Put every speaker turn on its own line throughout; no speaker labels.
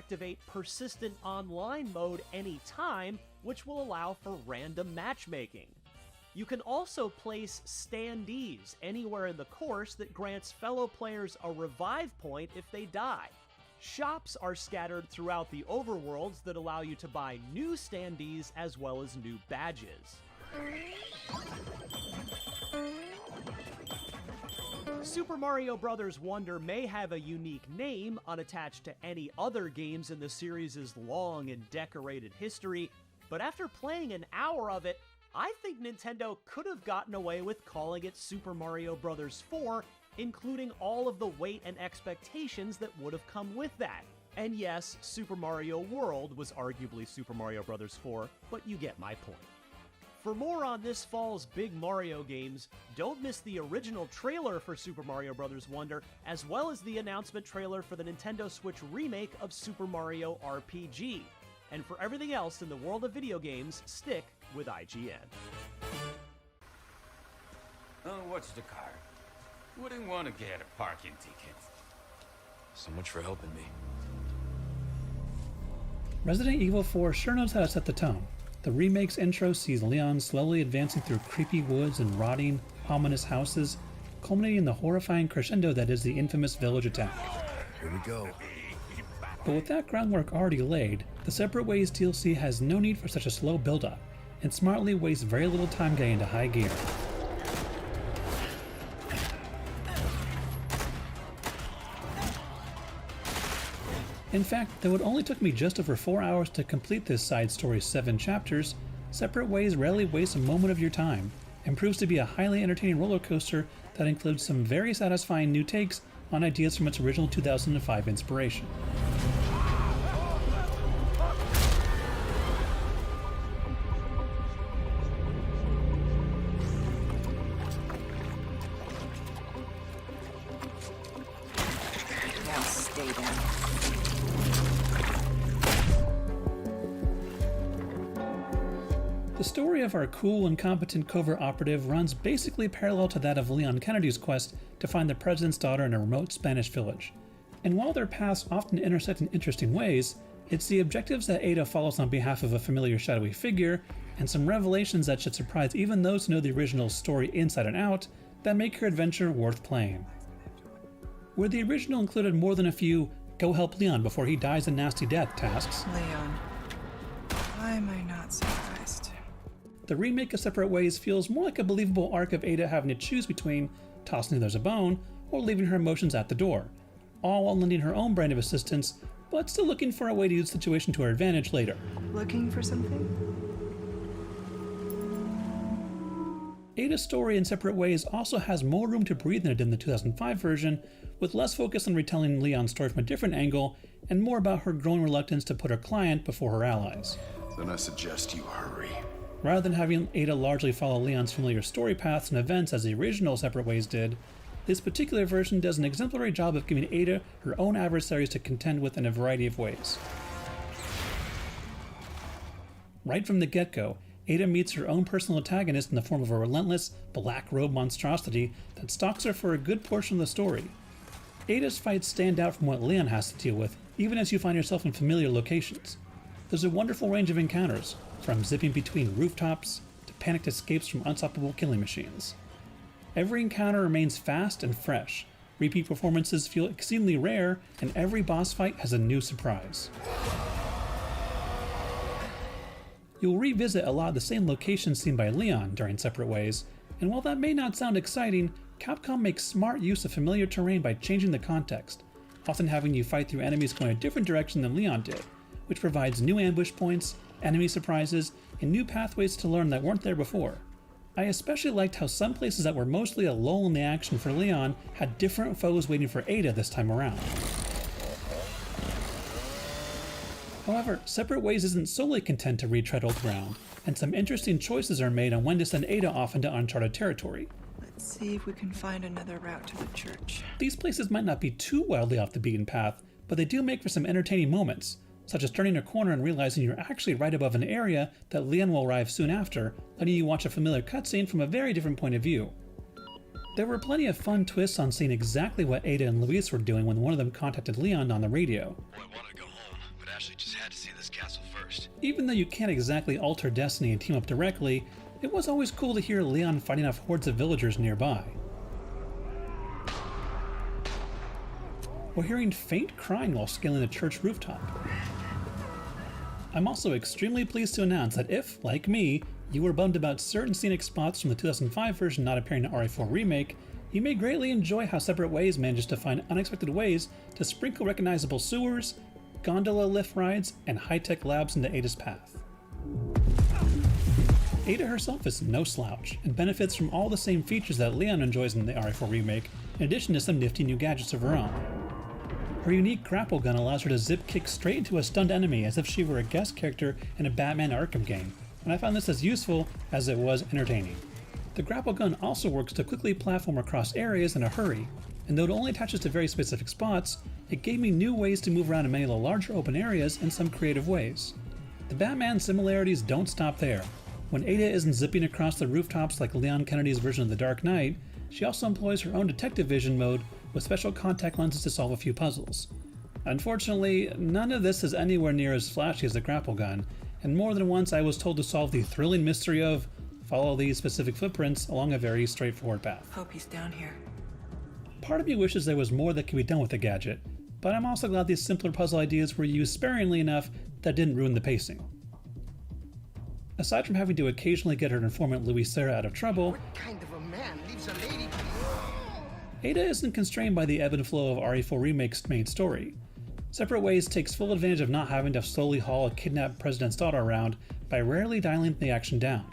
activate Persistent Online mode anytime, which will allow for random matchmaking. You can also place standees anywhere in the course that grants fellow players a revive point if they die. Shops are scattered throughout the overworlds that allow you to buy new standees as well as new badges. Super Mario Bros. Wonder may have a unique name unattached to any other games in the series' long and decorated history, but after playing an hour of it, I think Nintendo could have gotten away with calling it Super Mario Bros. 4, including all of the weight and expectations that would have come with that. And yes, Super Mario World was arguably Super Mario Bros. 4, but you get my point. For more on this fall's big Mario games, don't miss the original trailer for Super Mario Bros. Wonder, as well as the announcement trailer for the Nintendo Switch remake of Super Mario RPG. And for everything else in the world of video games, stick with IGN.
Oh, what's the car? Wouldn't want to get a parking ticket.
So much for helping me.
Resident Evil 4 sure knows how to set the tone. The remake's intro sees Leon slowly advancing through creepy woods and rotting, ominous houses, culminating in the horrifying crescendo that is the infamous village attack.
Here we go.
But with that groundwork already laid, the Separate Ways DLC has no need for such a slow build-up, and smartly wastes very little time getting into high gear. In fact, though it only took me just over 4 hours to complete this side story's 7 chapters, Separate Ways rarely wastes a moment of your time, and proves to be a highly entertaining roller coaster that includes some very satisfying new takes on ideas from its original 2005 inspiration.
Now stay down.
The story of our cool and competent covert operative runs basically parallel to that of Leon Kennedy's quest to find the president's daughter in a remote Spanish village. And while their paths often intersect in interesting ways, it's the objectives that Ada follows on behalf of a familiar shadowy figure, and some revelations that should surprise even those who know the original story inside and out, that make her adventure worth playing. Where the original included more than a few "go help Leon before he dies a nasty death" tasks,
Leon, why am I not surprised?
the remake of Separate Ways feels more like a believable arc of Ada having to choose between tossing others a bone or leaving her emotions at the door, all while lending her own brand of assistance, but still looking for a way to use the situation to her advantage later.
Looking for something?
Ada's story in Separate Ways also has more room to breathe than it did in the 2005 version, with less focus on retelling Leon's story from a different angle, and more about her growing reluctance to put her client before her allies.
Then I suggest you hurry.
Rather than having Ada largely follow Leon's familiar story paths and events as the original Separate Ways did, this particular version does an exemplary job of giving Ada her own adversaries to contend with in a variety of ways. Right from the get-go, Ada meets her own personal antagonist in the form of a relentless, black-robed monstrosity that stalks her for a good portion of the story. Ada's fights stand out from what Leon has to deal with, even as you find yourself in familiar locations. There's a wonderful range of encounters, from zipping between rooftops to panicked escapes from unstoppable killing machines. Every encounter remains fast and fresh, repeat performances feel exceedingly rare, and every boss fight has a new surprise. You'll revisit a lot of the same locations seen by Leon during Separate Ways, and while that may not sound exciting, Capcom makes smart use of familiar terrain by changing the context, often having you fight through enemies going a different direction than Leon did, which provides new ambush points, enemy surprises, and new pathways to learn that weren't there before. I especially liked how some places that were mostly a lull in the action for Leon had different foes waiting for Ada this time around. However, Separate Ways isn't solely content to retread old ground, and some interesting choices are made on when to send Ada off into uncharted territory.
Let's see if we can find another route to the church.
These places might not be too wildly off the beaten path, but they do make for some entertaining moments, such as turning a corner and realizing you're actually right above an area that Leon will arrive soon after, letting you watch a familiar cutscene from a very different point of view. There were plenty of fun twists on seeing exactly what Ada and Luis were doing when one of them contacted Leon on the radio.
I want to go home, Ashley just had to see this castle first.
Even though you can't exactly alter destiny and team up directly, it was always cool to hear Leon fighting off hordes of villagers nearby. Or hearing faint crying while scaling the church rooftop. I'm also extremely pleased to announce that if, like me, you were bummed about certain scenic spots from the 2005 version not appearing in RE4 Remake, you may greatly enjoy how Separate Ways manages to find unexpected ways to sprinkle recognizable sewers, gondola lift rides, and high-tech labs into Ada's path. Ada herself is no slouch, and benefits from all the same features that Leon enjoys in the RE4 Remake, in addition to some nifty new gadgets of her own. Her unique grapple gun allows her to zip kick straight into a stunned enemy as if she were a guest character in a Batman Arkham game, and I found this as useful as it was entertaining. The grapple gun also works to quickly platform across areas in a hurry, and though it only attaches to very specific spots, it gave me new ways to move around in many of the larger open areas in some creative ways. The Batman similarities don't stop there. When Ada isn't zipping across the rooftops like Leon Kennedy's version of The Dark Knight, she also employs her own detective vision mode with special contact lenses to solve a few puzzles. Unfortunately, none of this is anywhere near as flashy as the grapple gun, and more than once I was told to solve the thrilling mystery of follow these specific footprints along a very straightforward path.
Hope he's down here.
Part of me wishes there was more that could be done with the gadget, but I'm also glad these simpler puzzle ideas were used sparingly enough that didn't ruin the pacing. Aside from having to occasionally get her informant Louis Serra out of trouble,
What kind of a man leaves a lady?
Ada isn't constrained by the ebb and flow of RE4 Remake's main story. Separate Ways takes full advantage of not having to slowly haul a kidnapped president's daughter around by rarely dialing the action down.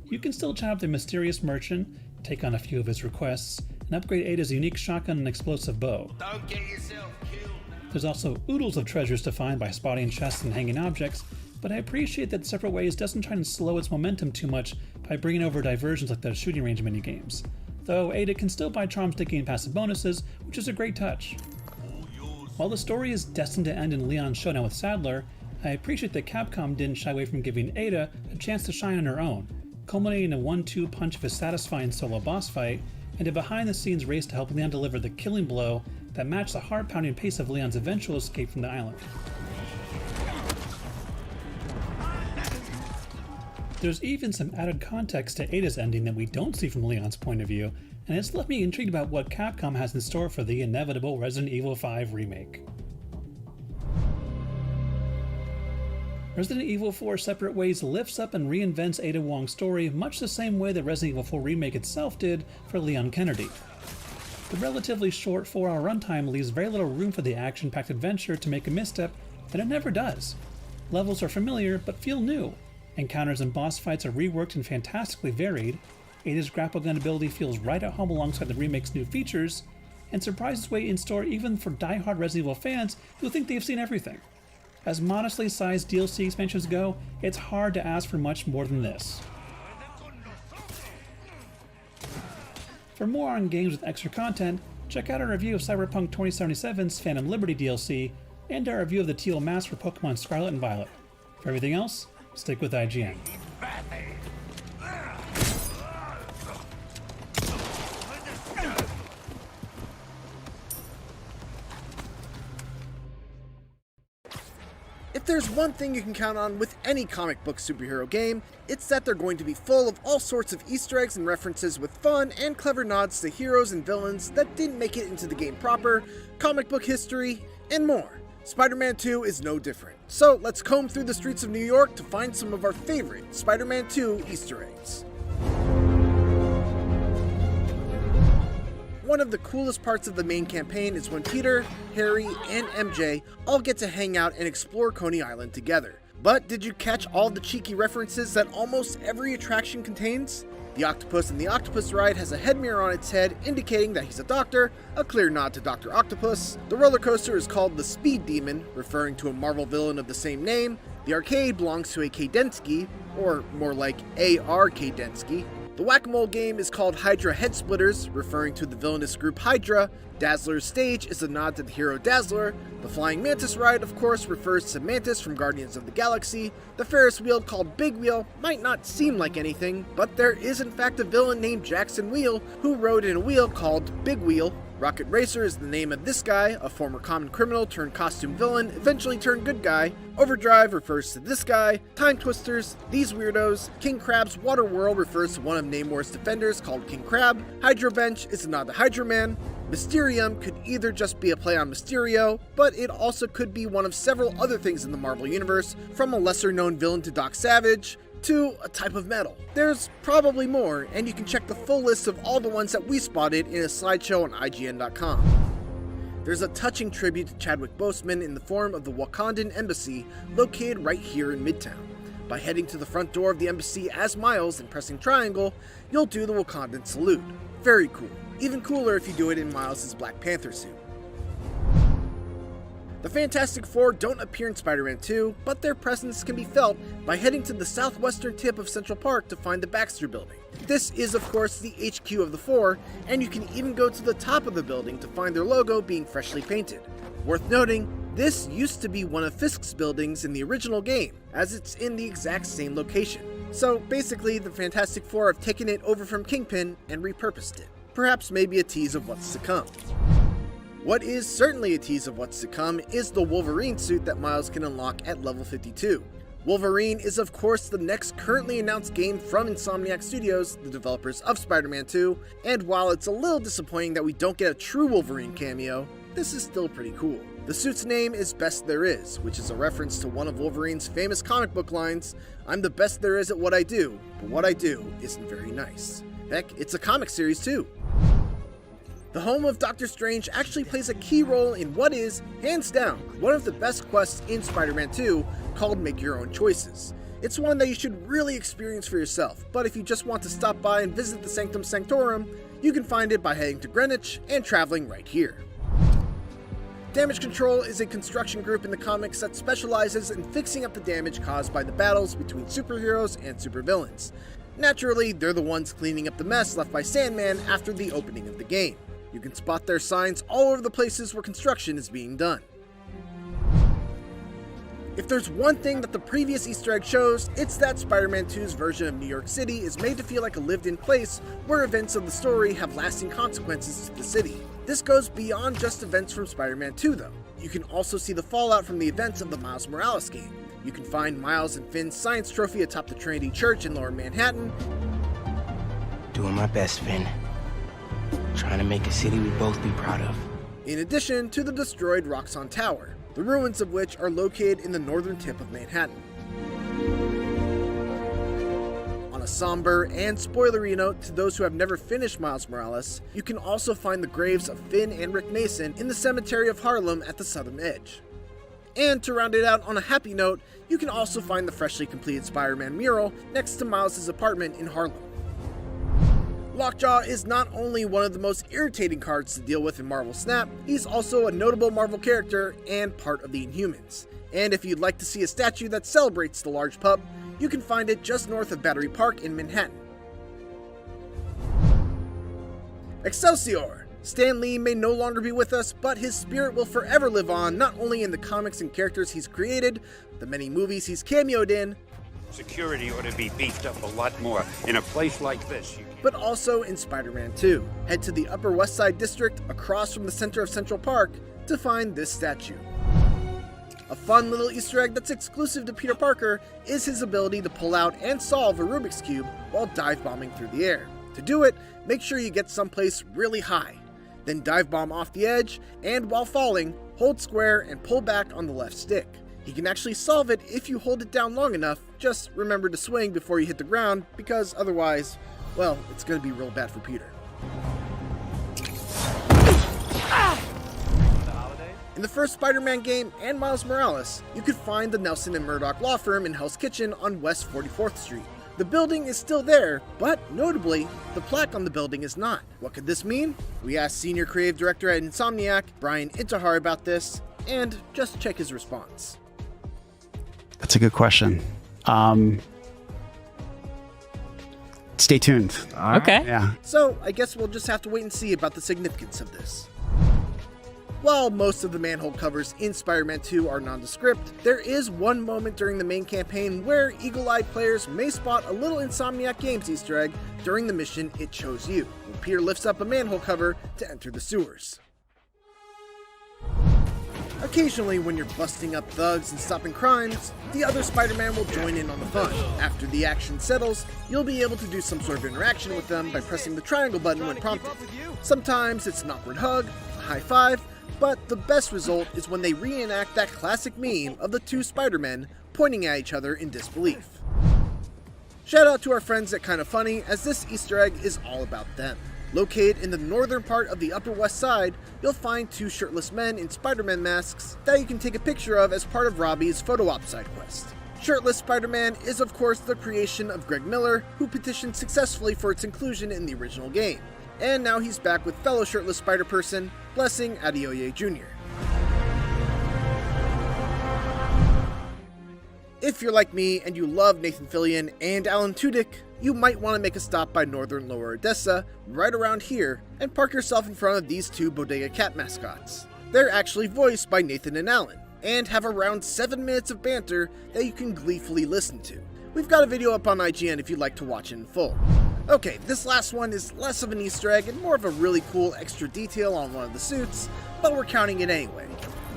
You can still chat up the mysterious merchant, take on a few of his requests, and upgrade Ada's unique shotgun and explosive bow.
Don't get yourself killed.
There's also oodles of treasures to find by spotting chests and hanging objects, but I appreciate that Separate Ways doesn't try to slow its momentum too much by bringing over diversions like the shooting range minigames. Though Ada can still buy charms to gain passive bonuses, which is a great touch. While the story is destined to end in Leon's showdown with Sadler, I appreciate that Capcom didn't shy away from giving Ada a chance to shine on her own, culminating in a 1-2 punch of a satisfying solo boss fight, and a behind-the-scenes race to help Leon deliver the killing blow that matched the heart-pounding pace of Leon's eventual escape from the island. There's even some added context to Ada's ending that we don't see from Leon's point of view, and it's left me intrigued about what Capcom has in store for the inevitable Resident Evil 5 remake. Resident Evil 4 Separate Ways lifts up and reinvents Ada Wong's story much the same way that Resident Evil 4 Remake itself did for Leon Kennedy. The relatively short 4-hour runtime leaves very little room for the action-packed adventure to make a misstep, and it never does. Levels are familiar but feel new. Encounters and boss fights are reworked and fantastically varied, Ada's grapple gun ability feels right at home alongside the remake's new features, and surprises way in store even for die-hard Resident Evil fans who think they've seen everything. As modestly sized DLC expansions go, it's hard to ask for much more than this. For more on games with extra content, check out our review of Cyberpunk 2077's Phantom Liberty DLC, and our review of the Teal Mask for Pokemon Scarlet and Violet. For everything else, stick with IGN.
If there's one thing you can count on with any comic book superhero game, it's that they're going to be full of all sorts of Easter eggs and references with fun and clever nods to heroes and villains that didn't make it into the game proper, comic book history, and more. Spider-Man 2 is no different. So let's comb through the streets of New York to find some of our favorite Spider-Man 2 Easter eggs. One of the coolest parts of the main campaign is when Peter, Harry, and MJ all get to hang out and explore Coney Island together. But did you catch all the cheeky references that almost every attraction contains? The octopus in the Octopus Ride has a head mirror on its head indicating that he's a doctor, a clear nod to Dr. Octopus. The roller coaster is called the Speed Demon, referring to a Marvel villain of the same name. The arcade belongs to a Kadensky, or more like A.R. Kadensky. The Whack-A-Mole game is called Hydra Head Splitters, referring to the villainous group Hydra. Dazzler's stage is a nod to the hero Dazzler. The Flying Mantis ride, of course, refers to Mantis from Guardians of the Galaxy. The Ferris wheel, called Big Wheel, might not seem like anything, but there is in fact a villain named Jackson Wheel who rode in a wheel called Big Wheel. Rocket Racer is the name of this guy, a former common criminal turned costume villain, eventually turned good guy. Overdrive refers to this guy. Time Twisters, these weirdos. King Crab's Water World refers to one of Namor's defenders called King Crab. Hydro Bench is a nod to Hydro Man. Mysterium could either just be a play on Mysterio, but it also could be one of several other things in the Marvel Universe, from a lesser-known villain to Doc Savage, to a type of metal. There's probably more, and you can check the full list of all the ones that we spotted in a slideshow on IGN.com. There's a touching tribute to Chadwick Boseman in the form of the Wakandan Embassy, located right here in Midtown. By heading to the front door of the embassy as Miles and pressing triangle, you'll do the Wakandan salute. Very cool. Even cooler if you do it in Miles' Black Panther suit. The Fantastic Four don't appear in Spider-Man 2, but their presence can be felt by heading to the southwestern tip of Central Park to find the Grackster building. This is of course the HQ of the Four, and you can even go to the top of the building to find their logo being freshly painted. Worth noting, this used to be one of Fisk's buildings in the original game, as it's in the exact same location. So basically, the Fantastic Four have taken it over from Kingpin and repurposed it. Perhaps maybe a tease of what's to come. What is certainly a tease of what's to come is the Wolverine suit that Miles can unlock at level 52. Wolverine is of course the next currently announced game from Insomniac Studios, the developers of Spider-Man 2, and while it's a little disappointing that we don't get a true Wolverine cameo, this is still pretty cool. The suit's name is Best There Is, which is a reference to one of Wolverine's famous comic book lines, "I'm the best there is at what I do, but what I do isn't very nice." Heck, it's a comic series too. The home of Doctor Strange actually plays a key role in what is, hands down, one of the best quests in Spider-Man 2, called Make Your Own Choices. It's one that you should really experience for yourself, but if you just want to stop by and visit the Sanctum Sanctorum, you can find it by heading to Greenwich and traveling right here. Damage Control is a construction group in the comics that specializes in fixing up the damage caused by the battles between superheroes and supervillains. Naturally, they're the ones cleaning up the mess left by Sandman after the opening of the game. You can spot their signs all over the places where construction is being done. If there's one thing that the previous Easter egg shows, it's that Spider-Man 2's version of New York City is made to feel like a lived-in place where events of the story have lasting consequences to the city. This goes beyond just events from Spider-Man 2 though. You can also see the fallout from the events of the Miles Morales game. You can find Miles and Finn's science trophy atop the Trinity Church in Lower Manhattan.
Doing my best, Finn. Trying to make a city we both be proud of.
In addition to the destroyed Roxxon Tower, the ruins of which are located in the northern tip of Manhattan. On a somber and spoilery note to those who have never finished Miles Morales, you can also find the graves of Finn and Rick Mason in the cemetery of Harlem at the southern edge. And to round it out on a happy note, you can also find the freshly completed Spider-Man mural next to Miles' apartment in Harlem. Lockjaw is not only one of the most irritating cards to deal with in Marvel Snap, he's also a notable Marvel character and part of the Inhumans. And if you'd like to see a statue that celebrates the large pup, you can find it just north of Battery Park in Manhattan. Excelsior! Stan Lee may no longer be with us, but his spirit will forever live on, not only in the comics and characters he's created, the many movies he's cameoed in,
security ought to be beefed up a lot more in a place like this.
But also in Spider-Man 2. Head to the Upper West Side District across from the center of Central Park to find this statue. A fun little Easter egg that's exclusive to Peter Parker is his ability to pull out and solve a Rubik's Cube while dive bombing through the air. To do it, make sure you get someplace really high. Then dive bomb off the edge, and while falling, hold square and pull back on the left stick. He can actually solve it if you hold it down long enough, just remember to swing before you hit the ground, because otherwise, well, it's going to be real bad for Peter. In the first Spider-Man game and Miles Morales, you could find the Nelson and Murdoch law firm in Hell's Kitchen on West 44th Street. The building is still there, but notably, the plaque on the building is not. What could this mean? We asked Senior Creative Director at Insomniac, Brian Intihar, about this, and just check his response.
That's a good question. Stay tuned.
Okay.
Yeah.
So, I guess we'll just have to wait and see about the significance of this. While most of the manhole covers in Spider-Man 2 are nondescript, there is one moment during the main campaign where eagle-eyed players may spot a little Insomniac Games Easter egg during the mission It Chose You, when Peter lifts up a manhole cover to enter the sewers. Occasionally, when you're busting up thugs and stopping crimes, the other Spider-Man will join in on the fun. After the action settles, you'll be able to do some sort of interaction with them by pressing the triangle button when prompted. Sometimes it's an awkward hug, a high five, but the best result is when they reenact that classic meme of the two Spider-Men pointing at each other in disbelief. Shout out to our friends at Kinda Funny, as this Easter egg is all about them. Located in the northern part of the Upper West Side, you'll find two shirtless men in Spider-Man masks that you can take a picture of as part of Robbie's photo op side quest. Shirtless Spider-Man is of course the creation of Greg Miller, who petitioned successfully for its inclusion in the original game. And now he's back with fellow shirtless Spider-Person, blessing Adeoye Jr. If you're like me and you love Nathan Fillion and Alan Tudyk, you might want to make a stop by northern Lower Odessa, right around here, and park yourself in front of these two Bodega Cat mascots. They're actually voiced by Nathan and Alan, and have around 7 minutes of banter that you can gleefully listen to. We've got a video up on IGN if you'd like to watch it in full. Okay, this last one is less of an Easter egg and more of a really cool extra detail on one of the suits, but we're counting it anyway.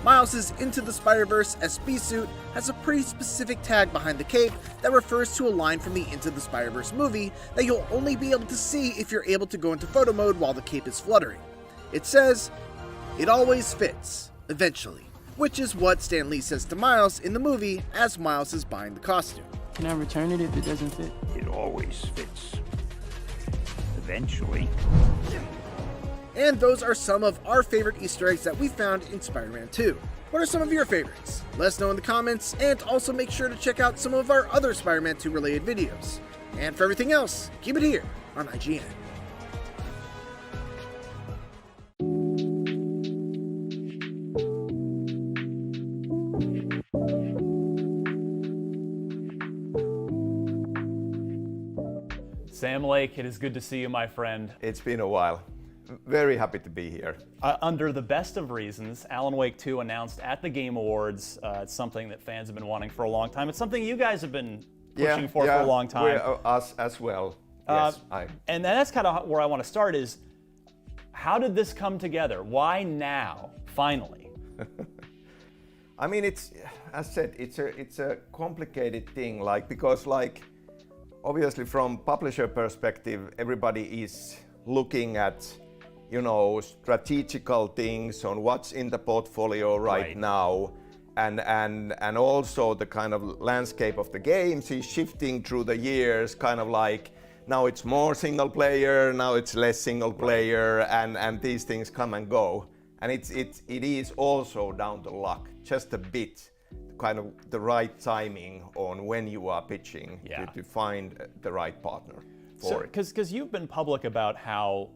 Miles' Into the Spider-Verse SB suit has a pretty specific tag behind the cape that refers to a line from the Into the Spider-Verse movie that you'll only be able to see if you're able to go into photo mode while the cape is fluttering. It says, "It always fits, eventually," which is what Stan Lee says to Miles in the movie as Miles is buying the costume.
Can I return it if it doesn't fit?
It always fits. Eventually.
And those are some of our favorite Easter eggs that we found in Spider-Man 2. What are some of your favorites? Let us know in the comments, and also make sure to check out some of our other Spider-Man 2 related videos. And for everything else, keep it here on IGN.
Sam Lake, it is good to see you, my friend.
It's been a while. Very happy to be here.
Under the best of reasons, Alan Wake 2 announced at the Game Awards. It's something that fans have been wanting for a long time. It's something you guys have been pushing for a long time.
Us as well. Yes,
and that's kind of where I want to start is, how did this come together? Why now, finally?
I mean, it's, as said, it's a complicated thing, because obviously from publisher perspective, everybody is looking at, strategical things on what's in the portfolio right now, and also the kind of landscape of the games is shifting through the years, now it's more single player, now it's less single player, and these things come and go. And it is also down to luck, just a bit, kind of the right timing on when you are pitching to find the right partner for it.
Because you've been public about how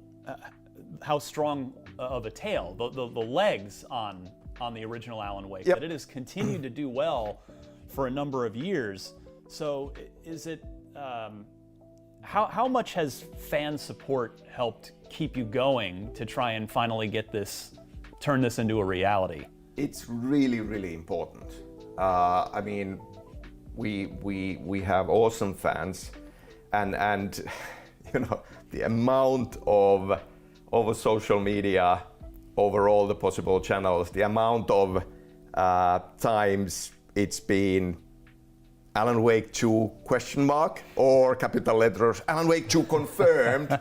strong of a tail, the legs on the original Alan Wake, that it has continued to do well for a number of years. So is it, how much has fan support helped keep you going to try and finally turn this into a reality?
It's really, really important. I mean, we have awesome fans, and the amount of social media over all the possible channels, the amount of times it's been Alan Wake 2 ? Or capital letters Alan Wake 2 confirmed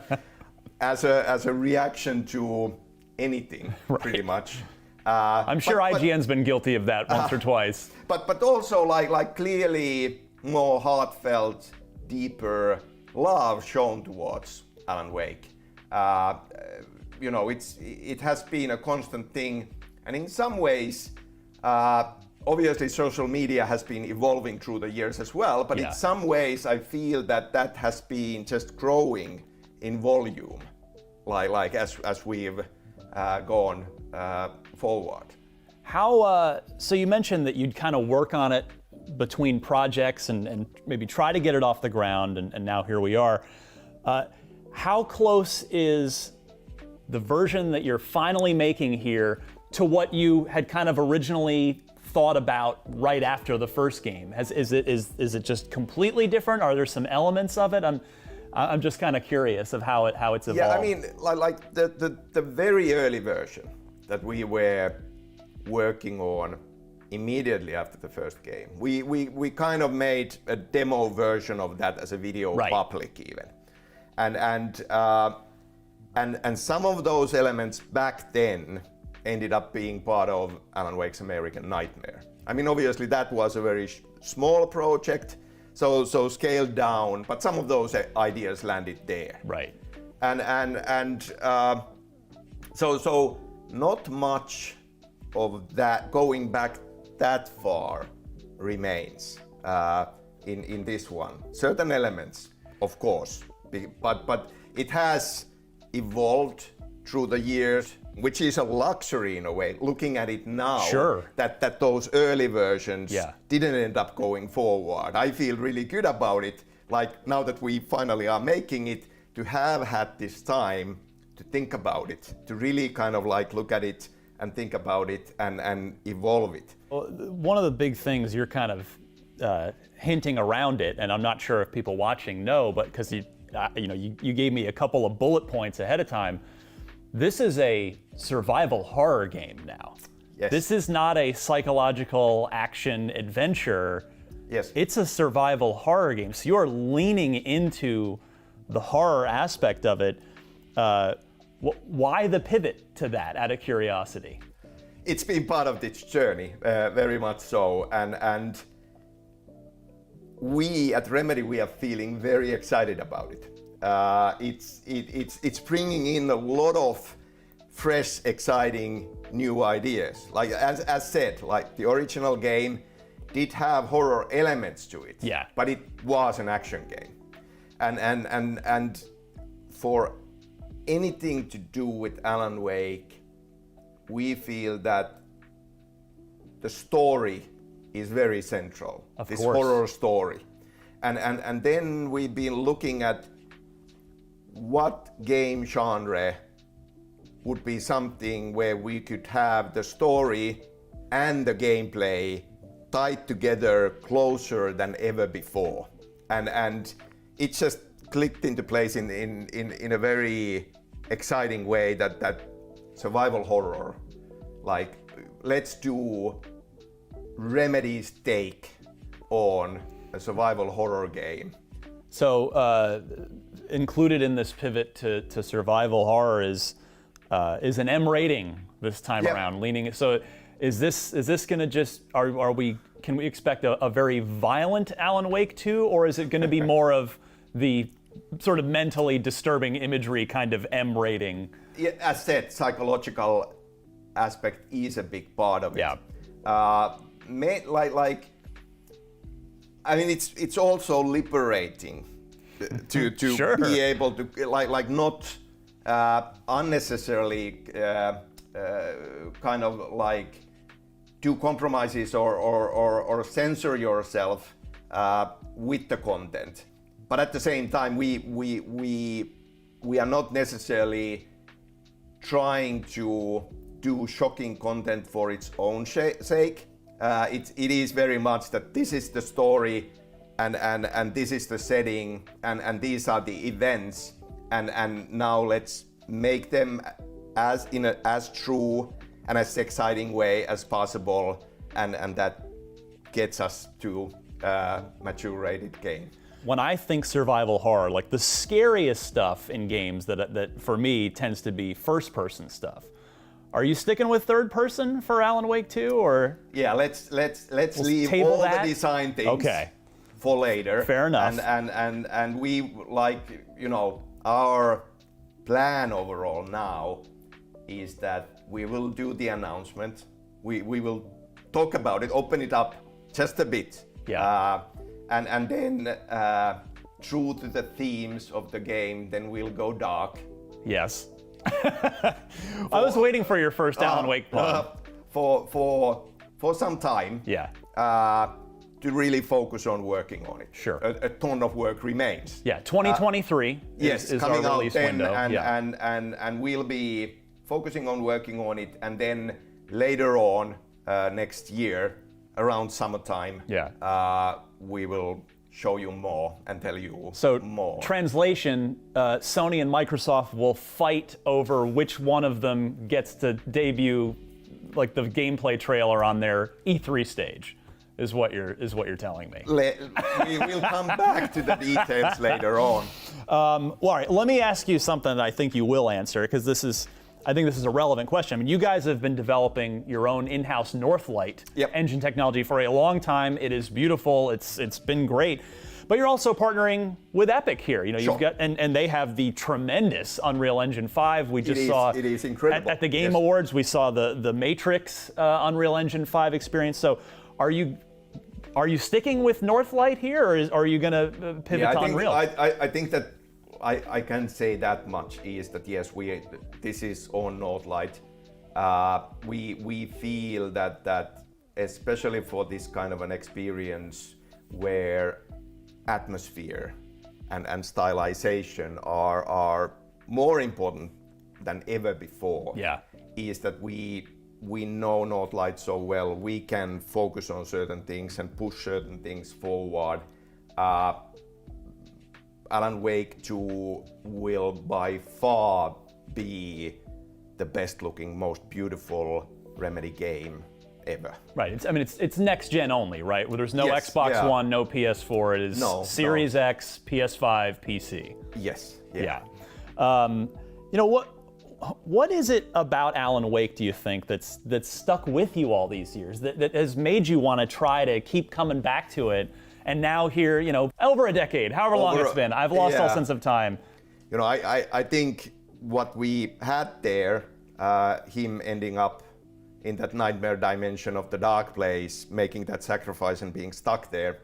as a reaction to anything, pretty much.
I'm sure IGN's been guilty of that once or twice.
But also clearly more heartfelt, deeper love shown towards Alan Wake. It has been a constant thing, and in some ways, obviously social media has been evolving through the years as well, but in some ways I feel that has been just growing in volume, as we've gone forward.
So you mentioned that you'd kind of work on it between projects and maybe try to get it off the ground, and now here we are. How close is the version that you're finally making here to what you had kind of originally thought about right after the first game? Is it just completely different? Are there some elements of it? I'm just kind of curious of how it's evolved.
Yeah, I mean, like the very early version that we were working on immediately after the first game, we kind of made a demo version of that as a video public even, and some of those elements back then ended up being part of Alan Wake's American Nightmare. I mean, obviously that was a very small project, so scaled down, but some of those ideas landed there.
Right.
And so not much of that going back that far remains in this one. Certain elements, of course, but it has evolved through the years, which is a luxury in a way, looking at it now.
Sure.
That those early versions didn't end up going forward. I feel really good about it, like now that we finally are making it, to have had this time to think about it, to really kind of like look at it and think about it and evolve it.
Well, one of the big things you're kind of hinting around it, and I'm not sure if people watching know, but because you gave me a couple of bullet points ahead of time. This is a survival horror game now.
Yes.
This is not a psychological action adventure.
Yes.
It's a survival horror game. So you're leaning into the horror aspect of it. Why the pivot to that, out of curiosity?
It's been part of this journey, very much so. And we at Remedy, we are feeling very excited about it. It's bringing in a lot of fresh, exciting new ideas. Like as said, like the original game did have horror elements to it.
Yeah.
But it was an action game, and for anything to do with Alan Wake, we feel that the story is very central.
Of
this
course.
Horror story, and then we've been looking at what game genre would be something where we could have the story and the gameplay tied together closer than ever before, and it just clicked into place in a very exciting way that survival horror, like let's do Remedy's take on a survival horror game.
So included in this pivot to survival horror is an M rating this time around, leaning. So is this going to just can we expect a very violent Alan Wake 2, or is it going to be more of the sort of mentally disturbing imagery kind of M rating?
Yeah, as said, psychological aspect is a big part of it.
Yeah.
I mean, it's also liberating to
Sure.
be able to like not unnecessarily kind of like do compromises or censor yourself with the content. But at the same time, we are not necessarily trying to do shocking content for its own sake. It is very much that this is the story, and this is the setting, and these are the events, and now let's make them as true and as exciting way as possible, and that gets us to a mature rated game.
When I think survival horror, like the scariest stuff in games that for me tends to be first-person stuff. Are you sticking with third person for Alan Wake 2, or?
Yeah, let's leave all the design things for later.
Fair enough.
And we our plan overall now is that we will do the announcement. We will talk about it, open it up just a bit.
Yeah.
And then true to the themes of the game, then we'll go dark.
Yes. I was waiting for your first Alan Wake plug.
For some time.
Yeah.
To really focus on working on it.
Sure.
A ton of work remains.
Yeah, 2023 is
coming
our
out
release
then,
window.
And we'll be focusing on working on it, and then later on next year, around summertime, we will show you more and tell you more.
Translation, Sony and Microsoft will fight over which one of them gets to debut like the gameplay trailer on their E3 stage, is what you're telling me.
We will come back to the details later on.
Well, all right, let me ask you something that I think you will answer, because I think this is a relevant question. I mean, you guys have been developing your own in-house Northlight engine technology for a long time. It is beautiful. It's been great. But you're also partnering with Epic here. You know, you've got and they have the tremendous Unreal Engine 5. We just saw
it is incredible.
At the Game Awards. We saw the Matrix Unreal Engine 5 experience. So, are you sticking with Northlight here, or are you going to pivot to Unreal?
I think that I can say that much is that yes, this is on Northlight. We feel that especially for this kind of an experience where atmosphere and stylization are more important than ever before. Is that we know Northlight so well, we can focus on certain things and push certain things forward. Alan Wake 2 will by far be the best looking, most beautiful Remedy game ever.
Right. It's next gen only, right? Where there's no Xbox One, no PS4. It is Series X, PS5, PC.
Yes.
Yeah. You know what is it about Alan Wake, do you think, that's stuck with you all these years, that has made you want to try to keep coming back to it? And now here, you know, over a decade, however long it's been, I've lost all sense of time.
You know, I think what we had there, him ending up in that nightmare dimension of the dark place, making that sacrifice and being stuck there,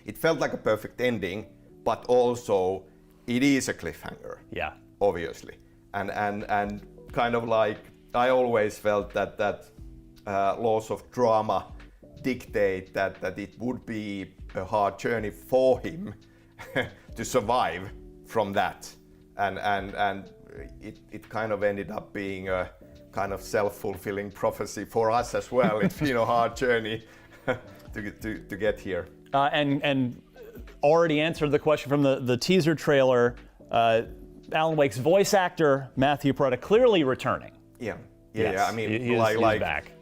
it felt like a perfect ending, but also it is a cliffhanger.
Yeah.
Obviously. And kind of like, I always felt that laws of drama dictate that it would be a hard journey for him to survive from that, and it kind of ended up being a kind of self-fulfilling prophecy for us as well. It's been a hard journey to get here.
And already answered the question from the teaser trailer. Alan Wake's voice actor Matthew Peretta clearly returning.
Yeah.
Yes,
I mean,
he's
like
back.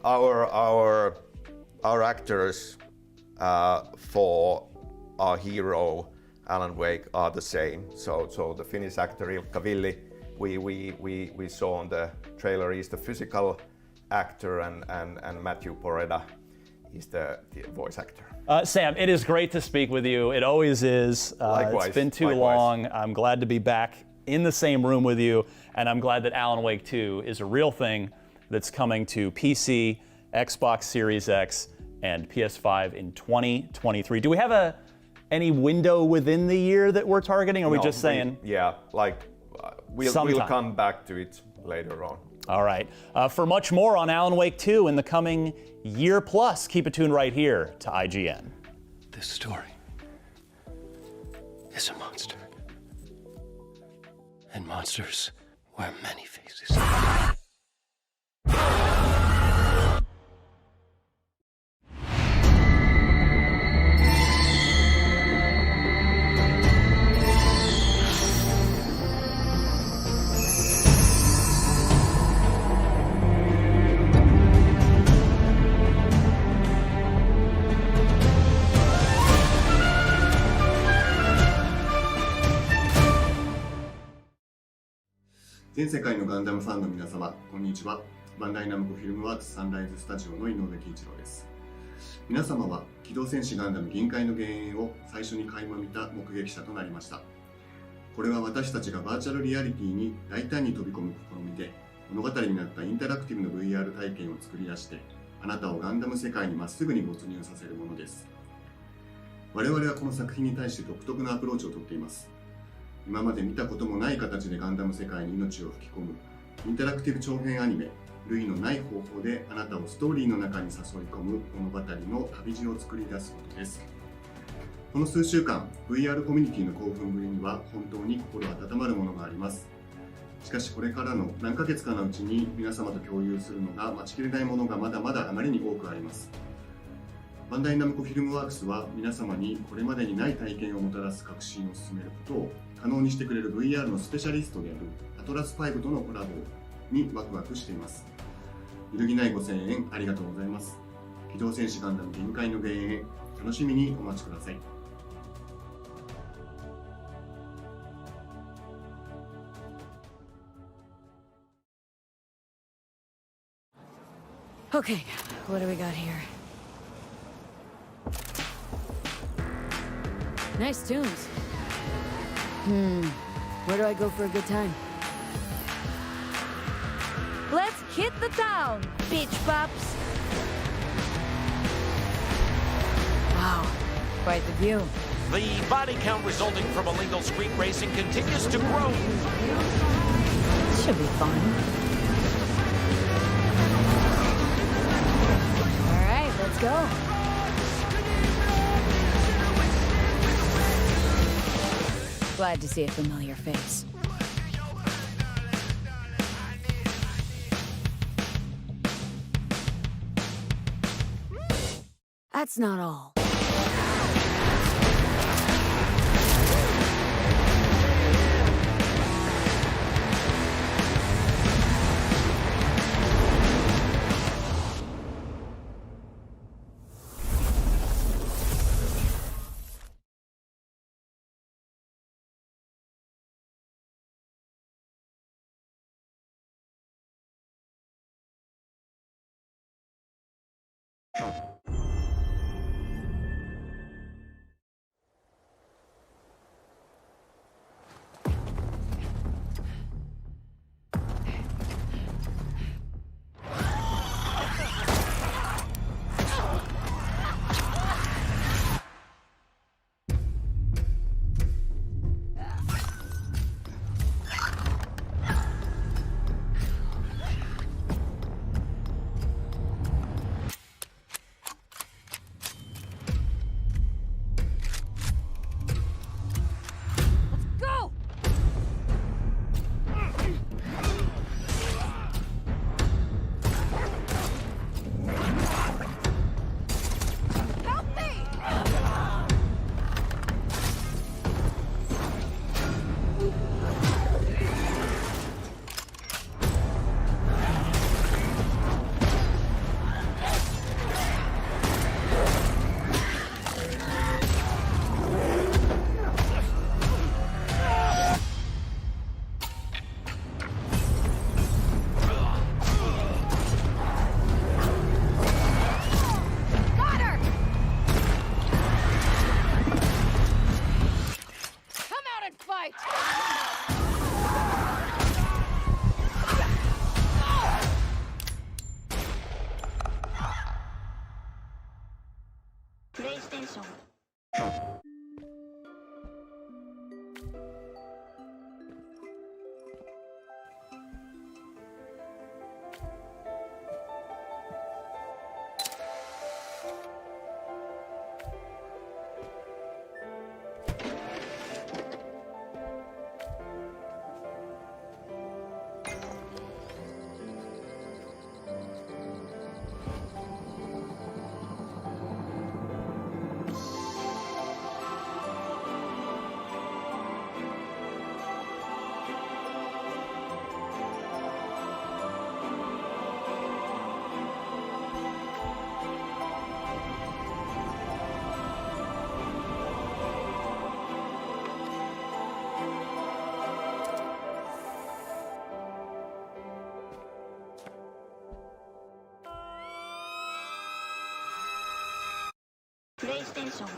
Our actors for our hero Alan Wake are the same. So the Finnish actor Ilkka Villi, we saw on the trailer, is the physical actor, and Matthew Peretta is the voice actor.
Sam, it is great to speak with you. It always is.
Likewise.
It's been too long. I'm glad to be back in the same room with you, and I'm glad that Alan Wake 2 is a real thing that's coming to PC, Xbox Series X, and PS5 in 2023. Do we have any window within the year that we're targeting, or are we just saying?
We'll come back to it later on.
All right. For much more on Alan Wake 2 in the coming year plus, keep it tuned right here to IGN.
This story is a monster. And monsters wear many faces.
全世界のガンダムファンの皆様、こんにちは。バンダイナムコフィルムワークスサンライズスタジオの井上貴一郎です。皆様は機動戦士ガンダム銀塊の幻影を最初に垣間見た目撃者となりました。これは私たちがバーチャルリアリティに大胆に飛び込む試みで、物語になったインタラクティブの VR 体験を作り出して、あなたをガンダム世界にまっすぐに没入させるものです。我々はこの作品に対して独特なアプローチをとっています。今まで見たこともない形でガンダム世界に命を吹き込むインタラクティブ長編アニメ、類のない方法であなたをストーリーの中に誘い込む物語の旅路を作り出すことです。この数週間 VR コミュニティの興奮ぶりには本当に心温まるものがあります。しかしこれからの何ヶ月かのうちに皆様と共有するのが待ちきれないものがまだまだあまりに多くあります。バンダイナムコフィルムワークスは皆様にこれまでにない体験をもたらす革新を進めることを可能にしてくれる VR のスペシャリストであるアトラス5とのコラボにワクワクしています。揺るぎないご声援ありがとうございます。機動戦士ガンダム限界の幻影、楽しみにお待ちください。
Okay, what do we got here? Nice tunes. Where do I go for a good time? Let's hit the town, beach pops! Wow, quite the view.
The body count resulting from illegal street racing continues to grow.
Should be fun. All right, let's go. Glad to see a familiar face. That's not all.
PlayStation. PlayStation.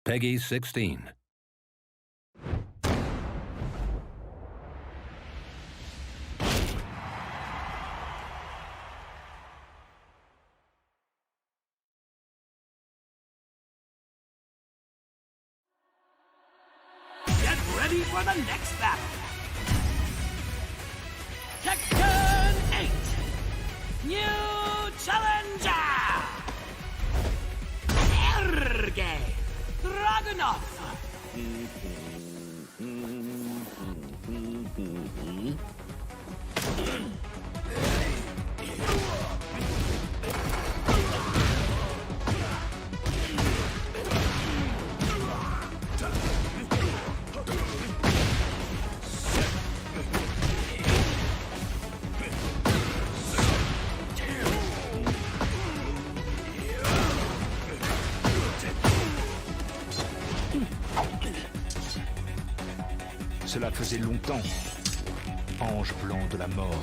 Peggy 16.
Get ready for the next battle. Tekken 8. New challenger. Sergei Dragunov.
Cela faisait longtemps. Ange blanc de la mort.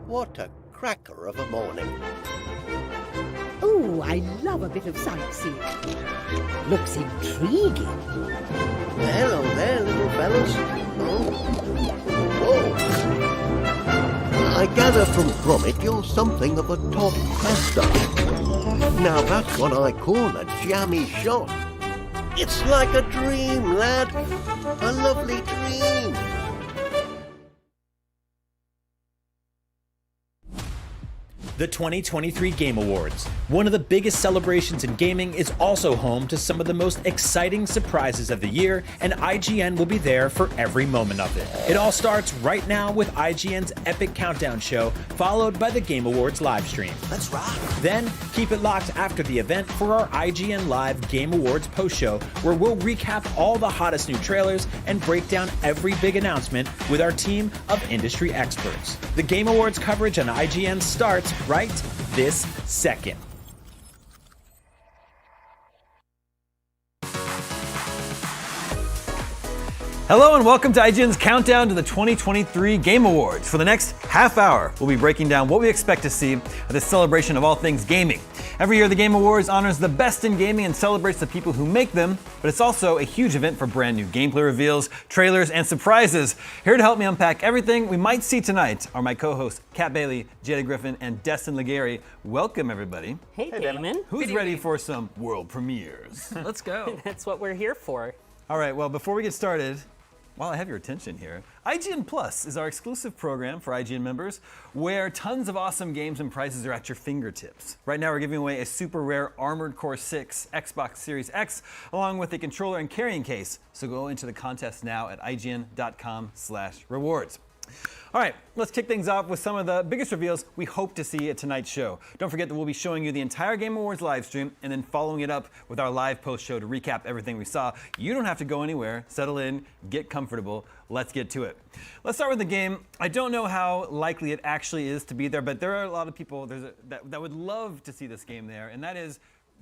What a cracker of a morning.
Oh, I love a bit of sightseeing. Looks intriguing.
Hello there, little fellas. Oh. Whoa. I gather from Gromit you're something of a top caster. Now that's what I call a jammy shot. It's like a dream, lad. A lovely dream.
The 2023 Game Awards. One of the biggest celebrations in gaming is also home to some of the most exciting surprises of the year, and IGN will be there for every moment of it. It all starts right now with IGN's epic countdown show, followed by the Game Awards livestream.
Let's rock.
Then, keep it locked after the event for our IGN Live Game Awards post-show, where we'll recap all the hottest new trailers and break down every big announcement with our team of industry experts. The Game Awards coverage on IGN starts right this second.
Hello and welcome to IGN's countdown to the 2023 Game Awards. For the next half hour, we'll be breaking down what we expect to see at this celebration of all things gaming. Every year, the Game Awards honors the best in gaming and celebrates the people who make them, but it's also a huge event for brand new gameplay reveals, trailers, and surprises. Here to help me unpack everything we might see tonight are my co-hosts, Kat Bailey, Jada Griffin, and Destin Legary. Welcome, everybody.
Hey Damon.
Who's ready for some world premieres?
Let's go. That's what we're here for.
All right, well, before we get started, while I have your attention here, IGN Plus is our exclusive program for IGN members where tons of awesome games and prizes are at your fingertips. Right now we're giving away a super rare Armored Core 6 Xbox Series X along with a controller and carrying case. So go into the contest now at ign.com/rewards. All right, let's kick things off with some of the biggest reveals we hope to see at tonight's show. Don't forget that we'll be showing you the entire Game Awards live stream and then following it up with our live post show to recap everything we saw. You don't have to go anywhere. Settle in, get comfortable. Let's get to it. Let's start with the game. I don't know how likely it actually is to be there, but there are a lot of people that would love to see this game there, and that is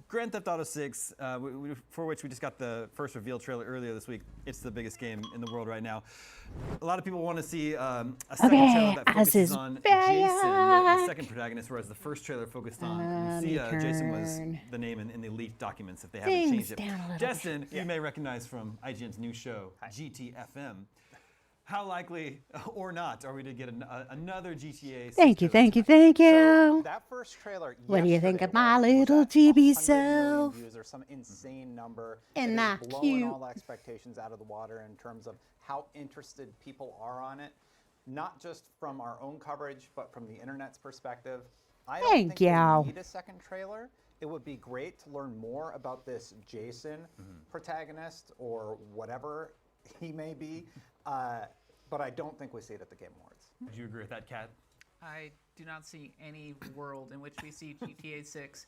Grand Theft Auto 6, for which we just got the first reveal trailer earlier this week. It's the biggest game in the world right now. A lot of people want to see a second trailer that focuses on Jason, the second protagonist, whereas the first trailer focused on, you see Jason was the name in the leaked documents if they haven't changed it. Justin, you may recognize from IGN's new show, GTFM. How likely or not are we to get another GTA 6?
Thank you.
So that first trailer.
What do you think of my little chibi self?
Views or some insane number.
And
that
not
is blowing
cute.
all expectations out of the water in terms of how interested people are on it, not just from our own coverage, but from the internet's perspective. I don't think we need a second trailer. It would be great to learn more about this Jason protagonist or whatever he may be. But I don't think we see it at the Game Awards.
Would you agree with that, Kat?
I do not see any world in which we see GTA 6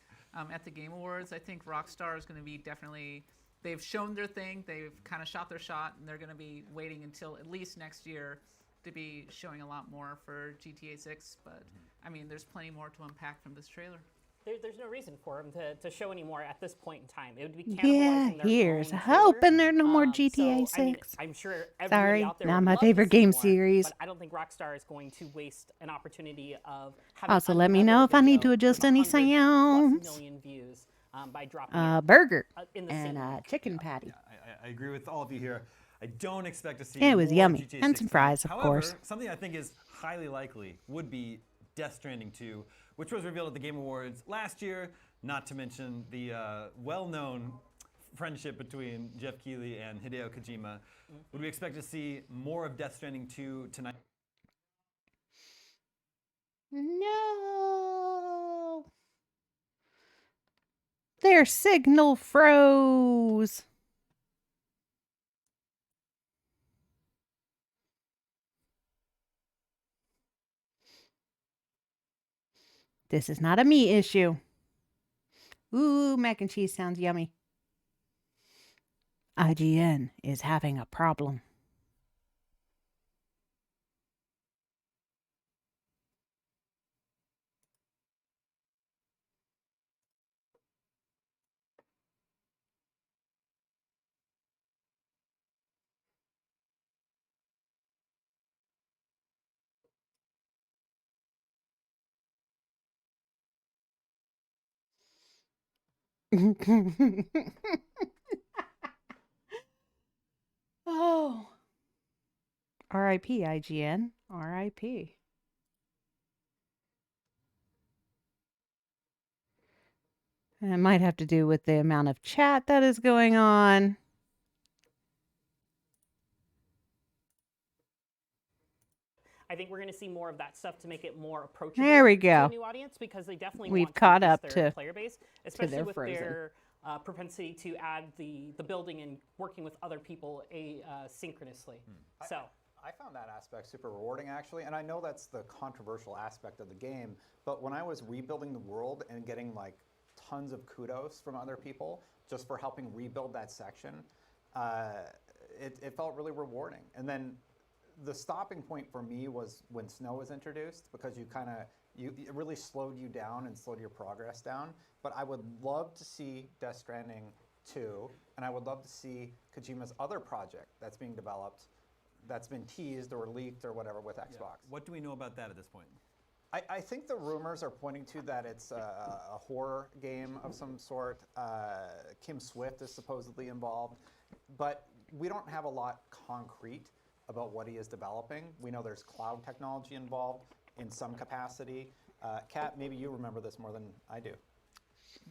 at the Game Awards. I think Rockstar is going to be definitely, they've shown their thing, they've kind of shot their shot, and they're going to be waiting until at least next year to be showing a lot more for GTA 6. But, I mean, there's plenty more to unpack from this trailer.
There's no reason for them to show any more at this point in time. It would be
Yeah,
cannibalizing their
here's
own
hoping there's no more GTA
so,
6.
I mean, I'm sure everybody
Sorry,
out there
not
would
my
love to
favorite
see
game
more,
series.
But I don't think Rockstar is going to waste an opportunity of having
Also, let me know if I need to adjust any sounds.
million views by dropping
Burger
in the same
and chicken patty.
I agree with all of you here. I don't expect to see
It was
more
yummy.
GTA
And
6
some fries, of
However,
course.
something I think is highly likely would be Death Stranding 2, which was revealed at the Game Awards last year, not to mention the well-known friendship between Jeff Keighley and Hideo Kojima. Would we expect to see more of Death Stranding 2 tonight?
No. Their signal froze. This is not a me issue. Ooh, mac and cheese sounds yummy. IGN is having a problem. Oh. R.I.P. IGN. R.I.P. It might have to do with the amount of chat that is going on.
I think we're going to see more of that stuff to make it more approachable
There we
to
go.
a new audience because they definitely
We've
want to
caught
increase
up
their
to
player base,
their
especially with
Frozen.
their propensity to add the building and working with other people synchronously. So
I found that aspect super rewarding, actually, and I know that's the controversial aspect of the game, but when I was rebuilding the world and getting like tons of kudos from other people just for helping rebuild that section, it felt really rewarding. And then the stopping point for me was when snow was introduced, because it really slowed you down and slowed your progress down. But I would love to see Death Stranding 2, and I would love to see Kojima's other project that's being developed, that's been teased or leaked or whatever with Xbox.
Yeah. What do we know about that at this point?
I think the rumors are pointing to that it's a horror game of some sort. Kim Swift is supposedly involved, but we don't have a lot concrete about what he is developing. We know there's cloud technology involved in some capacity. Kat, maybe you remember this more than I do.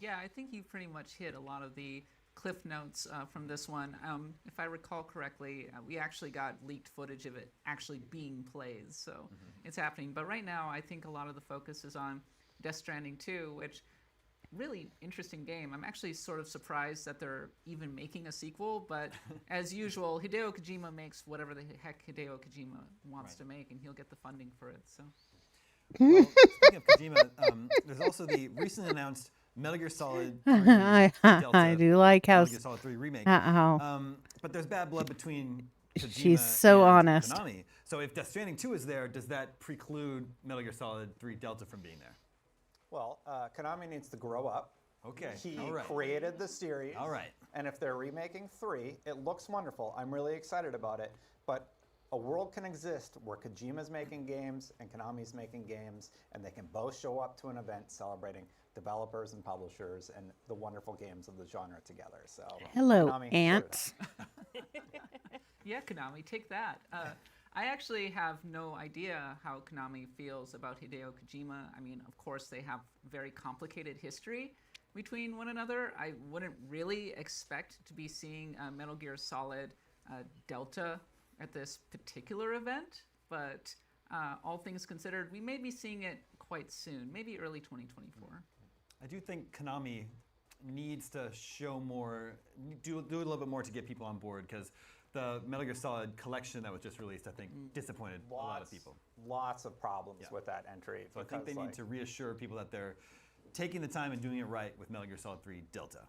Yeah, I think you pretty much hit a lot of the cliff notes from this one. If I recall correctly, we actually got leaked footage of it actually being played, so it's happening. But right now, I think a lot of the focus is on Death Stranding 2, which really interesting game. I'm actually sort of surprised that they're even making a sequel, but as usual, Hideo Kojima makes whatever the heck Hideo Kojima wants to make, and he'll get the funding for it. So.
Well, speaking of Kojima, there's also the recently announced Metal Gear Solid 3 Delta,
I do like how.
Metal Gear Solid 3 remake. But there's bad blood between Kojima
She's so
and
honest.
Konami. So if Death Stranding 2 is there, does that preclude Metal Gear Solid 3 Delta from being there?
Well, Konami needs to grow up
Okay.
He
All right.
created the series.
All right.
And if they're remaking 3, it looks wonderful. I'm really excited about it. But a world can exist where Kojima's making games and Konami's making games, and they can both show up to an event celebrating developers and publishers and the wonderful games of the genre together. So,
Hello,
Konami,
ants.
Yeah, Konami, take that. I actually have no idea how Konami feels about Hideo Kojima. I mean, of course, they have very complicated history between one another. I wouldn't really expect to be seeing Metal Gear Solid Delta at this particular event, but all things considered, we may be seeing it quite soon, maybe early 2024.
I do think Konami needs to show more, do a little bit more to get people on board, because the Metal Gear Solid collection that was just released, I think, disappointed a lot of people.
Lots of problems with that entry.
So I think they need to reassure people that they're taking the time and doing it right with Metal Gear Solid 3 Delta.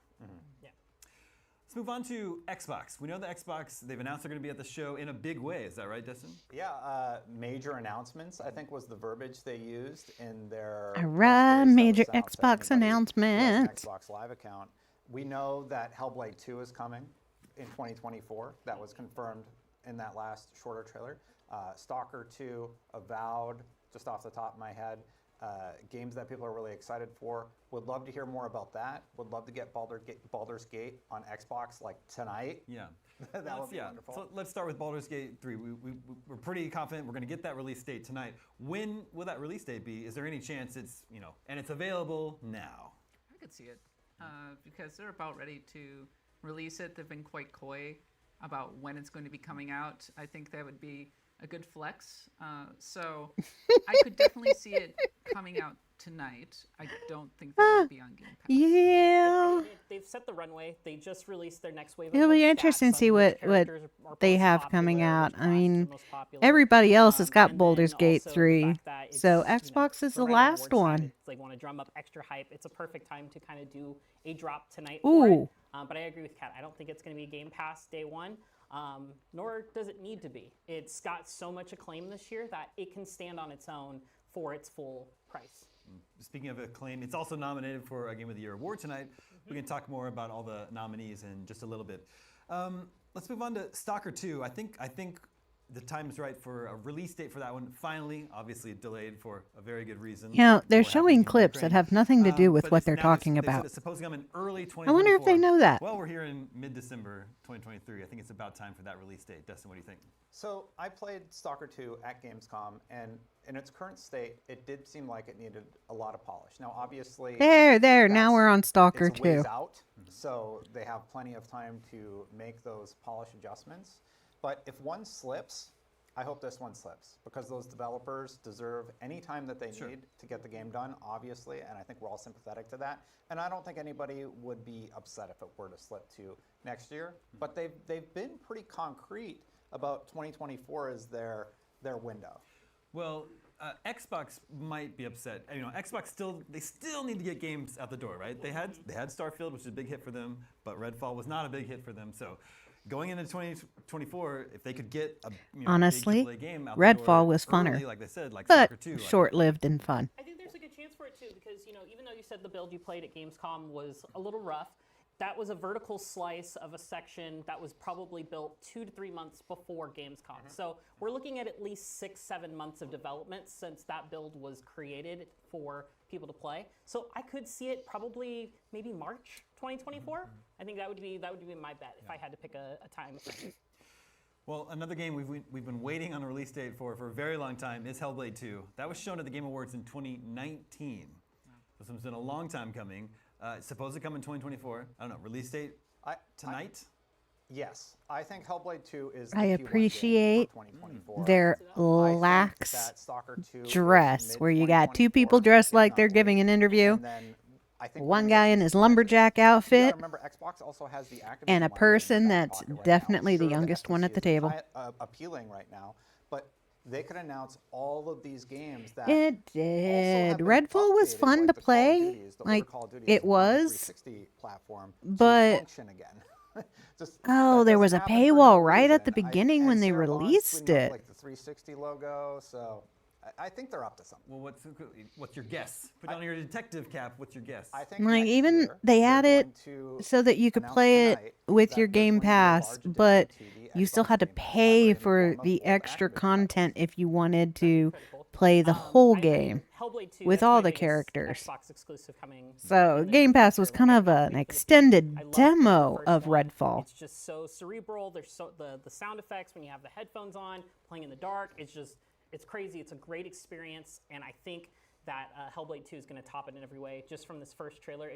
Yeah.
Let's move on to Xbox. We know the Xbox, they've announced they're going to be at the show in a big way. Is that right, Destin?
Yeah, major announcements, I think, was the verbiage they used in their
Major Xbox announcement.
Xbox Live account. We know that Hellblade 2 is coming in 2024. That was confirmed in that last shorter trailer. Stalker 2, Avowed, just off the top of my head. Games that people are really excited for. Would love to hear more about that. Would love to get Baldur's Gate on Xbox like tonight.
Yeah.
That would be wonderful.
So let's start with Baldur's Gate 3. We're pretty confident we're going to get that release date tonight. When will that release date be? Is there any chance it's, and it's available now?
I could see it because they're about ready to release it. They've been quite coy about when it's going to be coming out. I think that would be a good flex. So I could definitely see it coming out tonight. I don't think that would be on Game Pass.
Yeah.
They've set the runway. They just released their next wave.
It'll be interesting to see what they have coming out. I mean, everybody else has got Baldur's Gate 3, so Xbox is the last one.
It's like want to drum up extra hype. It's a perfect time to kind of do a drop tonight.
Ooh.
But I agree with Kat. I don't think it's going to be Game Pass day one. Nor does it need to be. It's got so much acclaim this year that it can stand on its own for its full price.
Speaking of acclaim, it's also nominated for a Game of the Year award tonight. We can talk more about all the nominees in just a little bit. Let's move on to Stalker 2. I think the time is right for a release date for that one. Finally, obviously delayed for a very good reason.
They're showing clips that have nothing to do with what they're talking about.
It's supposed to come in early 2024.
I wonder if they know that.
Well, we're here in mid-December 2023. I think it's about time for that release date. Destin, what do you think?
So I played Stalker 2 at Gamescom, and in its current state, it did seem like it needed a lot of polish. Now, obviously,
there. Now we're on Stalker
it's a
2.
ways out, so they have plenty of time to make those polish adjustments. But if one slips, I hope this one slips, because those developers deserve any time that they need to get the game done, obviously, and I think we're all sympathetic to that. And I don't think anybody would be upset if it were to slip to next year. But they've been pretty concrete about 2024 as their window.
Well, Xbox might be upset. Xbox still need to get games out the door, right? They had Starfield, which is a big hit for them, but Redfall was not a big hit for them. So going into 2024, if they could get a
honestly,
big AAA game out
Redfall
the door
was funner,
early, like they said, like
but
Stalker 2,
short-lived and fun.
I think there's a good chance for it too, because even though you said the build you played at Gamescom was a little rough, that was a vertical slice of a section that was probably built 2 to 3 months before Gamescom. So we're looking at least 6-7 months of development since that build was created for people to play. So I could see it probably maybe March 2024. I think that would be my bet if I had to pick a time frame.
Well, another game we've been waiting on a release date for a very long time is Hellblade 2. That was shown at the Game Awards in 2019. This one's been a long time coming. It's supposed to come in 2024. I don't know, release date tonight?
Yes, I think Hellblade 2 is the
I
Q1 game
appreciate
for 2024.
their lax dress, where you got 2 people dressed like they're giving an interview, one guy in his lumberjack outfit,
remember, Xbox also has the
and a person that's definitely the youngest one at the table.
Appealing right now, but they could announce all of these games that
It did. Redfall was fun to play, like it was, but there was a paywall right at the beginning when they released it.
Like the 360 logo, so I think they're up to something.
Well, what's your guess? Put on your detective cap. What's your guess?
I think
Like
next
even
year,
they
they're
had it
going to
so that you could
announce
play it
tonight
with
that
your
there's
Game
going to be a
Pass,
large addition
but
to the
you still
Xbox
had to
Game Pass
pay
library in the
for
form of
the
old
extra
Activision
content if you wanted to play the whole game
Hellblade 2,
with
that's
all
my
the
biggest
characters.
Xbox exclusive coming.
So Game Pass was kind of an extended demo of Redfall.
It's just so cerebral. There's the sound effects when you have the headphones on, playing in the dark. It's crazy. It's a great experience, and I think that Hellblade 2 is going to top it in every way. Just from this first trailer,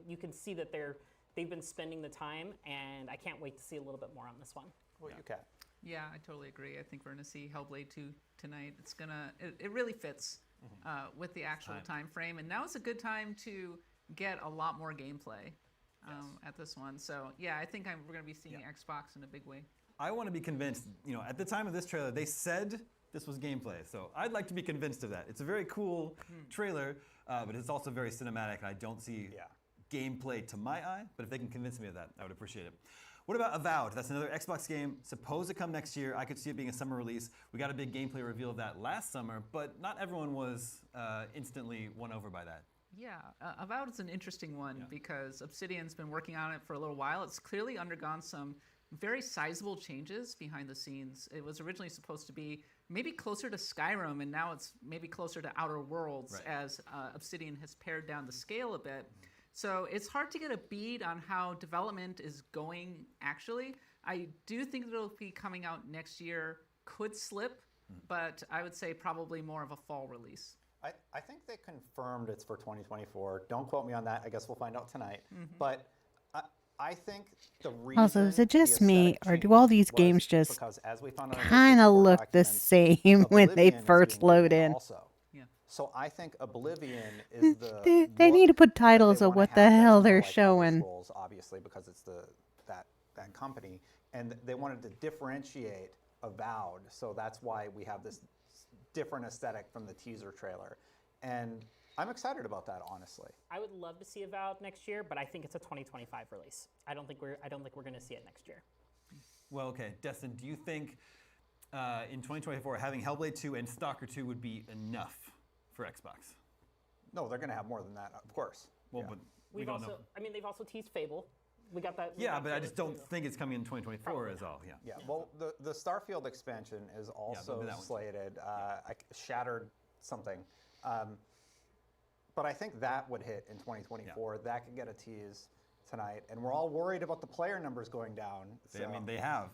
you can see that they've been spending the time, and I can't wait to see a little bit more on this one.
Well, you can.
Yeah, I totally agree. I think we're going to see Hellblade 2 tonight. It really fits with the actual time frame, and now it's a good time to get a lot more gameplay at this one. So yeah, I think we're going to be seeing Xbox in a big way.
I want to be convinced. At the time of this trailer, they said this was gameplay, so I'd like to be convinced of that. It's a very cool trailer, but it's also very cinematic, and I don't see gameplay to my eye. But if they can convince me of that, I would appreciate it. What about Avowed? That's another Xbox game, supposed to come next year. I could see it being a summer release. We got a big gameplay reveal of that last summer, but not everyone was instantly won over by that.
Yeah, Avowed is an interesting one because Obsidian's been working on it for a little while. It's clearly undergone some very sizable changes behind the scenes. It was originally supposed to be maybe closer to Skyrim, and now it's maybe closer to Outer Worlds as Obsidian has pared down the scale a bit. So it's hard to get a bead on how development is going, actually. I do think it'll be coming out next year. Could slip, but I would say probably more of a fall release.
I think they confirmed it's for 2024. Don't quote me on that. I guess we'll find out tonight. But I think the reason...
Also, is it just me, or do all these games just kind of look the same when they first load in?
So I think Oblivion is the...
They need to put titles of what the hell they're showing.
Scrolls, obviously, because it's that company, and they wanted to differentiate Avowed, so that's why we have this different aesthetic from the teaser trailer, and I'm excited about that, honestly.
I would love to see Avowed next year, but I think it's a 2025 release. I don't think we're going to see it next year.
Well, okay, Destin, do you think in 2024 having Hellblade 2 and Stalker 2 would be enough for Xbox?
No, they're going to have more than that, of course.
Well, but we don't know.
I mean, they've also teased Fable. We got that.
Yeah, but I just don't think it's coming in 2024 is all.
Yeah. Well, the Starfield expansion is also slated. I shattered something, but I think that would hit in 2024. That could get a tease tonight, and we're all worried about the player numbers going down. So.
I mean, they have.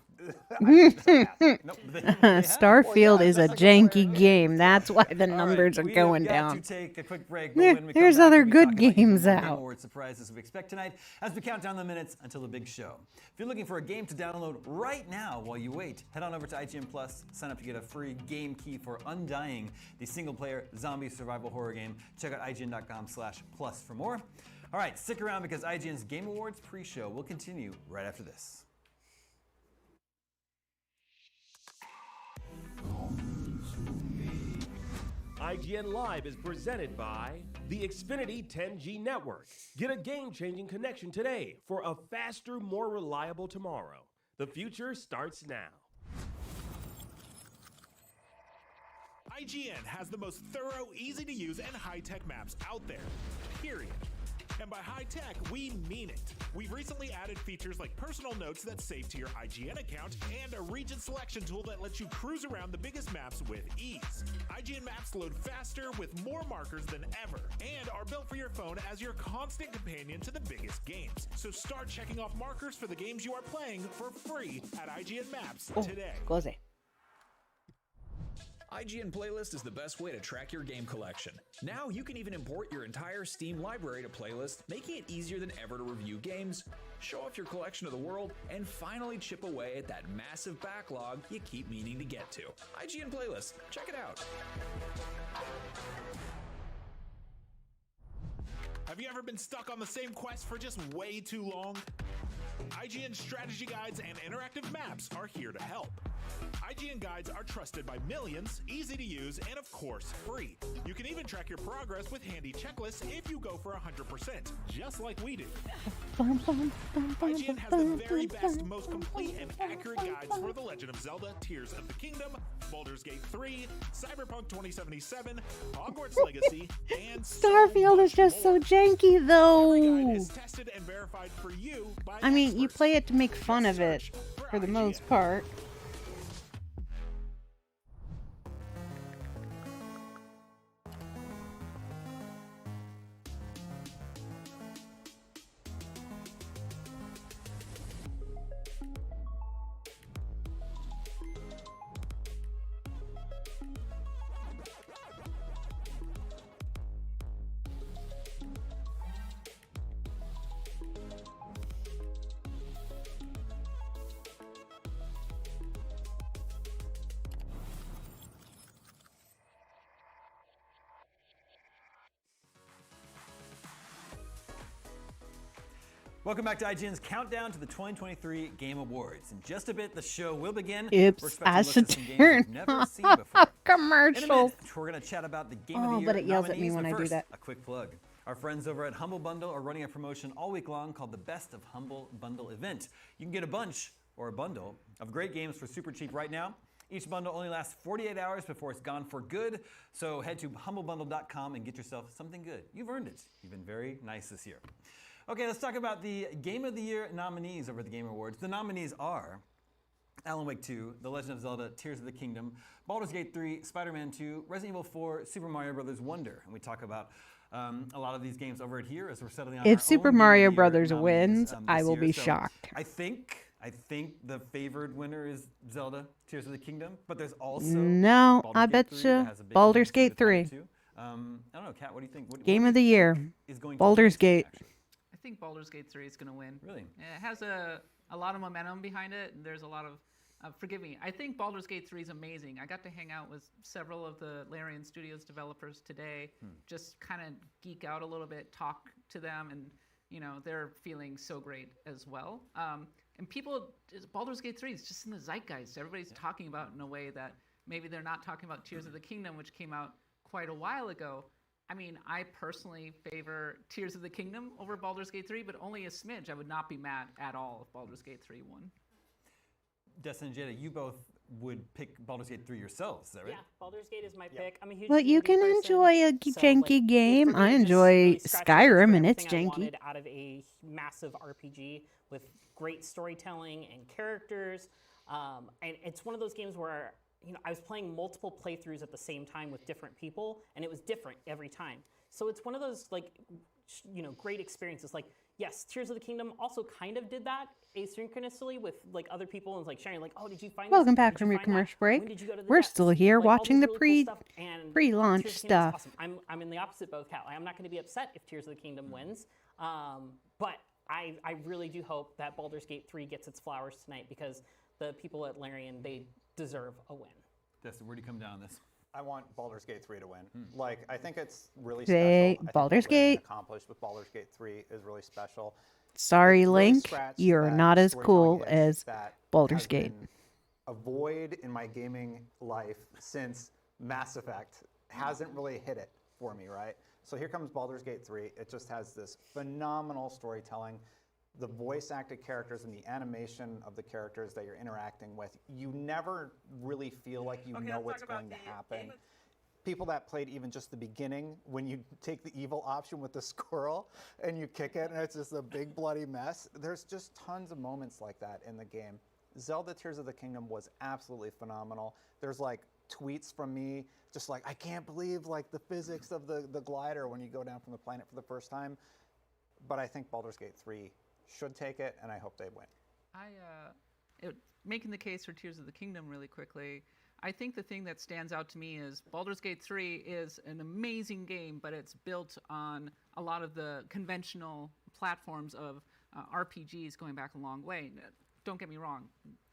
Starfield is a janky game. That's why the numbers are going down.
To take a quick break.
There's other good games out.
Game Awards surprises we expect tonight as we count down the minutes until the big show. If you're looking for a game to download right now while you wait, head on over to IGN Plus, sign up to get a free game key for Undying, the single-player zombie survival horror game. Check out IGN.com/plus for more. All right, stick around because IGN's Game Awards pre-show will continue right after this.
IGN Live is presented by the Xfinity 10G Network. Get a game-changing connection today for a faster, more reliable tomorrow. The future starts now.
IGN has the most thorough, easy-to-use, and high-tech maps out there, period. And by high-tech, we mean it. We've recently added features like personal notes that save to your IGN account and a region selection tool that lets you cruise around the biggest maps with ease. IGN maps load faster with more markers than ever and are built for your phone as your constant companion to the biggest games. So start checking off markers for the games you are playing for free at IGN Maps today.
IGN Playlist is the best way to track your game collection. Now you can even import your entire Steam library to Playlist, making it easier than ever to review games, show off your collection of the world, and finally chip away at that massive backlog you keep meaning to get to. IGN Playlist, check it out.
Have you ever been stuck on the same quest for just way too long? IGN strategy guides and interactive maps are here to help. IGN guides are trusted by millions, easy to use, and of course, free. You can even track your progress with handy checklists if you go for 100%, just like we do. IGN has the very best, most complete, and accurate guides for The Legend of Zelda, Tears of the Kingdom, Baldur's Gate 3, Cyberpunk 2077, Hogwarts Legacy, and
Starfield is just so janky, though.
is tested and verified for you by
I mean, you play it to make fun of it, for the most part.
Welcome back to IGN's countdown to the 2023 Game Awards. In just a bit, the show will begin.
Oops, I should turn off commercials.
We're going to chat about the Game of the Year
but it yells at me
nominees,
when
but
I do
first,
that.
A quick plug. Our friends over at Humble Bundle are running a promotion all week long called the Best of Humble Bundle event. You can get a bunch or a bundle of great games for super cheap right now. Each bundle only lasts 48 hours before it's gone for good. So head to humblebundle.com and get yourself something good. You've earned it. You've been very nice this year. Okay, let's talk about the Game of the Year nominees over at the Game Awards. The nominees are Alan Wake 2, The Legend of Zelda, Tears of the Kingdom, Baldur's Gate 3, Spider-Man 2, Resident Evil 4, Super Mario Bros. Wonder. And we talk about a lot of these games over here as we're settling on
If
our
Super
own
Mario
Game of the Year
Brothers
nominees,
wins, I
this
will
year.
be
So
shocked.
I think the favored winner is Zelda, Tears of the Kingdom, but there's also
No,
Baldur's
I
Gate
bet
3
you
that has a big
Baldur's
contender
Gate
to the
3.
top two. I don't know, Kat, what do you think? What
Game
do
of
you
the year.
think is going to
Baldur's
win,
Gate.
actually?
I think Baldur's Gate 3 is going to win.
Really?
It has a lot of momentum behind it. There's a lot of, forgive me, I think Baldur's Gate 3 is amazing. I got to hang out with several of the Larian Studios developers today, just kind of geek out a little bit, talk to them, and they're feeling so great as well. And people, Baldur's Gate 3 is just in the zeitgeist. Everybody's talking about it in a way that maybe they're not talking about Tears of the Kingdom, which came out quite a while ago. I mean, I personally favor Tears of the Kingdom over Baldur's Gate 3, but only a smidge. I would not be mad at all if Baldur's Gate 3 won.
Destin and Jada, you both would pick Baldur's Gate 3 yourselves, is that right?
Yeah, Baldur's Gate is my pick. I'm a huge
Well, you
D&D
can
person,
enjoy a
so,
janky game.
for me,
I
it just
enjoy
really scratched the itch for
Skyrim, and it's
everything I
janky.
wanted out of a massive RPG with great storytelling and characters. And it's one of those games where I was playing multiple playthroughs at the same time with different people, and it was different every time. So it's one of those great experiences. Like, yes, Tears of the Kingdom also kind of did that asynchronously with other people and sharing oh, did you find
Welcome
this?
back
Did you
from your
find that?
commercial
When
break.
did you go to the
We're
depths?
still here
All
watching
this
the
really cool stuff, and
pre-launch
Tears of the Kingdom is
stuff.
awesome. I'm in the opposite boat, Kat. I'm not going to be upset if Tears of the Kingdom wins, but I really do hope that Baldur's Gate 3 gets its flowers tonight because the people at Larian, they deserve a win.
Destin, where do you come down on this?
I want Baldur's Gate 3 to win. I think it's really
Say
special. I think
Baldur's
what Larian
Gate.
accomplished with Baldur's Gate 3 is really special.
Sorry,
It really
Link,
scratched
you're
that
not as
storytelling
cool
itch
as
that
Baldur's
has
Gate.
been a void in my gaming life since Mass Effect hasn't really hit it for me, right? So here comes Baldur's Gate 3. It just has this phenomenal storytelling. The voice acted characters and the animation of the characters that you're interacting with, you never really feel like you know what's going to happen. People that played even just the beginning, when you take the evil option with the squirrel and you kick it and it's just a big bloody mess, there's just tons of moments like that in the game. Zelda Tears of the Kingdom was absolutely phenomenal. There's tweets from me, just I can't believe the physics of the glider when you go down from the planet for the first time. But I think Baldur's Gate 3 should take it, and I hope they win.
Making the case for Tears of the Kingdom really quickly, I think the thing that stands out to me is Baldur's Gate 3 is an amazing game, but it's built on a lot of the conventional platforms of RPGs going back a long way. Don't get me wrong,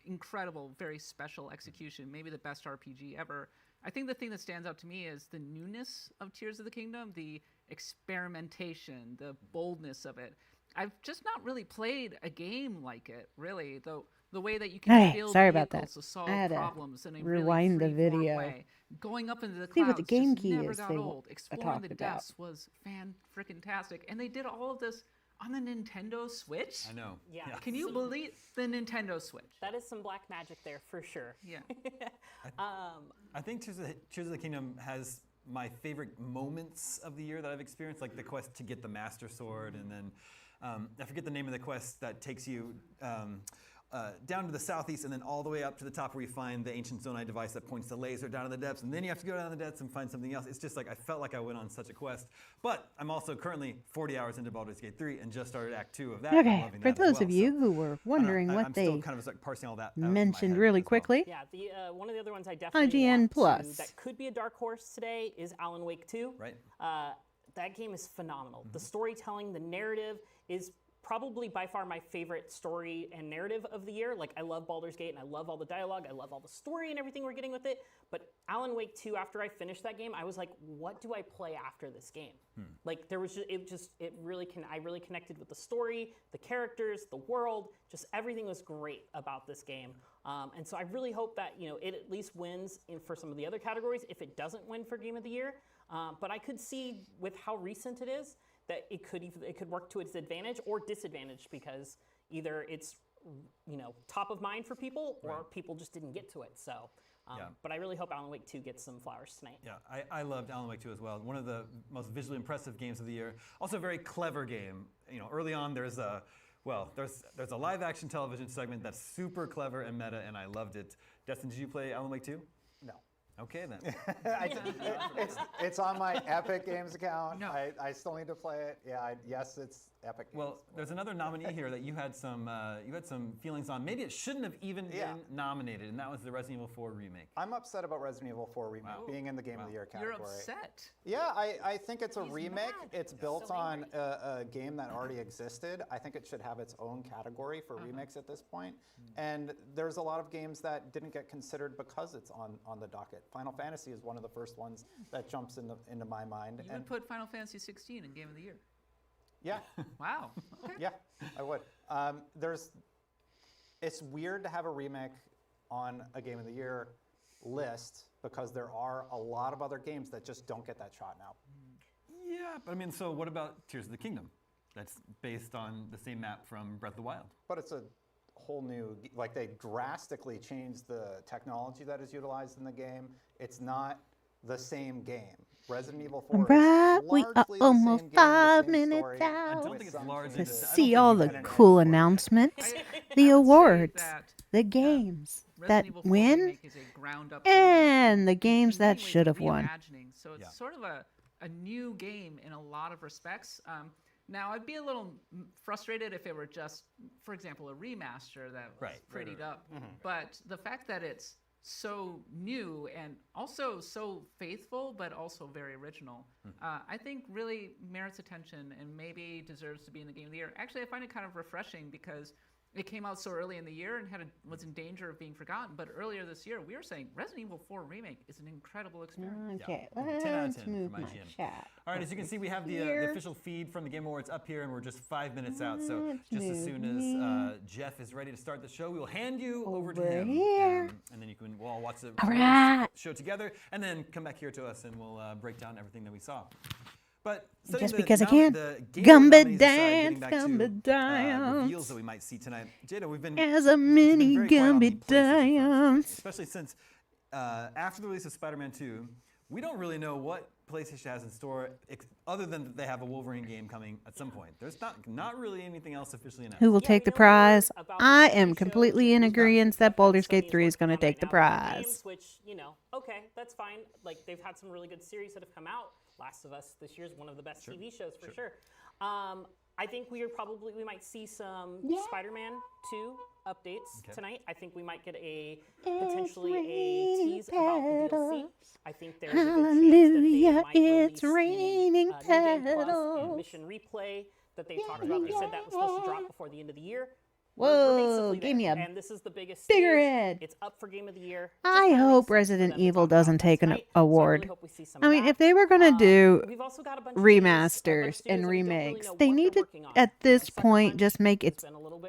incredible, very special execution, maybe the best RPG ever. I think the thing that stands out to me is the newness of Tears of the Kingdom, the experimentation, the boldness of it. I've just not really played a game like it, really, though the way that you can
Hey,
build
sorry about
vehicles
that.
to solve
I had to
problems in a
rewind the
really free-form
video.
way. Going up into the
See what
clouds
the game
just
key
never
is
got
they
old. Exploring
talked
the
about.
depths was fan-frickin-tastic. And they did all of this on the Nintendo Switch?
I know.
Yeah.
Can you believe the Nintendo Switch?
That is some black magic there for sure.
Yeah.
I think Tears of the Kingdom has my favorite moments of the year that I've experienced, like the quest to get the Master Sword, and then I forget the name of the quest that takes you down to the southeast and then all the way up to the top where you find the ancient Zonai device that points the laser down in the depths, and then you have to go down in the depths and find something else. It's just like I felt like I went on such a quest. But I'm also currently 40 hours into Baldur's Gate 3 and just started Act 2 of that. and
Okay,
loving
for
that as
those
well.
of you who were wondering
I'm
what
still
they
kind of like parsing all that out in my
mentioned
head
really
as well.
quickly,
Yeah, the one of the other ones I definitely
IGN
want
Plus.
that could be a dark horse today is Alan Wake 2.
Right.
That game is phenomenal. The storytelling, the narrative is probably by far my favorite story and narrative of the year. Like, I love Baldur's Gate and I love all the dialogue. I love all the story and everything we're getting with it. But Alan Wake 2, after I finished that game, I was like, what do I play after this game? Like, there was I really connected with the story, the characters, the world, just everything was great about this game. And so I really hope that, it at least wins for some of the other categories if it doesn't win for Game of the Year. But I could see with how recent it is, that it could work to its advantage or disadvantage, because either it's top of mind for people or people just didn't get to it. So, but I really hope Alan Wake 2 gets some flowers tonight.
Yeah, I loved Alan Wake 2 as well. One of the most visually impressive games of the year. Also a very clever game. Early on there's a live action television segment that's super clever and meta, and I loved it. Destin, did you play Alan Wake 2?
No.
Okay then.
It's on my Epic Games account. No. I still need to play it. Yeah, yes, it's Epic Games.
Well, there's another nominee here that you had some feelings on. Maybe it shouldn't have even been nominated, and that was the Resident Evil 4 remake.
I'm upset about Resident Evil 4 remake being in the Game of the Year category.
You're upset?
Yeah, I think it's a remake. It's built on a game that already existed. I think it should have its own category for remakes at this point. And there's a lot of games that didn't get considered because it's on the docket. Final Fantasy is one of the first ones that jumps into my mind.
You would put Final Fantasy 16 in Game of the Year.
Yeah.
Wow. Okay.
Yeah, I would. It's weird to have a remake on a Game of the Year list because there are a lot of other games that just don't get that shot now.
Yeah, but I mean, so what about Tears of the Kingdom? That's based on the same map from Breath of the Wild.
But it's a whole new, like they drastically changed the technology that is utilized in the game. It's not the same game. Resident Evil 4
Right,
is
we are
largely the
almost
same game,
5
the same
minutes
story,
out
with
I don't think it's
some
largely
to
changes.
see all the cool announcements, the awards, the games that win, and the games that should have won.
So it's sort of a new game in a lot of respects. Now, I'd be a little frustrated if it were just, for example, a remaster that was prettied up. But the fact that it's so new and also so faithful, but also very original, I think really merits attention and maybe deserves to be in the Game of the Year. Actually, I find it kind of refreshing because it came out so early in the year and was in danger of being forgotten. But earlier this year, we were saying Resident Evil 4 Remake is an incredible experience.
Okay,
10 out of
let's
10
move
from
my
IGN.
chat.
All right, as you can see, we have the official feed from the Game Awards up here, and we're just 5 minutes out. So
Let's
just as
move
soon as Jeff is ready to start the show, we will hand you over to him.
here.
And then we'll all watch the
All right.
show together, and then come back here to us, and we'll break down everything that we saw. But
Just because I can.
the Game
Gumby
Award nominees aside,
dance,
getting back to,
Gumby dance.
reveals that we might see tonight. Jada, we've been
As a
it's been
mini
very quiet on the
Gumby
PlayStation front,
dance.
especially since after the release of Spider-Man 2, we don't really know what PlayStation has in store, other than that they have a Wolverine game coming at some point. There's not really anything else officially announced.
Who will take the prize? I am completely in agreement that Baldur's Gate 3 is going to take the prize.
Games, which, okay, that's fine. Like, they've had some really good series that have come out. Last of Us this year is one of the best TV shows for sure. I think we might see some Spider-Man 2 updates tonight. I think we might get potentially a tease about the DLC. I think there's a good chance that they might
it's
release
raining
New Game Plus and
petals.
Mission Replay that they talked about. They said that was supposed to drop before the end of the year.
Whoa, give me a
and this is the biggest
bigger
stage.
head.
It's up for Game of the Year.
I hope Resident Evil doesn't take an award. I mean, if they were going to do remasters and remakes, they need to, at this point, just make its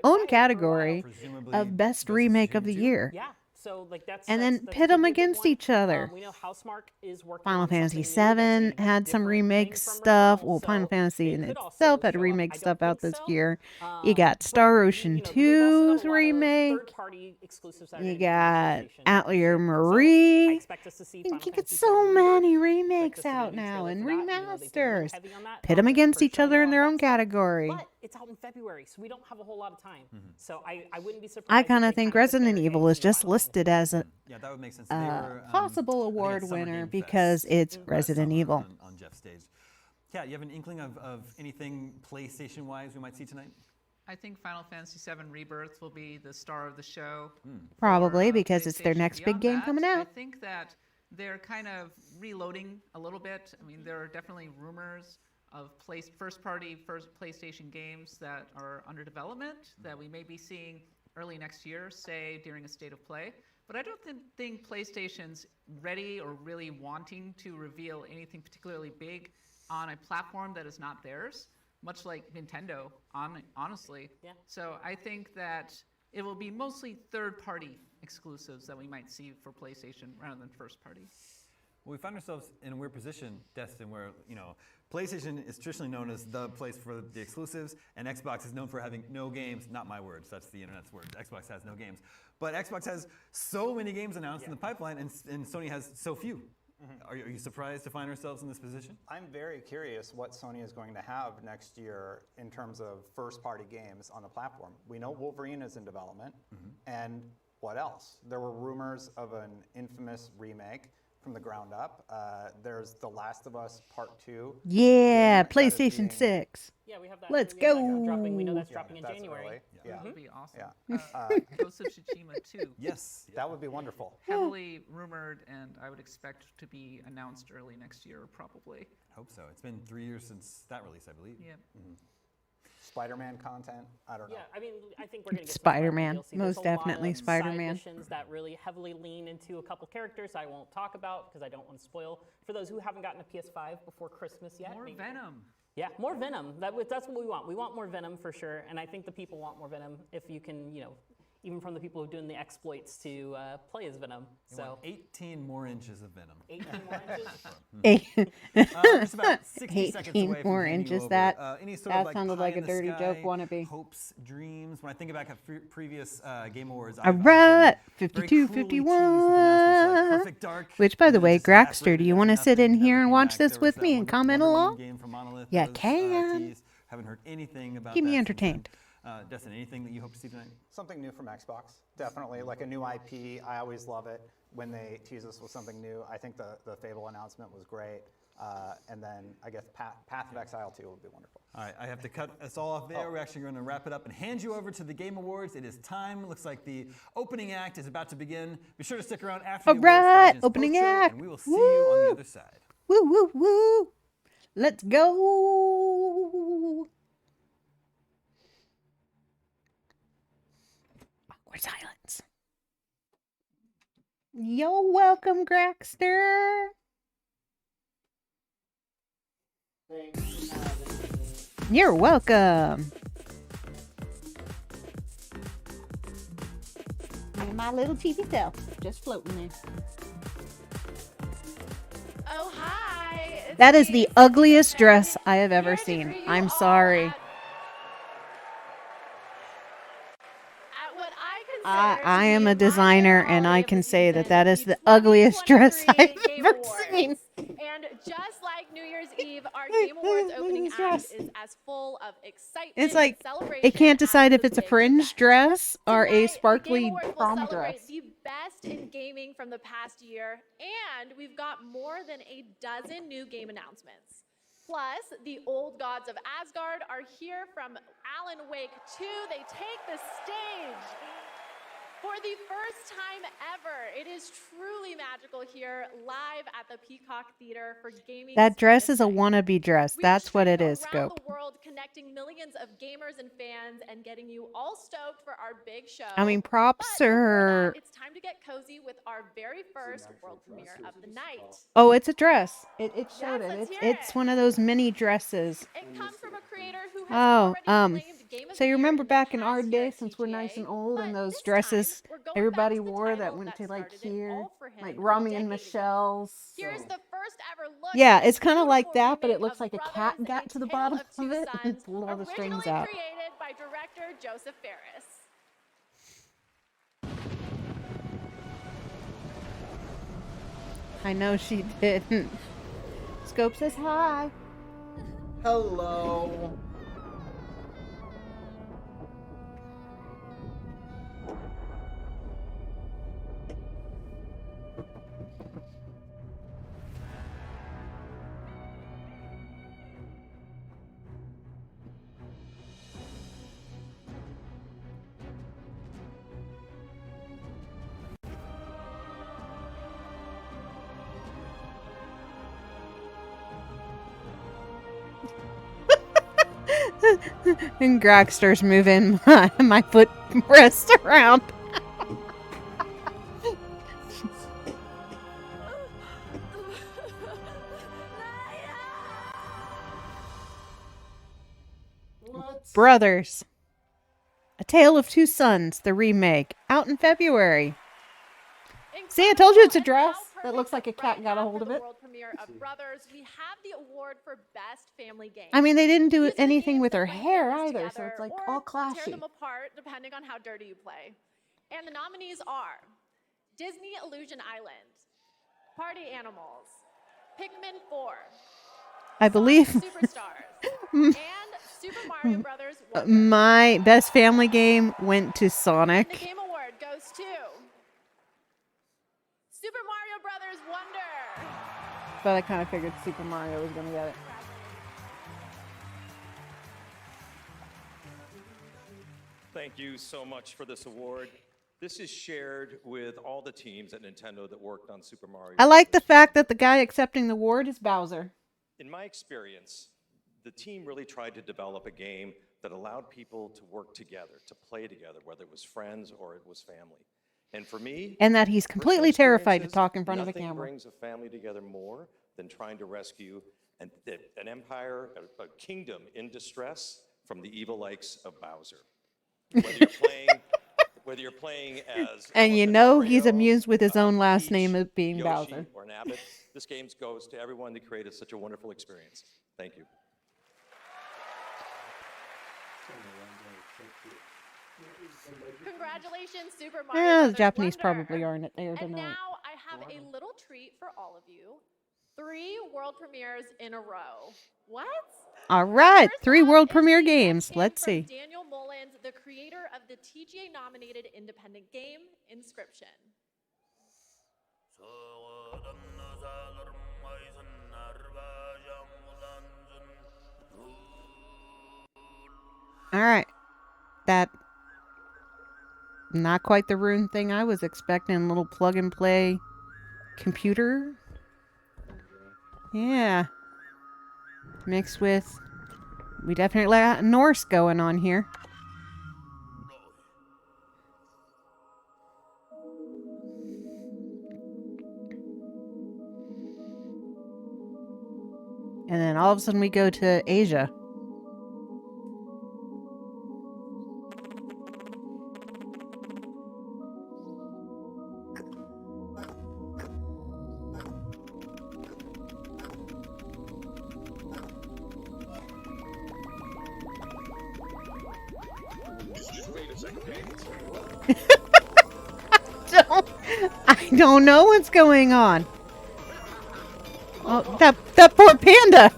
own category of best remake of the year.
Yeah. So like
and then pit them against each other.
We know Housemarque is working
Final
on
Fantasy
something new
VII had some remake stuff. Well, Final Fantasy in itself had remake stuff out this year. You got Star Ocean 2's remake. You got Atelier Marie. You get so many remakes out now and remasters. Pit them against each other in their own category.
But it's out in February, so we don't have a whole lot of time. So I wouldn't be surprised.
I kind of think Resident Evil is just listed as a
that would make sense.
possible award winner because it's Resident Evil.
On Jeff's stage. Kat, you have an inkling of anything PlayStation-wise we might see tonight?
I think Final Fantasy VII Rebirth will be the star of the show.
Probably because it's their next big game coming out.
I think that they're kind of reloading a little bit. I mean, there are definitely rumors of first-party PlayStation games that are under development that we may be seeing early next year, say during a state of play. But I don't think PlayStation's ready or really wanting to reveal anything particularly big on a platform that is not theirs, much like Nintendo, honestly.
Yeah.
So I think that it will be mostly third-party exclusives that we might see for PlayStation rather than first-party.
Well, we find ourselves in a weird position, Destin, where, PlayStation is traditionally known as the place for the exclusives, and Xbox is known for having no games. Not my words, that's the internet's words. Xbox has no games. But Xbox has so many games announced in the pipeline, and Sony has so few. Are you surprised to find ourselves in this position?
I'm very curious what Sony is going to have next year in terms of first-party games on the platform. We know Wolverine is in development, and what else? There were rumors of an infamous remake from the ground up. There's The Last of Us Part 2.
Yeah, PlayStation 6.
Yeah, we have that.
Let's
we have
go.
that dropping. We know that's dropping in January.
Early. Yeah.
That would be awesome.
Yeah.
Ghost of Tsushima 2.
Yes.
That would be wonderful.
Heavily rumored, and I would expect to be announced early next year, probably.
I hope so. It's been 3 years since that release, I believe.
Yeah.
Spider-Man content? I don't know.
Yeah, I mean, I think we're going to get
Spider-Man.
DLC.
Most
There's a
definitely
lot of
Spider-Man.
Side missions that really heavily lean into a couple characters I won't talk about because I don't want to spoil for those who haven't gotten a PS5 before Christmas yet.
More Venom.
Yeah, more Venom. That's what we want. We want more Venom for sure, and I think the people want more Venom if you can, even from the people who are doing the exploits to play as Venom.
You want 18 more inches of Venom.
18 more inches?
Just about 60 seconds away from
more
handing you
inches.
over,
That
any sort
that
of
sounded like a dirty joke
pie-in-the-sky
wannabe.
Hopes, dreams. When I think about previous Game Awards,
All right, 52, 51.
Perfect Dark.
Which, by the way, Grackster, do you want to sit in here and watch this with me and comment along? Yeah, can.
Haven't heard anything about
Keep me
that
entertained.
Destin, anything that you hope to see tonight?
Something new from Xbox, definitely. Like a new IP. I always love it when they tease us with something new. I think the Fable announcement was great. And then I guess Path of Exile 2 would be wonderful.
All right, I have to cut us all off there. We're actually going to wrap it up and hand you over to the Game Awards. It is time. Looks like the opening act is about to begin. Be sure to stick around after
All
the awards
right,
for Agents
opening
Post Show,
act.
and we will see you on the other side.
Woo, woo, woo. Let's go. Awkward silence. Yo, welcome, Grackster. You're welcome. And my little chibi self just floating there.
Oh, hi.
That is the ugliest dress I have ever seen. I'm sorry. I am a designer, and I can say that that is the ugliest dress I've ever seen.
And just like New Year's Eve, our Game Awards opening act is as full of excitement.
It's like
and celebration
it can't decide
as
if it's a fringe dress or a sparkly
Game Awards will
prom
celebrate
dress.
the best in gaming from the past year, and we've got more than a dozen new game announcements. Plus, the old gods of Asgard are here from Alan Wake 2. They take the stage. For the first time ever, it is truly magical here live at the Peacock Theater for gaming.
That dress is a wannabe dress. That's what it is,
Around
Scope.
the world, connecting millions of gamers and fans and getting you all stoked for our big show.
I mean, props are...
It's time to get cozy with our very first world premiere of the night.
Oh, it's a dress. It showed
Yes,
it.
let's hear
It's one of those mini dresses.
It comes from a creator who has
Oh,
already claimed Game of
so
the
you
Year
remember
in the
back in
past
our
here
day,
at
since we're nice and old, and those
this
dresses
time, we're going
everybody
back to the
wore that
title
went
that
to like
started it
here,
all for him
like
a
Rami and
decade ago.
Michelle's.
Here's the first ever look.
Yeah,
at
it's
the
kind of like
beautiful
that, but it
remake
looks
of
like a
Brothers,
cat got to the
Tale
bottom
of
of
Two
it and
Sons,
pulled all the strings
originally
out.
created by director Joseph Ferris.
I know she didn't. Scope says hi.
Hello.
And Grackster's moving my foot rest around. Brothers. A Tale of Two Sons, the remake, out in February. See, I told you it's a dress that looks like a cat got a hold of it.
World premiere of Brothers, we have the award for best family game.
I mean, they didn't do anything with her hair either, so it's like all
Tear
classy.
them apart depending on how dirty you play. And the nominees are Disney Illusion Island, Party Animals, Pikmin 4,
I believe
Superstars, and Super Mario Brothers Wonder.
my best family game went to
The
Sonic.
Game Award goes to Super Mario Brothers Wonder.
But I kind of figured Super Mario was going to get it.
Thank you so much for this award. This is shared with all the teams at Nintendo that worked on Super Mario.
I like the fact that the guy accepting the award is Bowser.
In my experience, the team really tried to develop a game that allowed people to work together, to play together, whether it was friends or it was family. And for me,
And that he's completely terrified to
experiences,
talk in front of a
nothing
camera.
brings a family together more than trying to rescue an empire, a kingdom in distress from the evil likes of Bowser. Whether you're playing as
And you know he's amused with his own last name of being
Yoshi
Bowser.
or an Abbott, this game goes to everyone that created such a wonderful experience. Thank you.
Congratulations, Super Mario
Yeah, the
Brothers
Japanese
Wonder.
probably aren't there
And
tonight.
now I have a little treat for all of you. 3 world premieres in a row. What?
All right, 3 world premiere games. Let's see.
Daniel Mullins, the creator of the TGA-nominated independent game, Inscription.
All right. That not quite the rune thing I was expecting. A little plug and play computer. Yeah. Mixed with, we definitely got Norse going on here. And then all of a sudden we go to Asia. I don't know what's going on. Oh, that poor panda.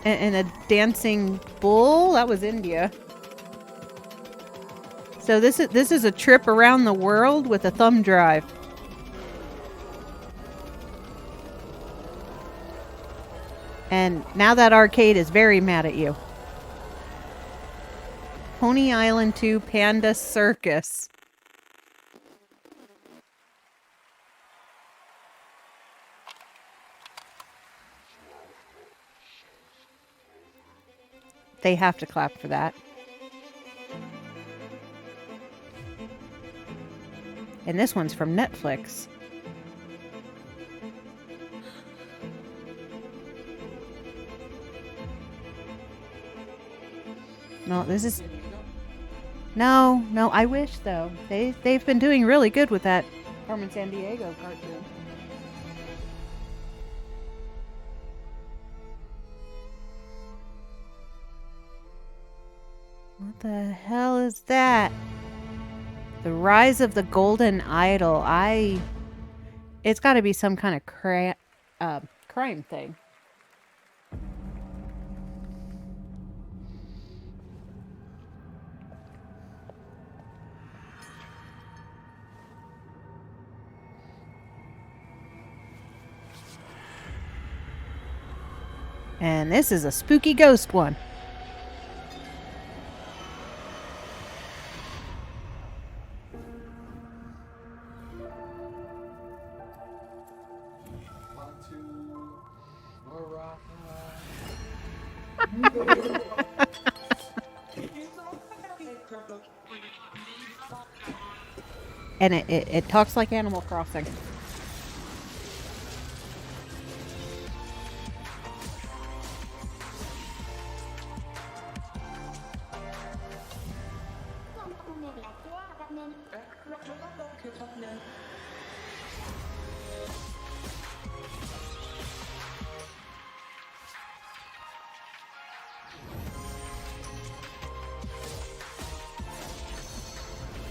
And a dancing bull. That was India. So this is a trip around the world with a thumb drive. And now that arcade is very mad at you. Coney Island 2 Panda Circus. They have to clap for that. And this one's from Netflix. No, this is... No, I wish, though. They've been doing really good with that Carmen Sandiego cartoon. What the hell is that? The Rise of the Golden Idol. It's got to be some kind of crime thing. And this is a spooky ghost one. And it talks like Animal Crossing.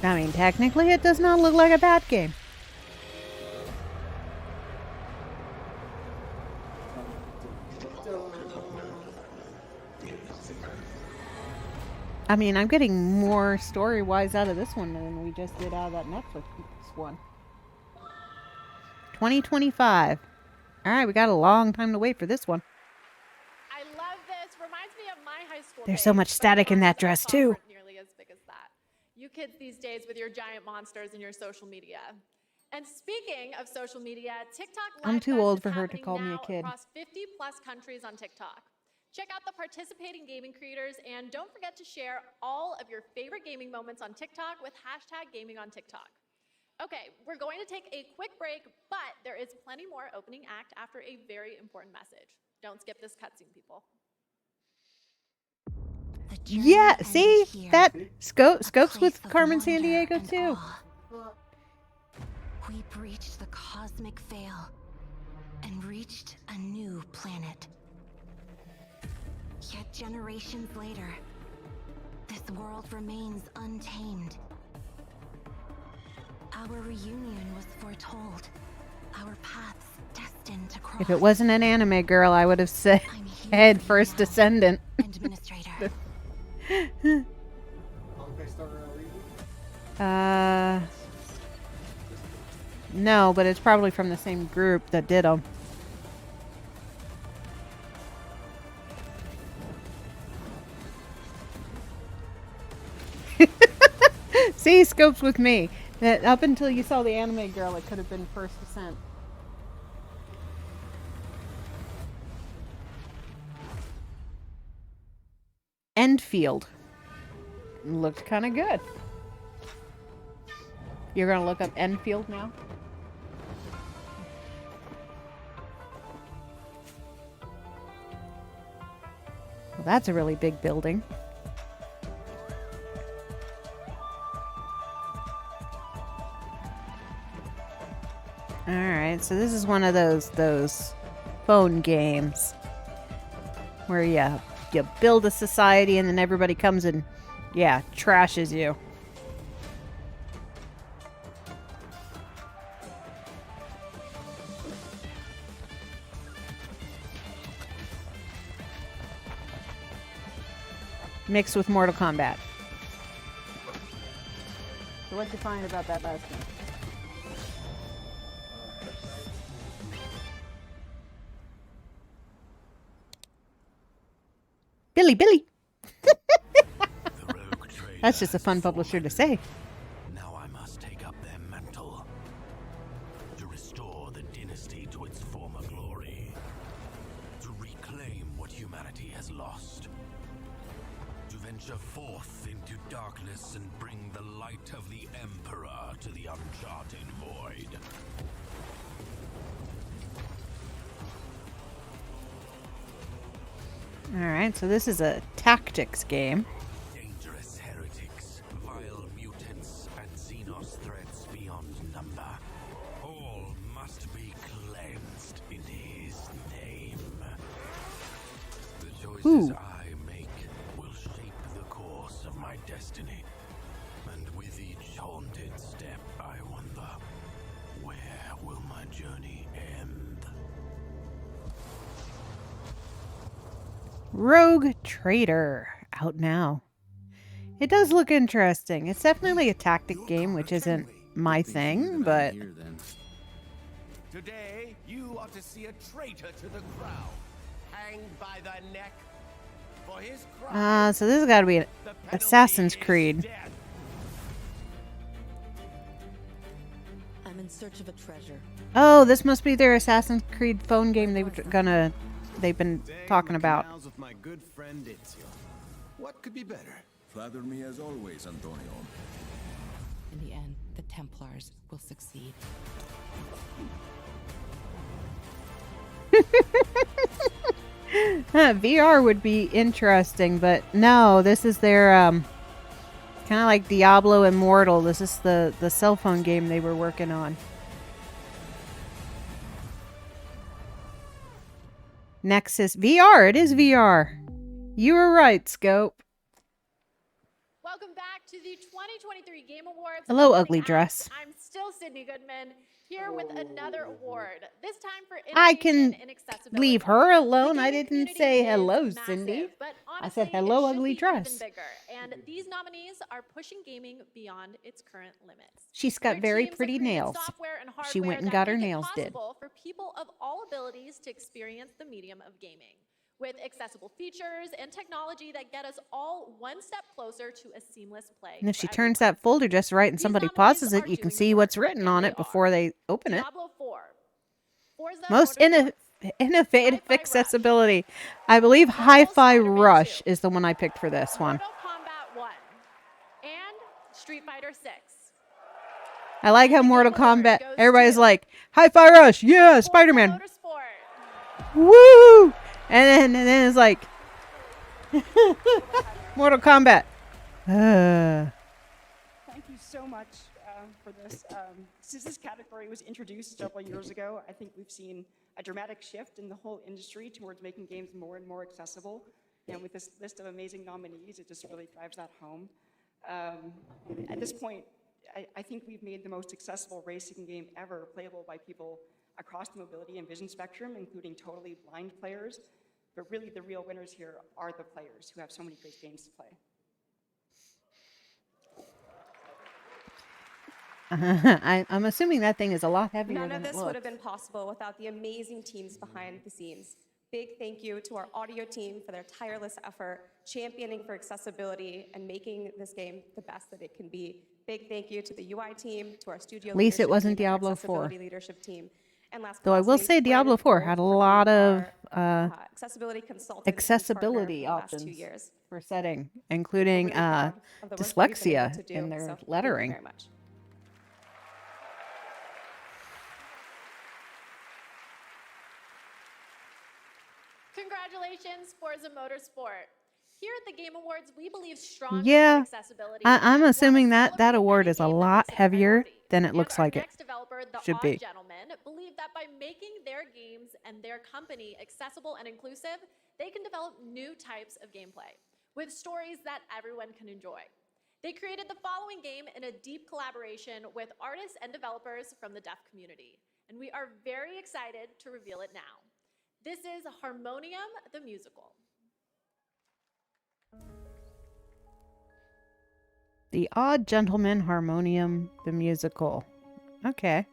I mean, technically, it does not look like a bad game. I mean, I'm getting more story-wise out of this one than we just did out of that Netflix one. 2025. All right, we got a long time to wait for this one.
I love this. Reminds me of my high school
There's so much static in that dress, too.
Nearly as big as that. You kids these days with your giant monsters and your social media. And speaking of social media, TikTok Live
I'm too
Fest
old
is
for her to
happening
call me a
now
kid.
across 50+ countries on TikTok. Check out the participating gaming creators and don't forget to share all of your favorite gaming moments on TikTok with #GamingOnTikTok. Okay, we're going to take a quick break, but there is plenty more opening act after a very important message. Don't skip this cutscene, people.
Yeah, see? That scopes with Carmen Sandiego, too.
We breached the cosmic veil and reached a new planet. Yet generations later, this world remains untamed. Our reunion was foretold, our paths destined to cross.
If it wasn't an anime girl, I would have said head first descendant.
Administrator.
No, but it's probably from the same group that did them. See, scopes with me. That up until you saw the anime girl, it could have been First Descent. Enfield. Looked kind of good. You're going to look up Enfield now? Well, that's a really big building. Alright, so this is one of those phone games where you build a society and then everybody comes and, yeah, trashes you. Mixed with Mortal Kombat. So what'd you find about that last one? Billy!
The rogue
That's just a fun publisher to say.
Now I must take up their mantle to restore the dynasty to its former glory, to reclaim what humanity has lost, to venture forth into darkness and bring the light of the Emperor to the uncharted void.
Alright, so this is a tactics game.
Dangerous heretics, vile mutants, and Xenos threats beyond number. All must be cleansed in his name. The choices I make will shape the course of my destiny. And with each haunted step, I wonder, where will my journey end?
Rogue Trader, out now. It does look interesting. It's definitely a tactic game, which isn't my thing, but...
Today, you are to see a traitor to the crown, hanged by the neck for his crime.
So this has got to be an Assassin's Creed.
I'm in search of a treasure.
Oh, this must be their Assassin's Creed phone game they've been talking about.
With my good friend Ezio. What could be better?
Flatter me as always, Antonio.
In the end, the Templars will succeed.
VR would be interesting, but no, this is their kind of like Diablo Immortal. This is the cell phone game they were working on. Nexus VR. It is VR. You were right, Scope.
Welcome back to the 2023 Game Awards.
Hello, ugly dress.
I'm still Sydney Goodman, here with another award. This time for
I
innovation
can
and accessibility.
leave her alone. I didn't say hello, Cindy. I said hello, ugly dress.
Bigger, and these nominees are pushing gaming beyond its current limits.
She's got very pretty nails. She went and got her nails did.
For people of all abilities to experience the medium of gaming, with accessible features and technology that get us all one step closer to a seamless play.
And if she turns that folder just right and somebody pauses it, you can see what's written on it before they open it.
Diablo 4,
Most innovative accessibility. I believe Hi-Fi Rush is the one I picked for this one.
Mortal Kombat 1, and Street Fighter 6.
I like how Mortal Kombat, everybody's like, Hi-Fi Rush, yeah, Spider-Man. Woo! And then it's like, Mortal Kombat.
Thank you so much for this. Since this category was introduced several years ago, I think we've seen a dramatic shift in the whole industry towards making games more and more accessible. And with this list of amazing nominees, it just really drives that home. At this point, I think we've made the most accessible racing game ever playable by people across the mobility and vision spectrum, including totally blind players. But really, the real winners here are the players who have so many great games to play.
I'm assuming that thing is a lot heavier
None
than
of this
it looks.
would have been possible without the amazing teams behind the scenes. Big thank you to our audio team for their tireless effort, championing for accessibility, and making this game the best that it can be. Big thank you to the UI team, to our studio
At least it
leadership
wasn't
team, and our
Diablo 4.
accessibility leadership team. And last
Though I will say Diablo 4 had a lot of
accessibility consultants
accessibility
for the last 2
options
years.
for setting, including
Of the work that we've been able
dyslexia
to do,
in their
so thank you
lettering.
very much.
Congratulations, Forza Motorsport. Here at the Game Awards, we believe strongly in
Yeah,
accessibility.
I'm assuming that award is a lot heavier than it looks like it
Next developer, the
should
Odd
be.
Gentlemen, believe that by making their games and their company accessible and inclusive, they can develop new types of gameplay with stories that everyone can enjoy. They created the following game in a deep collaboration with artists and developers from the deaf community, and we are very excited to reveal it now. This is Harmonium the Musical.
The Odd Gentleman Harmonium the Musical. Okay.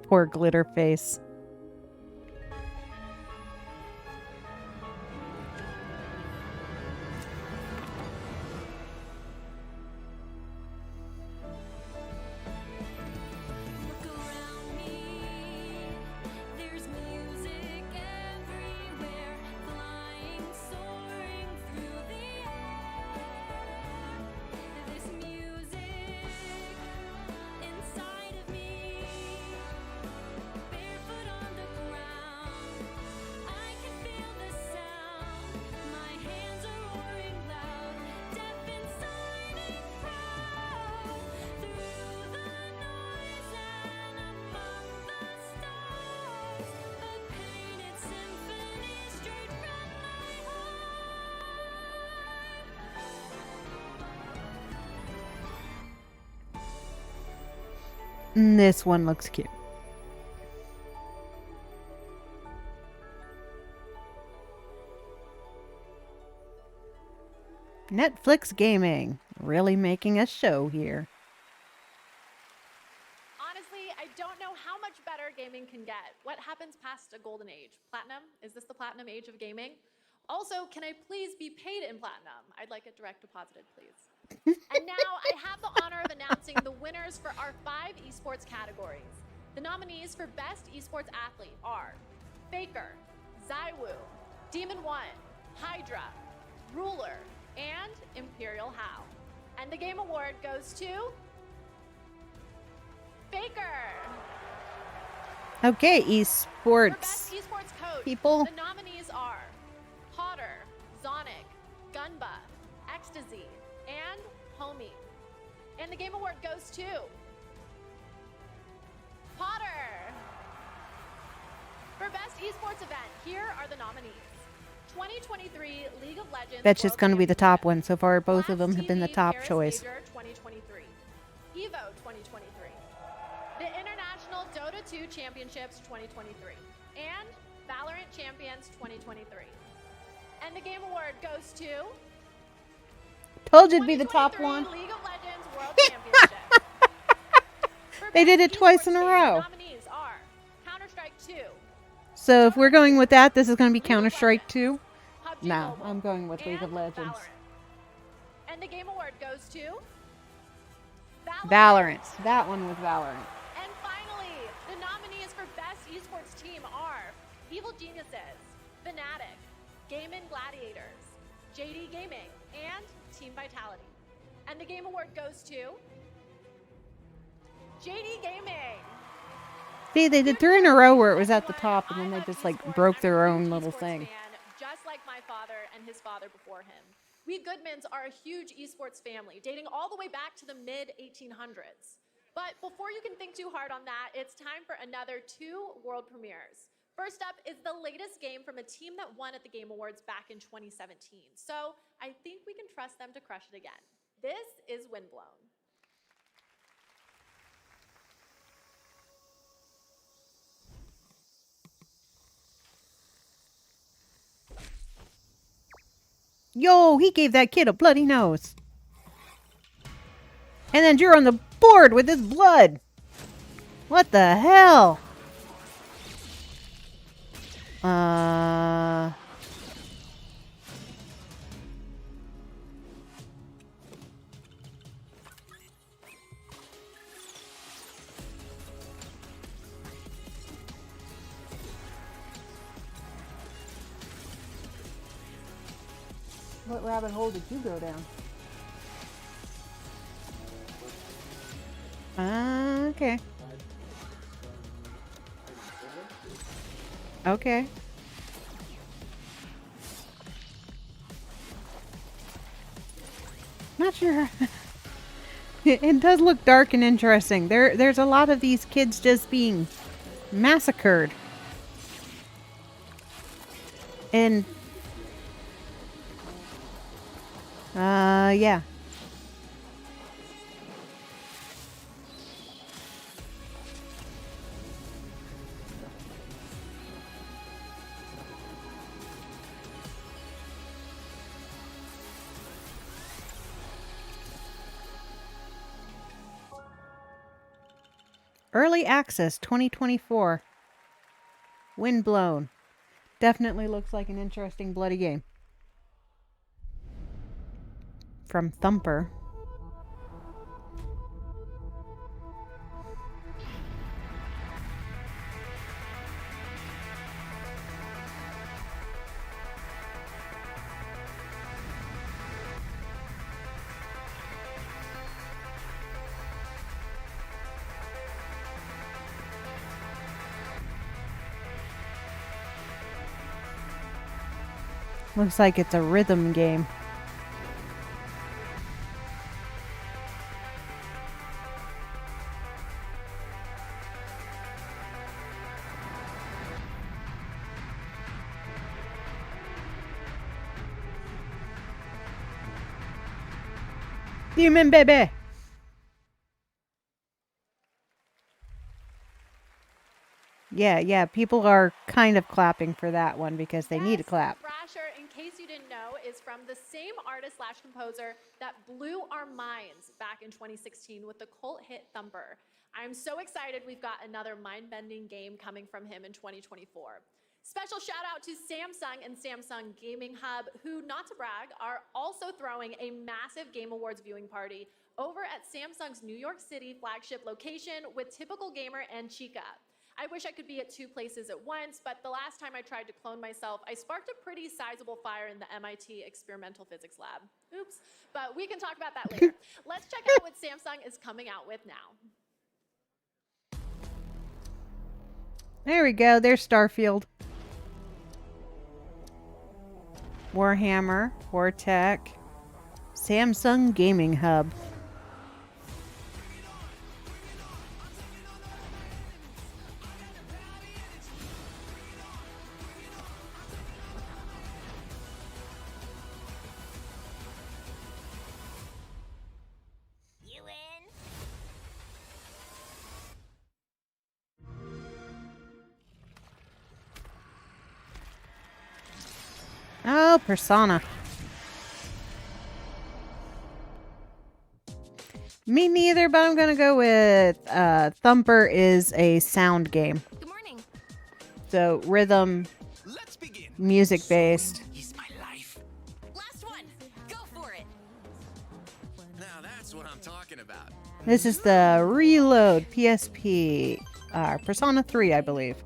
Poor glitter face. This one looks cute. Netflix Gaming, really making a show here.
Honestly, I don't know how much better gaming can get. What happens past a golden age? Platinum? Is this the platinum age of gaming? Also, can I please be paid in platinum? I'd like it direct deposited, please. And now I have the honor of announcing the winners for our 5 esports categories. The nominees for Best Esports Athlete are Faker, Zywoo, Demon One, Hydra, Ruler, and Imperial How. And the Game Award goes to Faker.
Okay,
For
esports
Best Esports Coach,
people.
the nominees are Potter, Zonic, Gunba, Ecstasy, and Homie. And the Game Award goes to Potter. For Best Esports Event, here are the nominees. 2023 League of Legends
That's just
World
going to be the top
Championship,
one so far. Both of
Blast
them have been the
TV
top
Paris
choice.
Major 2023, EVO 2023, the International Dota 2 Championships 2023, and Valorant Champions 2023. And the Game Award goes to
Told you it'd be the top
2023
one.
League of Legends World Championship. For
They did it
Best
twice
Esports
in a
Game,
row.
The nominees are Counter-Strike 2,
So if we're going with that, this is going to be Counter-Strike 2. No, I'm going with League of
and
Legends.
Valorant. And the Game Award goes to
Valorant. That one was Valorant.
And finally, the nominees for Best Esports Team are Evil Geniuses, Fnatic, Game & Gladiators, JD Gaming, and Team Vitality. And the Game Award goes to JD Gaming.
See, they did 3 in a row where it was at the top, and then they just like broke their own little thing.
Just like my father and his father before him. We Goodmans are a huge esports family, dating all the way back to the mid-1800s. But before you can think too hard on that, it's time for another 2 world premieres. First up is the latest game from a team that won at the Game Awards back in 2017. So I think we can trust them to crush it again. This is Windblown.
Yo, he gave that kid a bloody nose. And then you're on the board with his blood. What the hell? What rabbit hole did you go down? Okay. Okay. Not sure. It does look dark and interesting. There's a lot of these kids just being massacred. And yeah. Early Access 2024. Windblown. Definitely looks like an interesting bloody game. From Thumper. Looks like it's a rhythm game. Demon baby! Yeah, people are kind of clapping for that one because they need a clap.
Thrasher, in case you didn't know, is from the same artist/composer that blew our minds back in 2016 with the cult hit Thumper. I'm so excited we've got another mind-bending game coming from him in 2024. Special shout out to Samsung and Samsung Gaming Hub, who, not to brag, are also throwing a massive Game Awards viewing party over at Samsung's New York City flagship location with Typical Gamer and Chica. I wish I could be at two places at once, but the last time I tried to clone myself, I sparked a pretty sizable fire in the MIT experimental physics lab. Oops, but we can talk about that later. Let's check out what Samsung is coming out with now.
There we go, there's Starfield. Warhammer, Wartech, Samsung Gaming Hub. Oh, Persona. Me neither, but I'm gonna go with Thumper is a sound game.
Good morning.
So rhythm, music based.
Is my life.
Last one. Go for it.
Now that's what I'm talking about.
This is the Reload PSP Persona 3, I believe.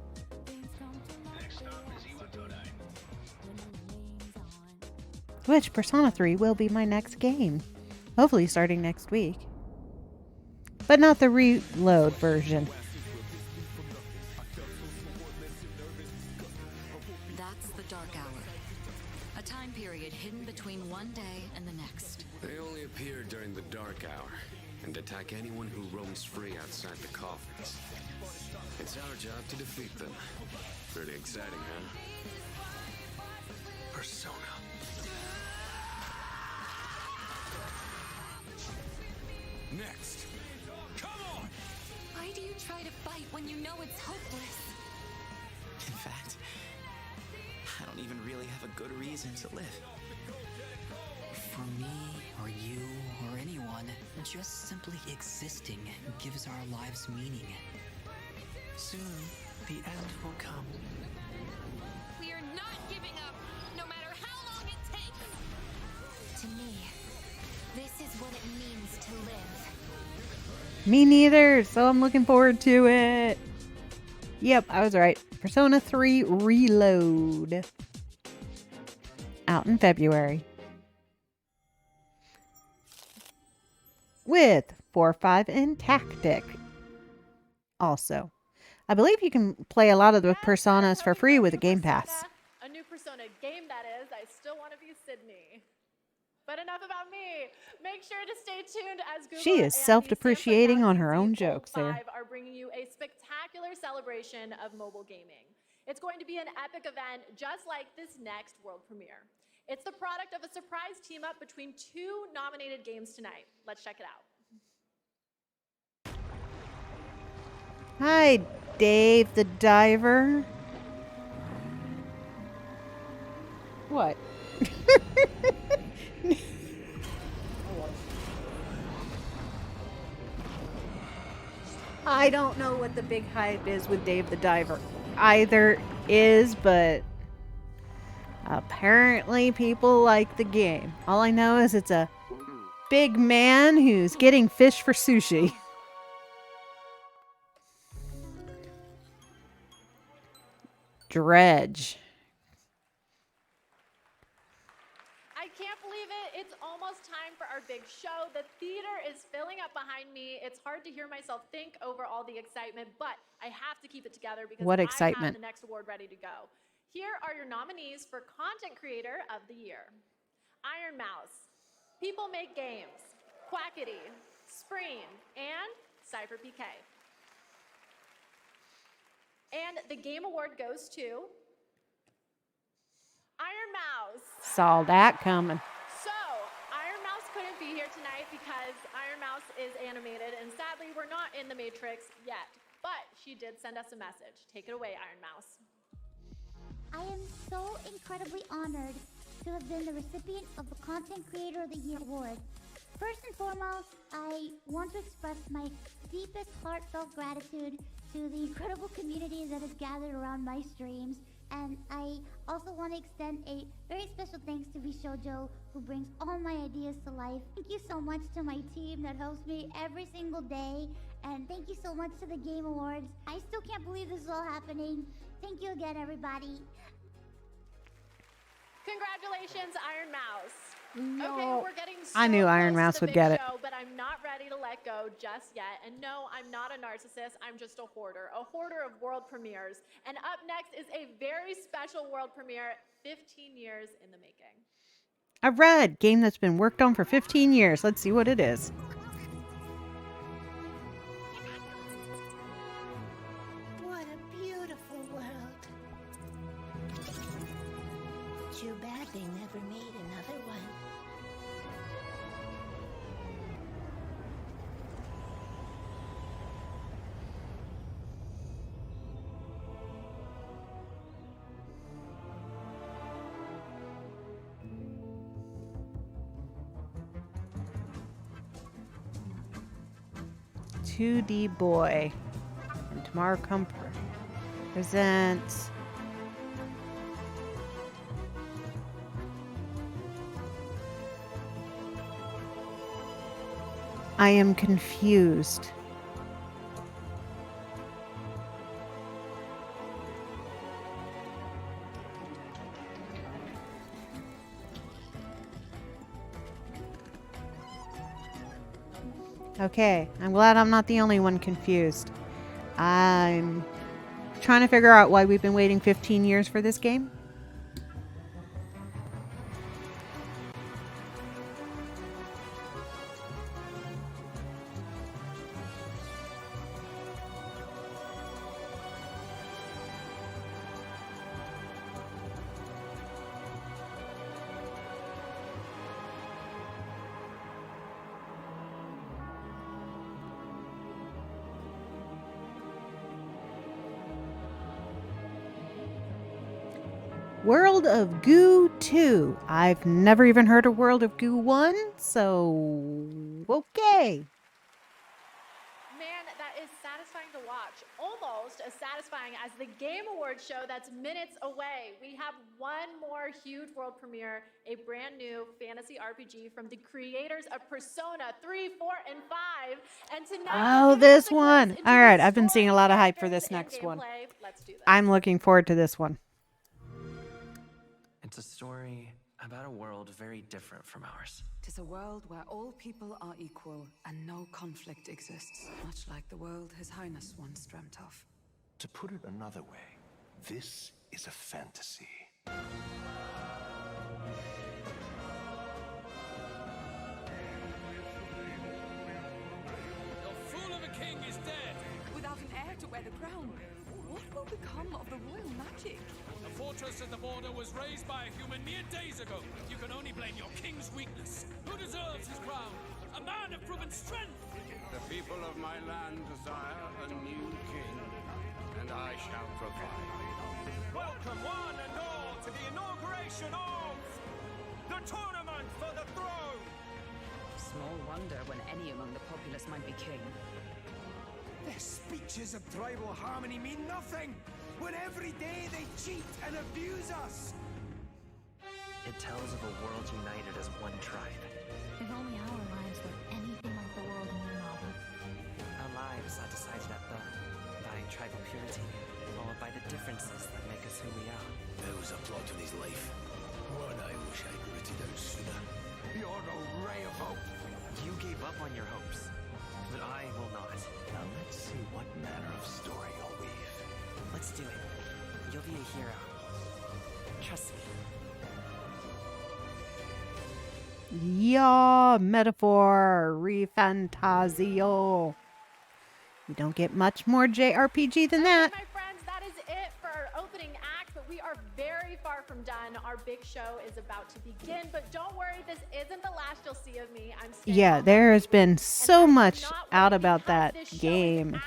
Which Persona 3 will be my next game. Hopefully starting next week. But not the Reload version.
That's the Dark Hour. A time period hidden between one day and the next.
They only appear during the Dark Hour and attack anyone who roams free outside the coffins. It's our job to defeat them. Pretty exciting, huh? Persona.
Next. Come on!
Why do you try to fight when you know it's hopeless?
In fact, I don't even really have a good reason to live. For me, or you, or anyone, just simply existing gives our lives meaning. Soon, the end will come.
We are not giving up, no matter how long it takes. To me, this is what it means to live.
Me neither, so I'm looking forward to it. Yep, I was right. Persona 3 Reload. Out in February. With 4-5 in Tactic. Also, I believe you can play a lot of the Personas for free with a Game Pass.
A new Persona game, that is. I still want to be Sydney. But enough about me. Make sure to stay tuned as Google
She is self-depreciating on her own jokes there.
are bringing you a spectacular celebration of mobile gaming. It's going to be an epic event just like this next world premiere. It's the product of a surprise team up between two nominated games tonight. Let's check it out.
Hi, Dave the Diver. What? I don't know what the big hype is with Dave the Diver. Either is, but apparently people like the game. All I know is it's a big man who's getting fish for sushi. Dredge.
I can't believe it. It's almost time for our big show. The theater is filling up behind me. It's hard to hear myself think over all the excitement, but I have to keep it together because
What
I
excitement?
have the next award ready to go. Here are your nominees for Content Creator of the Year. Iron Mouse, People Make Games, Quackity, Spreen, and Cypher PK. And the Game Award goes to Iron Mouse.
Saw that coming.
So, Iron Mouse couldn't be here tonight because Iron Mouse is animated, and sadly, we're not in the Matrix yet. But she did send us a message. Take it away, Iron Mouse.
I am so incredibly honored to have been the recipient of the Content Creator of the Year award. First and foremost, I want to express my deepest heartfelt gratitude to the incredible community that has gathered around my streams, and I also want to extend a very special thanks to Bishojo, who brings all my ideas to life. Thank you so much to my team that helps me every single day, and thank you so much to the Game Awards. I still can't believe this is all happening. Thank you again, everybody.
Congratulations, Iron Mouse.
No.
Okay, we're getting so
I knew Iron
close
Mouse
to the
would
big
get it.
show, but I'm not ready to let go just yet. And no, I'm not a narcissist. I'm just a hoarder of world premieres. And up next is a very special world premiere, 15 years in the making.
A red game that's been worked on for 15 years. Let's see what it is.
What a beautiful world. Too bad they never made another one.
$2D Boy and Tomorrow Comfort presents I Am Confused. Okay, I'm glad I'm not the only one confused. I'm trying to figure out why we've been waiting 15 years for this game. World of Goo 2. I've never even heard of World of Goo 1, so okay.
Man, that is satisfying to watch. Almost as satisfying as the Game Awards show that's minutes away. We have one more huge world premiere, a brand new fantasy RPG from the creators of Persona 3, 4, and 5. And tonight,
Oh, this one. All right, I've been seeing a lot of hype for this next one.
Let's do this.
I'm looking forward to this one.
It's a story about a world very different from ours.
Tis a world where all people are equal and no conflict exists, much like the world His Highness once dreamt of.
To put it another way, this is a fantasy.
The fool of a king is dead.
Without an heir to wear the crown, what will become of the royal magic?
The fortress at the border was raised by a human mere days ago. You can only blame your king's weakness. Who deserves his crown? A man of proven strength.
The people of my land desire a new king, and I shall provide.
Welcome one and all to the inauguration of the tournament for the throne.
Small wonder when any among the populace might be king.
Their speeches of tribal harmony mean nothing, when every day they cheat and abuse us.
It tells of a world united as one tribe.
If only our lives were anything like the world in your novel.
Our lives are decided at birth by tribal purity, or by the differences that make us who we are.
There was a plot in his life. One I wish I'd written out sooner. You're no ray of hope.
You gave up on your hopes, but I will not.
Now let's see what manner of story you'll weave.
Let's do it. You'll be a hero. Trust me.
Yeah, metaphor, refantazio. You don't get much more JRPG than that.
My friends, that is it for our opening act, but we are very far from done. Our big show is about to begin, but don't worry, this isn't the last you'll see of me.
Yeah, there has been so much out about that game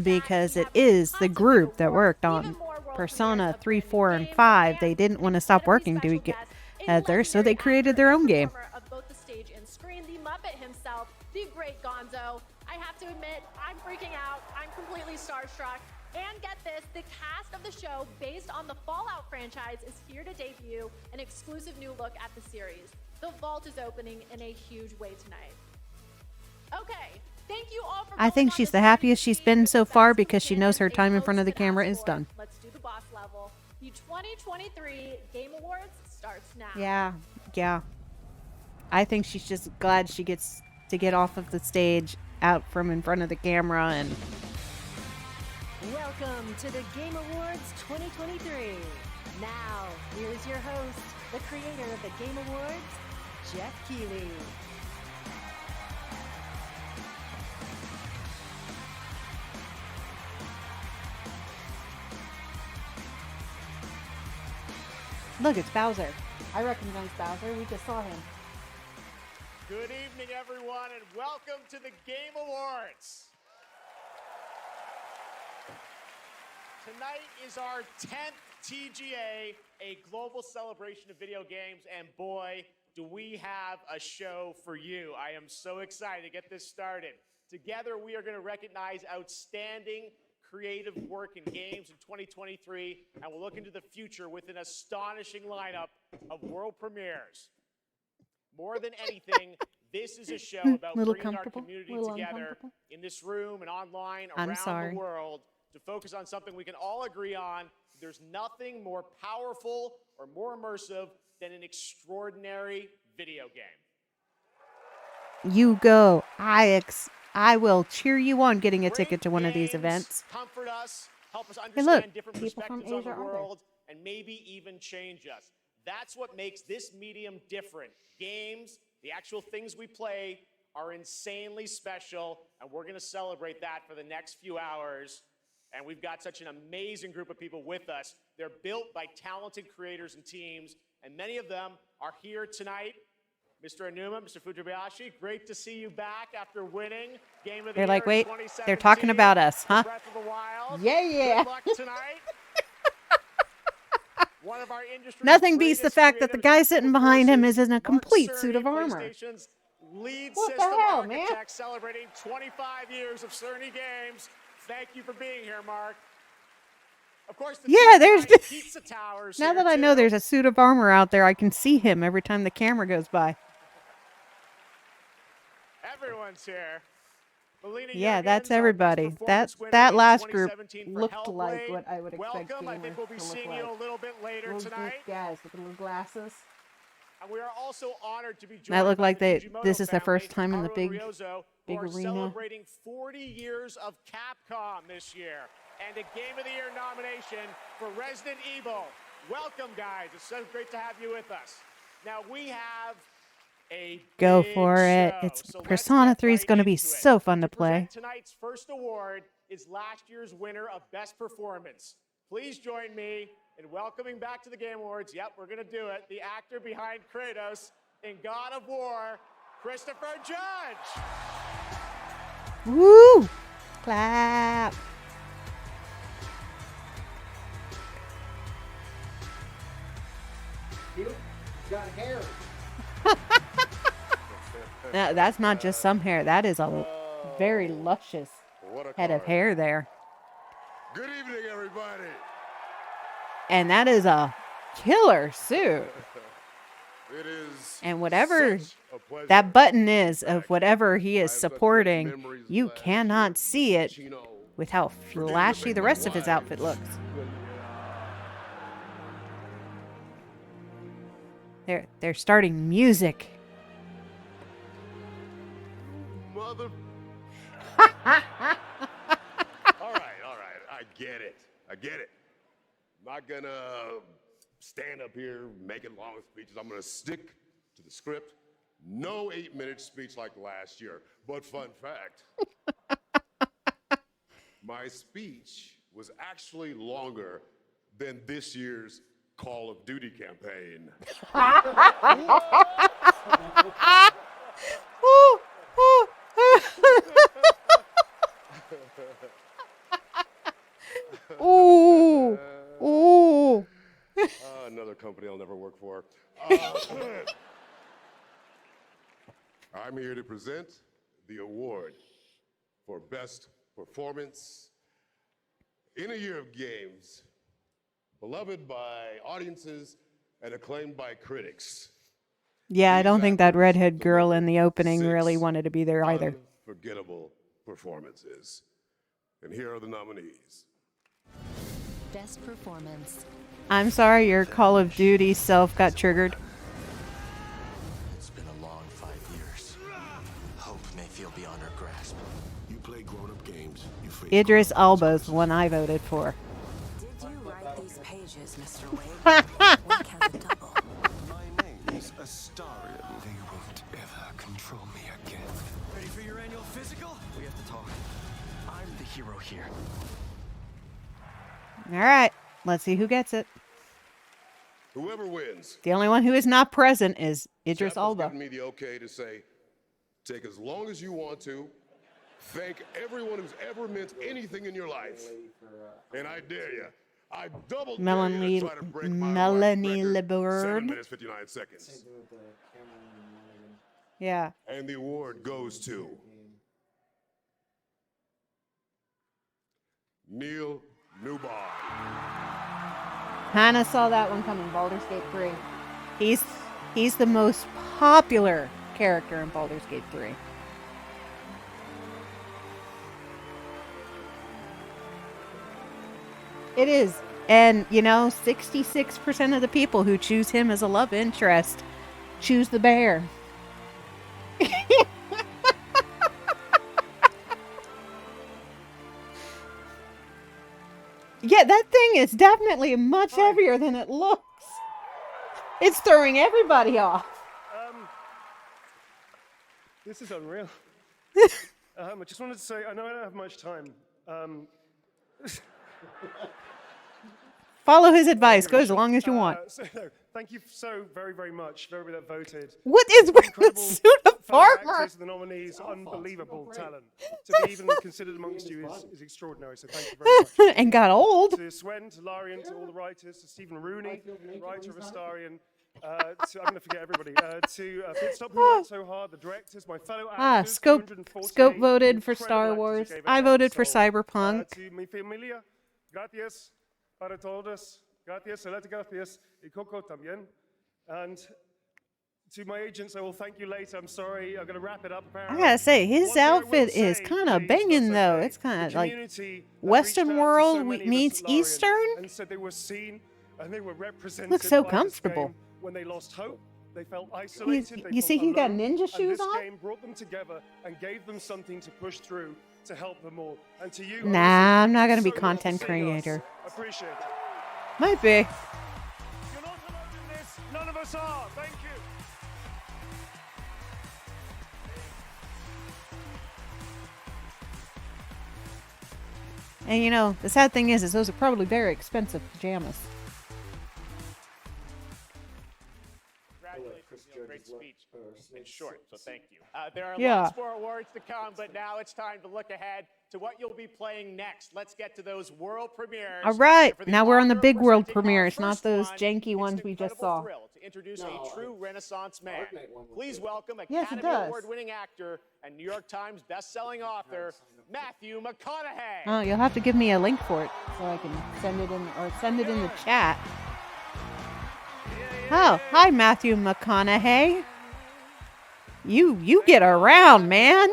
because it is the group that worked on Persona 3, 4, and 5. They didn't want to stop working together, so they created their own game.
Of both the stage and screen, the Muppet himself, the great Gonzo. I have to admit, I'm freaking out. I'm completely starstruck. And get this, the cast of the show, based on the Fallout franchise, is here to debut an exclusive new look at the series. The vault is opening in a huge way tonight. Okay, thank you all for
I think she's the happiest she's been so far because she knows her time in front of the camera is done.
Let's do the boss level. The 2023 Game Awards starts now.
Yeah. I think she's just glad she gets to get off of the stage, out from in front of the camera, and
welcome to the Game Awards 2023. Now, here's your host, the creator of the Game Awards, Jeff Keighley.
look, it's Bowser. I recognize Bowser. We just saw him.
Good evening, everyone, and welcome to the Game Awards. Tonight is our 10th TGA, a global celebration of video games, and boy, do we have a show for you. I am so excited to get this started. Together, we are going to recognize outstanding creative work in games in 2023, and we'll look into the future with an astonishing lineup of world premieres. More than anything, this is a show about bringing our community together in this room and online around the world to focus on something we can all agree on. There's nothing more powerful or more immersive than an extraordinary video game.
You go. I will cheer you on getting a ticket to one of these events.
Comfort us, help us understand different
people from
perspectives
Asia
on the world, and maybe even change us. That's what makes this medium different. Games, the actual things we play, are insanely special, and we're going to celebrate that for the next few hours. And we've got such an amazing group of people with us. They're built by talented creators and teams, and many of them are here tonight. Mr. Aonuma, Mr. Fujibayashi, great to see you back after winning Game of the
They're
Year
like, wait,
in 2017.
they're talking about us, huh?
Breath of the Wild.
Yeah.
Good luck tonight. One of our industry's
Nothing beats the
greatest
fact that the guy sitting behind him is in a complete
Cerny,
suit of armor.
PlayStation's lead
What the
system
hell, man?
architect, celebrating 25 years of Cerny games. Thank you for being here, Mark. Of course,
There's
Pizza Towers
now
here
that I know
too.
there's a suit of armor out there, I can see him every time the camera goes by.
Everyone's here. Melina
Yeah,
Juergens,
that's
our
everybody.
Best Performance winner
That
in
last group
2017 for
looked like
Hellblade.
what I would expect
Welcome. I think
gamers
we'll be
to look
seeing you
like.
a little bit later
Little
tonight.
geek guys with the little glasses.
And we are also honored to be joined
That looked
by
like
the
they.
Fujimoto
This is their
family,
first time in the
Haru
big,
and Ryozo,
big
who are
arena.
celebrating 40 years of Capcom this year and a Game of the Year nomination for Resident Evil. Welcome, guys. It's so great to have you with us. Now we have a
Go
big
for it.
show,
It's
so let's
Persona
get
3 is
right
going to be
into it.
so fun to play.
Tonight's first award is last year's winner of Best Performance. Please join me in welcoming back to the Game Awards. Yep, we're going to do it. The actor behind Kratos in God of War, Christopher Judge.
Woo! Clap.
You got hair.
That's not just some hair. That is a very luscious.
What a
head of hair there.
Good evening, everybody.
And that is a killer suit.
It is.
And whatever
such a pleasure.
that button is of whatever he is supporting, you cannot see it with how flashy the rest of his outfit looks. They're starting music.
Mother. All right. I get it. I'm not gonna stand up here making long speeches. I'm gonna stick to the script. No 8-minute speech like last year. But fun fact, my speech was actually longer than this year's Call of Duty campaign.
Ooh. Ooh.
Another company I'll never work for. I'm here to present the award for Best Performance in a Year of Games, beloved by audiences and acclaimed by critics.
Yeah, I don't think that redhead girl in the opening really wanted to be there either.
Unforgettable performances. And here are the nominees.
Best performance.
I'm sorry, your Call of Duty self got triggered.
It's been a long 5 years. Hope may feel beyond our grasp.
You play grown-up games. You face
Idris Elba's the one I voted for.
Did you write these pages, Mr. Wade? One count of double.
My name is Astarion. They won't ever control me again.
Ready for your annual physical? We have to talk. I'm the hero here.
All right, let's see who gets it.
Whoever wins.
The only one who is not present is Idris
Jeff has
Elba.
given me the okay to say, take as long as you want to. Thank everyone who's ever meant anything in your life. And I dare you. I double dare you to try to break my
Melanie
record, 7
LeBird.
minutes, 59 seconds.
Yeah.
And the award goes to Neil Newbar.
Hannah saw that one coming, Baldur's Gate 3. He's the most popular character in Baldur's Gate 3. It is. And, 66% of the people who choose him as a love interest choose the bear. Yeah, that thing is definitely much heavier than it looks. It's throwing everybody off.
This is unreal. I just wanted to say, I know I don't have much time.
Follow his advice. Go as long as you want.
Thank you so very, very much for everybody that voted.
What is with the suit of armor?
The nominees, unbelievable talent. To be even considered amongst you is extraordinary, so thank you very much.
And got old.
To Swen, to Larian, to all the writers, to Stephen Rooney, writer of Astarion, I'm going to forget everybody. To Pit Stop, who worked so hard, the directors, my fellow actors.
Scope voted for Star Wars. I voted for Cyberpunk.
To mi familia, gracias para todos. Gracias, gracias, y Coco también. And to my agents, I will thank you later. I'm sorry, I'm going to wrap it up.
I gotta say, his outfit is kind of banging, though. It's kind of like Western world meets Eastern.
And said they were seen and they were represented.
Looks so
by
comfortable.
this game when they lost hope, they felt isolated.
You see, he got ninja shoes
on.
on.
This game brought them together and gave them something to push through to help them all. And to you,
Nah, I'm not gonna be
so
content
much for seeing us.
creator.
Appreciate it.
Might be.
You're not alone in this. None of us are. Thank you.
And the sad thing is those are probably very expensive pajamas.
Congratulations, great speech. It's short, so thank you. There are
Yeah.
lots more awards to come, but now it's time to look ahead to what you'll be playing next. Let's get to those world premieres.
All right,
And for the
now we're on the
honor of
big world
presenting our
premieres, not
first
those
one,
janky
it's
ones
an
we just
incredible
saw.
thrill to introduce a true Renaissance man. Please welcome
Yes, it
Academy
does.
Award-winning actor and New York Times best-selling author Matthew McConaughey.
Oh, you'll have to give me a link for it so I can send it in, or send it in the chat. Oh, hi Matthew McConaughey. You get around, man.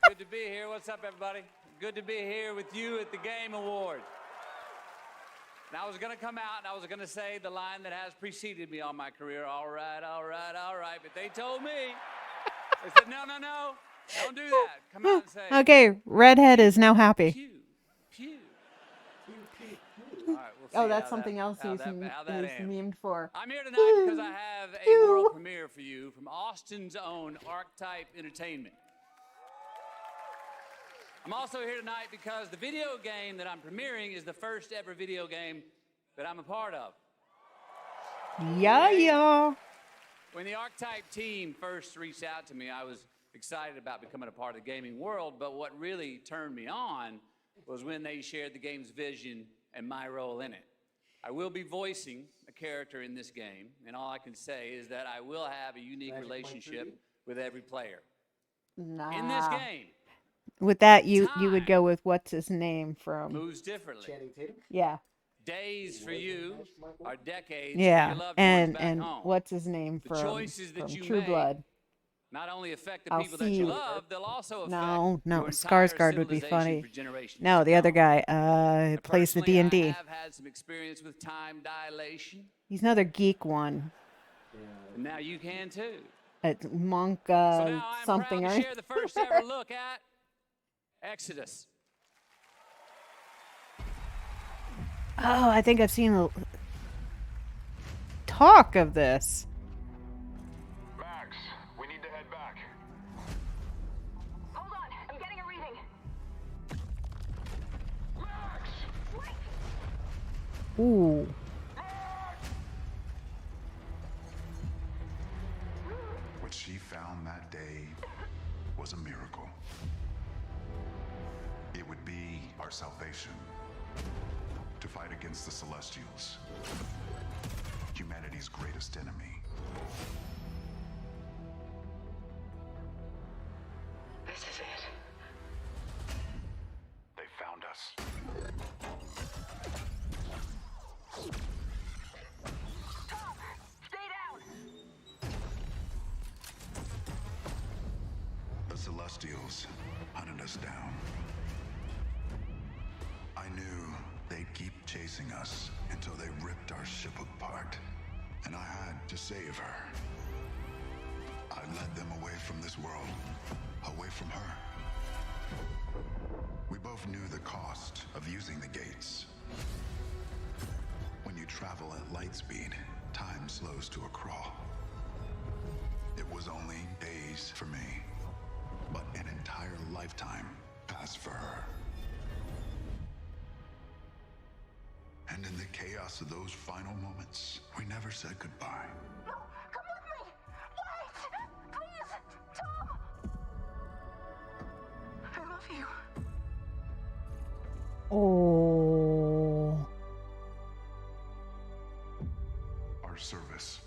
Good to be here. What's up, everybody? Good to be here with you at the Game Awards. And I was going to come out and I was going to say the line that has preceded me all my career, all right, all right, all right. But they told me, they said, no, no, no, don't do that. Come out and say,
Okay, Redhead is now happy.
pew, pew. All right, we'll see
Oh, that's
how
something else
how
he's
that ends.
memed for.
I'm here tonight because I have a world premiere for you from Austin's own Archetype Entertainment. I'm also here tonight because the video game that I'm premiering is the first ever video game that I'm a part of.
Yeah.
When the Archetype team first reached out to me, I was excited about becoming a part of the gaming world, but what really turned me on was when they shared the game's vision and my role in it. I will be voicing a character in this game, and all I can say is that I will have a unique relationship with every player.
Nah.
In this game,
With that, you would go with what's his name from?
moves differently.
Yeah.
Days for you are decades
Yeah,
for your loved ones back
and
home.
what's his name
The
from
choices that you
True
make
Blood?
not only affect the
I'll
people that
see
you
you.
love, they'll also affect
No,
your entire
Skarsgård would be
civilization
funny.
for generations
No,
to
the other
come.
guy plays the
Personally,
D&D.
I have had some experience with time dilation,
He's another geek one.
and now you can too.
It's Monk
So now I'm
something.
proud to
Right?
share the first ever look at Exodus.
Oh, I think I've seen a talk of this.
Max, we need to head back.
Hold on, I'm getting a reading.
Ooh.
What she found that day was a miracle. It would be our salvation to fight against the Celestials, humanity's greatest enemy.
This is it.
They found us.
Stop! Stay down!
The Celestials hunted us down. I knew they'd keep chasing us until they ripped our ship apart, and I had to save her. I led them away from this world, away from her. We both knew the cost of using the gates. When you travel at light speed, time slows to a crawl. It was only days for me, but an entire lifetime passed for her. And in the chaos of those final moments, we never said goodbye.
No, come with me! Wait! Please! Tom! I love you.
Oh.
Our service,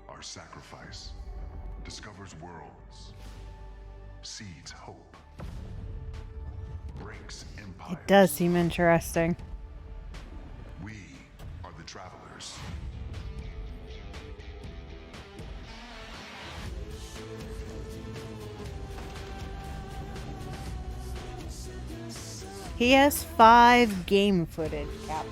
our sacrifice, discovers worlds, seeds hope, breaks empires.
It does seem interesting.
We are the travelers.
PS5 game footage capture.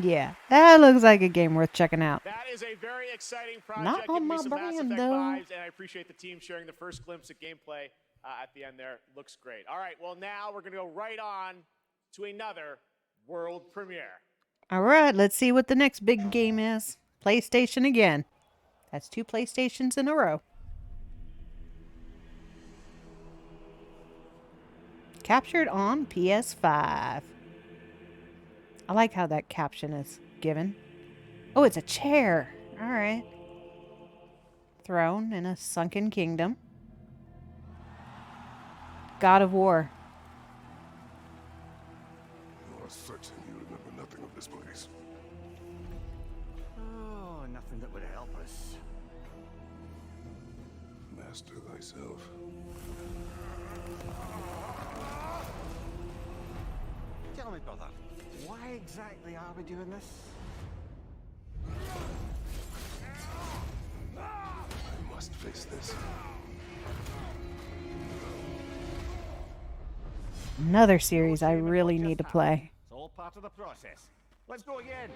Yeah, that looks like a game worth checking out.
That is a very exciting project.
Not on
Giving me
my
some Mass
brand,
Effect
though.
vibes, and I appreciate the team sharing the first glimpse at gameplay at the end there. Looks great. All right, well, now we're going to go right on to another world premiere.
All right, let's see what the next big game is. PlayStation again. That's 2 PlayStations in a row. Captured on PS5. I like how that caption is given. Oh, it's a chair. All right. Throne in a sunken kingdom. God of War.
You are certain you remember nothing of this place?
Oh, nothing that would help us.
Master thyself.
Tell me, brother, why exactly are we doing this?
I must face this.
Another series I really need to play.
It's all part of the process. Let's go again.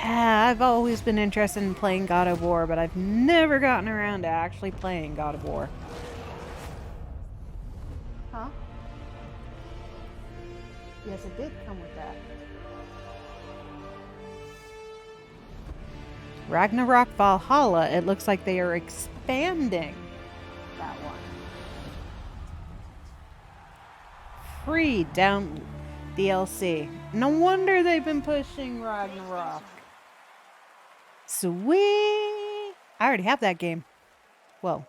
I've always been interested in playing God of War, but I've never gotten around to actually playing God of War. Huh? Yes, it did come with that. Ragnarok Valhalla, it looks like they are expanding that one. Free down DLC. No wonder they've been pushing Ragnarok. Sweet! I already have that game. Well,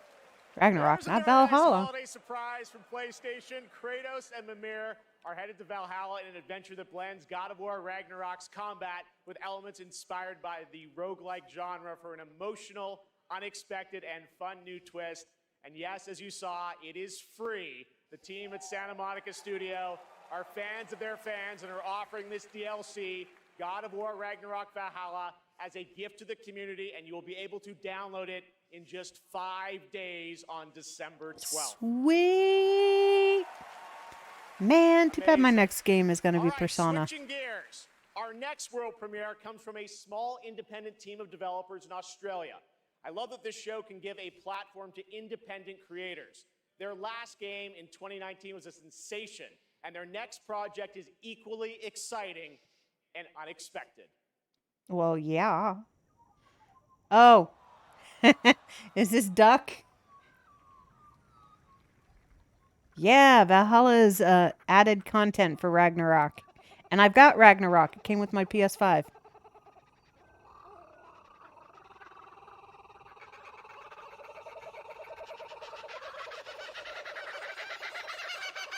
Ragnarok, not Valhalla.
Holiday surprise from PlayStation. Kratos and Mimir are headed to Valhalla in an adventure that blends God of War Ragnarok's combat with elements inspired by the roguelike genre for an emotional, unexpected, and fun new twist. And yes, as you saw, it is free. The team at Santa Monica Studio are fans of their fans and are offering this DLC, God of War Ragnarok Valhalla, as a gift to the community, and you will be able to download it in just 5 days on December 12th.
Sweet! Man, too bad my next game is going to be
All right,
Persona.
switching gears. Our next world premiere comes from a small independent team of developers in Australia. I love that this show can give a platform to independent creators. Their last game in 2019 was a sensation, and their next project is equally exciting and unexpected.
Well, yeah. Oh. Is this Duck? Yeah, Valhalla is added content for Ragnarok. And I've got Ragnarok. It came with my PS5.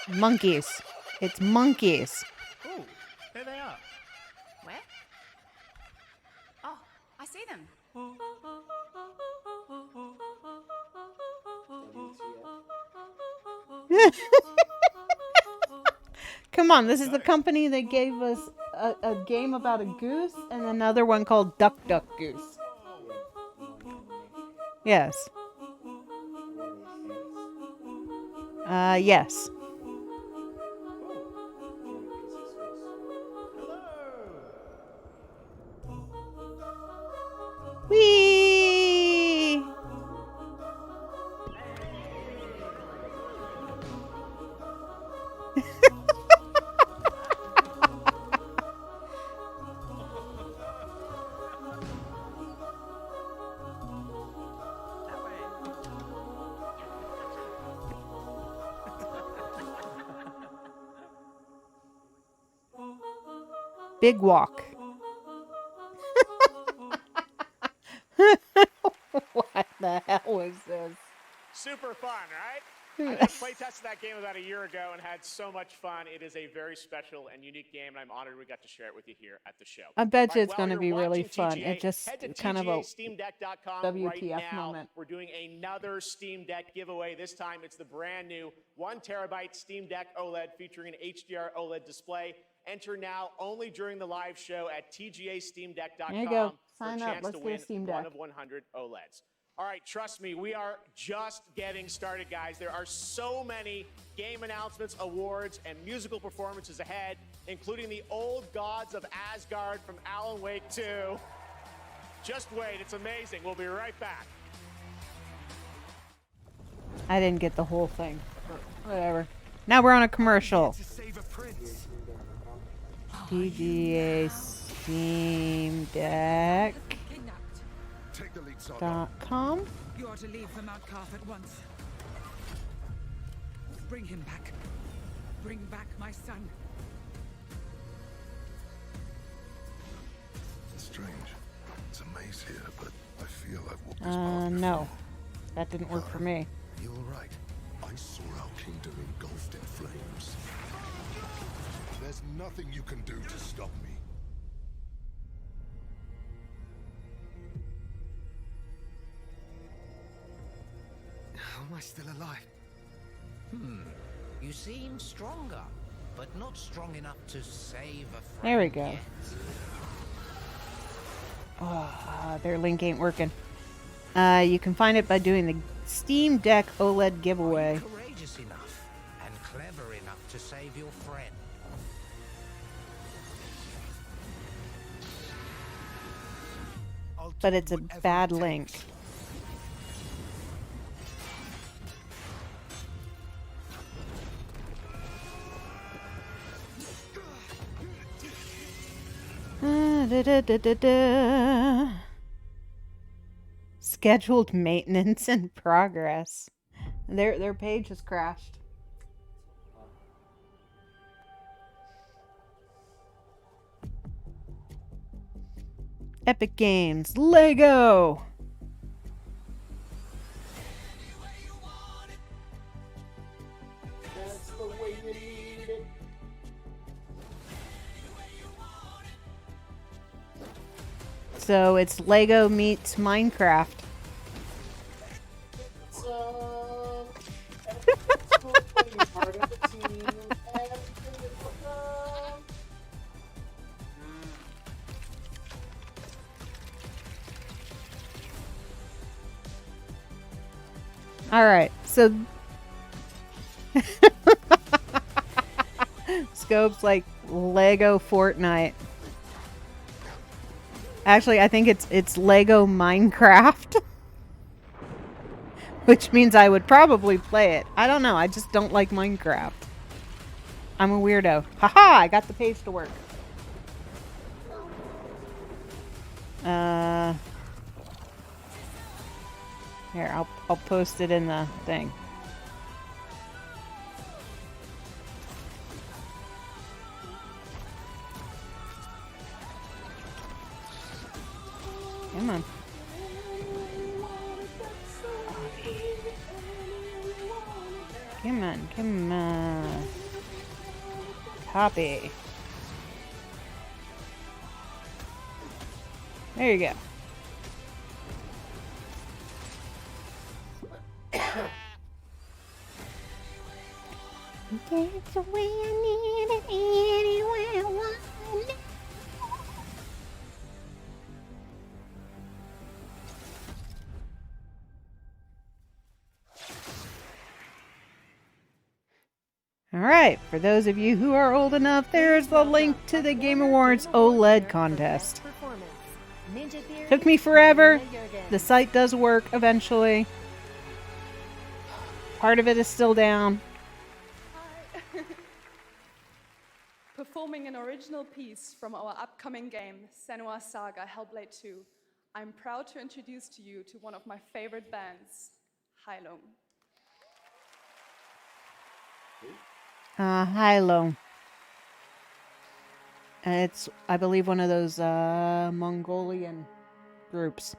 Monkeys. It's monkeys.
Oh, there they are.
Where? Oh, I see them.
Come on, this is the company that gave us a game about a goose and another one called Duck Duck Goose. Yes. Yes. Whee! Big walk. What the hell was this?
Super fun, right? I just playtested that game about a year ago and had so much fun. It is a very special and unique game, and I'm honored we got to share it with you here at the show.
I bet you
Right,
it's going to
while
be
you're
really
watching
fun.
TGA,
It just
head to
kind of a
TGASteamDeck.com right
WTF
now.
moment.
We're doing another Steam Deck giveaway. This time it's the brand new 1 terabyte Steam Deck OLED featuring an HDR OLED display. Enter now only during the live show at TGASteamDeck.com
There you go.
for a
Sign up.
chance
Let's
to
get a
win
Steam
one
Deck.
of 100 OLEDs. All right, trust me, we are just getting started, guys. There are so many game announcements, awards, and musical performances ahead, including the Old Gods of Asgard from Alan Wake 2. Just wait, it's amazing. We'll be right back.
I didn't get the whole thing. Whatever. Now we're on a commercial. TGA Steam Deck.
Take the lead, Sodom.
.com.
You are to leave for Mount Calf at once.
Bring him back. Bring back my son.
It's strange. It's a maze here, but I feel I've walked this path
No. That didn't work for me.
You're right. I saw our kingdom engulfed in flames. There's nothing you can do to stop me.
How am I still alive?
You seem stronger, but not strong enough to save a friend.
There we go.
Yet.
Oh, their link ain't working. You can find it by doing the Steam Deck OLED giveaway.
Courageous enough and clever enough to save your friend.
But it's a bad link. Scheduled maintenance in progress. Their page has crashed. Epic Games, Lego.
That's the way you need it.
So it's Lego meets Minecraft.
Part of the team.
All right, so Scope's like Lego Fortnite. Actually, I think it's Lego Minecraft, which means I would probably play it. I don't know. I just don't like Minecraft. I'm a weirdo. Haha! I got the page to work. Here, I'll post it in the thing. Come on. Come on, come on. Copy. There you go. That's the way I need it anywhere I want it. All right, for those of you who are old enough, there's the link to the Game Awards OLED contest. Took me forever. The site does work eventually. Part of it is still down.
Performing an original piece from our upcoming game, Senua's Saga Hellblade 2, I'm proud to introduce to you to one of my favorite bands, Hylung.
Hylung. It's, I believe, one of those Mongolian groups.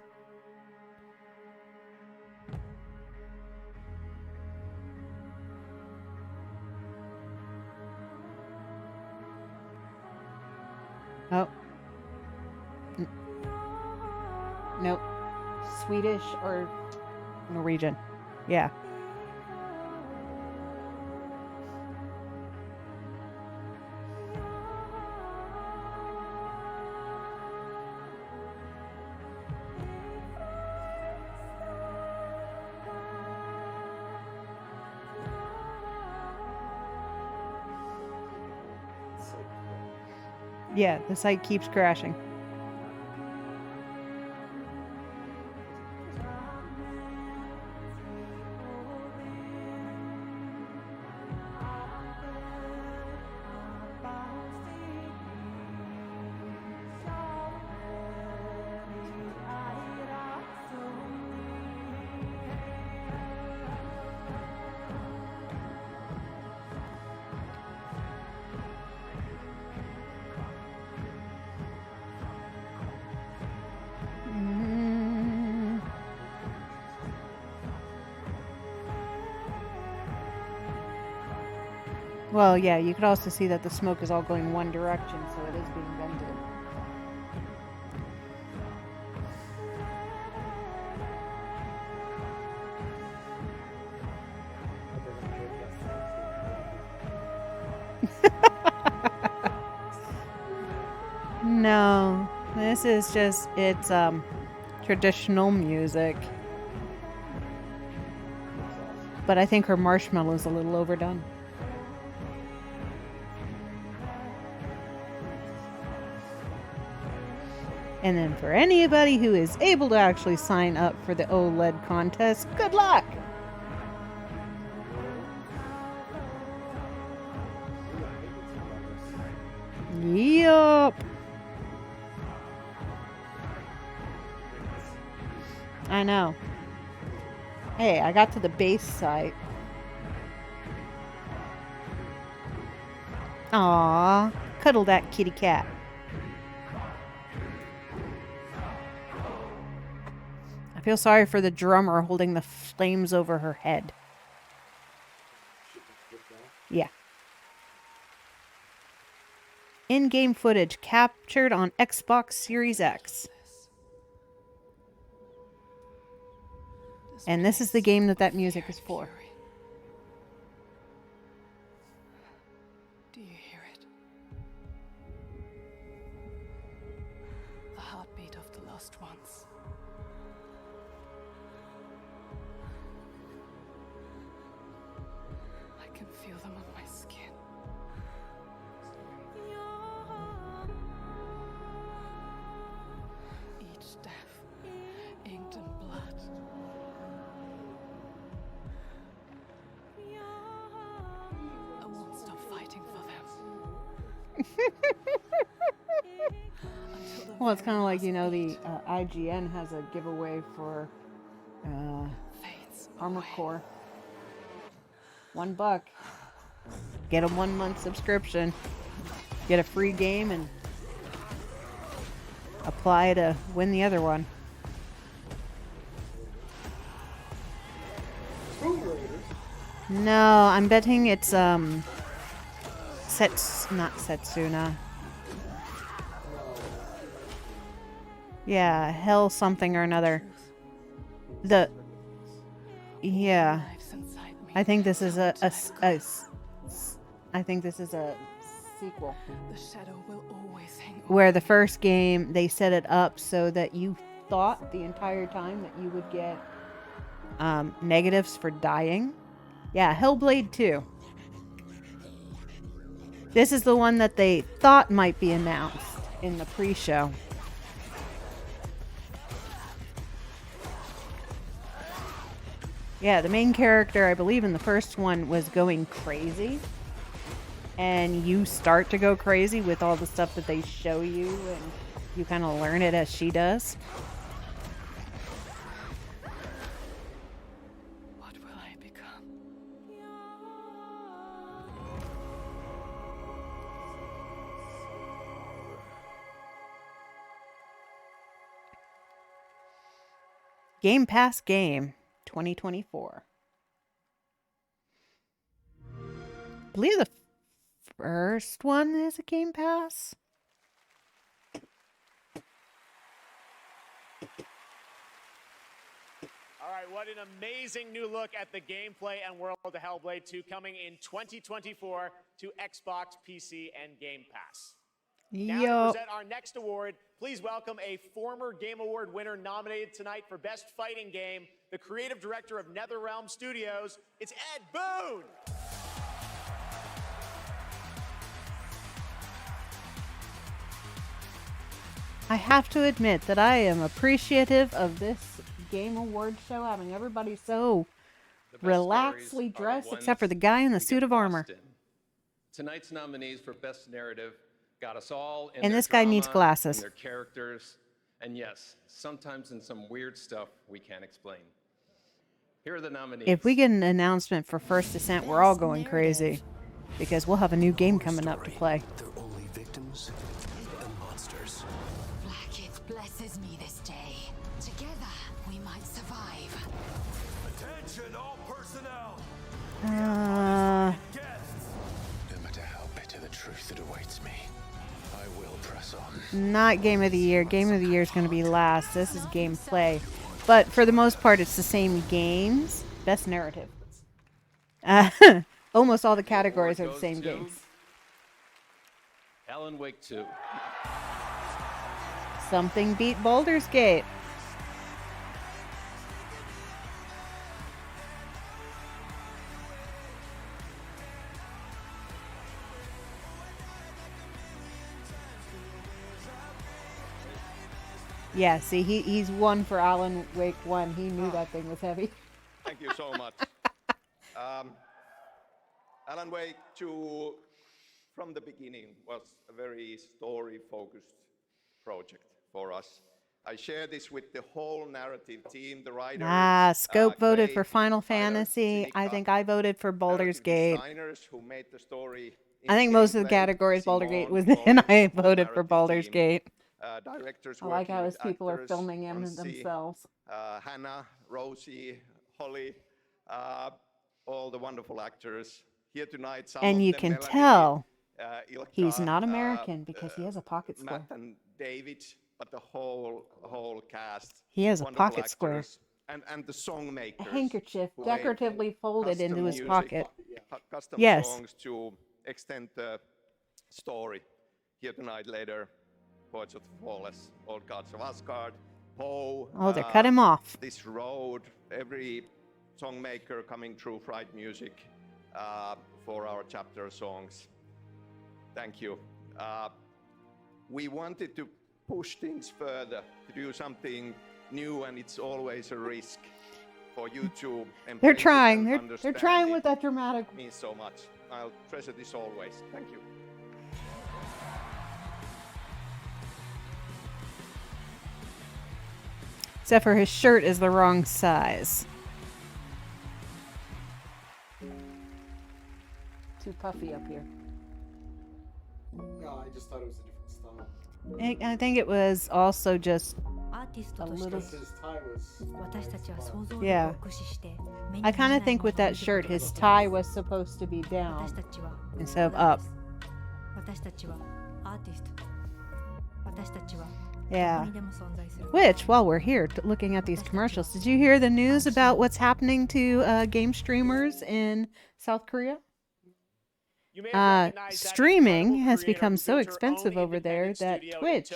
Oh. Nope. Swedish or Norwegian. Yeah. Yeah, the site keeps crashing. Well, yeah, you could also see that the smoke is all going one direction, so it is being vented. No, this is just, it's traditional music. But I think her marshmallow is a little overdone. And then for anybody who is able to actually sign up for the OLED contest, good luck! Yup. I know. Hey, I got to the base site. Aww, cuddle that kitty cat. I feel sorry for the drummer holding the flames over her head. Yeah. In-game footage captured on Xbox Series X. And this is the game that music is for.
Do you hear it? The heartbeat of the lost ones. I can feel them on my skin. Each death, inked in blood. I won't stop fighting for them.
Well, it's kind of like, you know, the IGN has a giveaway for Armored Core. $1. Get a 1-month subscription. Get a free game and apply to win the other one. No, I'm betting it's not Setsuna. Yeah, hell something or another. Yeah. I think this is a sequel.
The shadow will always hang
Where the first game, they set it up so that you thought the entire time that you would get negatives for dying. Yeah, Hellblade 2. This is the one that they thought might be announced in the pre-show. Yeah, the main character, I believe in the first one, was going crazy. And you start to go crazy with all the stuff that they show you, and you kind of learn it as she does.
What will I become?
Game Pass Game 2024. I believe the first one is a Game Pass.
All right, what an amazing new look at the gameplay and world of Hellblade 2 coming in 2024 to Xbox, PC, and Game Pass. Now to present our next award, please welcome a former Game Award winner nominated tonight for Best Fighting Game, the creative director of NetherRealm Studios. It's Ed Boon!
I have to admit that I am appreciative of this Game Award show, having everybody so relaxedly dressed except for the guy in the suit of armor.
Tonight's nominees for Best Narrative got us all in
And
their
this guy needs
drama,
glasses.
in their characters, and yes, sometimes in some weird stuff we can't explain. Here are the nominees.
If we get an announcement for First Descent, we're all going crazy. Because we'll have a new game coming up to play.
They're only victims and monsters.
Blackith blesses me this day. Together, we might survive.
Attention, all personnel!
that awaits me. I will press on.
Not Game of the Year. Game of the Year is going to be last. This is gameplay. But for the most part, it's the same games. Best narrative. Almost all the categories are the same games.
Alan Wake 2.
Something beat Baldur's Gate. Yeah, see, he's one for Alan Wake 1. He knew that thing was heavy.
Thank you so much. Alan Wake 2, from the beginning, was a very story-focused project for us. I share this with the whole narrative team, the writers.
Scope voted
Craig,
for Final
Tyler,
Fantasy.
Sinica,
I think I voted for Baldur's
narrative
Gate.
designers who made the story
I think most of the
gameplay,
categories Baldur's Gate
Simone,
was
Paul,
in. I
the whole
voted for
narrative
Baldur's
team,
Gate.
Directors
I like
working
how
with
his people are
actors,
filming him
Francie,
themselves.
Hannah, Rosie, Holly, all the wonderful actors here tonight. Some
And
of
you
them,
can
Melanie,
tell
Ilkka,
he's not American because he has a pocket square.
Matt and David, but the whole cast.
He has a
wonderful
pocket square.
actors, and the song
A
makers.
handkerchief
who made
decoratively folded
custom
into his
music,
pocket.
Custom
Yes.
songs to extend the story. Here tonight later, Poets of the Flawless, Old Gods of Asgard, Poe.
Oh, they cut him off.
This road, every songmaker coming through Fright Music for our chapter songs. Thank you. We wanted to push things further, to do something new, and it's always a risk for you to embrace
They're
it
trying.
and
They're
understand
trying
it.
with that dramatic.
It means so much. I'll treasure this always. Thank you.
Except for his shirt is the wrong size. Too puffy up here.
No, I just thought it was a different style.
I think it was also just a little.
His tie was.
Yeah. I kind of think with that shirt, his tie was supposed to be down instead of up. Yeah. Which, while we're here looking at these commercials, did you hear the news about what's happening to game streamers in South Korea? Streaming has become so expensive over there that Twitch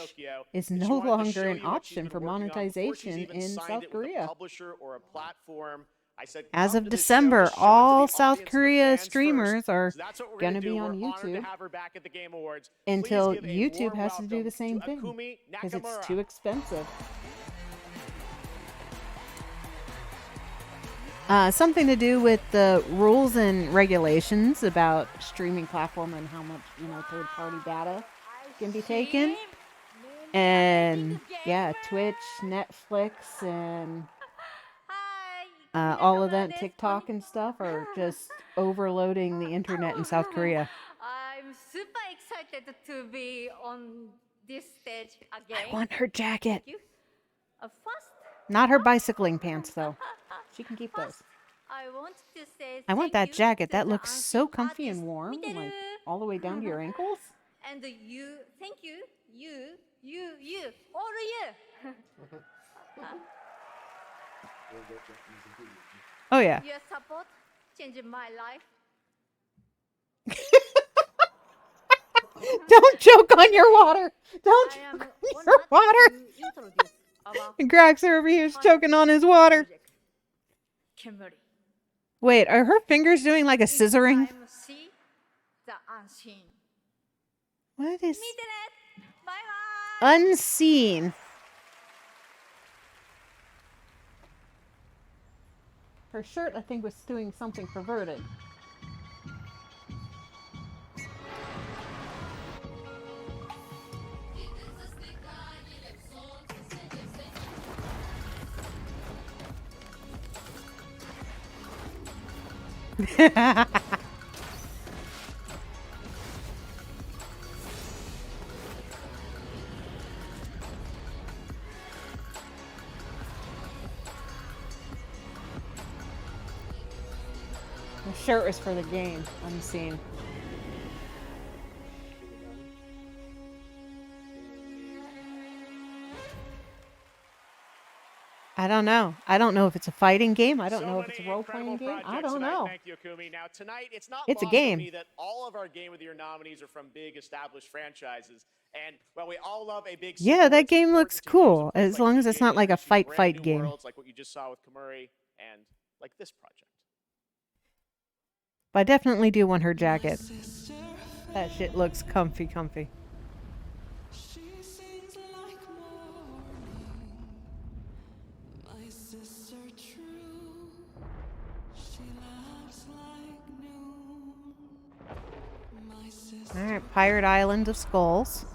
is no longer an option for monetization in South Korea. As of December, all South Korea streamers are going to be on YouTube until YouTube has to do the same thing because it's too expensive. Something to do with the rules and regulations about streaming platform and how much, third-party data can be taken. And yeah, Twitch, Netflix, and all of that, TikTok and stuff are just overloading the internet in South Korea.
I'm super excited to be on this stage again.
I want her jacket.
Thank you. First,
Not her bicycling pants, though. She can keep those.
I want to say
I want
thank
that
you
jacket.
to
That
the
looks so comfy and warm,
Miteru.
like all the way down to your ankles.
And you, thank you, all you.
Oh, yeah.
Your support changed my life.
Don't choke on your water. Don't choke on your water. Grackster over here is choking on his water. Wait, are her fingers doing like a scissoring?
See the unseen.
What is
Bye-bye.
unseen? Her shirt, I think, was doing something perverted. The shirt was for the game. Unseen. I don't know. I don't know if it's a fighting game. I don't know if it's a role-playing game. I don't know.
Thank you, Akumi. Now, tonight, it's not
It's a
lost on
game.
me that all of our Game of the Year nominees are from big established franchises. And, well, we all love a big
Yeah, that game looks cool. As long as it's not like a fight game.
worlds like what you just saw with Kamuri and like this project.
But I definitely do want her jacket. That shit looks comfy. Alright, Pirate Island of Skulls.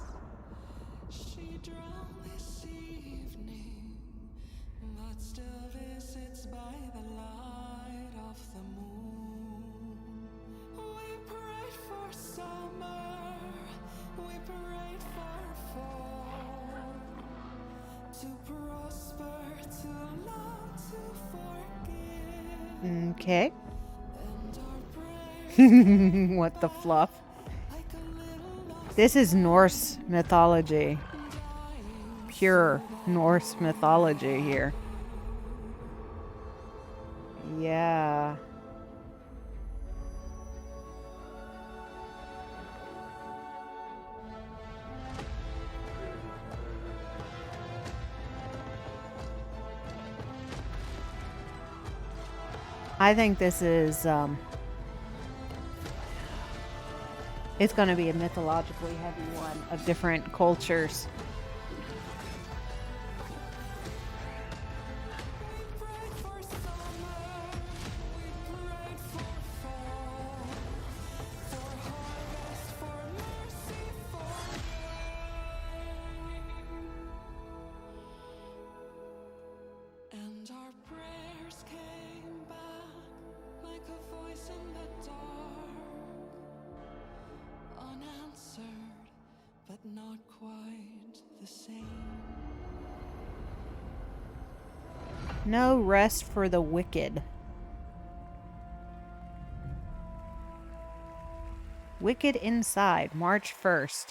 Okay. What the fluff? This is Norse mythology. Pure Norse mythology here. Yeah. I think this is, it's going to be a mythologically heavy one of different cultures.
Not quite the same.
No rest for the wicked. Wicked Inside, March 1st.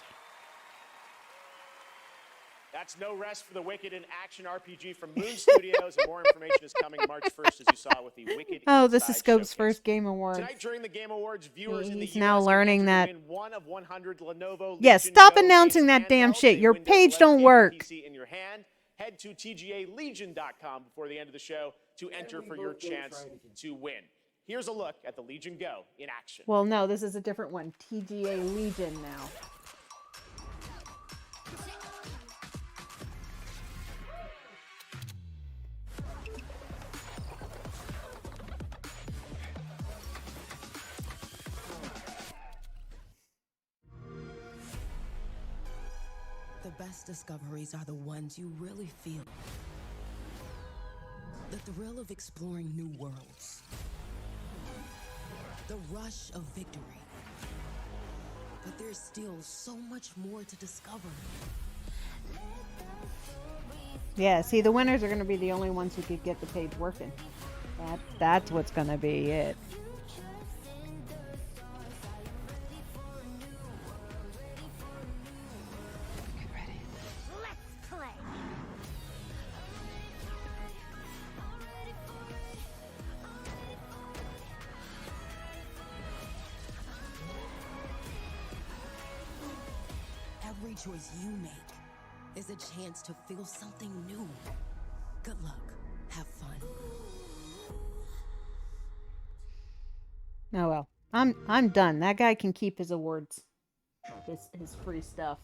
That's No Rest for the Wicked, an action RPG from Moon Studios, and more information is coming March 1st, as you saw with the Wicked
Oh, this
Inside
is Scope's
showcase.
first Game Awards.
Tonight during the Game Awards, viewers in the
He's now
US
learning that.
win one of 100 Lenovo
Yeah,
Legion
stop
Go
announcing
games
that damn
handheld,
shit.
a
Your
Windows
page
11
don't
gaming
work.
PC in your hand. Head to TGALegion.com before the end of the show to enter for your chance to win. Here's a look at the Legion Go in action.
Well, no, this is a different one. TGA Legion now.
The best discoveries are the ones you really feel. The thrill of exploring new worlds. The rush of victory. But there's still so much more to discover.
Yeah, see, the winners are going to be the only ones who could get the page working. That's what's going to be it.
Every choice you make is a chance to feel something new. Good luck. Have fun.
Oh well, I'm done. That guy can keep his awards, his free stuff.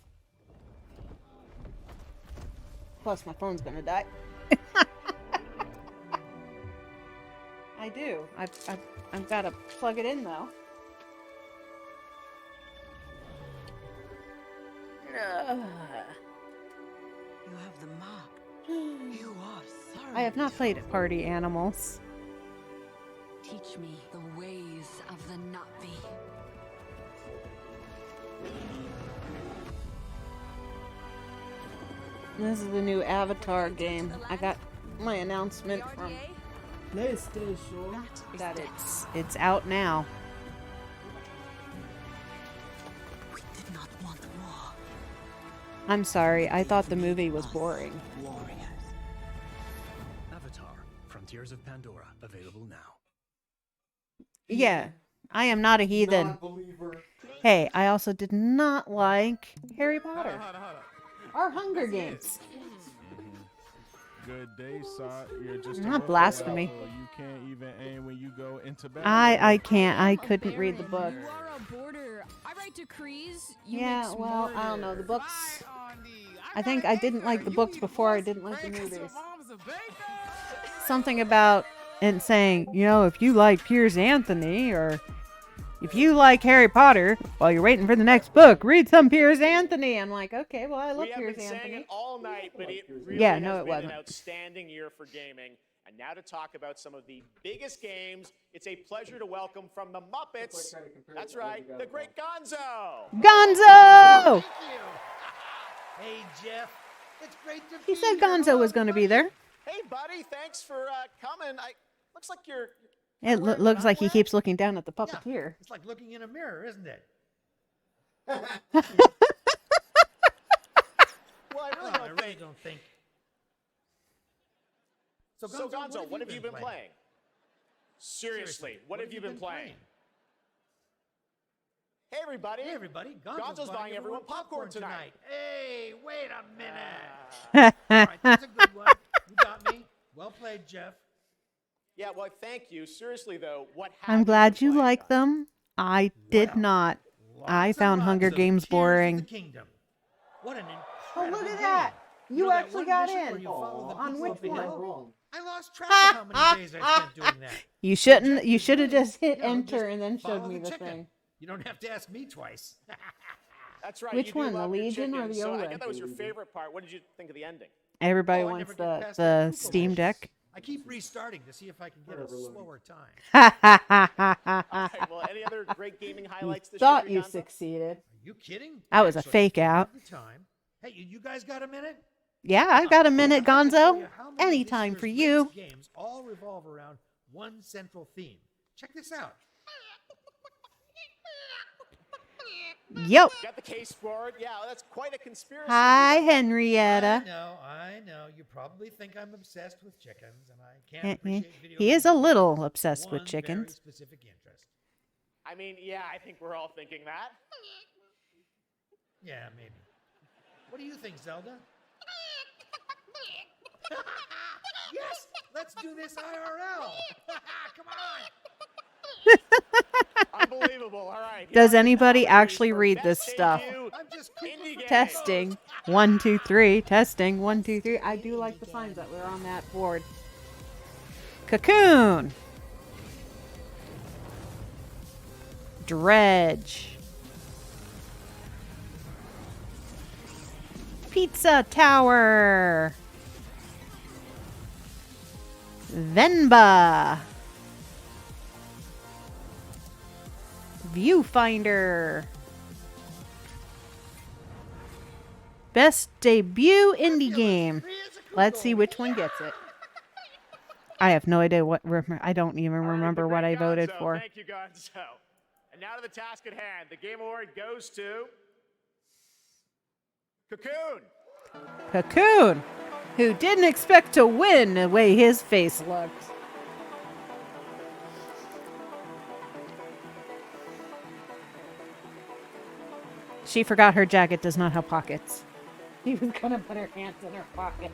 Plus, my phone's gonna die. I do. I've got to plug it in though.
You have the map. You are thorough.
I have not played Party Animals.
Teach me the ways of the Navi.
This is the new Avatar game. I got my announcement from PlayStation that it's out now.
We did not want war.
I'm sorry. I thought the movie was boring.
Tears of Pandora, available now.
Yeah, I am not a heathen.
Non-believer.
Hey, I also did not like Harry Potter. Or Hunger Games.
Good day, sir. You're just a
Not
rookie
blasphemy.
level. You can't even aim when you go into battle.
I can't. I couldn't read the book.
You are a border. I write decrees. You
Yeah,
make
well, I don't know. The books. I think I didn't like the books before I didn't like the movies. Something about it saying, you know, if you like Piers Anthony or if you like Harry Potter while you're waiting for the next book, read some Piers Anthony. I'm like, okay, well, I love Piers
Saying
Anthony.
it all night, but it really
Yeah,
has
no, it
been
wasn't.
an outstanding year for gaming. And now to talk about some of the biggest games, it's a pleasure to welcome from the Muppets. That's right, the great Gonzo.
Gonzo!
Hey, Jeff. It's great to
He said Gonzo was going to be there.
Hey, buddy, thanks for coming. Looks like you're.
It looks like he keeps looking down at the puppeteer.
It's like looking in a mirror, isn't it?
Well, I really
don't think.
So, Gonzo, what have you been playing? Seriously, what have you been playing? Hey, everybody.
Hey, everybody.
Gonzo's buying everyone popcorn tonight.
Hey, wait a minute. All right, that's a good one. You got me. Well played, Jeff.
Yeah, well, thank you. Seriously, though, what
I'm glad you like them. I did not. I found Hunger Games boring.
Kingdom. What an
Oh, look at that. You actually got in. On which one?
I lost track of how many days I spent doing that.
You shouldn't. You should have just hit enter and then showed me the thing.
You don't have to ask me twice.
That's right.
Which
you do
one, the
love your
Legion or
chickens,
the
so I
Oleg?
get that was your favorite part. What did you think of the ending?
Everybody
Oh, I
wants
never get past
the
the
Steam Deck.
I keep restarting to see if I can get a slower time.
All right, well, any other great gaming highlights this
Thought
year?
you succeeded.
Are you kidding?
That was a
Actually,
fake out.
every time. Hey, you guys got a minute?
Yeah, I've got a minute,
I'll tell
Gonzo.
you how many of
Anytime
this
for
year's
you.
latest games all revolve around one central theme. Check this out.
Yep.
Got the case forward. Yeah, that's quite a conspiracy.
Hi, Henrietta.
I know. You probably think I'm obsessed with chickens, and I can't appreciate video
He is
games
a
with
little obsessed with
one
chickens.
Very specific interest.
I mean, yeah, I think we're all thinking that.
Yeah, maybe. What do you think, Zelda? Yes, let's do this IRL. Come on.
Unbelievable. All right.
Does anybody actually read this stuff?
I'm just
Testing. 1, 2, 3. Testing. 1, 2, 3. I do like the signs that were on that board. Cocoon. Dredge. Pizza Tower. Venba. Viewfinder. Best debut indie game. Let's see which one gets it. I have no idea what. I don't even remember what I voted for.
Thank you, Gonzo. And now to the task at hand. The Game Award goes to Cocoon.
Cocoon, who didn't expect to win the way his face looked. She forgot her jacket does not have pockets. She was gonna put her hands in her pockets.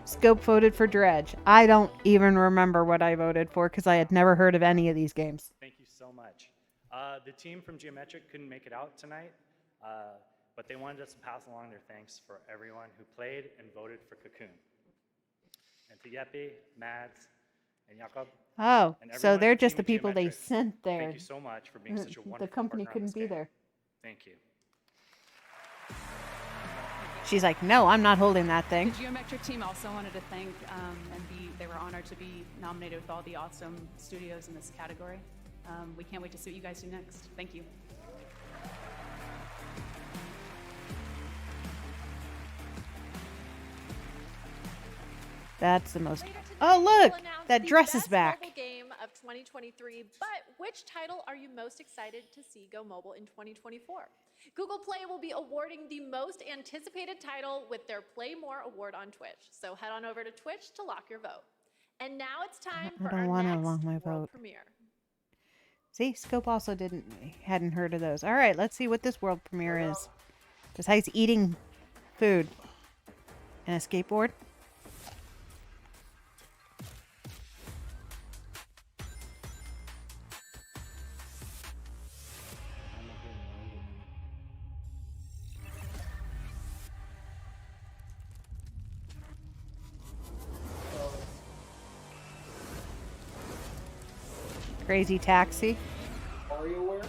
Scope voted for Dredge. I don't even remember what I voted for because I had never heard of any of these games.
Thank you so much. The team from Geometric couldn't make it out tonight, but they wanted us to pass along their thanks for everyone who played and voted for Cocoon. And to Yeppy, Mads, and Jakob.
Oh,
and
so
everyone
they're
at
just the
Team
people they
Geometric,
sent there.
Thank you so much for being such a wonderful
The company
partner on
couldn't
this
be
game.
there.
Thank you.
She's like, no, I'm not holding that thing.
The Geometric team also wanted to thank they were honored to be nominated with all the awesome studios in this category. We can't wait to see what you guys do next. Thank you.
That's the most. Oh, look, that dress is back.
Mobile game of 2023, but which title are you most excited to see go mobile in 2024?
Google Play will be awarding the most anticipated title with their Play More award on Twitch. So head on over to Twitch to lock your vote. And now it's time for our next
my
world
vote.
premiere.
See, Scope also hadn't heard of those. All right, let's see what this world premiere is. Besides eating food and a skateboard. Crazy Taxi.
WarioWare.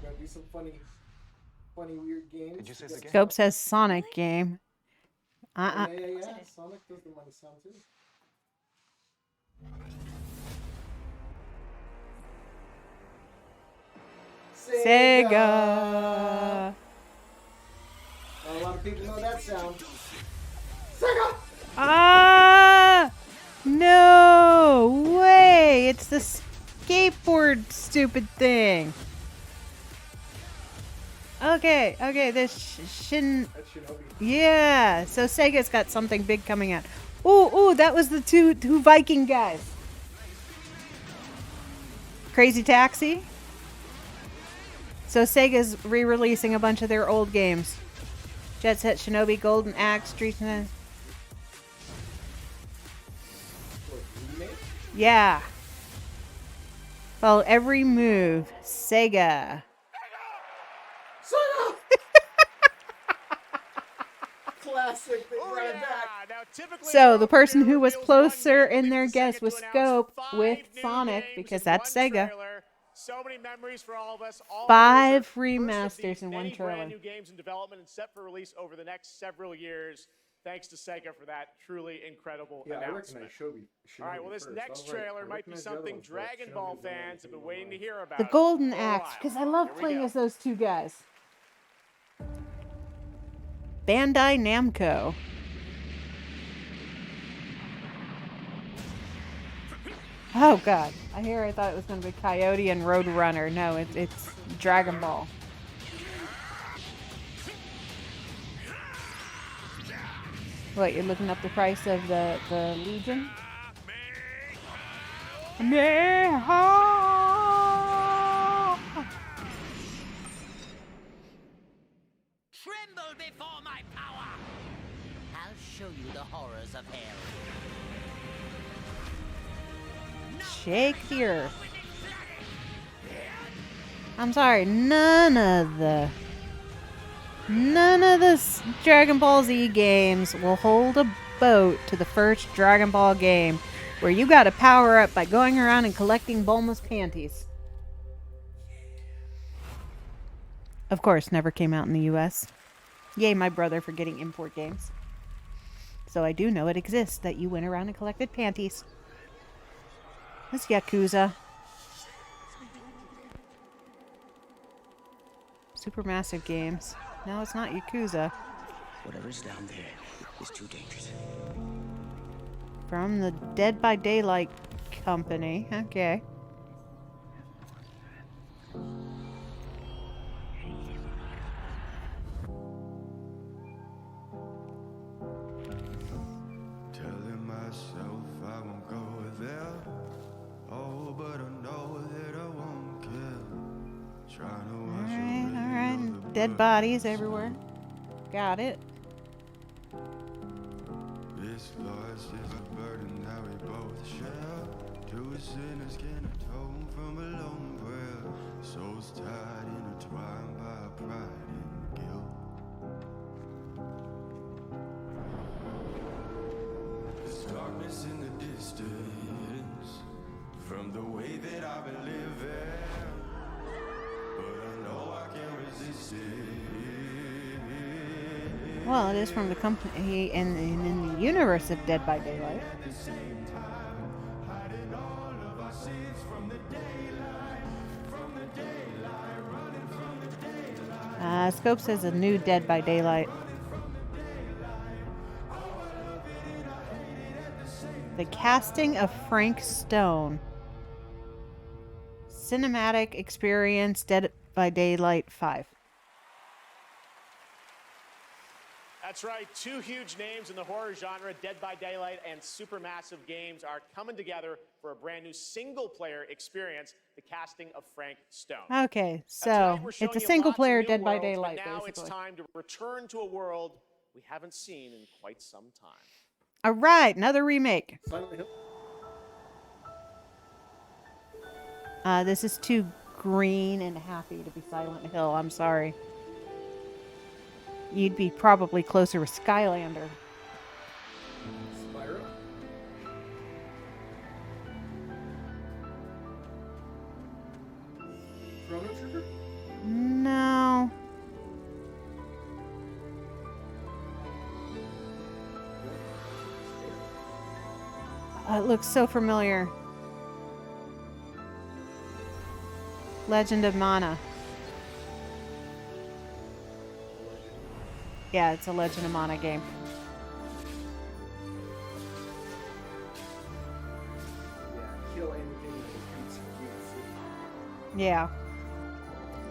Gonna do some funny, weird games. Did you say the game?
Scope says Sonic game.
Yeah. Sonic does the money sound too.
Sega.
Not a lot of people know that sound. Sega.
Ah! No way! It's the skateboard stupid thing. Okay, this Shin.
That's Shinobi.
Yeah, so Sega's got something big coming out. Ooh, that was the two Viking guys. Crazy Taxi. So Sega's re-releasing a bunch of their old games. Jet Set Shinobi, Golden Axe, Street Fighter. Yeah. Follow every move. Sega.
Sega! Classic. They brought it back.
So the person who was closer in their guess was Scope with Sonic, because that's Sega.
So many memories for all of us. All
5 remasters in one trailer.
Brand new games in development and set for release over the next several years. Thanks to Sega for that truly incredible announcement.
I recognize Shinobi.
All right, well, this next trailer might be something Dragon Ball fans have been waiting to hear about.
The Golden Axe, because I love playing as those two guys. Bandai Namco. Oh god, I thought it was going to be Coyote and Roadrunner. No, it's Dragon Ball. What, you're looking up the price of the Legion?
Tremble before my power! I'll show you the horrors of hell.
Shake the earth. I'm sorry, none of the Dragon Ball Z games will hold a boat to the first Dragon Ball game, where you gotta power up by going around and collecting Bulma's panties. Of course, never came out in the US. Yay, my brother for getting import games. So I do know it exists, that you went around and collected panties. This Yakuza. Supermassive games. No, it's not Yakuza.
Whatever's down there is too dangerous.
From the Dead by Daylight company. Okay.
Telling myself I won't go there. Oh, but I know that I won't care. Trying to watch
Alright. Dead bodies everywhere. Got it.
This loss is a burden that we both share. Two sinners can atone from a lone prayer. Souls tied, intertwined by pride and guilt. There's darkness in the distance from the way that I've been living, but I know I can't resist it.
Well, it is from the company in the universe of Dead by Daylight. Scope says a new Dead by Daylight. The casting of Frank Stone. Cinematic experience, by Daylight 5.
That's right. Two huge names in the horror genre, Dead by Daylight and Supermassive Games, are coming together for a brand new single-player experience, the casting of Frank Stone.
Okay, so it's a single-player Dead by Daylight,
but now
basically.
It's time to return to a world we haven't seen in quite some time.
All right, another remake.
Silent Hill.
This is too green and happy to be Silent Hill. I'm sorry. You'd be probably closer with Skylander.
Spyro. Chrono Trigger.
No. It looks so familiar. Legend of Mana. Yeah, it's a Legend of Mana game.
Yeah, kill anything that defeats you.
Yeah.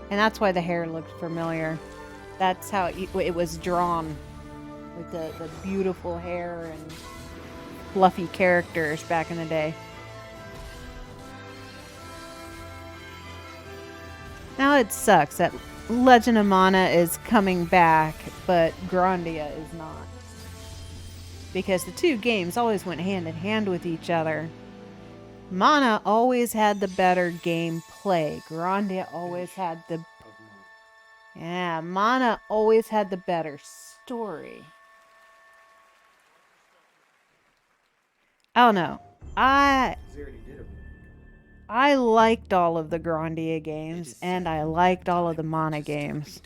And that's why the hair looked familiar. That's how it was drawn. With the beautiful hair and fluffy characters back in the day. Now it sucks that Legend of Mana is coming back, but Grandia is not. Because the two games always went hand in hand with each other. Mana always had the better gameplay. Grandia always had the... Yeah, Mana always had the better story. I don't know. I liked all of the Grandia games, and I liked all of the Mana games.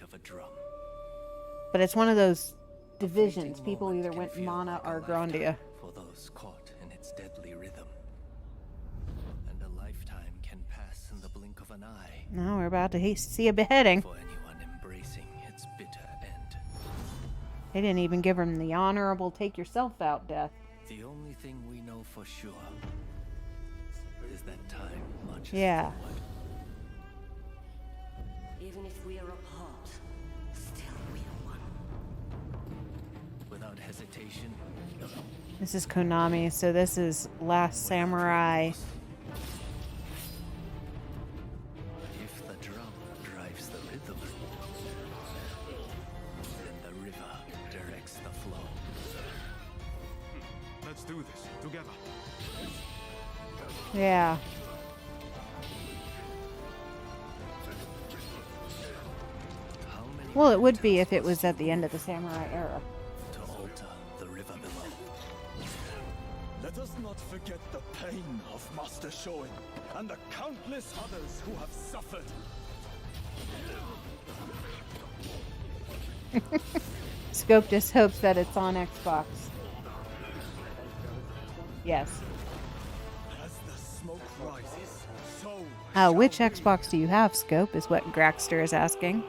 But it's one of those divisions. People either went Mana or Grandia.
For those caught in its deadly rhythm. And a lifetime can pass in the blink of an eye.
Now we're about to see a beheading.
For anyone embracing its bitter end.
They didn't even give him the honorable take yourself out death.
The only thing we know for sure is that time marches
Yeah.
forward.
Even if we are apart, still we are one.
Without hesitation.
This is Konami, so this is Last Samurai.
If the drum drives the rhythm, then the river directs the flow.
Let's do this together.
Yeah. Well, it would be if it was at the end of the Samurai era.
To alter the river below.
Let us not forget the pain of Master Shoin and the countless others who have suffered.
Scope just hopes that it's on Xbox. Yes.
As the smoke rises, so
Which Xbox do you have, Scope, is what Grackster is asking.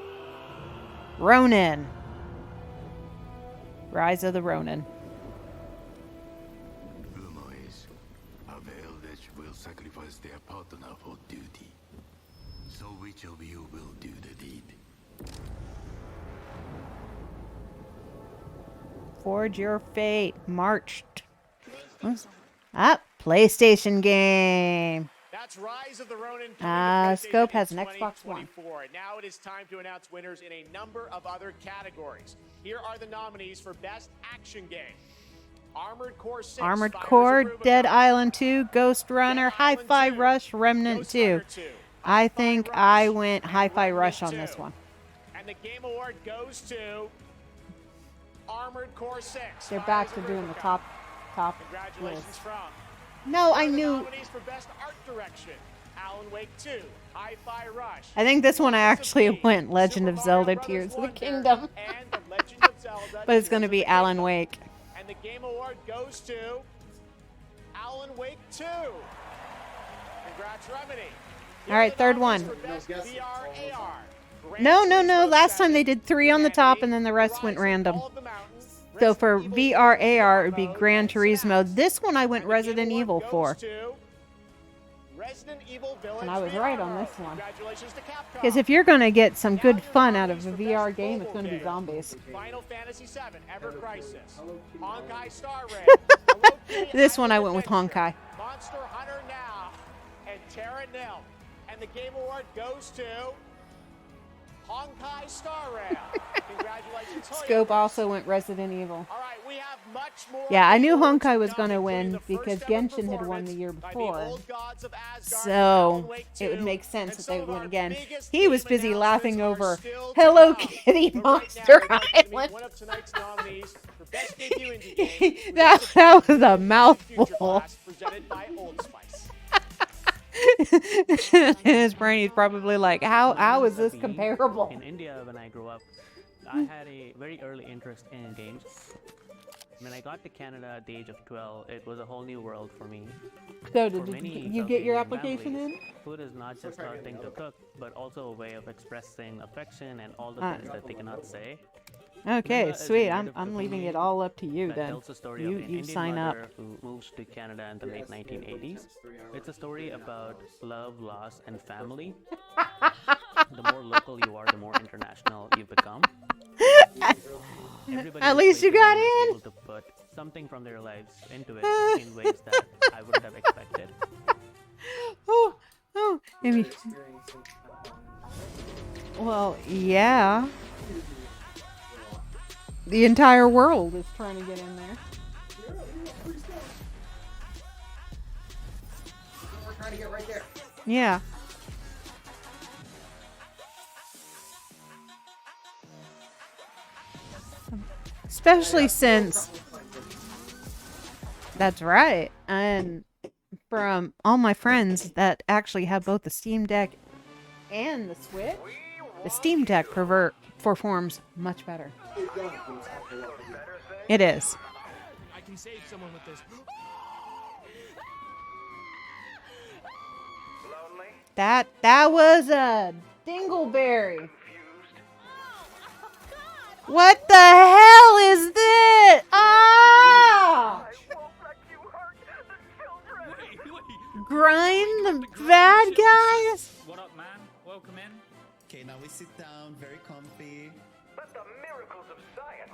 Ronin. Rise of the Ronin.
Rumor is, a veiled will sacrifice their partner for duty. So which of you will do the deed?
Forge your fate. Marched. PlayStation game.
That's Rise of the Ronin.
Scope has an Xbox One.
Now it is time to announce winners in a number of other categories. Here are the nominees for Best Action Game. Armored Core 6,
Armored
Fires
Core,
of Rubicon,
Dead Island 2, Ghost Runner, Hi-Fi Rush, Remnant 2. I think I went Hi-Fi Rush on this one.
And the Game Award goes to Armored Core 6.
They're back to doing the top
Congratulations
list.
from.
No, I
Here are the
knew.
nominees for Best Art Direction. Alan Wake 2, Hi-Fi Rush.
I think this one I actually went Legend of Zelda Tears of the Kingdom.
And the Legend of Zelda
But it's going to
Tears of
be
the
Alan
Kingdom.
Wake.
And the Game Award goes to Alan Wake 2. Congrats, Remedy.
All right, third one.
For Best VR/AR.
No. Last time they did 3 on the top and then the rest went random. So for VR/AR, it would be Gran Turismo. This one I went Resident Evil for.
Resident Evil Village.
And I was right on
VR.
this one.
Congratulations to Capcom.
Because if you're going to get some good fun out of a VR game, it's going to be zombies.
Final Fantasy VII, Ever Crisis, Honkai Star Rail,
This one I went with Honkai.
Monster Hunter Now, and Terra Nil. And the Game Award goes to Honkai Star Rail. Congratulations, Toyo.
Scope also went Resident Evil.
All right, we have much more.
Yeah, I knew Honkai was going to win because Genshin had won the year before. So it would make sense that they would win again. He was busy laughing over Hello Kitty Monster Island.
One of tonight's nominees for Best Debut Indie Game.
that was a mouthful.
Presented by Old Spice.
In his brain, he's probably like, how is this comparable?
In India, when I grew up, I had a very early interest in games. When I got to Canada at the age of 12, it was a whole new world for me.
So
For
did
many
you
South
get your
Asian
application
families,
in?
Food is not just a thing to cook, but also a way of expressing affection and all the things that they cannot say.
Okay,
Linda is a
sweet.
native
I'm leaving
Filipino
it all up to you
that
then.
tells the story of an
You
Indian
sign up.
mother who moves to Canada in the late 1980s. It's a story about love, loss, and family. The more local you are, the more international you become. Everybody
At least you got
is
in.
able to put something from their lives into it in ways that I wouldn't have expected.
Oh, maybe. Well, yeah. The entire world is trying to get in there.
We're trying to get right there.
Yeah. Especially since that's right. And from all my friends that actually have both the Steam Deck and the Switch, the Steam Deck performs much better. It is.
I can save someone with this.
That was a dingleberry. What the hell is this? Ah! Grind the bad guys?
What up, man? Welcome in.
Okay, now we sit down, very comfy.
Let the miracles of science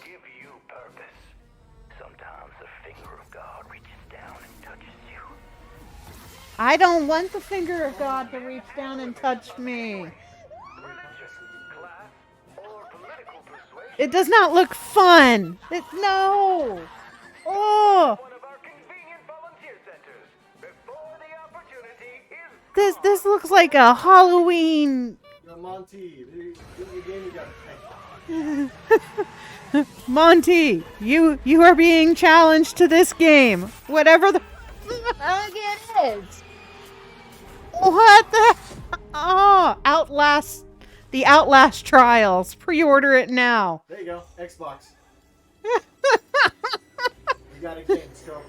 give you purpose. Sometimes the finger of God reaches down and touches you.
I don't want the finger of God to reach down and touch me. It does not look fun. No. Oh. This looks like a Halloween.
Yo, Monty, the game you gotta
Monty, you are being challenged to this game. Whatever the fuck it is. What the? Oh, the Outlast Trials. Pre-order it now.
There you go, Xbox. You got a game, Scope.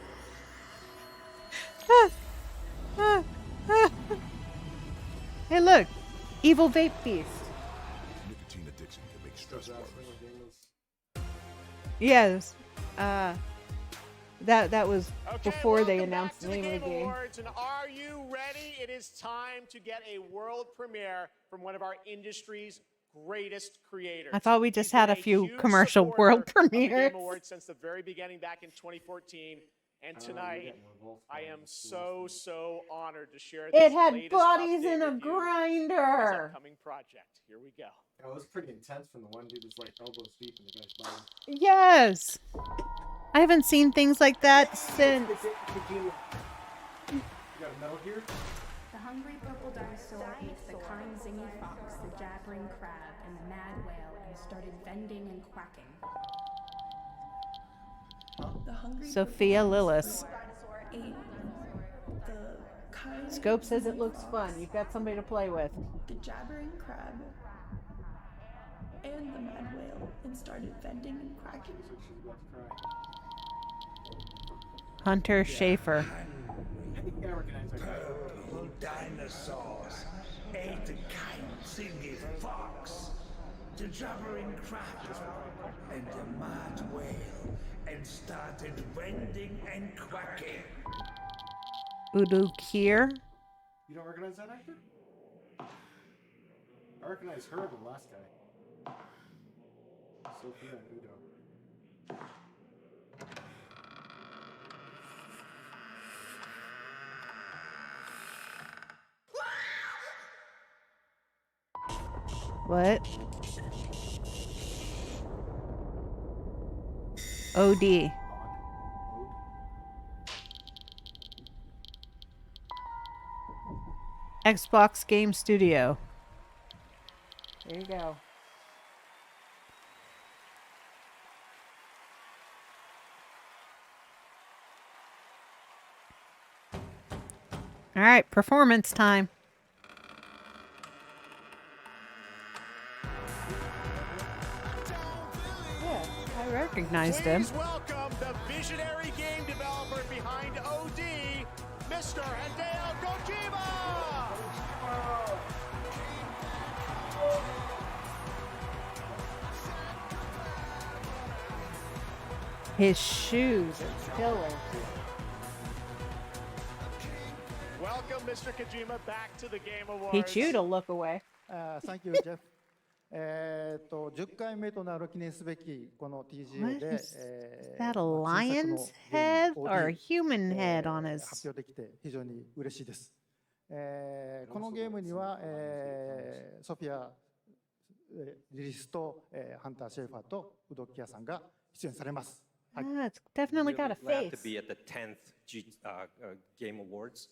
Hey, look, Evil Vape Beast.
Nicotine addiction can make stress worse.
Yes, that was before they announced the name of the game.
Awards, and are you ready? It is time to get a world premiere from one of our industry's greatest creators.
I thought we just had a few
huge
commercial
supporter
world
of the
premieres.
Game Awards since the very beginning back in 2014. And tonight, I am so honored to share this
It had
latest
bodies
update
in a
with you. His
grinder.
upcoming project. Here we go.
Oh, it was pretty intense when the one dude was like elbows deep in the guy's body.
Yes. I haven't seen things like that since.
You got a medal here?
The hungry purple dinosaur ate the kind zingy fox, the jabbering crab, and the mad whale, and started bending and quacking.
Sophia Lillis.
Ate the kind
Scope says it looks fun. You've got somebody to play with.
the jabbering crab and the mad whale, and started bending and quacking.
Hunter Schafer.
Purple dinosaurs ate the kind zingy fox, the jabbering crab, and the mad whale, and started bending and quacking.
Udo Kier.
You don't recognize that actor? I recognize her, the last guy. Sophia and Udo.
What? OD. Xbox Game Studio. There you go. All right, performance time. Yeah, I recognized him.
Please welcome the visionary game developer behind OD, Mr. Hideo Kojima!
His shoes are killer.
Welcome, Mr. Kojima, back to the Game Awards.
He chewed a look away.
Thank you, Jeff. 10回目となる記念すべきこの TGA で、
That a lion's head or a human head on his?
発表できて非常に嬉しいです。このゲームには、ソフィア、リリスと、ハンター・シェーファーとウドキアさんが出演されます。
Ah, it's definitely got a
Glad to
face.
be at the 10th Game Awards.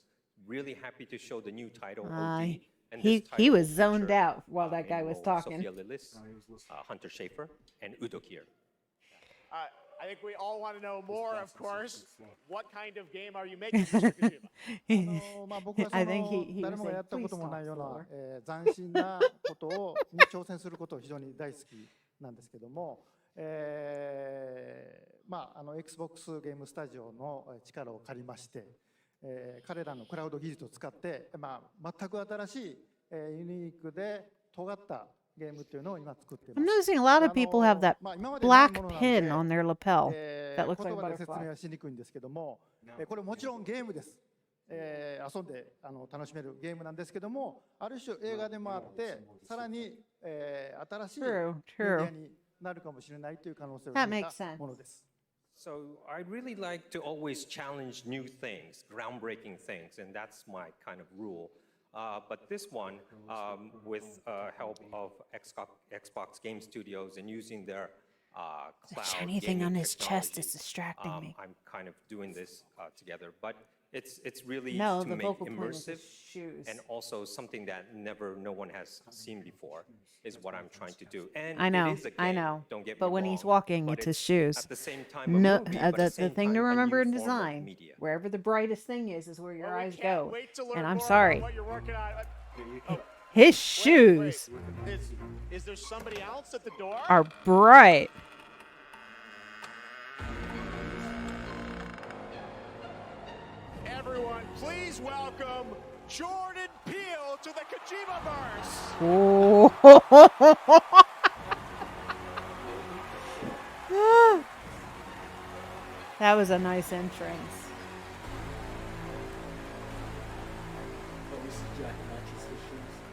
Really happy to show the new title, OD. And
He
this title
was
will
zoned
feature,
out while that guy was talking.
Sophia Lillis, Hunter Schafer, and Udo Kier.
I think we all want to know more, of course. What kind of game are you making, Mr. Kojima?
僕はそ
I think
の
he
誰
was
もがや
saying,
ったこ
please
ともない
stop
ような
floor.
斬新なことに挑戦することを非常に大好きなんですけども、Xbox ゲームスタジオの力を借りまして、彼らのクラウド技術を使って、全く新しい、ユニークで尖ったゲームっていうのを今作っていま
I'm
す。
noticing a lot of people have that
今までない
black
ものなの
pin
で
on their lapel that
言
looks like a
葉で説明
butterfly.
はしにくいんですけども、これもちろんゲームです。遊んで楽しめるゲームなんですけども、ある種映画でもあって、さらに、新しいメデ
True,
ィア
true.
になるかもしれないという可能性を
That
秘め
makes
た
sense.
ものです。
So I really like to always challenge new things, groundbreaking things, and that's my kind of rule. But this one, with help of Xbox Game Studios and using their cloud
shiny thing
gaming
on his chest
technology,
is distracting me.
I'm kind of doing this together, but it's really
No,
to
the
make
vocal point is
immersive
his shoes.
and also something that no one has seen before is what I'm trying to do. And
I know,
it is a game,
I know.
don't get
But
me
when
wrong,
he's walking,
but
it's his shoes.
At the same time, a
No,
movie, but at
the
same
thing to
time, a
remember in
new form of
design,
media.
wherever the brightest thing is where your eyes
Can't
go.
wait to learn
And I'm
more
sorry,
about what you're working on. Oh,
his shoes
is there somebody else at the door?
are bright.
Everyone, please welcome Jordan Peele to the Kojima-verse.
That was a nice entrance.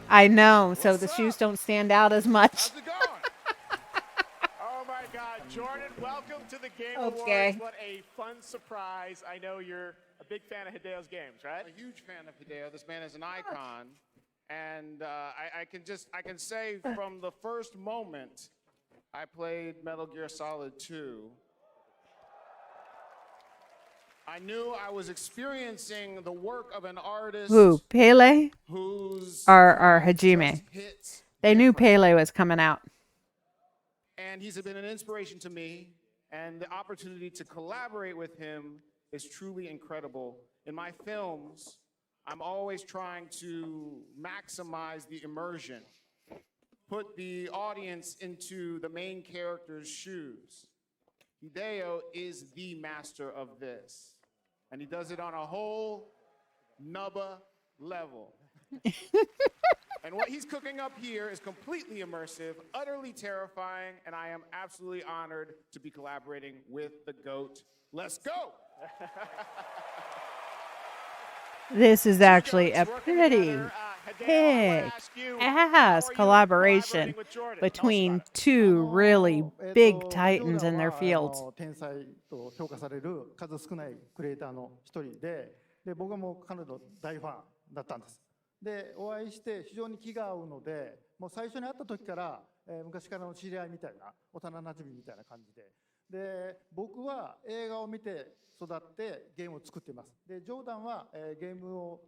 I know, so the shoes don't stand out as much.
Oh my God, Jordan, welcome to the Game
Okay.
Awards. What a fun surprise. I know you're a big fan of Hideo's games, right?
A huge fan of Hideo. This man is an icon. And I can say from the first moment I played Metal Gear Solid 2, I knew I was experiencing the work of an artist.
Who, Pele
whose
or Hajime?
hits.
They knew Pele was coming out.
And he's been an inspiration to me, and the opportunity to collaborate with him is truly incredible. In my films, I'm always trying to maximize the immersion, put the audience into the main character's shoes. Hideo is the master of this, and he does it on a whole nubba level. And what he's cooking up here is completely immersive, utterly terrifying, and I am absolutely honored to be collaborating with the GOAT. Let's go!
This is actually a pretty kick-ass collaboration between two really big titans in their fields.
天才と評価される数少ないクリエイターの一人で、僕はもう彼の大ファンだったんです。で、お会いして非常に気が合うので、もう最初に会った時から、昔からの知り合いみたいな、幼なじみみたいな感じで。で、僕は映画を見て育ってゲームを作っています。で、ジョーダンは、ゲームを、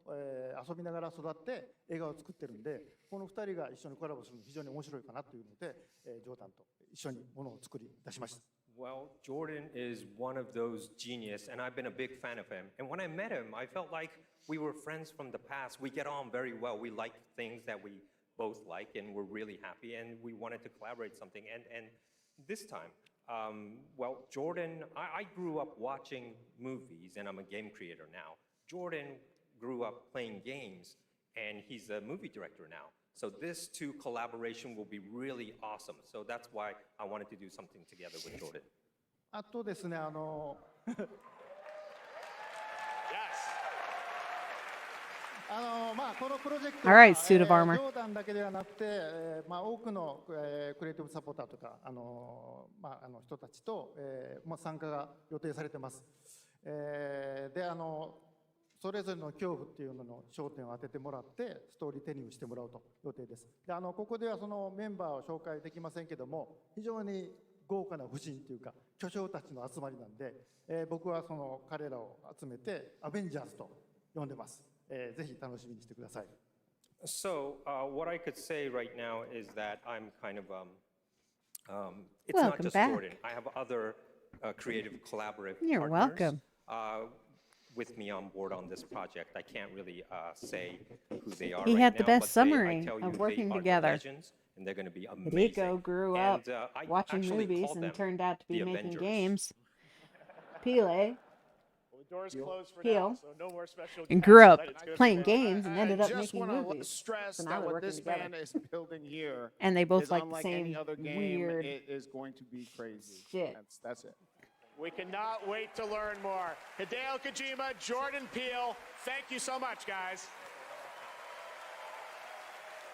遊びながら育って映画を作ってるんで、この2人が一緒にコラボするの非常に面白いかなというので、ジョーダンと一緒にものを作り出しました。
Well, Jordan is one of those genius, and I've been a big fan of him. And when I met him, I felt like we were friends from the past. We get on very well. We like things that we both like, and we're really happy, and we wanted to collaborate something. And this time, well, Jordan, I grew up watching movies, and I'm a game creator now. Jordan grew up playing games, and he's a movie director now. So this two collaboration will be really awesome. So that's why I wanted to do something together with Jordan.
あとですね、まあこのプロジェクトは、
Alright, suit of armor.
ジョーダンだけではなくて、まあ多くの、クリエイティブサポーターとか人たちと、参加が予定されてます。でそれぞれの恐怖っていうのの焦点を当ててもらってストーリーテリングしてもらうと予定です。でここではそのメンバーを紹介できませんけども、非常に豪華な夫人というか巨匠たちの集まりなんで、僕はその彼らを集めてアベンジャーズと呼んでます。ぜひ楽しみにしてください。
So what I could say right now is that I'm kind of it's not just Jordan. I have other creative collaborative
You're
partners.
welcome.
With me on board on this project. I can't really say who they are
He
right
had the
now,
best
but
summary
I tell you,
of working
they are
together.
legends, and they're going to be amazing.
Rico grew up
I
watching
actually
movies
call
and
them
turned out to be
the
making
Avengers.
games. Pele
Well, the door's closed for now, so no more special
and
guests,
grew up
but it's good
playing
for them.
games and ended up
just
making
want to
movies.
stress
So now
that
they're
what
working
this
together.
man is building here
And they both
is
like the
unlike
same
any other game.
weird
It is going to be crazy.
shit.
That's it.
We cannot wait to learn more. Hideo Kojima, Jordan Peele, thank you so much, guys.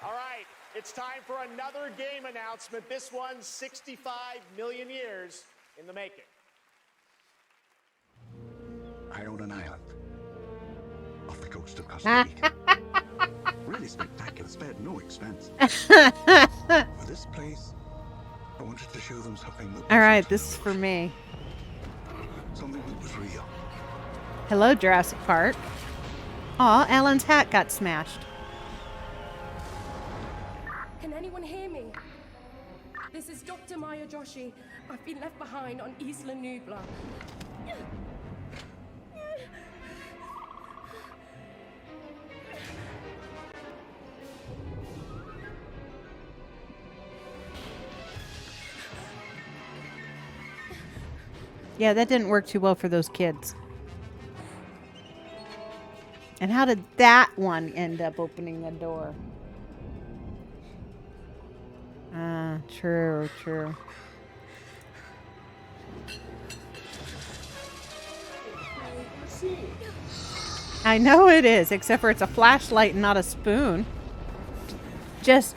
All right, it's time for another game announcement. This one's 65 million years in the making.
I own an island off the coast of Costa Rica. Really spectacular, spared no expense. For this place, I wanted to show them something that
All right, this is for me.
something that was real.
Hello, Jurassic Park. Aw, Alan's hat got smashed.
Can anyone hear me? This is Dr. Maya Joshi. I've been left behind on Isla Nublar.
Yeah, that didn't work too well for those kids. And how did that one end up opening the door? Ah, true, true. I know it is, except for it's a flashlight and not a spoon. Just...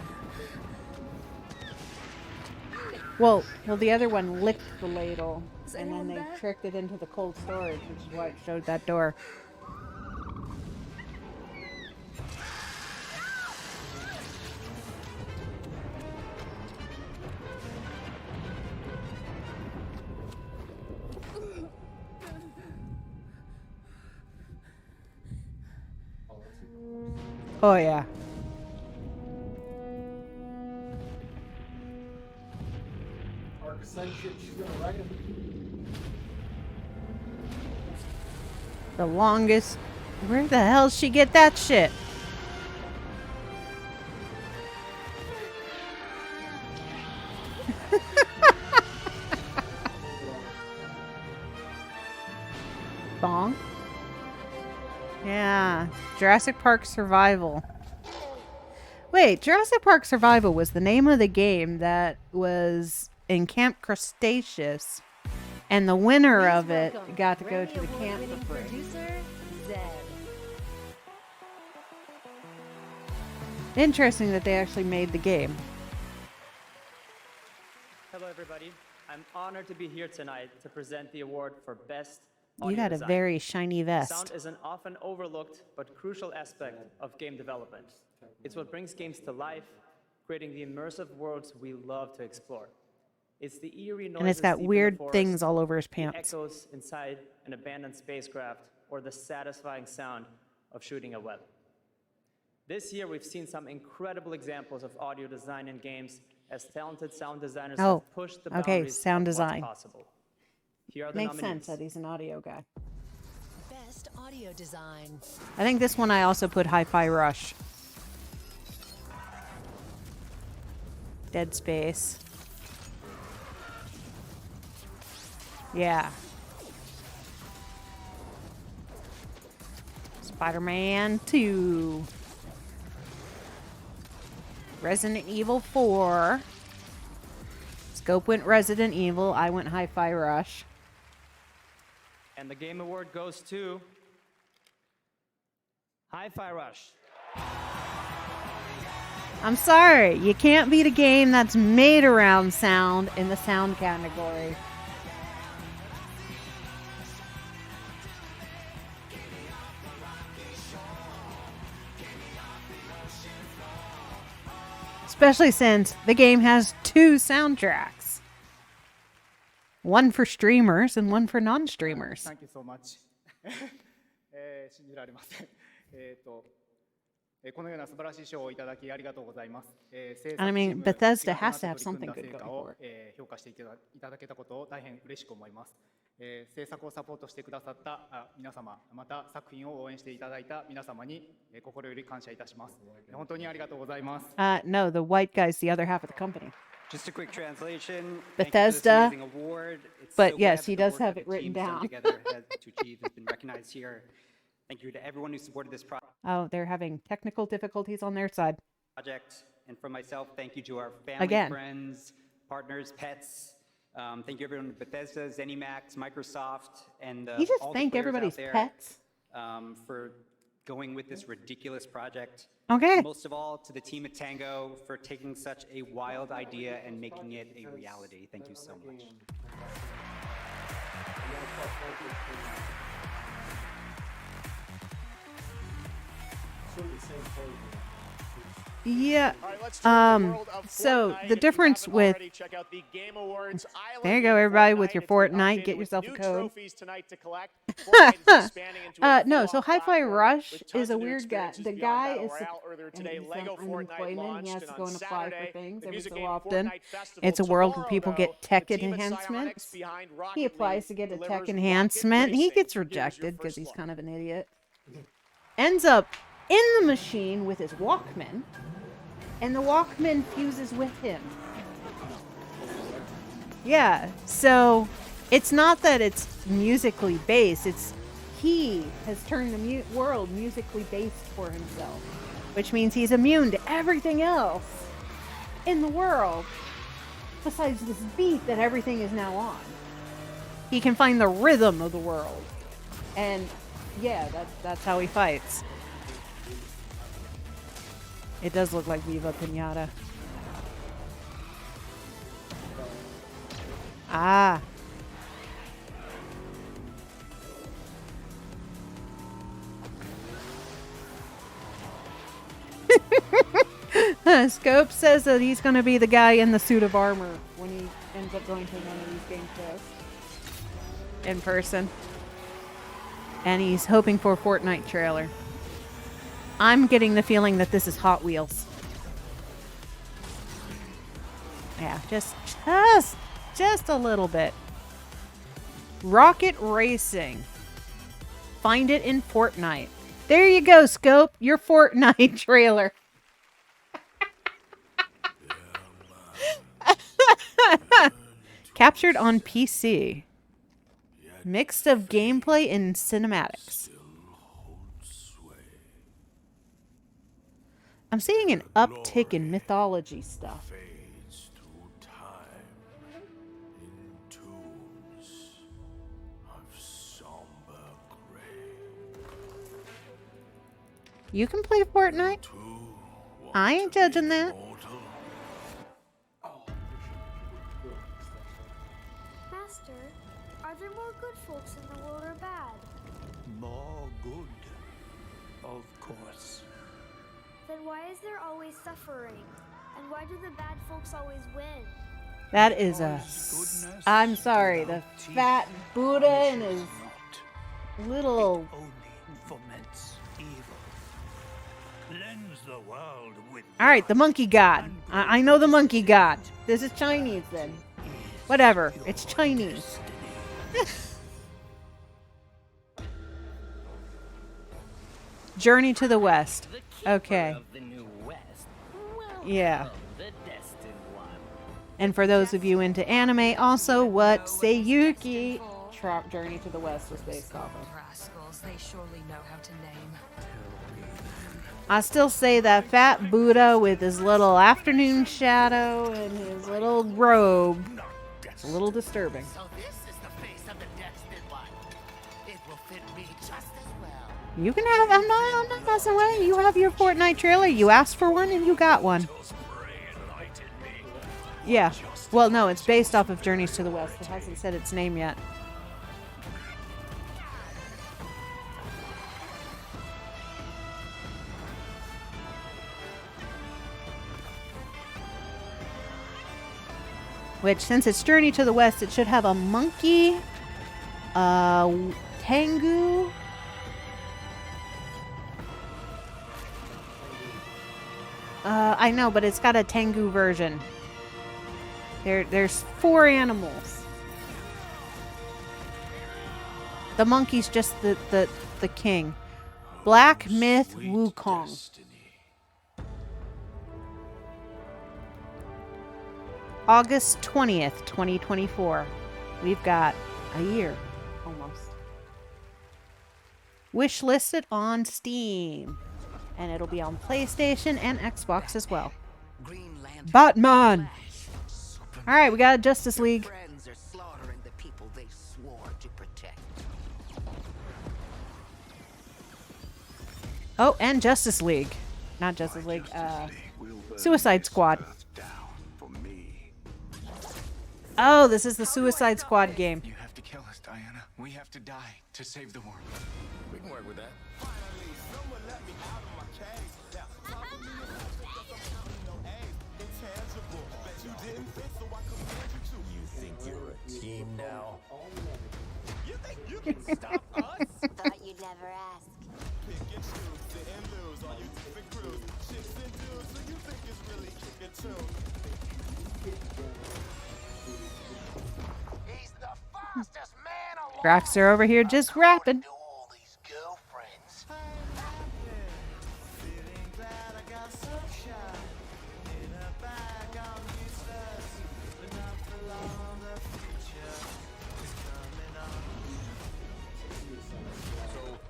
Well, the other one licked the ladle, and then they tricked it into the cold storage, which is why it showed that door. Oh, yeah. The longest. Where the hell did she get that shit? Thong? Yeah. Jurassic Park Survival. Wait, Jurassic Park Survival was the name of the game that was in Camp Cretaceous, and the winner of it got to go to the camp for free.
Producer, Zed.
Interesting that they actually made the game.
Hello, everybody. I'm honored to be here tonight to present the award for Best
You
Audio
got a
Design.
very shiny vest.
Sound is an often overlooked but crucial aspect of game development. It's what brings games to life, creating the immersive worlds we love to explore. It's the eerie noises
And it's got
deep in the
weird
forest,
things all over his
the
pants.
echoes inside an abandoned spacecraft, or the satisfying sound of shooting a web. This year, we've seen some incredible examples of audio design in games as talented sound designers have pushed the boundaries
sound
of
design.
what's possible. Here are the
Makes
nominees.
sense that he's an audio guy.
Best audio design.
I think this one I also put Hi-Fi Rush. Dead Space. Yeah. Spider-Man 2. Resident Evil 4. Scope went Resident Evil. I went Hi-Fi Rush.
And the Game Award goes to Hi-Fi Rush.
I'm sorry, you can't beat a game that's made around sound in the sound category. Especially since the game has 2 soundtracks. One for streamers and one for non-streamers.
Thank you so much. 信じられません。このような素晴らしい賞をいただきありがとうございます。
I mean, Bethesda has to have something good going for it.
評価していただけたことを大変嬉しく思います。制作をサポートしてくださった皆様、また作品を応援していただいた皆様に心より感謝いたします。本当にありがとうございます。
No, the white guy's the other half of the company.
Just a quick translation.
Bethesda,
Thank you for this amazing award. It's
but
so
yes,
glad
he
that the
does
work
have
that
it
the
written
team's done
down.
together to achieve has been recognized here. Thank you to everyone who supported this
Oh, they're having technical difficulties on their side.
project. And from myself, thank you to our family,
Again.
friends, partners, pets. Thank you everyone at Bethesda, ZeniMax, Microsoft, and
You just
all the
thank
players
everybody's
out there,
pets?
For going with this ridiculous project.
Okay.
Most of all, to the team at Tango for taking such a wild idea and making it a reality. Thank you so much.
Yeah.
All right, let's turn to the world of
So
Fortnite.
the
If you
difference
haven't
with
already, check out the Game Awards Island
there you go,
in
everybody,
Fortnite.
with your
It's been
Fortnite.
updated
Get
with
yourself a
new
code.
trophies tonight to collect. Fortnite is expanding into a
No, so
full-on
Hi-Fi
platform
Rush
with tons
is a
of new
weird guy.
experiences
The
beyond
guy
Battle
is
Royale. Earlier today,
and he's
Lego
on
Fortnite
unemployment.
launched,
He has
and
to go
on
and apply for
Saturday,
things
the
every
music
so
game
often.
Fortnite Festival.
It's a world where
Tomorrow,
people
though,
get tech
the team at
enhancements.
Psyonix behind
He
Rocket
applies
League
to get a
delivers
tech
Rocket
enhancement. He
Racing.
gets
Here's your
rejected because
first
he's
look.
kind of an idiot. Ends up in the machine with his Walkman, and the Walkman fuses with him. Yeah, so it's not that it's musically based, it's he has turned the world musically based for himself, which means he's immune to everything else in the world besides this beat that everything is now on. He can find the rhythm of the world, and yeah, that's how he fights. It does look like Viva Pinata. Ah. Scope says that he's going to be the guy in the suit of armor when he ends up going to one of these game shows in person. And he's hoping for a Fortnite trailer. I'm getting the feeling that this is Hot Wheels. Yeah, just a little bit. Rocket Racing. Find it in Fortnite. There you go, Scope. Your Fortnite trailer. Captured on PC. Mixed of gameplay and cinematics. I'm seeing an uptick in mythology stuff. You can play Fortnite? I ain't judging that.
Master, are there more good folks in the world or bad?
More good, of course.
Then why is there always suffering? And why do the bad folks always win?
That is I'm sorry, the fat Buddha and his little.
Foments evil. Cleanse the world with.
All right, the monkey god. I know the monkey god. This is Chinese then. Whatever, it's Chinese. Journey to the West. Okay. Yeah. And for those of you into anime, also what Seiyuki Journey to the West was based off of.
They surely know how to name.
I still say that fat Buddha with his little afternoon shadow and his little robe. It's a little disturbing.
So this is the face of the destined one. It will fit me just as well.
You can have. I'm not messing with it. You have your Fortnite trailer. You asked for one and you got one. Yeah. Well, no, it's based off of Journeys to the West. It hasn't said its name yet. Which, since it's Journey to the West, it should have a monkey, Tengu, I know, but it's got a Tengu version. There's 4 animals. The monkey's just the king. Black Myth Wukong. August 20th, 2024. We've got a year, almost. Wish listed on Steam. And it'll be on PlayStation and Xbox as well. Batman! Alright, we got Justice League.
Friends are slaughtering the people they swore to protect.
Oh, and Justice League. Not Justice League, Suicide Squad. Oh, this is the Suicide Squad game.
You have to kill us, Diana. We have to die to save the world.
We can work with that.
You think you're a team now?
You think you can stop us?
Thought you'd never ask.
Pick and choose, sit and lose on you different crews. Chicks and dudes, who you think is really kicking too?
He's the fastest man alive.
Grackster over here just rapping.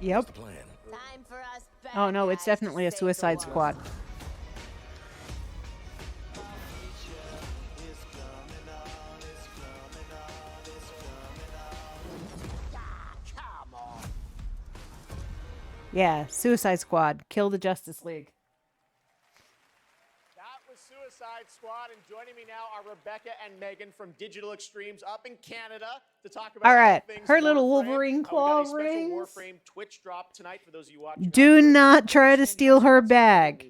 Yep. Oh no, it's definitely a Suicide Squad. Yeah, Suicide Squad. Kill the Justice League.
That was Suicide Squad, and joining me now are Rebecca and Megan from Digital Extremes up in Canada to talk about
all right,
all things
her little
Warframe.
Wolverine claw
we got a special
rings.
Warframe Twitch drop tonight for those of you watching.
Do not try to steal her bag.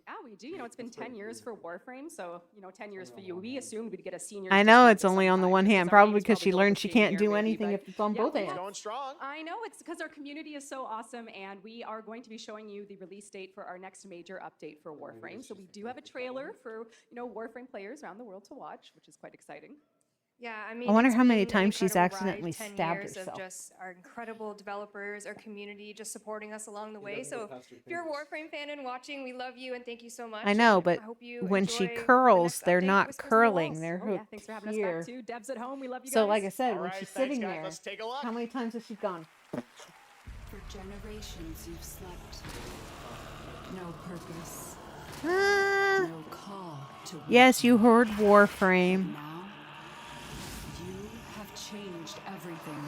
Yeah, we do. You know, it's been 10 years for Warframe, so, 10 years for you. We assumed we'd get a senior.
I know it's only on the one hand, probably because she learned she can't do anything if it's on both
yeah,
hands.
Going strong.
I know, it's because our community is so awesome, and we are going to be showing you the release date for our next major update for Warframe. So we do have a trailer for, Warframe players around the world to watch, which is quite exciting.
Yeah, I mean,
I wonder
it's
how many
been an
times she's
incredible
accidentally
ride, 10
stabbed
years
herself.
Of just our incredible developers, our community, just supporting us along the way. So if you're a Warframe fan and watching, we love you and thank you so much.
I know,
and
but
I hope you
when she
enjoy the
curls,
next
they're
update,
not
Whispers in the
curling.
Walls.
They're
Oh, yeah, thanks for having us
here.
back too. Deb's at home. We love you guys.
So, like I said,
All
when
right,
she's
thanks,
sitting
guys.
there,
Let's take a look.
how many times has she gone?
For generations you've slept. No purpose. No call to
Yes, you heard Warframe.
Now, you have changed everything.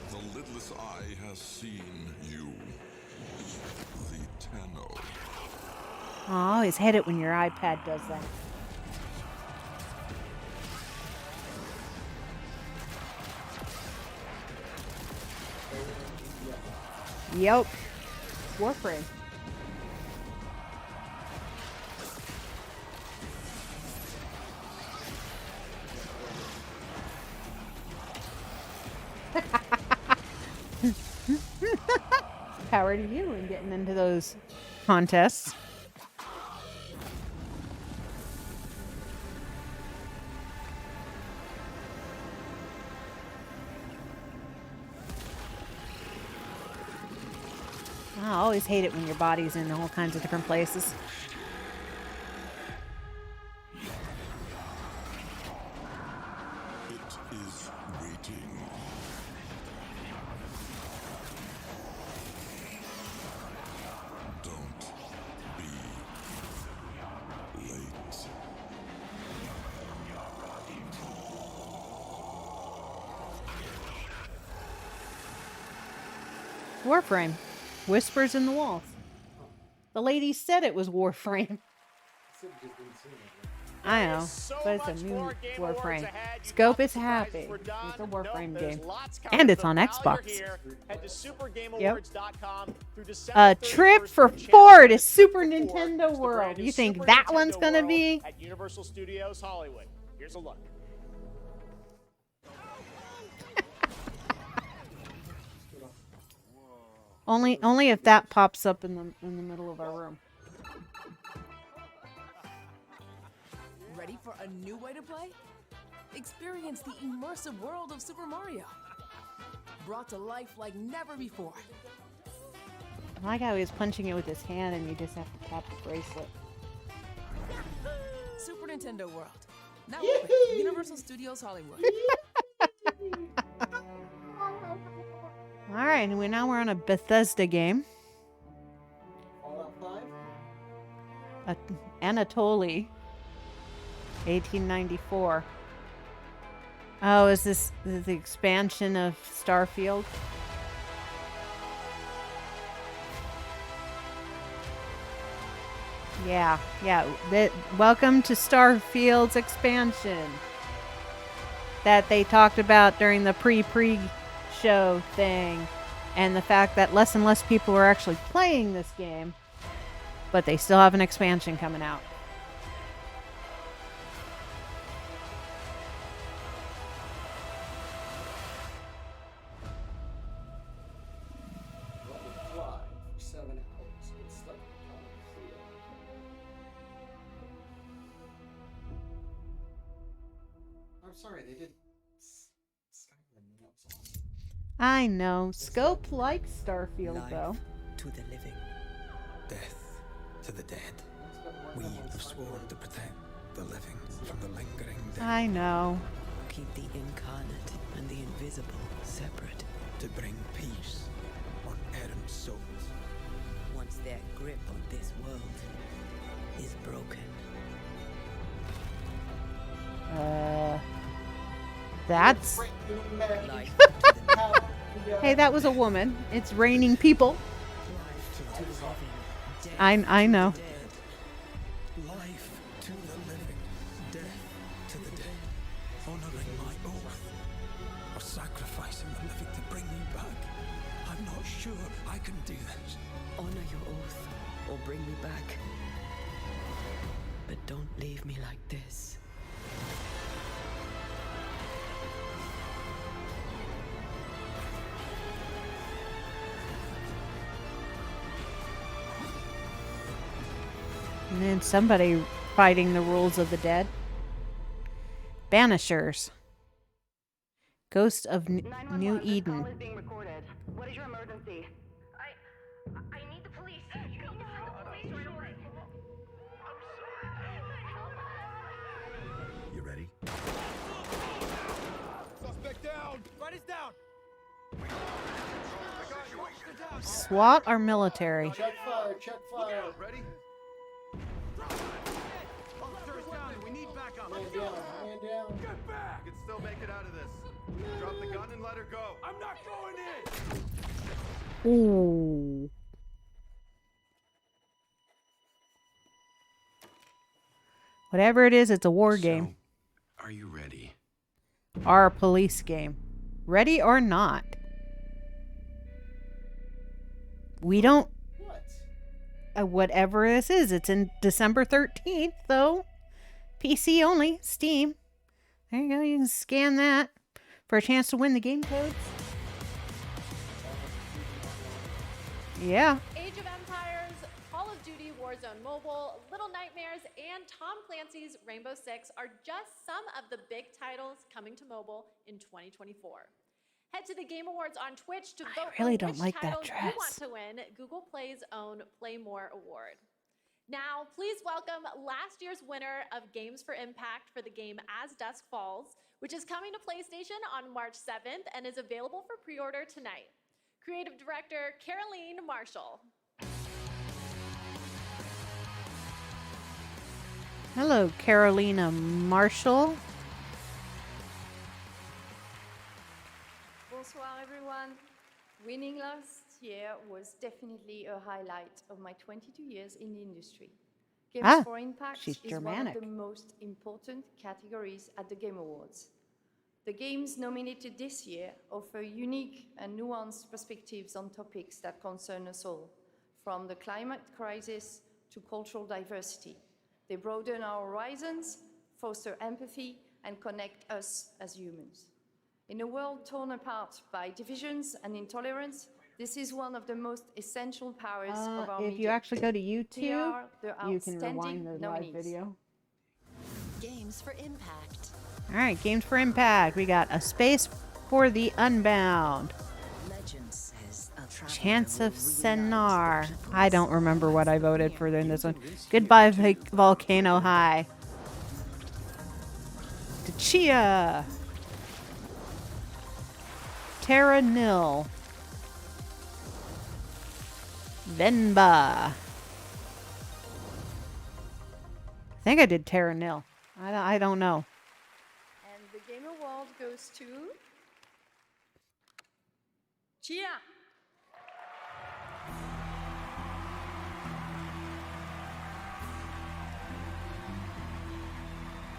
The
lidless eye has seen you. The Tenno.
Oh, I always hate it when your iPad does that. Yep. Warframe. Power to you in getting into those contests. I always hate it when your body's in all kinds of different places.
It is waiting. Don't be late.
Warframe. Whispers in the walls. The lady said it was Warframe. I know, but it's a new Warframe. Scope is happy. It's a Warframe game. And it's on Xbox. Yep. A trip for 4 to Super Nintendo World. You think that one's gonna be?
At Universal Studios Hollywood. Here's a look.
Only if that pops up in the middle of our room.
Ready for a new way to play? Experience the immersive world of Super Mario. Brought to life like never before.
I like how he was punching it with his hand and you just have to tap the bracelet.
Super Nintendo World. Now open at Universal Studios Hollywood.
Alright, and now we're on a Bethesda game.
Fallout 5?
Anatoly. 1894. Oh, is this the expansion of Starfield? Yeah. Welcome to Starfield's expansion that they talked about during the pre-show thing, and the fact that less and less people are actually playing this game, but they still have an expansion coming out.
Sorry, they did.
I know. Scope likes Starfield, though.
To the living, death to the dead. We have sworn to protect the living from the lingering dead.
I know.
Keep the incarnate and the invisible separate. To bring peace on errant souls. Once their grip on this world is broken.
That's... Hey, that was a woman. It's raining people. I know.
Life to the living, death to the dead. Honoring my oath. Or sacrificing the living to bring me back. I'm not sure I can do this.
Honor your oath or bring me back. But don't leave me like this.
And then somebody fighting the rules of the dead. Banishers. Ghost of New Eden.
Call is being recorded. What is your emergency? I need the police. You need to find the police right away.
You ready?
Suspect down! Freddy's down!
SWAT or military?
Check fire, check fire.
Ready? Officer is down and we need backup.
Man down, man down.
Get back! We can still make it out of this. Drop the gun and let her go. I'm not going in!
Ooh. Whatever it is, it's a war game.
Are you ready?
Or a police game. Ready or not. We don't... whatever this is. It's in December 13th, though. PC only. Steam. There you go. You can scan that for a chance to win the game codes. Yeah.
Age of Empires, Call of Duty Warzone Mobile, Little Nightmares, and Tom Clancy's Rainbow Six are just some of the big titles coming to mobile in 2024. Head to the Game Awards on Twitch to vote
really
for
don't
which
like that
titles you
dress.
want to win Google Play's own Play More award. Now, please welcome last year's winner of Games for Impact for the game As Dusk Falls, which is coming to PlayStation on March 7th and is available for pre-order tonight. Creative Director Caroline Marshall.
Hello, Carolina Marshall.
Bonsoir, everyone. Winning last year was definitely a highlight of my 22 years in the industry. Games for Impact
she's
is
Germanic.
one of the most important categories at the Game Awards. The games nominated this year offer unique and nuanced perspectives on topics that concern us all, from the climate crisis to cultural diversity. They broaden our horizons, foster empathy, and connect us as humans. In a world torn apart by divisions and intolerance, this is one of the most essential powers of our
if
media.
you actually go to
They
YouTube,
are the
you can rewind
outstanding
the live
nominees.
video.
Games for Impact.
All right, Games for Impact. We got A Space for the Unbound.
Legend says a traveler
Chance of
will
Senar. I don't remember what I voted for in this one. Goodbye, Volcano High. Tachia. Terra Nil. Venba. I think I did Terra Nil. I don't know.
And the Game Award goes to Chia.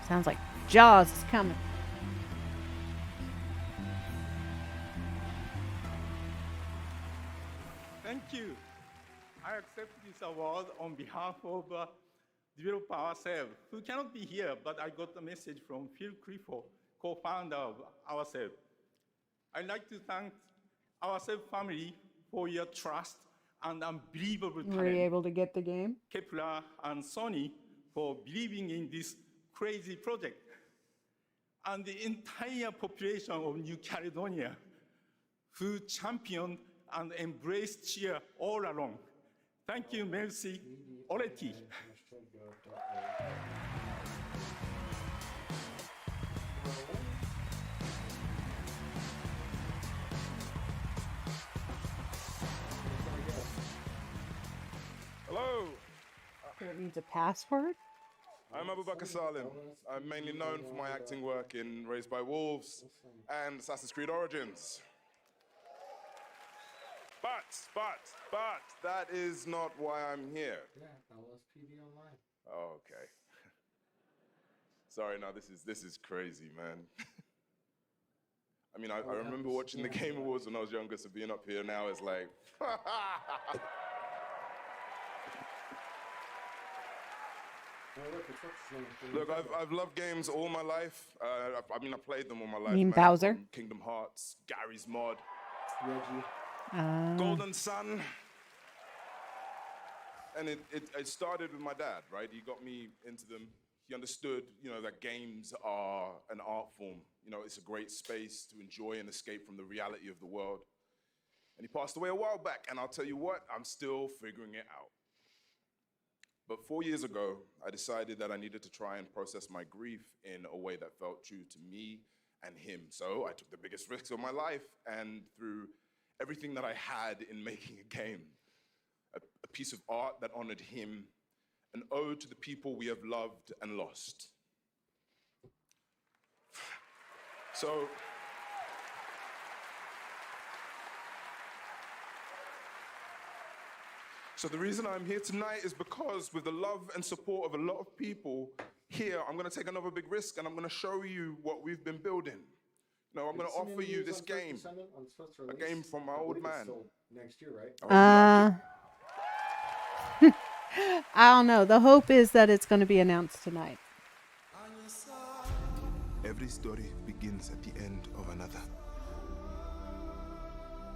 Sounds like Jaws is coming.
Thank you. I accept this award on behalf of developer ourselves, who cannot be here, but I got a message from Phil Clifford, co-founder of ourselves. I'd like to thank ourselves family for your trust and unbelievable
Were you
talent.
able to get the game?
Kepler and Sony for believing in this crazy project. And the entire population of New Caledonia who championed and embraced cheer all along. Thank you, merci, Oleti.
Hello,
It needs a password?
I'm Abubakar Salim. I'm mainly known for my acting work in Raised by Wolves and Assassin's Creed Origins. But, that is not why I'm here.
Yeah, that was PD Online.
Oh, okay. Sorry, no, this is crazy, man. I mean, I remember watching the Game Awards when I was younger, so being up here now is like... Look, I've loved games all my life. I mean, I played them all my life.
mean
man.
Bowser?
From Kingdom Hearts, Gary's Mod,
Ah.
Golden Sun. And it started with my dad, right? He got me into them. He understood, that games are an art form. It's a great space to enjoy and escape from the reality of the world. And he passed away a while back, and I'll tell you what, I'm still figuring it out. But 4 years ago, I decided that I needed to try and process my grief in a way that felt true to me and him. So I took the biggest risks of my life, and through everything that I had in making a game, a piece of art that honored him, an ode to the people we have loved and lost. So So the reason I'm here tonight is because with the love and support of a lot of people here, I'm going to take another big risk and I'm going to show you what we've been building. You know, I'm going to offer you this game, a game from my old man.
Next year, right?
I don't know. The hope is that it's going to be announced tonight.
Every story begins at the end of another.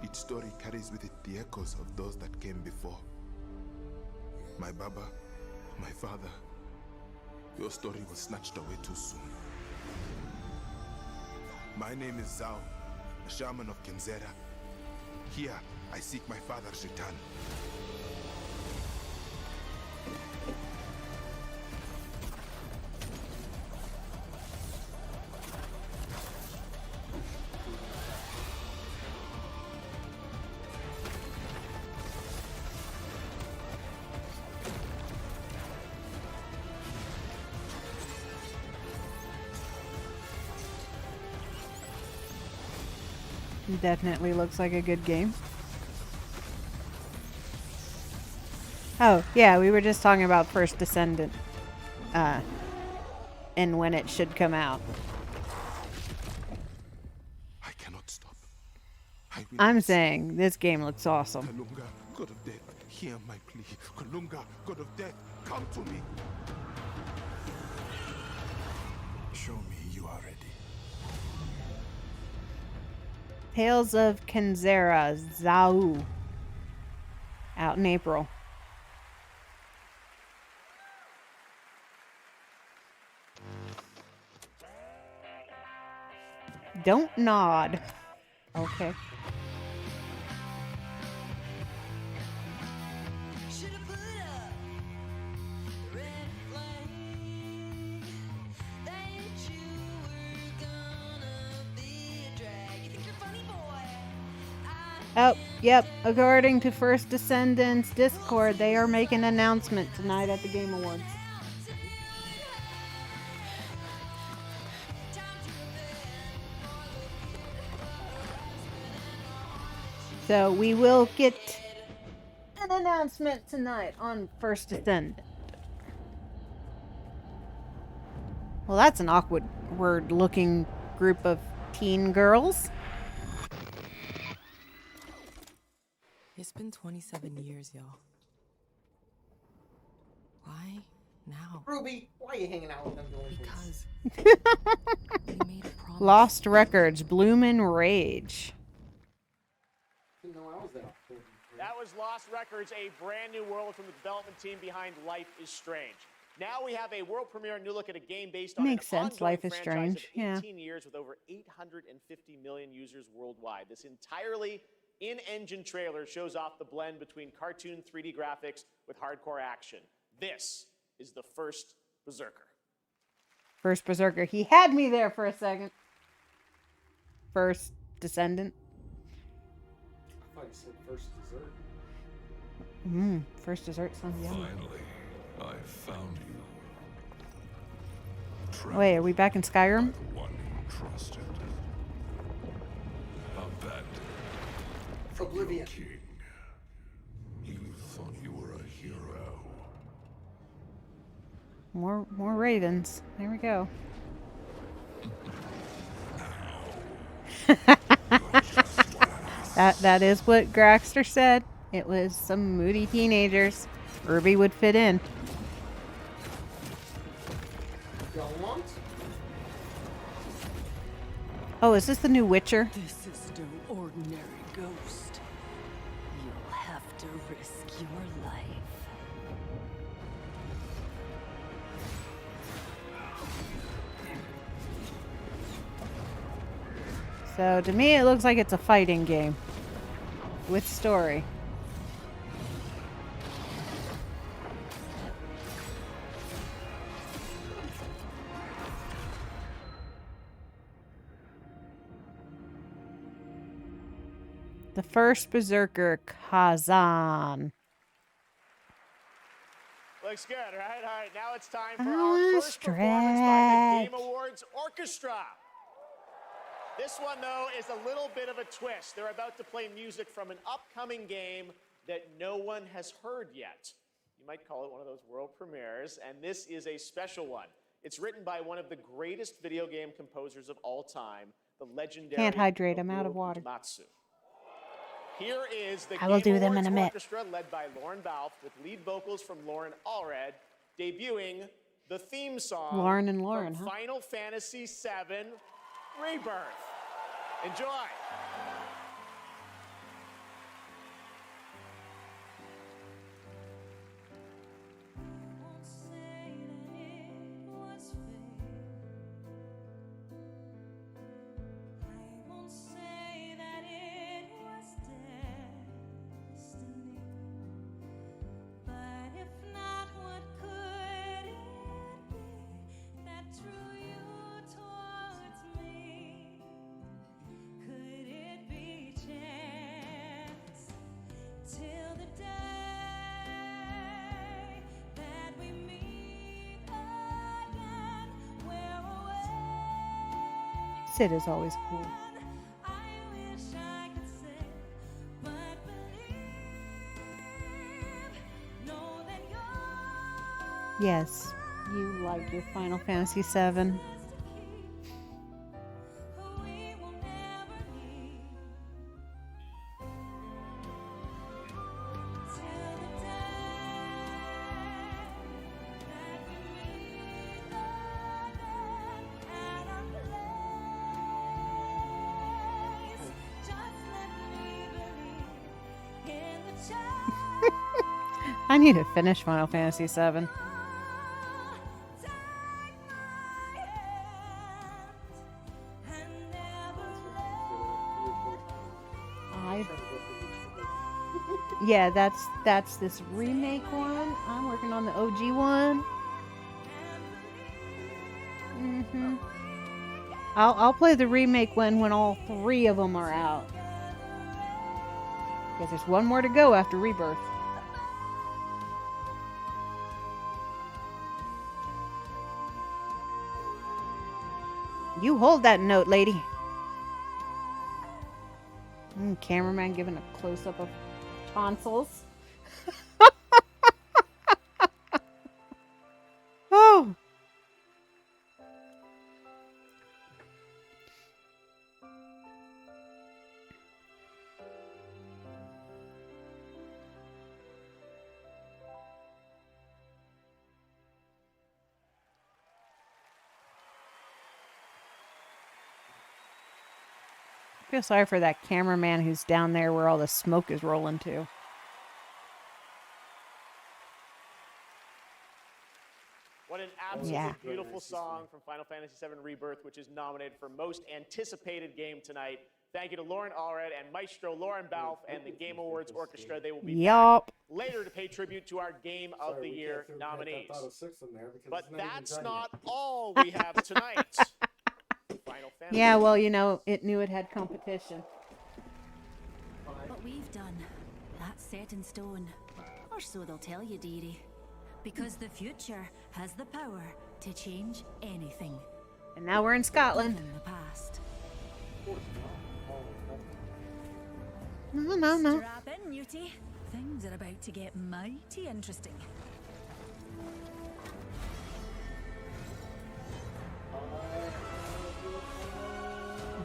Each story carries with it the echoes of those that came before. My Baba, my father, your story was snatched away too soon. My name is Zao, a shaman of Kenzera. Here, I seek my father's return.
Definitely looks like a good game. Oh, yeah, we were just talking about First Descendant. And when it should come out.
I cannot stop.
I'm saying this game looks awesome.
Kalunga, God of Death, hear my plea. Kalunga, God of Death, come to me.
Show me you are ready.
Tales of Kenzera, Zao. Out in April. Don't nod. Okay. Oh, yep. According to First Descendants Discord, they are making an announcement tonight at the Game Awards. So we will get an announcement tonight on First Descendant. Well, that's an awkward-looking group of teen girls.
It's been 27 years, y'all. Why now?
Ruby, why are you hanging out with them delinquents?
Because
Lost Records, Bloomin' Rage.
Didn't know I was that.
That was Lost Records, a brand new world from the development team behind Life is Strange. Now we have a world premiere new look at a game based on
Makes
an
sense.
ongoing
Life is
franchise
Strange.
of 18 years with over 850 million users worldwide. This entirely in-engine trailer shows off the blend between cartoon 3D graphics with hardcore action. This is the first Berserker.
First Berserker. He had me there for a second. First Descendant.
I thought you said first dessert.
First dessert sounds yummy.
Finally, I found you.
Wait, are we back in Skyrim?
The one you trusted. Abandoned.
Oblivion.
King. You thought you were a hero.
More ravens. There we go. That is what Grackster said. It was some moody teenagers. Ruby would fit in. Oh, is this the new Witcher?
This is no ordinary ghost. You'll have to risk your life.
So to me, it looks like it's a fighting game with story. The first Berserker, Kazan.
Looks good, right? All right, now it's time for our first performance by the Game Awards Orchestra. This one, though, is a little bit of a twist. They're about to play music from an upcoming game that no one has heard yet. You might call it one of those world premieres, and this is a special one. It's written by one of the greatest video game composers of all time, the legendary
Can't hydrate. I'm out of water.
Utamatsu. Here is the
I will
Game
do them in
Awards
a minute.
Orchestra led by Lauren Balfe with lead vocals from Lauren Allred, debuting the theme song
Lauren and Lauren,
from
huh?
Final Fantasy VII Rebirth. Enjoy.
Sid is always cool. Yes, you like your Final Fantasy VII. I need to finish Final Fantasy VII. Yeah, that's this remake one. I'm working on the OG one. I'll play the remake one when all 3 of them are out. Because there's one more to go after Rebirth. You hold that note, lady. Cameraman giving a close-up of tonsils. Oh. I feel sorry for that cameraman who's down there where all the smoke is rolling to.
What an absolutely beautiful song from Final Fantasy VII Rebirth, which is nominated for Most Anticipated Game tonight. Thank you to Lauren Allred and Maestro Lauren Balfe and the Game Awards Orchestra. They will be back later to pay tribute to our Game of the Year nominees. But that's not all we have tonight.
Yeah, well, you know, it knew it had competition.
What we've done, that's set in stone. Or so they'll tell you, dearie. Because the future has the power to change anything.
And now we're in Scotland.
Even the past.
No.
Strap in, Newtie. Things are about to get mighty interesting.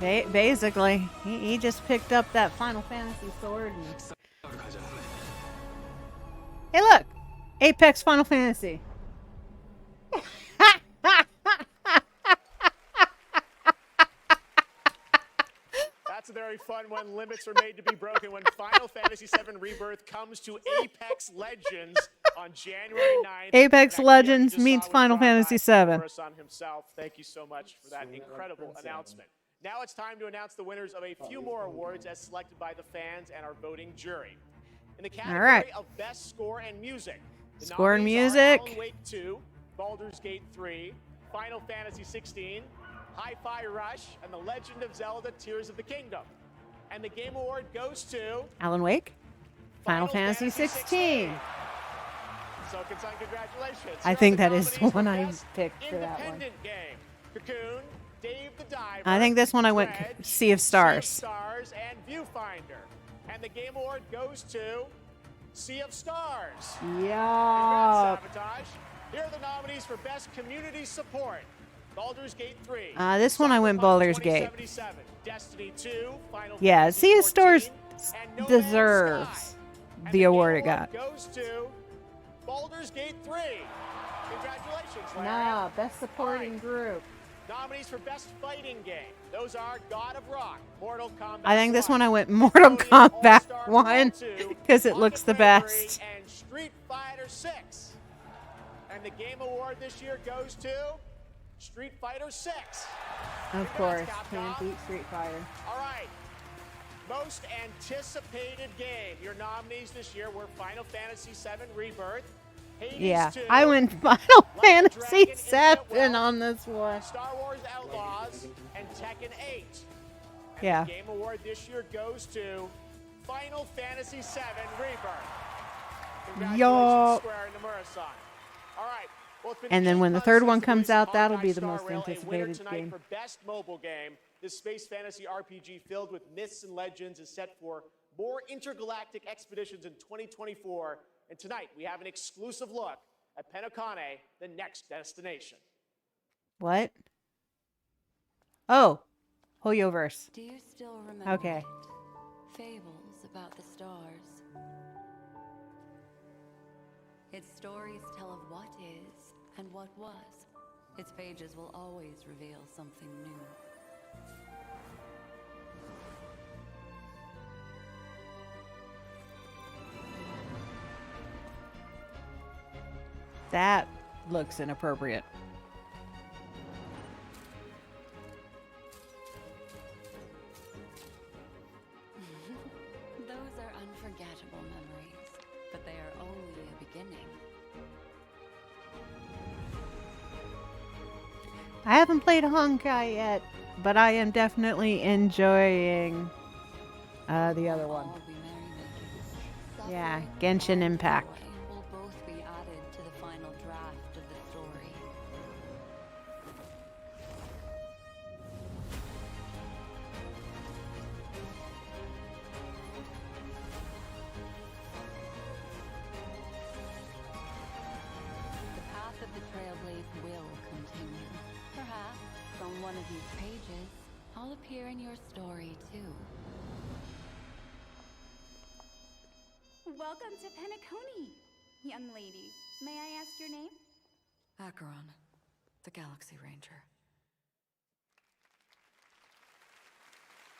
Basically, he just picked up that Final Fantasy sword and... Hey, look! Apex Final Fantasy.
That's very fun when limits are made to be broken. When Final Fantasy VII Rebirth comes to Apex Legends on January 9th.
Apex Legends meets Final Fantasy VII.
Himself. Thank you so much for that incredible announcement. Now it's time to announce the winners of a few more awards as selected by the fans and our voting jury. In the category of Best Score and Music, the
Score and
nominees are
music.
Alan Wake 2, Baldur's Gate 3, Final Fantasy 16, Hi-Fi Rush, and The Legend of Zelda Tears of the Kingdom. And the Game Award goes to
Alan Wake. Final Fantasy 16.
So, congratulations.
I think that is the one I picked for that one.
Independent game. Cocoon, Dave the Diver,
I think this one I went Sea of Stars.
Stars and Viewfinder. And the Game Award goes to Sea of Stars.
Yeah.
Sabotage. Here are the nominees for Best Community Support. Baldur's Gate 3.
This one I went Baldur's Gate.
2077, Destiny 2, Final
Yeah,
Fantasy
Sea of
14,
Stars
and No Man's
deserves
Sky.
the award it
Game
got.
Award goes to Baldur's Gate 3. Congratulations, Larry.
Nah, best supporting group.
Nominees for Best Fighting Game. Those are God of Rock, Mortal Kombat.
I think this one I went Mortal Kombat 1 because it looks the best.
And Street Fighter 6. And the Game Award this year goes to Street Fighter 6.
Of course, can't beat Street Fighter.
All right. Most anticipated game. Your nominees this year were Final Fantasy VII Rebirth, Hades
Yeah,
2,
I went Final Fantasy 7 on this one.
Star Wars Outlaws, and Tekken 8. And
Yeah.
the Game Award this year goes to Final Fantasy VII Rebirth. Congratulations,
Yo.
Square and Nomura-san. All right. Well, it's been
And then
8
when the
months
third
since
one
the
comes
release of
out, that'll
Honkai
be the
Star
most
Rail, a winner
anticipated
tonight
game.
for Best Mobile Game. This space fantasy RPG filled with myths and legends is set for more intergalactic expeditions in 2024. And tonight we have an exclusive look at Penokane, the next destination.
What? Oh, Hoyoverse.
Do you still remember
Okay.
it? Fables about the stars. Its stories tell of what is and what was. Its pages will always reveal something new.
That looks inappropriate.
Those are unforgettable memories, but they are only a beginning.
I haven't played Honkai yet, but I am definitely enjoying the other one. Yeah, Genshin Impact.
Will both be added to the final draft of the story. The path of the Trailblaze will continue. Perhaps on one of these pages, I'll appear in your story too.
Welcome to Penacony, young lady. May I ask your name?
Acheron, the Galaxy Ranger.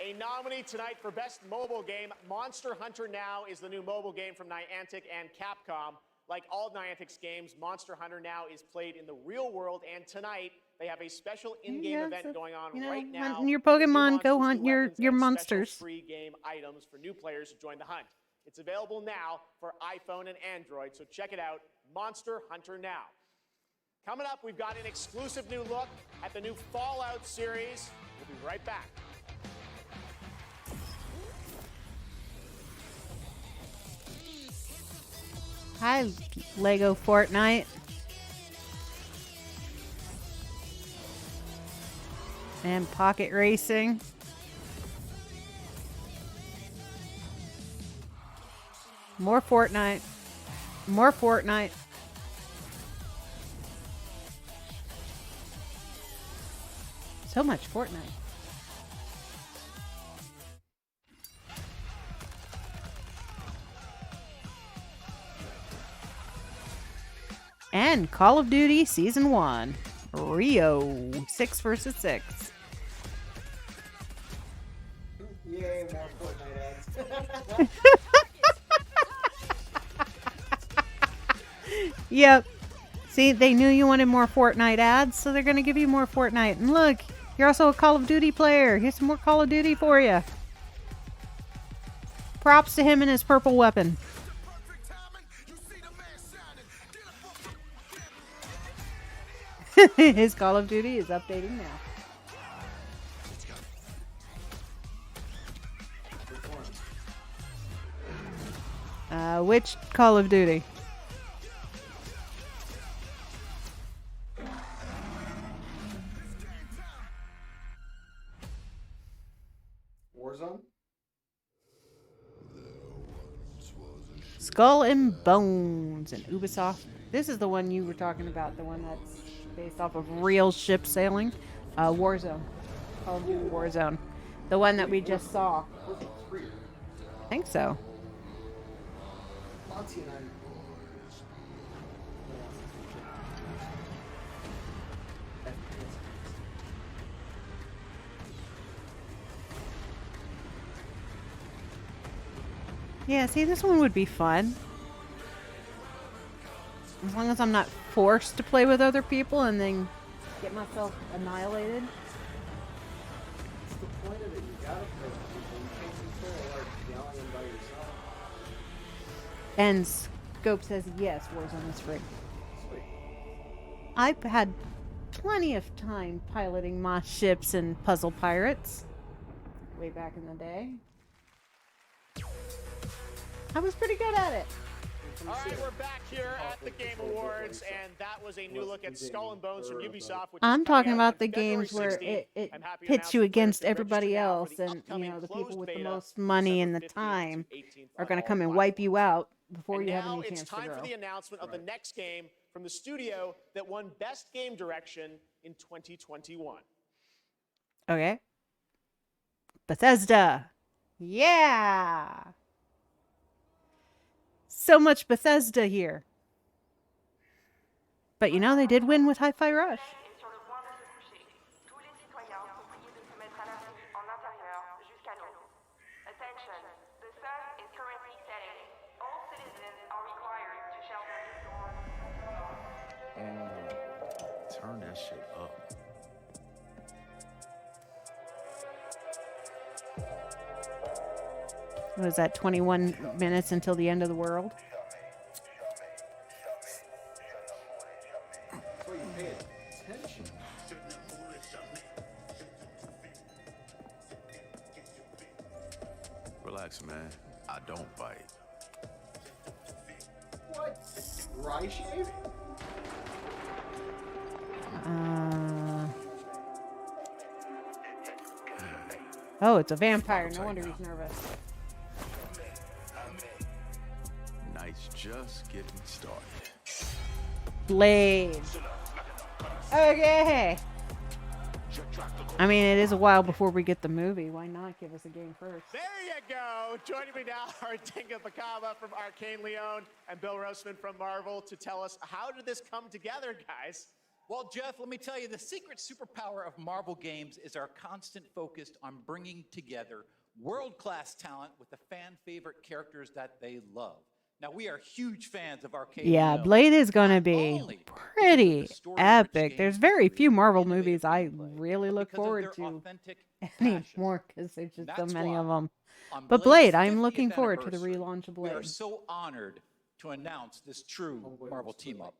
A nominee tonight for Best Mobile Game, Monster Hunter Now is the new mobile game from Niantic and Capcom. Like all Niantic's games, Monster Hunter Now is played in the real world, and tonight they have a special in-game event going on right now.
Hunt your
with new
Pokemon, go
monsters,
hunt
new
your
weapons, and
monsters.
special free game items for new players who join the hunt. It's available now for iPhone and Android, so check it out, Monster Hunter Now. Coming up, we've got an exclusive new look at the new Fallout series. We'll be right back.
Hi, Lego Fortnite. And Pocket Racing. More Fortnite. More Fortnite. So much Fortnite. And Call of Duty Season 1. Rio 6 versus 6.
Yay, more Fortnite ads.
Yep. See, they knew you wanted more Fortnite ads, so they're going to give you more Fortnite. And look, you're also a Call of Duty player. Here's some more Call of Duty for you. Props to him and his purple weapon. His Call of Duty is updating now. Which Call of Duty?
Warzone?
Skull and Bones and Ubisoft. This is the one you were talking about, the one that's based off of real ship sailing. Warzone. Call of Duty Warzone. The one that we just saw. I think so.
Monty and I.
Yeah, see, this one would be fun. As long as I'm not forced to play with other people and then get myself annihilated.
It's the point of it. You gotta play with people. You can't control like yelling by yourself.
And Scope says, yes, Warzone is free.
Sweet.
I've had plenty of time piloting my ships and Puzzle Pirates. Way back in the day. I was pretty good at it.
All right, we're back here at the Game Awards, and that was a new look at Skull and Bones from Ubisoft. Which
I'm
is
talking
coming out
about
on
the
February
games where
16th.
it
I'm happy to
pits you
announce that
against
players can
everybody
register now
else,
for the
and you
upcoming
know the people
closed
with the
beta,
most money and the
December 15th
time
to 18th
are
on
going to
all
come and wipe
platforms.
you out before
And
you have
now
any
it's
chance to
time
grow.
for the announcement of the next game from the studio that won Best Game Direction in 2021.
Okay. Bethesda. Yeah. So much Bethesda here. But you know, they did win with Hi-Fi Rush.
Turn that shit up.
Was that 21 minutes until the end of the world?
So you pay attention.
Relax, man. I don't bite.
What? Rye shave?
Oh, it's a vampire. No wonder he's nervous.
Night's just getting started.
Blade. Okay. I mean, it is a while before we get the movie. Why not give us a game first?
There you go. Joining me now are Tinga Bakava from Arcane Leon and Bill Roseman from Marvel to tell us, how did this come together, guys?
Well, Jeff, let me tell you, the secret superpower of Marvel Games is our constant focus on bringing together world-class talent with the fan-favorite characters that they love. Now, we are huge fans of Arcane
Yeah,
Leon.
Blade is going to be pretty epic. There's very few Marvel movies I really look forward to anymore because there's just so many of them. But Blade, I'm looking forward to the relaunch of
We are
Blade.
so honored to announce this true Marvel team-up.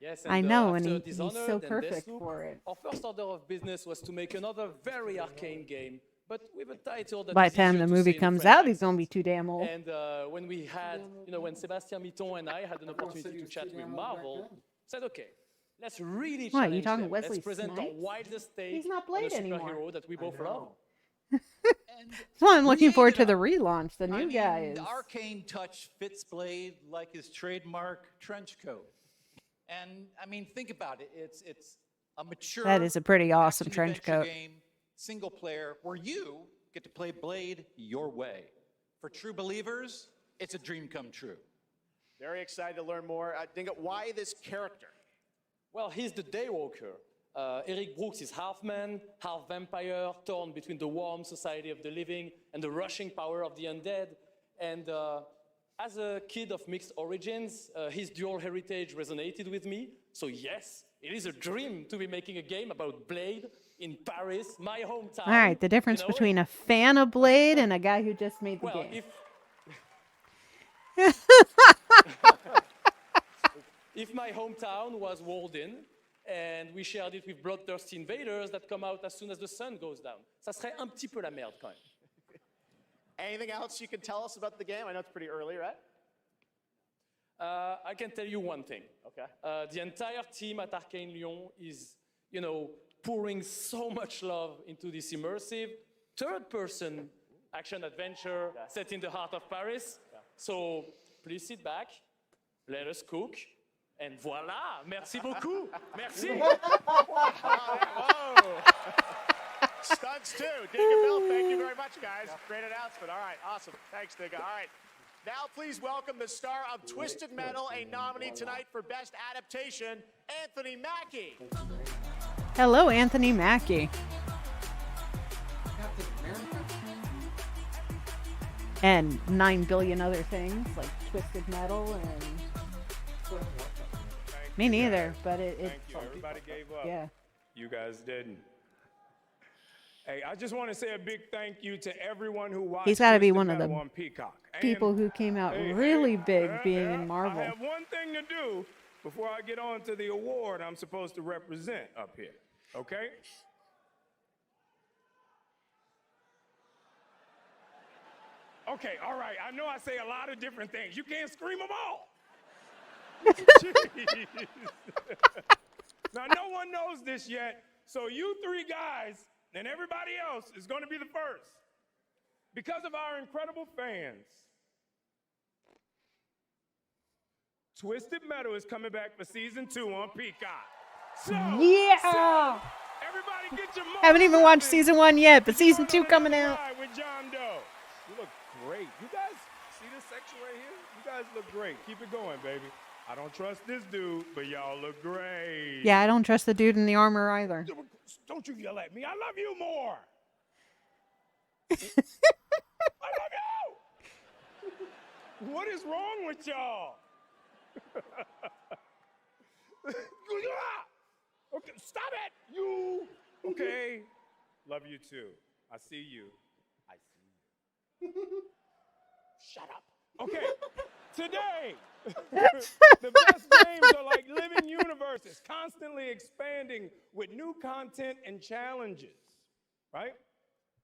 Yes,
I know, and
after
he's
Dishonored
so
and
perfect
Deathloop,
for it.
Our first order of business was to make another very arcane game, but with a title that
By
is
the time
easier
the
to
movie
say in
comes
French
out, he's going to be too damn old.
And when we had, when Sébastien Mitton and I had an opportunity to chat with Marvel, said, okay, let's really
What,
challenge
you talking
them.
Wesley
Let's present our
Snipes?
widest take
He's not
on a
Blade
superhero
anymore.
that we both love.
So I'm looking forward to the relaunch. The new guy is.
The arcane touch fits Blade like his trademark trench coat. And I mean, think about it. It's a mature.
That is a pretty awesome trench
action-adventure
coat.
game, single player, where you get to play Blade your way. For true believers, it's a dream come true.
Very excited to learn more. Dinga, why this character?
Well, he's the Daywalker. Eric Brooks is half man, half vampire, torn between the warm society of the living and the rushing power of the undead. And as a kid of mixed origins, his dual heritage resonated with me. So yes, it is a dream to be making a game about Blade in Paris, my hometown.
All right, the difference between a fan of Blade and a guy who just made the
Well,
game.
If my hometown was walled in, and we shared it with bloodthirsty invaders that come out as soon as the sun goes down, ça serait un petit peu la merde quand même.
Anything else you can tell us about the game? I know it's pretty early, right?
I can tell you one thing.
Okay.
The entire team at Arcane Lyon is, pouring so much love into this immersive third-person action-adventure set in the heart of Paris. So please sit back. Let us cook. And voila! Merci beaucoup! Merci!
Whoa! Stunts too. Digga Bill, thank you very much, guys. Great announcement. All right, awesome. Thanks, Digga. All right. Now please welcome the star of Twisted Metal, a nominee tonight for Best Adaptation, Anthony Mackie.
Hello, Anthony Mackie. And 9 billion other things like Twisted Metal and... Me neither, but it's...
Thank you. Everybody gave up.
Yeah.
You guys didn't. Hey, I just want to say a big thank you to everyone who watched.
He's got to be
Twisted
one of
Metal
the
on Peacock.
people who came out really big being in Marvel.
I have one thing to do before I get on to the award I'm supposed to represent up here, okay? Okay, all right. I know I say a lot of different things. You can't scream them all. Jeez. Now, no one knows this yet, so you three guys and everybody else is going to be the first. Because of our incredible fans, Twisted Metal is coming back for season 2 on Peacock. So, everybody get your
Haven't even watched season 1 yet, but season 2 coming out.
with John Doe. You look great. You guys see this section right here? You guys look great. Keep it going, baby. I don't trust this dude, but y'all look great.
Yeah, I don't trust the dude in the armor either.
Don't you yell at me. I love you more. I love you. What is wrong with y'all? Okay, stop it. You. Okay. Love you too. I see you. I see you. Shut up. Okay. Today, the best games are like living universes, constantly expanding with new content and challenges, right?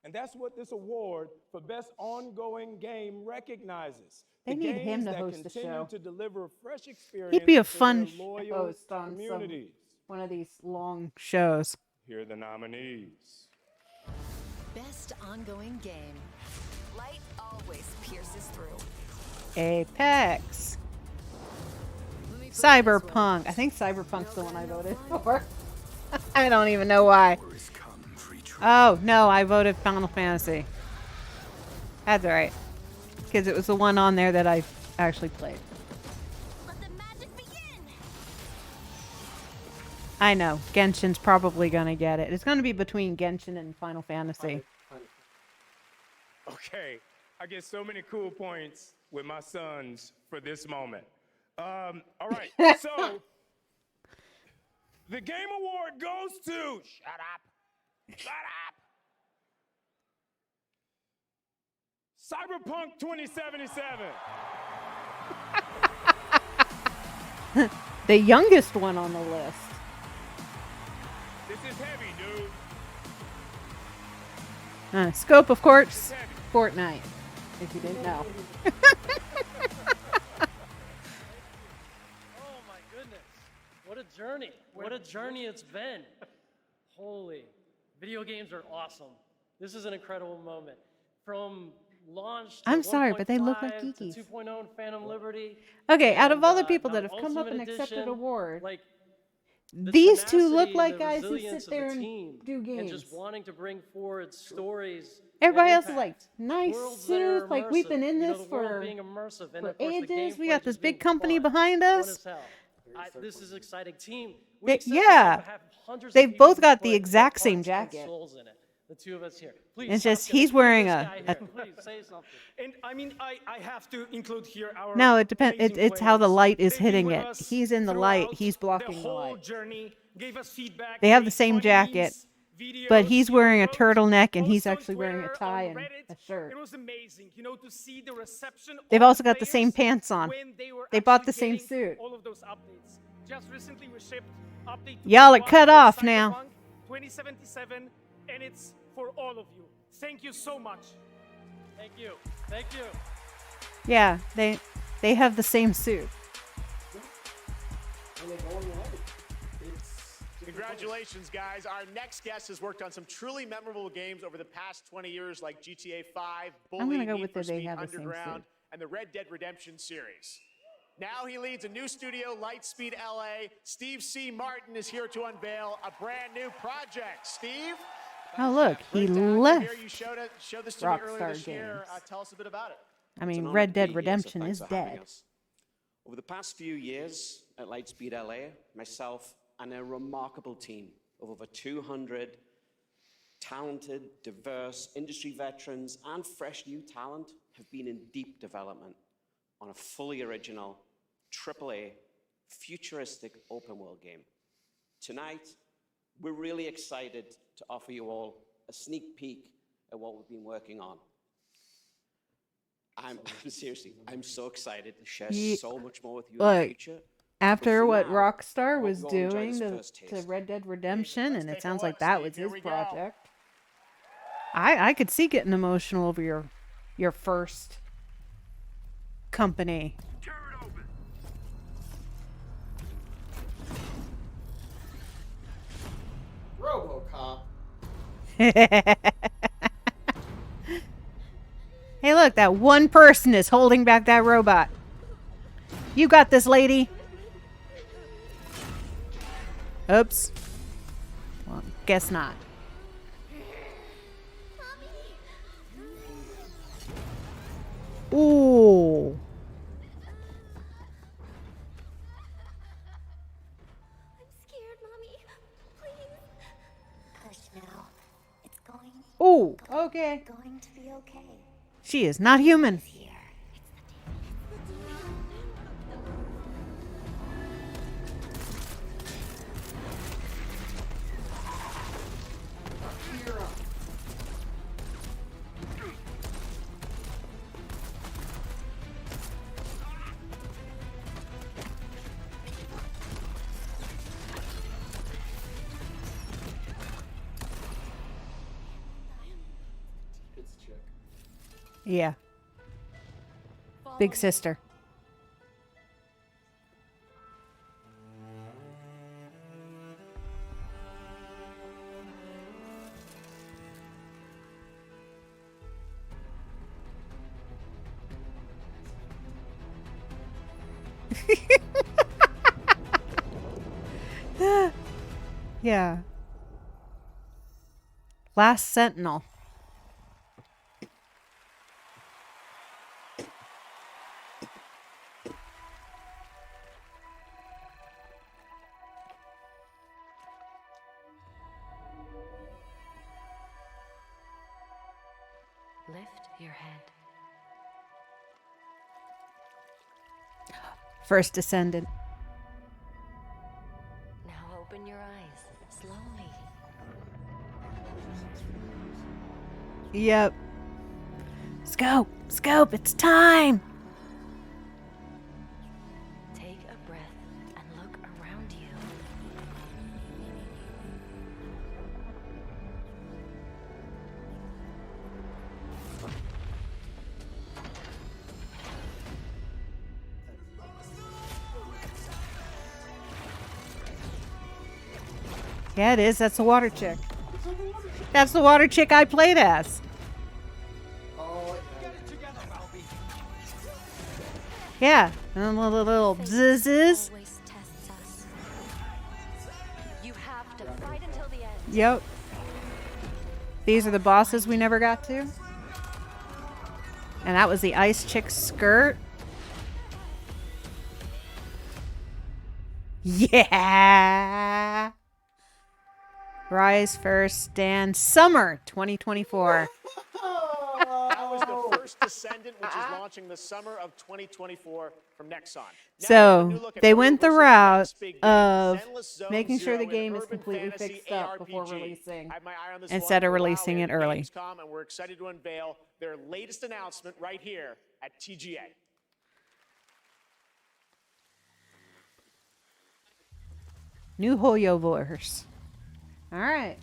And that's what this award for Best Ongoing Game recognizes.
They
The
need him
games
to
that
host the
continue
show.
to deliver fresh experience.
He'd be a
for
fun
their loyal
host on
communities.
one of these long shows.
Here are the nominees.
Best ongoing game. Light always pierces through.
Apex. Cyberpunk. I think Cyberpunk's the one I voted for. I don't even know why. Oh, no, I voted Final Fantasy. That's alright. Because it was the one on there that I actually played. I know. Genshin's probably going to get it. It's going to be between Genshin and Final Fantasy.
Okay, I get so many cool points with my sons for this moment. All right, so the Game Award goes to... Shut up. Shut up. Cyberpunk 2077.
The youngest one on the list.
This is heavy, dude.
Scope, of course, Fortnite, if you didn't know.
Oh my goodness. What a journey. What a journey it's been. Holy. Video games are awesome. This is an incredible moment. From launch to
I'm sorry, but they look like
1.5 to
geekies.
2.0 and Phantom Liberty.
Okay, out of all the
and,
people
now
that have come up and
Ultimate
accepted
Edition,
awards,
like,
these two look
tenacity,
like
the
guys who
resilience
sit
of the
there and
team,
do games.
And just wanting to bring forward stories.
Everybody
and
else is like,
impact.
nice
Worlds that are
suits, like we've been in
immersive,
this
the world
for
being immersive, and
for
of course the
ages. We
gameplay
got this
just
big
being
company
fun.
behind
Fun
us.
as hell. This is exciting team.
Yeah, they've both got the exact same jacket.
Souls in it. The two of us here. Please,
It's just
Sunken,
he's
include
wearing
this
a-
guy here. Please say something.
And I mean, I have to include here our.
No, it depends.
amazing
It's how the
players.
light is
They've been
hitting
with
it.
us
He's in the light.
throughout
He's blocking the
whole
light.
journey, gave us feedback,
They have the
made
same
funny
jacket,
memes,
but
videos,
he's wearing a
posts,
turtleneck and he's
posts on
actually wearing a
Twitter,
tie
on
and
Reddit.
a shirt.
It was amazing, you know, to see the reception.
They've
of
also
the
got the same
players
pants on.
when they were
They bought
actually
the same
getting
suit.
All of those updates. Just recently we shipped update
Y'all are
2.1
cut
for
off
Cyberpunk
now.
2077, and it's for all of you. Thank you so much.
Thank you. Thank you.
Yeah, they have the same suit.
Congratulations, guys. Our next guest has worked on some truly memorable games over the past 20 years, like GTA 5,
I'm gonna
Bully,
go
Need
with
for
the they
Speed
have the same
Underground, and the Red Dead Redemption series. Now he leads a new studio, Lightspeed LA. Steve C. Martin is here to unveil a brand new project. Steve?
Oh, look, he left
You showed this to me earlier this
Rockstar
year.
Games.
Tell us a bit about it.
I mean, Red Dead Redemption is dead.
Over the past few years at Lightspeed LA, myself and a remarkable team of over 200 talented, diverse industry veterans and fresh new talent have been in deep development on a fully original, AAA, futuristic open world game. Tonight, we're really excited to offer you all a sneak peek at what we've been working on. I'm seriously, I'm so excited to share so much more with you in the future.
After what
now,
Rockstar
I
was
hope you all enjoy
doing
this
to
first
Red Dead Redemption, and it
take a
sounds
look,
like that
Steve.
was
Here
his
we go.
project. I could see getting emotional over your first company.
RoboCop.
Hey, look, that one person is holding back that robot. You got this, lady. Oops. Well, guess not. Ooh. Ooh, okay.
Going to be okay.
She is not human. Yeah. Big sister. Yeah. Last Sentinel.
Lift your head.
First Descendant.
Now open your eyes slowly.
Yep. Scope! Scope! It's time!
Take a breath and look around you.
Yeah, it is. That's the water chick. That's the water chick I played as. Yeah, and the little bzzz.
You have to fight until the end.
Yep. These are the bosses we never got to. And that was the ice chick skirt. Yeah. Rise first, stand summer 2024.
That was the first Descendant, which is launching the summer of 2024 from Nexon.
So they went the route of making sure the game is completely fixed up before releasing, instead of releasing it early.
And we're excited to unveil their latest announcement right here at TGA.
New Hoyo Voice. All right.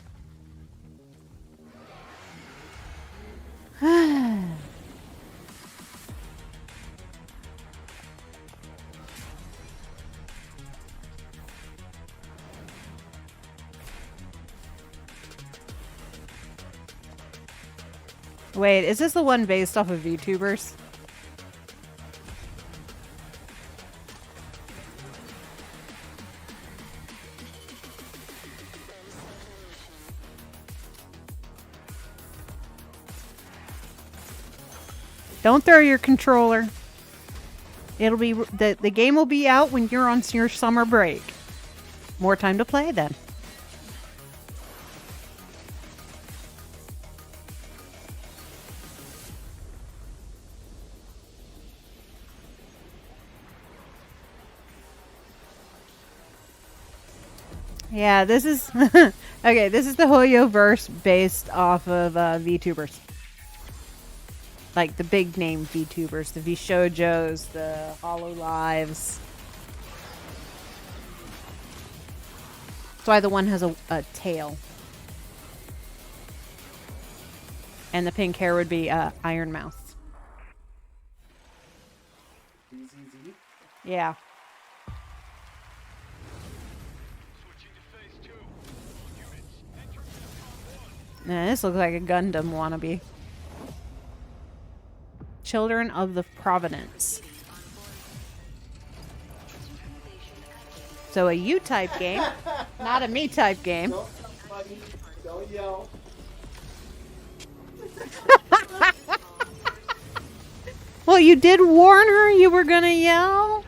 Wait, is this the one based off of VTubers? Don't throw your controller. It'll be the game will be out when you're on your summer break. More time to play then. Yeah, this is okay. This is the Hoyoverse based off of VTubers, like the big name VTubers, the VShoujos, the HoloLives. That's why the one has a tail, and the pink hair would be Iron Mouse. Yeah. Nah, this looks like a Gundam wannabe. Children of the Providence. So a U-type game, not a me-type game.
Don't yell.
Well, you did warn her you were gonna yell.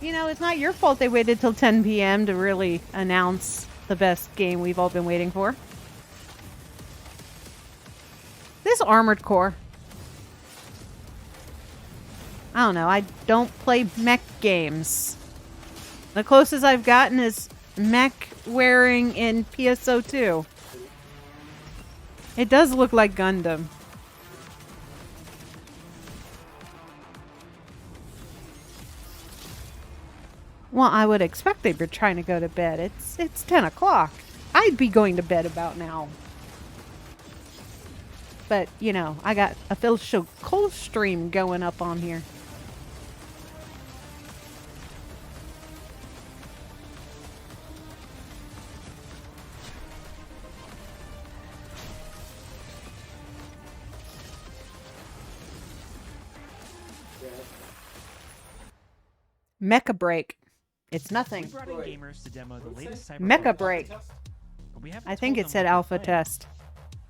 You know, it's not your fault they waited till 10 p.m. to really announce the best game we've all been waiting for. This Armored Core. I don't know. I don't play mech games. The closest I've gotten is mech wearing in PSO2. It does look like Gundam. Well, I would expect they'd be trying to go to bed. It's 10 o'clock. I'd be going to bed about now. But, you know, I got a official cold stream going up on here. Mecha Break. It's nothing.
We brought in gamers to demo the latest
Mecha Break.
But we haven't
I think
told
it
them
said
what
alpha
they're playing.
test.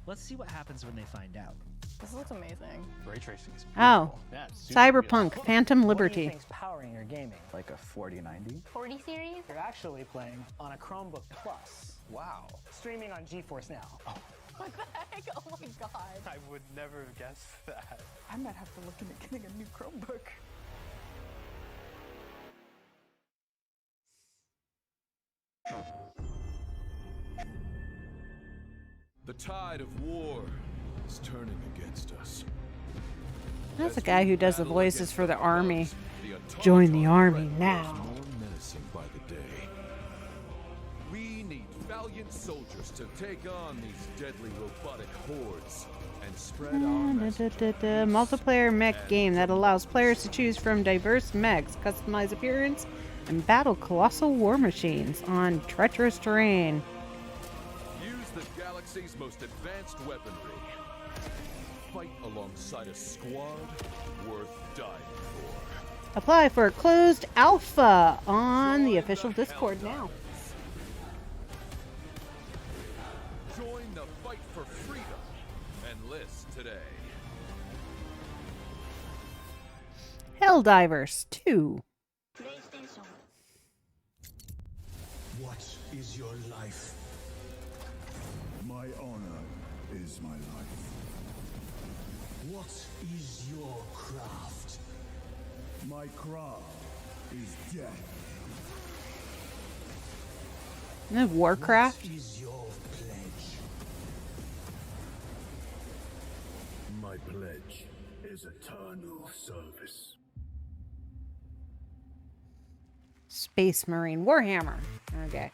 Let's see what happens when they find out.
This looks amazing.
Ray tracing is
Oh,
Yeah,
Cyberpunk, Phantom Liberty.
What do you think's powering your gaming? Like a 4090?
40 series?
You're actually playing on a Chromebook Plus. Wow. Streaming on GeForce Now.
What the heck? Oh my god.
I would never have guessed that. I might have to look into getting a new Chromebook.
The tide of war is turning against us.
That's a guy who does the voices for the army. Join the army now.
More menacing by the day. We need valiant soldiers to take on these deadly robotic hordes and spread our message.
Multiplayer mech game that allows players to choose from diverse mechs, customize appearance, and battle colossal war machines on treacherous terrain.
Use the galaxy's most advanced weaponry. Fight alongside a squad worth dying for.
Apply for a closed alpha on the official Discord now.
Join the fight for freedom. Enlist today.
Helldivers 2.
What is your life? My honor is my life. What is your craft? My craft is death.
No, Warcraft.
What is your pledge? My pledge is eternal service.
Space Marine Warhammer. Okay.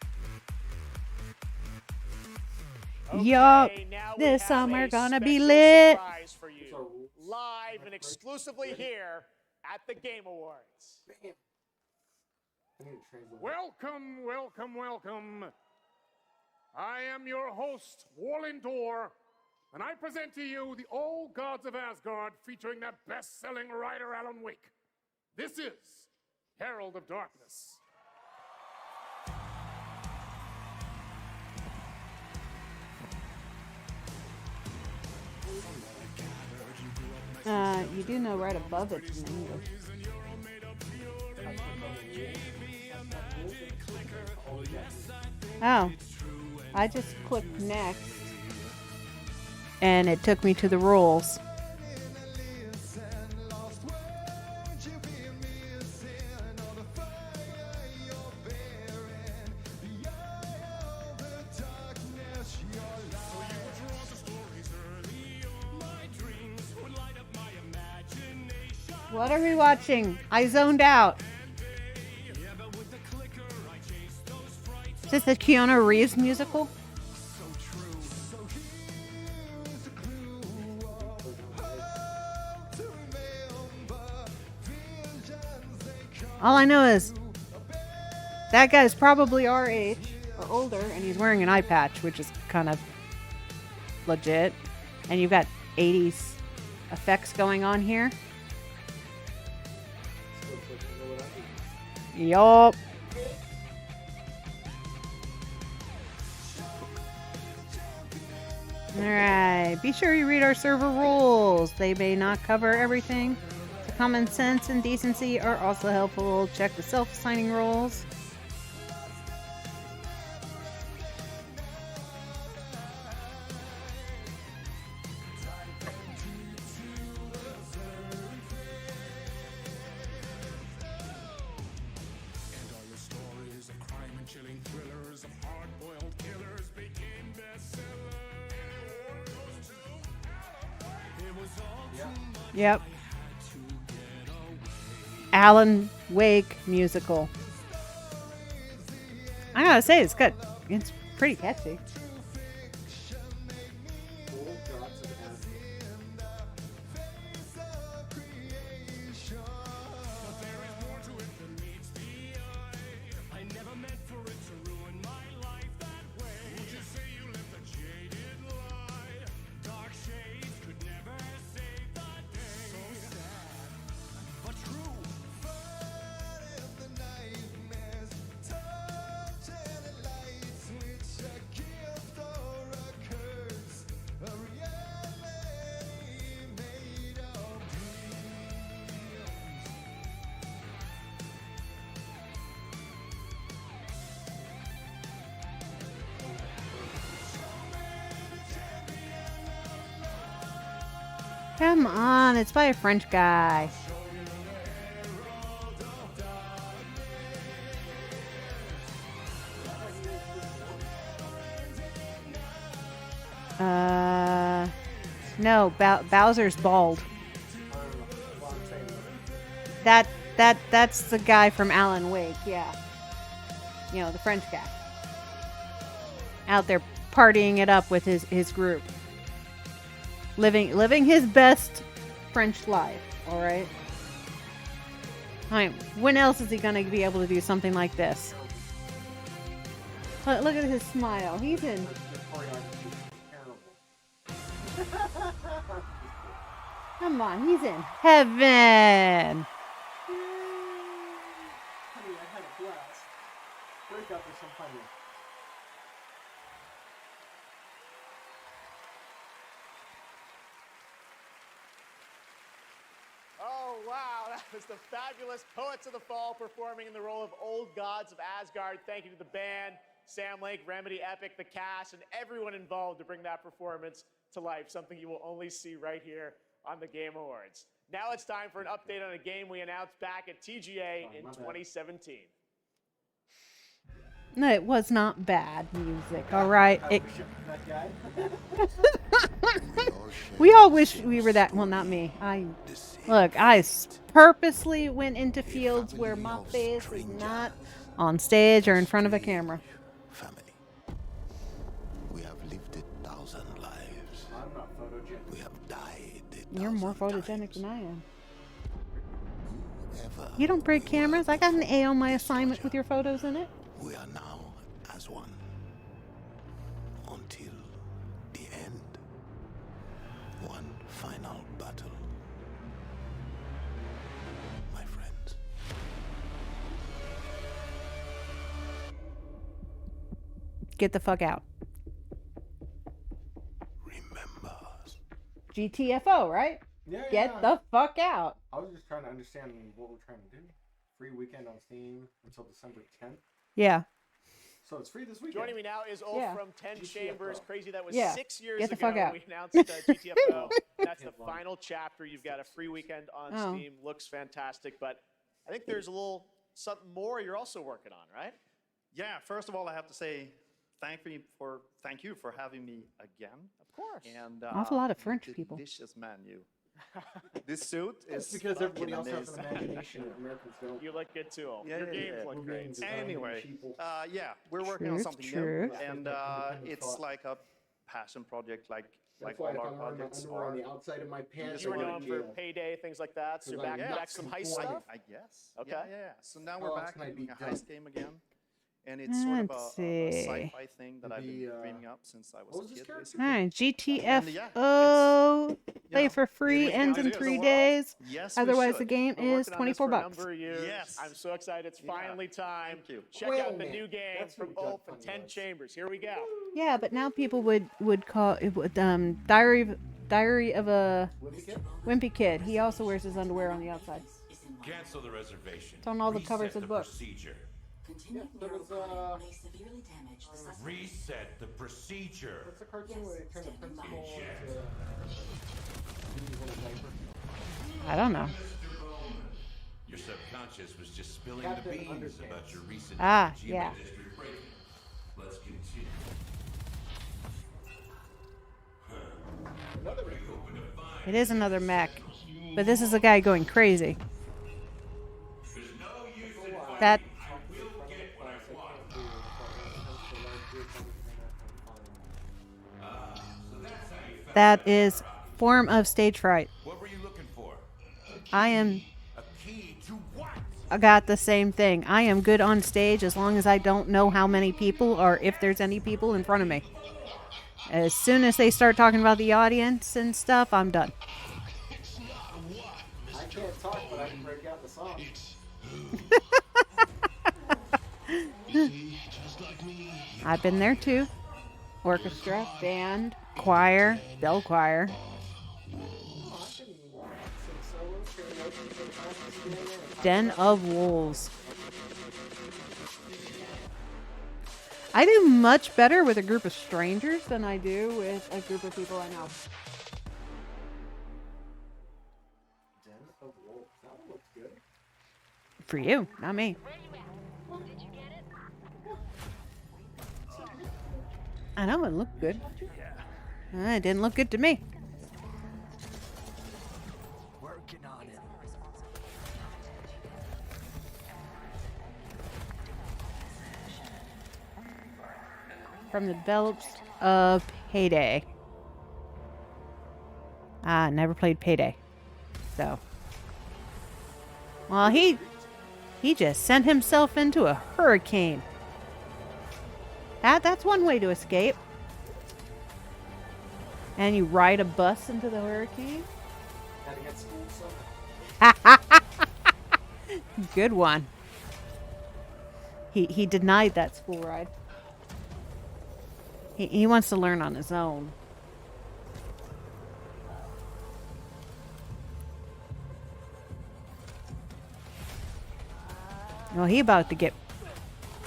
Yup.
This summer gonna be
special
lit.
surprise for you, live and exclusively here at the Game Awards.
Welcome, welcome, welcome. I am your host, Warlindor, and I present to you the Old Gods of Asgard featuring that best-selling writer Alan Wake. This is Herald of Darkness.
You do know right above it's in English. Oh, I just clicked next, and it took me to the rules. What are we watching? I zoned out. Is this the Keanu Reeves musical? All I know is that guy's probably our age or older, and he's wearing an eye patch, which is kind of legit. And you've got 80s effects going on here. Yup. Alright, be sure you read our server rules. They may not cover everything. So common sense and decency are also helpful. Check the self-assigning rules. Yep. Alan Wake musical. I gotta say, it's good. It's pretty catchy. Come on, it's by a French guy. No, Bowser's bald. That's the guy from Alan Wake, yeah. You know, the French guy. Out there partying it up with his group. Living his best French life, all right? All right, when else is he going to be able to do something like this? Look at his smile. He's in... Come on, he's in heaven.
Honey, I had a blast. Break up with some honey.
Oh, wow. That was the fabulous Poets of the Fall performing in the role of Old Gods of Asgard. Thank you to the band, Sam Lake, Remedy, Epic, the cast, and everyone involved to bring that performance to life, something you will only see right here on the Game Awards. Now it's time for an update on a game we announced back at TGA in 2017.
No, it was not bad music, all right? We all wish we were that. Well, not me. I purposely went into fields where my face is not on stage or in front of a camera.
Family. We have lived 1,000 lives.
I'm not photogenic.
We have died.
You're more photogenic than I am. You don't break cameras. I got an A on my assignment with your photos in it.
We are now as one. Until the end. One final battle. My friends.
Get the fuck out.
Remember.
GTFO, right? Get the fuck out.
I was just trying to understand what we're trying to do. Free weekend on Steam until December 10th.
Yeah.
So it's free this weekend.
Joining me now is Ulf from 10 Chambers. Crazy, that was 6 years
Get the
ago.
fuck out.
We announced GTFO. That's the final chapter. You've got a free weekend on Steam. Looks fantastic, but I think there's a little something more you're also working on, right?
Yeah, first of all, I have to say thank you for having me again.
Of course.
And
Awful lot of French people.
Delicious menu. This suit is
because everybody else
amazing.
has an imagination and Americans don't.
You look good too.
Yeah,
Your
yeah,
games
yeah.
look great.
Anyway, yeah, we're working on something new, and it's like a passion project, like
why
all our
I'm wearing my
projects
underwear
are.
on the outside of my pants.
You were known for Payday, things like that. So back some heist stuff.
I guess.
Okay.
Yeah. So now we're back doing a heist game again. And it's
Let's
sort of a
see.
sci-fi thing that I've been dreaming up since I was a kid, basically.
All right,
And, yeah,
GTFO. Play for free,
it
ends in
is.
3 days.
Yes, we
Otherwise,
should.
the game
Been working
is
on this
24
for a
bucks.
number of years.
Yes.
I'm so excited. It's finally time.
Thank you.
Check
Whale
out the
Man.
new game
That's
from
what we got
Ulf and
on
10
yours.
Chambers. Here we go.
Yeah, but now people would call it Diary of a Wimpy Kid. He also wears his underwear on the outside.
Cancel the reservation.
It's on all the
Reset
covers of the book.
procedure. Reset the procedure.
What's the cartoon where they turn the principal into a diaper?
I don't know.
Your subconscious was just spilling
Captain
the beans
Underpants.
about your recent
Ah,
Kojima
yeah.
district break-in. Let's continue.
It is another mech, but this is a guy going crazy. That that is form of stage fright.
What were you looking for?
I
A
got the same thing. I am good on stage as long as I don't know how many people or if there's any people in front of me. As soon as they start talking about the audience and stuff, I'm done.
I can't talk, but I can break out the song.
I've been there too. Orchestra, band, choir, bell choir. Den of Wolves. I do much better with a group of strangers than I do with a group of people I know.
Den of Wolves. That one looks good.
For you, not me. I know it looked good. It didn't look good to me.
Working on it.
From the developers of Payday. Never played Payday. So. Well, he just sent himself into a hurricane. That's one way to escape. And you ride a bus into the hurricane.
Gotta get school something.
Good one. He denied that school ride. He wants to learn on his own. Well, he about to get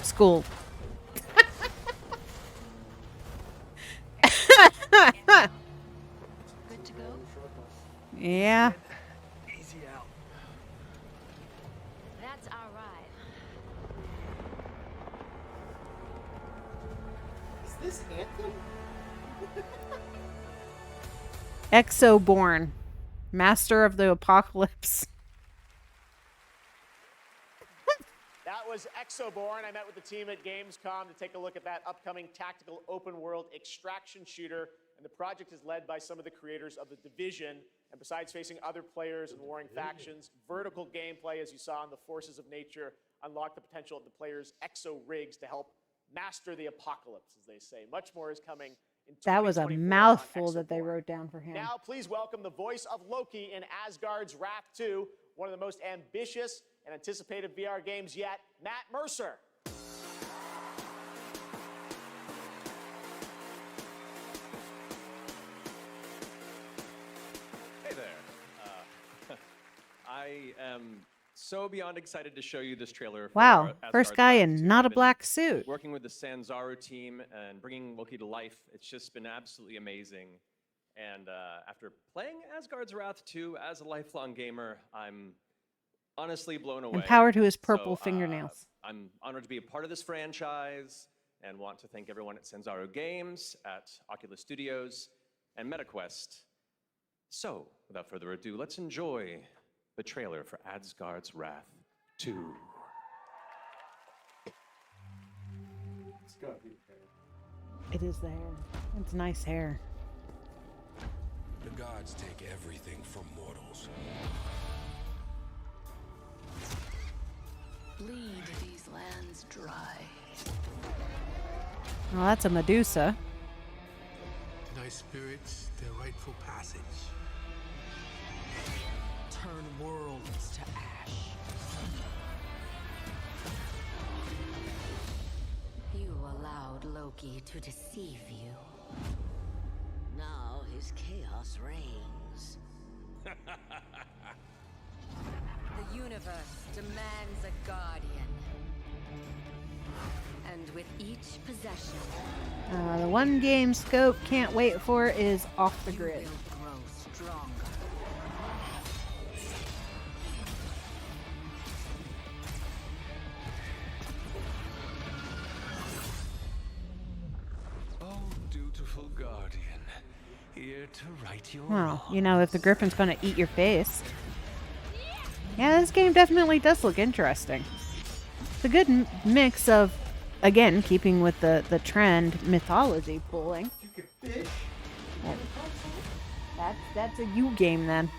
schooled.
Good to go?
Yeah.
Easy out.
That's our ride.
Is this Anthem?
Exoborn. Master of the Apocalypse.
That was Exoborn. I met with the team at Gamescom to take a look at that upcoming tactical open world extraction shooter. And the project is led by some of the creators of The Division. And besides facing other players and warring factions, vertical gameplay, as you saw in the Forces of Nature, unlock the potential of the players' exo rigs to help master the apocalypse, as they say. Much more is coming in 2024
That was a
on
mouthful that they
Exoborn.
wrote down for him.
Now, please welcome the voice of Loki in Asgard's Wrath 2, one of the most ambitious and anticipated VR games yet, Matt Mercer.
Hey there.
I am so beyond excited to show you this trailer. For
Wow,
Asgard's
first guy
Wrath
in
2.
not a
I've been
black suit.
Working with the Sanzaru team and bringing Loki to life, it's just been absolutely amazing. And after playing Asgard's Wrath 2 as a lifelong gamer, I'm honestly blown away.
And power to his purple
So,
fingernails.
I'm honored to be a part of this franchise and want to thank everyone at Sanzaru Games, at Oculus Studios, and MetaQuest. So, without further ado, let's enjoy the trailer for Asgard's Wrath 2.
It's gotta be hair.
It is the hair. It's nice hair.
The gods take everything from mortals.
Bleed these lands dry.
Well, that's a Medusa.
Deny spirits their rightful passage. Turn worlds to ash.
You allowed Loki to deceive you. Now his chaos reigns. The universe demands a guardian. And with each possession,
The one game Scope can't wait for is Off the Grid.
will grow stronger.
Oh, dutiful guardian, here to right your
Well, you know, if the Griffin's gonna eat your face. Yeah, this game definitely does look interesting. It's a good mix of, again, keeping with the trend, mythology pulling.
You can fish.
That's a you game then.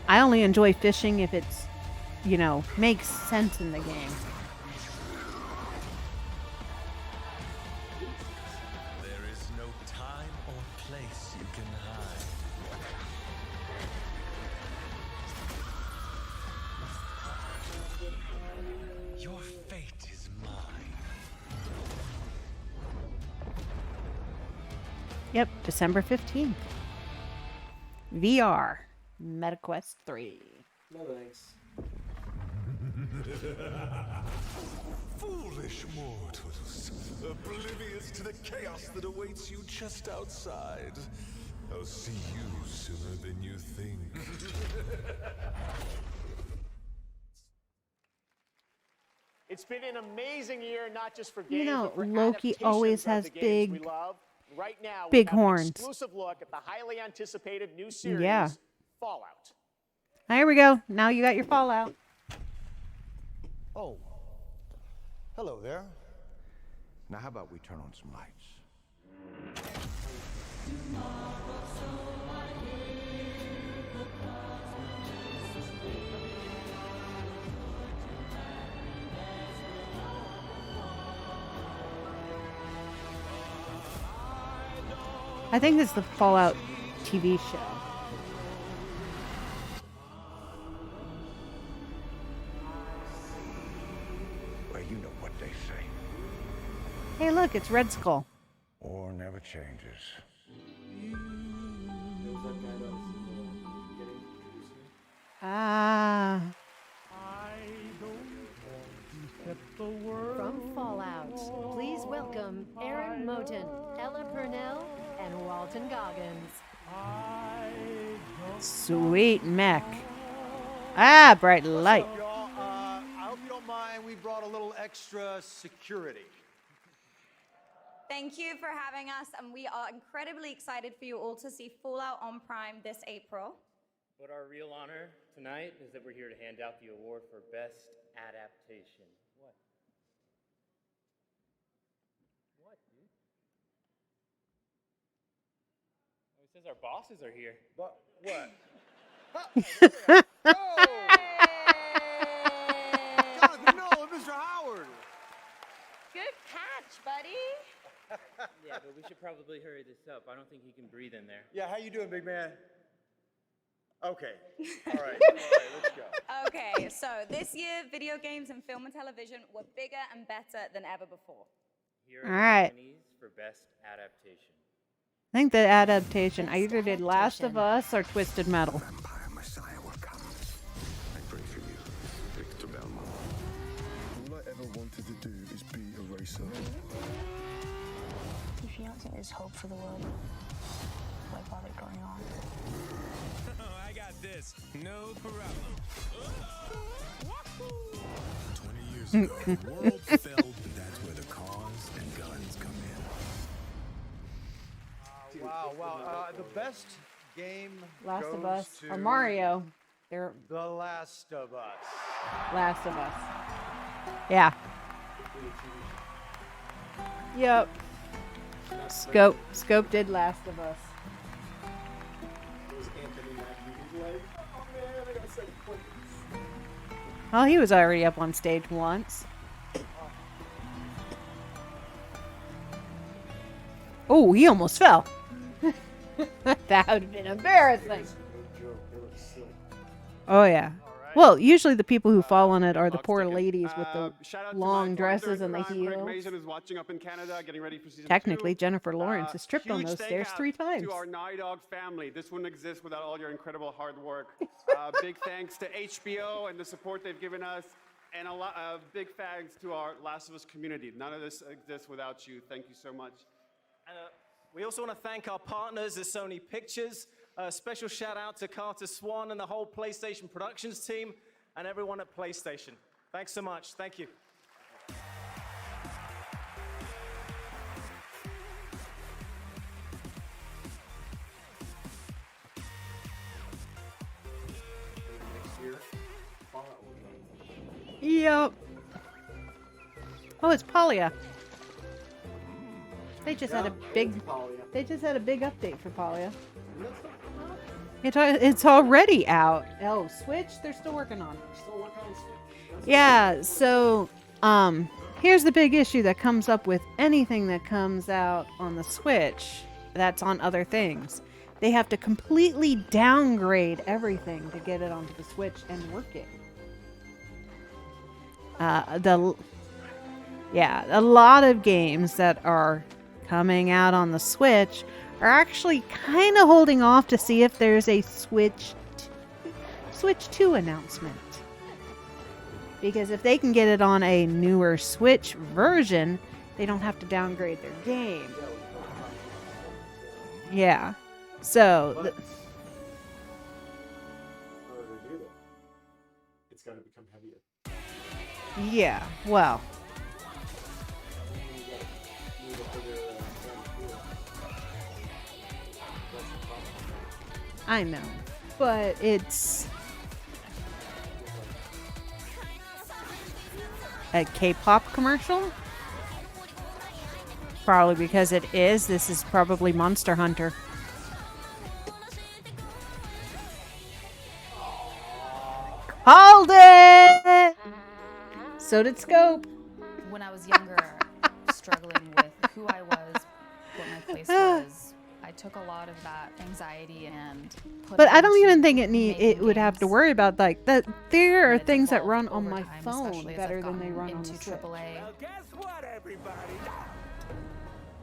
I only enjoy fishing if it's, you know, makes sense in the game.
There is no time or place you can hide. Your fate is mine.
Yep, December 15th. VR. MetaQuest 3.
No thanks.
Foolish mortals, oblivious to the chaos that awaits you just outside. I'll see you sooner than you think.
It's been an amazing year, not just for games,
You know,
but for
Loki
adaptations
always
of
has
the games we
big-
love. Right now,
big
we have
horns.
An exclusive look at the highly anticipated new series,
Yeah.
Fallout.
Here we go. Now you got your Fallout.
Oh, hello there. Now, how about we turn on some lights?
I think it's the Fallout TV show.
Well, you know what they say.
Hey, look, it's Red Skull.
War never changes.
There was that guy that was getting producer.
Ah.
From Fallout, please welcome Aaron Moten, Ella Purnell, and Walton Goggins.
Sweet mech. Ah, bright light.
What's up, y'all? I hope you don't mind. We brought a little extra security.
Thank you for having us, and we are incredibly excited for you all to see Fallout on Prime this April.
But our real honor tonight is that we're here to hand out the award for Best Adaptation. What? What, dude? Oh, it says our bosses are here.
But what? Jonathan, no, Mr. Howard.
Good catch, buddy.
Yeah, but we should probably hurry this up. I don't think he can breathe in there.
Yeah, how you doing, big man? Okay. All right, let's go.
Okay, so this year, video games and film and television were bigger and better than ever before.
Here
All
are
right.
the nominees for Best Adaptation.
think the adaptation, I either did Last of Us or Twisted Metal.
I pray for you, Victor Belmont. All I ever wanted to do is be a racer.
If you don't think there's hope for the world, why bother going on?
I got this. No problem.
20 years ago, the world fell, but that's where the cars and guns come in.
Wow. The best game
Last of
goes
Us
to
or Mario. They're
The Last of Us.
Last of Us. Yeah. Yep. Scope did Last of Us.
Was Anthony Mackie like, oh man, I got 7 points.
Well, he was already up on stage once. Oh, he almost fell. That would have been embarrassing. Oh, yeah. Well, usually the people who fall on it are the poor ladies with the long dresses and the heels.
Who's watching up in Canada, getting ready for season
Technically,
2.
Jennifer Lawrence has tripped on
Huge
those stairs
thank
3 times.
To our Naughty Dog family. This wouldn't exist without all your incredible hard work. Big thanks to HBO and the support they've given us. And a lot of big thanks to our Last of Us community. None of this exists without you. Thank you so much.
We also want to thank our partners at Sony Pictures. A special shout out to Carter Swan and the whole PlayStation Productions team and everyone at PlayStation. Thanks so much. Thank you.
Next year, Fallout will come.
Yep. Oh, it's Polya. They just had a big update for Polya. It's already out. Oh, Switch, they're still working on it.
Still working on Switch.
Yeah, so here's the big issue that comes up with anything that comes out on the Switch that's on other things. They have to completely downgrade everything to get it onto the Switch and work it. A lot of games that are coming out on the Switch are actually kind of holding off to see if there's a Switch 2 announcement. Because if they can get it on a newer Switch version, they don't have to downgrade their game. Yeah. So...
It's got to become heavier.
yeah, well... I know, but it's a K-pop commercial? Probably because it is. This is probably Monster Hunter. Called it! So did Scope.
When I was younger, struggling with who I was, what my place was, I took a lot of that anxiety and put
But
it
I don't
into
even think it
making
would have to
games.
worry about like that. There are
And it's
things that
evolved
run on
over
my
time,
phone
especially as
better
I've
than they
gotten
run on
into
the Switch.
AAA.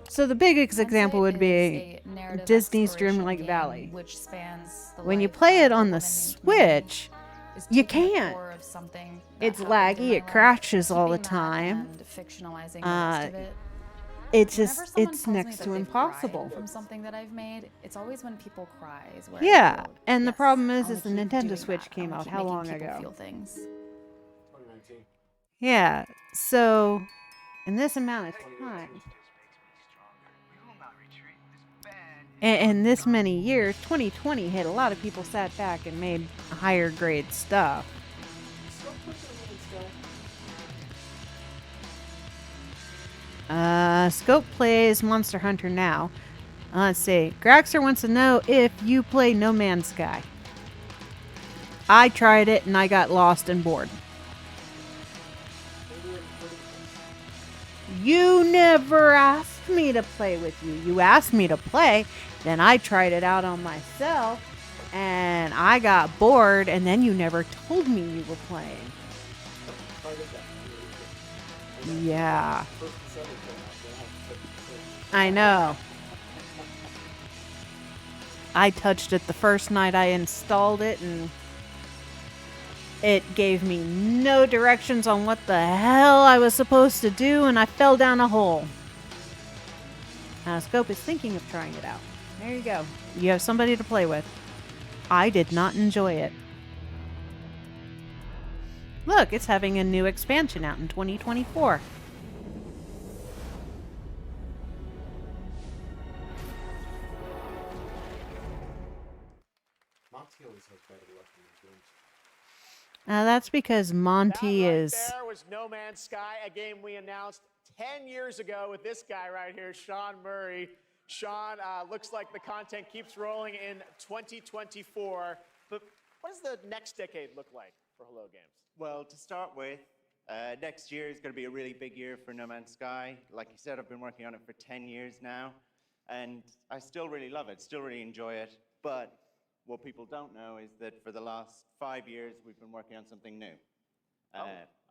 So the biggest example would be
a narrative
Disney's
exploration
Dreamlight
game
Valley.
which spans the
When you
life
play
of
it
a
on
woman
the
named
Switch,
is
you
taking the
can't.
core of something that
It's
happened in
laggy.
my
It
life,
crashes all the
keeping that
time.
and fictionalizing the rest of it.
It's
Whenever
just
someone
it's
tells me
next
that
to
they've
impossible.
cried from something that I've made, it's always when people cry is where I
Yeah,
feel,
and the
yes,
problem
I
is
wanna
the
keep
Nintendo
doing
Switch
that. I
came
wanna
out
keep
how
making
long
people
ago?
feel things.
2019.
Yeah, so in this amount of time, and this many years, 2020 hit, a lot of people sat back and made higher grade stuff. Scope plays Monster Hunter now. Let's see. Grackster wants to know if you play No Man's Sky. I tried it and I got lost and bored. You never asked me to play with you. You asked me to play, then I tried it out on myself and I got bored, and then you never told me you were playing. Yeah. I know. I touched it the first night I installed it, and it gave me no directions on what the hell I was supposed to do, and I fell down a hole. Scope is thinking of trying it out. There you go. You have somebody to play with. I did not enjoy it. Look, it's having a new expansion out in 2024.
Monty always has better luck in these games.
That's because Monty is...
There was No Man's Sky, a game we announced 10 years ago with this guy right here, Sean Murray. Sean, looks like the content keeps rolling in 2024. But what does the next decade look like for Hello Games?
Well, to start with, next year is going to be a really big year for No Man's Sky. Like you said, I've been working on it for 10 years now, and I still really love it, still really enjoy it. But what people don't know is that for the last 5 years, we've been working on something new.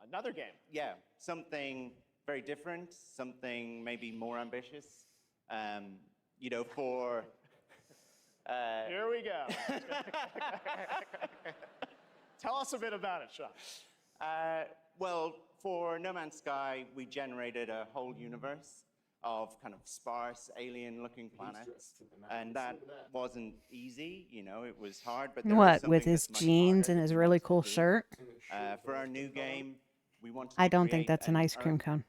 Another game.
Yeah, something very different, something maybe more ambitious. You know, for...
Here we go. Tell us a bit about it, Sean.
Well, for No Man's Sky, we generated a whole universe of kind of sparse, alien-looking planets, and that wasn't easy. You know, it was hard. But
What, with his jeans and his really cool shirt?
For our new game, we want to
I don't think
create
that's an ice cream cone.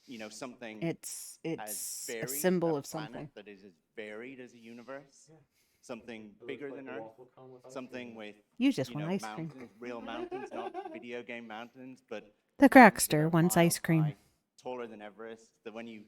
You know, something.
It's
as
a
varied,
symbol of
planet
something.
that is as varied as a universe. Something bigger than Earth. Something with
You just
you
want
know,
ice cream.
mountains, real mountains, not video game mountains, but
The Grackster wants ice cream.
taller than Everest. That when you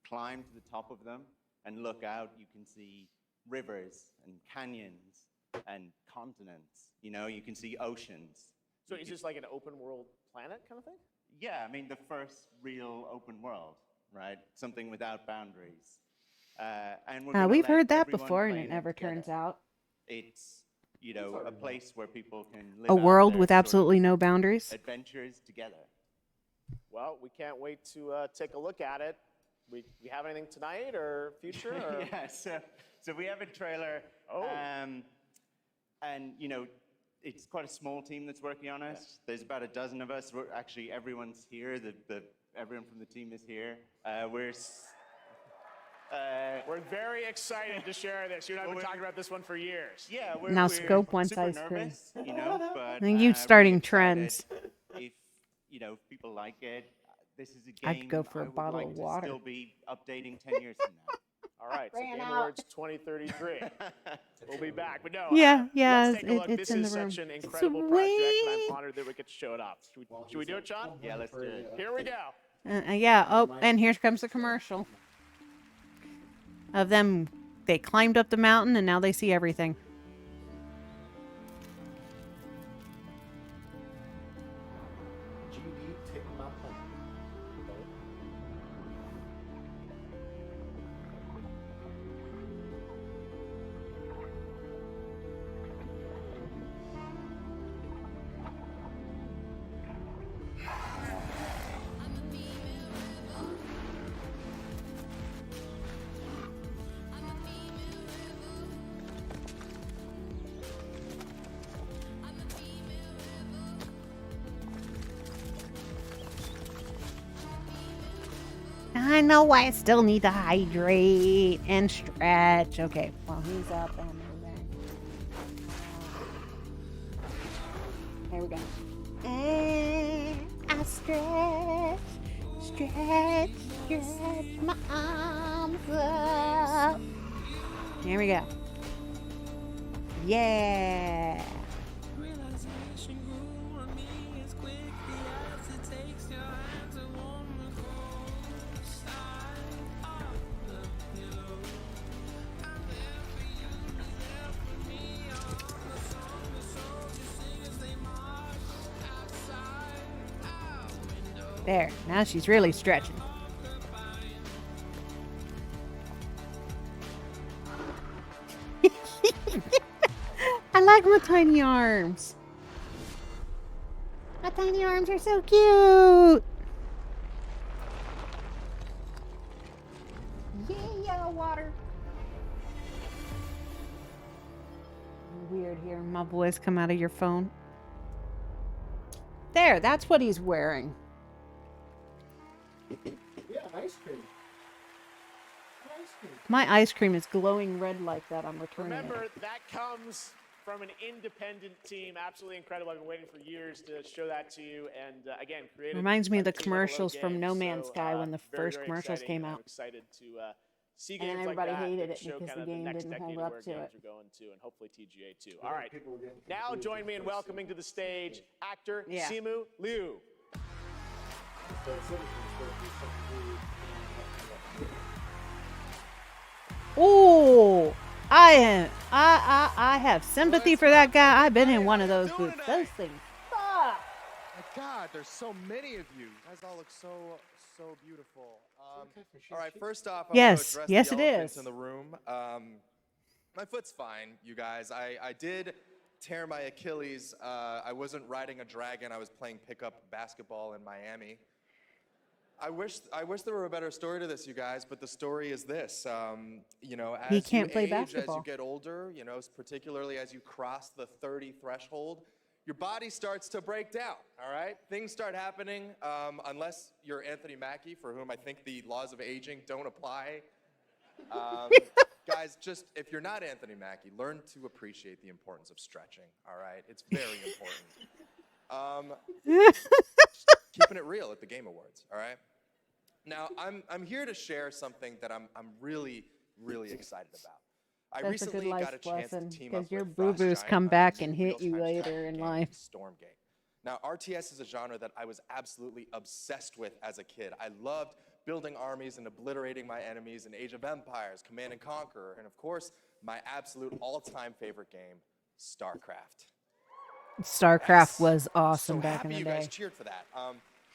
climb to the top of them and look out, you can see rivers and canyons and continents. You know, you can see oceans.
So is this like an open world planet kind of thing?
Yeah, I mean, the first real open world, right? Something without boundaries. And we're gonna
We've
let
heard that
everyone
before, and
play
it
in
never
together.
turns out.
It's, you know, a place where people can live
A
out
world
their
with
sort of
absolutely no boundaries.
adventures together.
Well, we can't wait to take a look at it. We have anything tonight or future? Or?
Yeah, so we have a trailer. And, you know, it's quite a small team that's working on it. Yeah. There's about a dozen of us. Actually, everyone's here. Everyone from the team is here. We're
very excited to share this. You and I have been talking about this one for years.
Yeah,
Now Scope wants
super
ice cream.
nervous, you know, but
I think you starting
really excited.
trends.
If you know, if people like it, this is a game
I'd go for a
I would
bottle
like
of
to
water.
Still be updating 10 years from now.
All right, so
Ran
Game
out.
Awards 2033. We'll be back. But no,
Yeah, yeah,
let's take a look.
it's
This
in
is
the room.
such an incredible project, and I'm
Sweet.
honored that we get to show it off. Should we do it, Sean?
Yeah, let's do it.
Here we go.
Yeah. Oh, and here comes the commercial of them. They climbed up the mountain, and now they see everything.
GB, take them out home.
I know why I still need to hydrate and stretch. Okay, well, he's up and there we go. And I stretch my arms up. Here we go. Yeah. There, now she's really stretching. I like my tiny arms. My tiny arms are so cute. Yeah, water. weird hearing my voice come out of your phone. There, that's what he's wearing.
Yeah, ice cream. Ice cream.
My ice cream is glowing red like that. I'm returning
Remember,
it.
that comes from an independent team. Absolutely incredible. I've been waiting for years to show that to you. And again, created.
Reminds me of the
by team Level
commercials
Up
from
Games.
No Man's
So,
Sky when the
very,
first
very
commercials
exciting,
came
and I'm
out.
excited to see
And
games
then
like
everybody
that
hated
that
it
show
because
kind
the
of
game
next
didn't
decade
hold
of
up
where
to
games
it.
are going to, and hopefully TGA too. All right. Now join me in welcoming to the stage actor Simu Liu.
Oh, I have sympathy for that guy. I've been in one of those booths. Those things suck.
My God, there's so many of you. You guys all look so beautiful. All right, first off, I want to address
yes,
the
it
elephant
is.
in the room. My foot's fine, you guys. I did tear my Achilles. I wasn't riding a dragon. I was playing pickup basketball in Miami. I wish there were a better story to this, you guys, but the story is this. You know, as
He can't
you
play
age,
basketball.
as you get older, you know, particularly as you cross the 30 threshold, your body starts to break down, all right? Things start happening, unless you're Anthony Mackie, for whom I think the laws of aging don't apply. Guys, just, if you're not Anthony Mackie, learn to appreciate the importance of stretching, all right? It's very important. Keeping it real at the Game Awards, all right? Now, I'm here to share something that I'm really, really excited about. I
That's a good
recently got
life
a chance
lesson
to team
because
up
your
with Frost
boo-boos
Giant
come
on
back
a
and
new
hit you
real-time
later
strategy
in
game,
life.
Stormgate. Now, RTS is a genre that I was absolutely obsessed with as a kid. I loved building armies and obliterating my enemies in Age of Empires, Command and Conquer, and of course, my absolute all-time favorite game, StarCraft.
StarCraft was awesome
So
back
happy
in the
you
day.
guys cheered for that.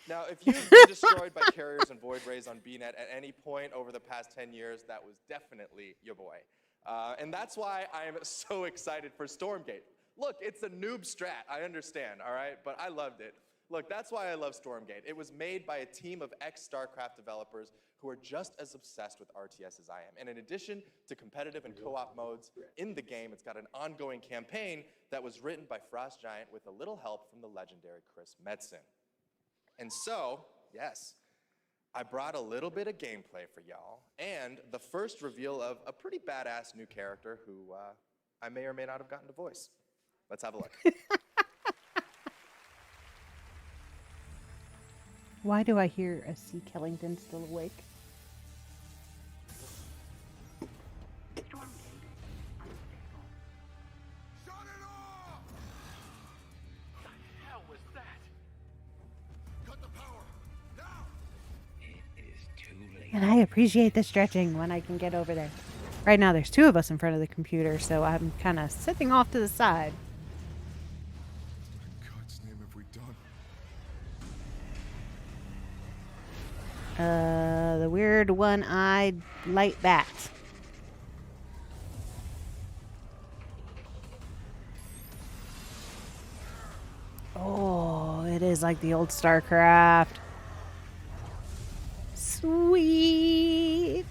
Now, if you've been destroyed by carriers and void rays on BNet at any point over the past 10 years, that was definitely your boy. And that's why I am so excited for Stormgate. Look, it's a noob strat, I understand, all right? But I loved it. Look, that's why I love Stormgate. It was made by a team of ex-StarCraft developers who are just as obsessed with RTS as I am. And in addition to competitive and co-op modes in the game, it's got an ongoing campaign that was written by Frost Giant with a little help from the legendary Chris Metzen. And so, yes, I brought a little bit of gameplay for y'all, and the first reveal of a pretty badass new character who I may or may not have gotten to voice. Let's have a look.
Why do I hear a C. Kellington still awake? And I appreciate the stretching when I can get over there. Right now, there's two of us in front of the computer, so I'm kind of sitting off to the side.
What in God's name have we done?
The weird one-eyed light bat. Oh, it is like the old StarCraft. Sweet.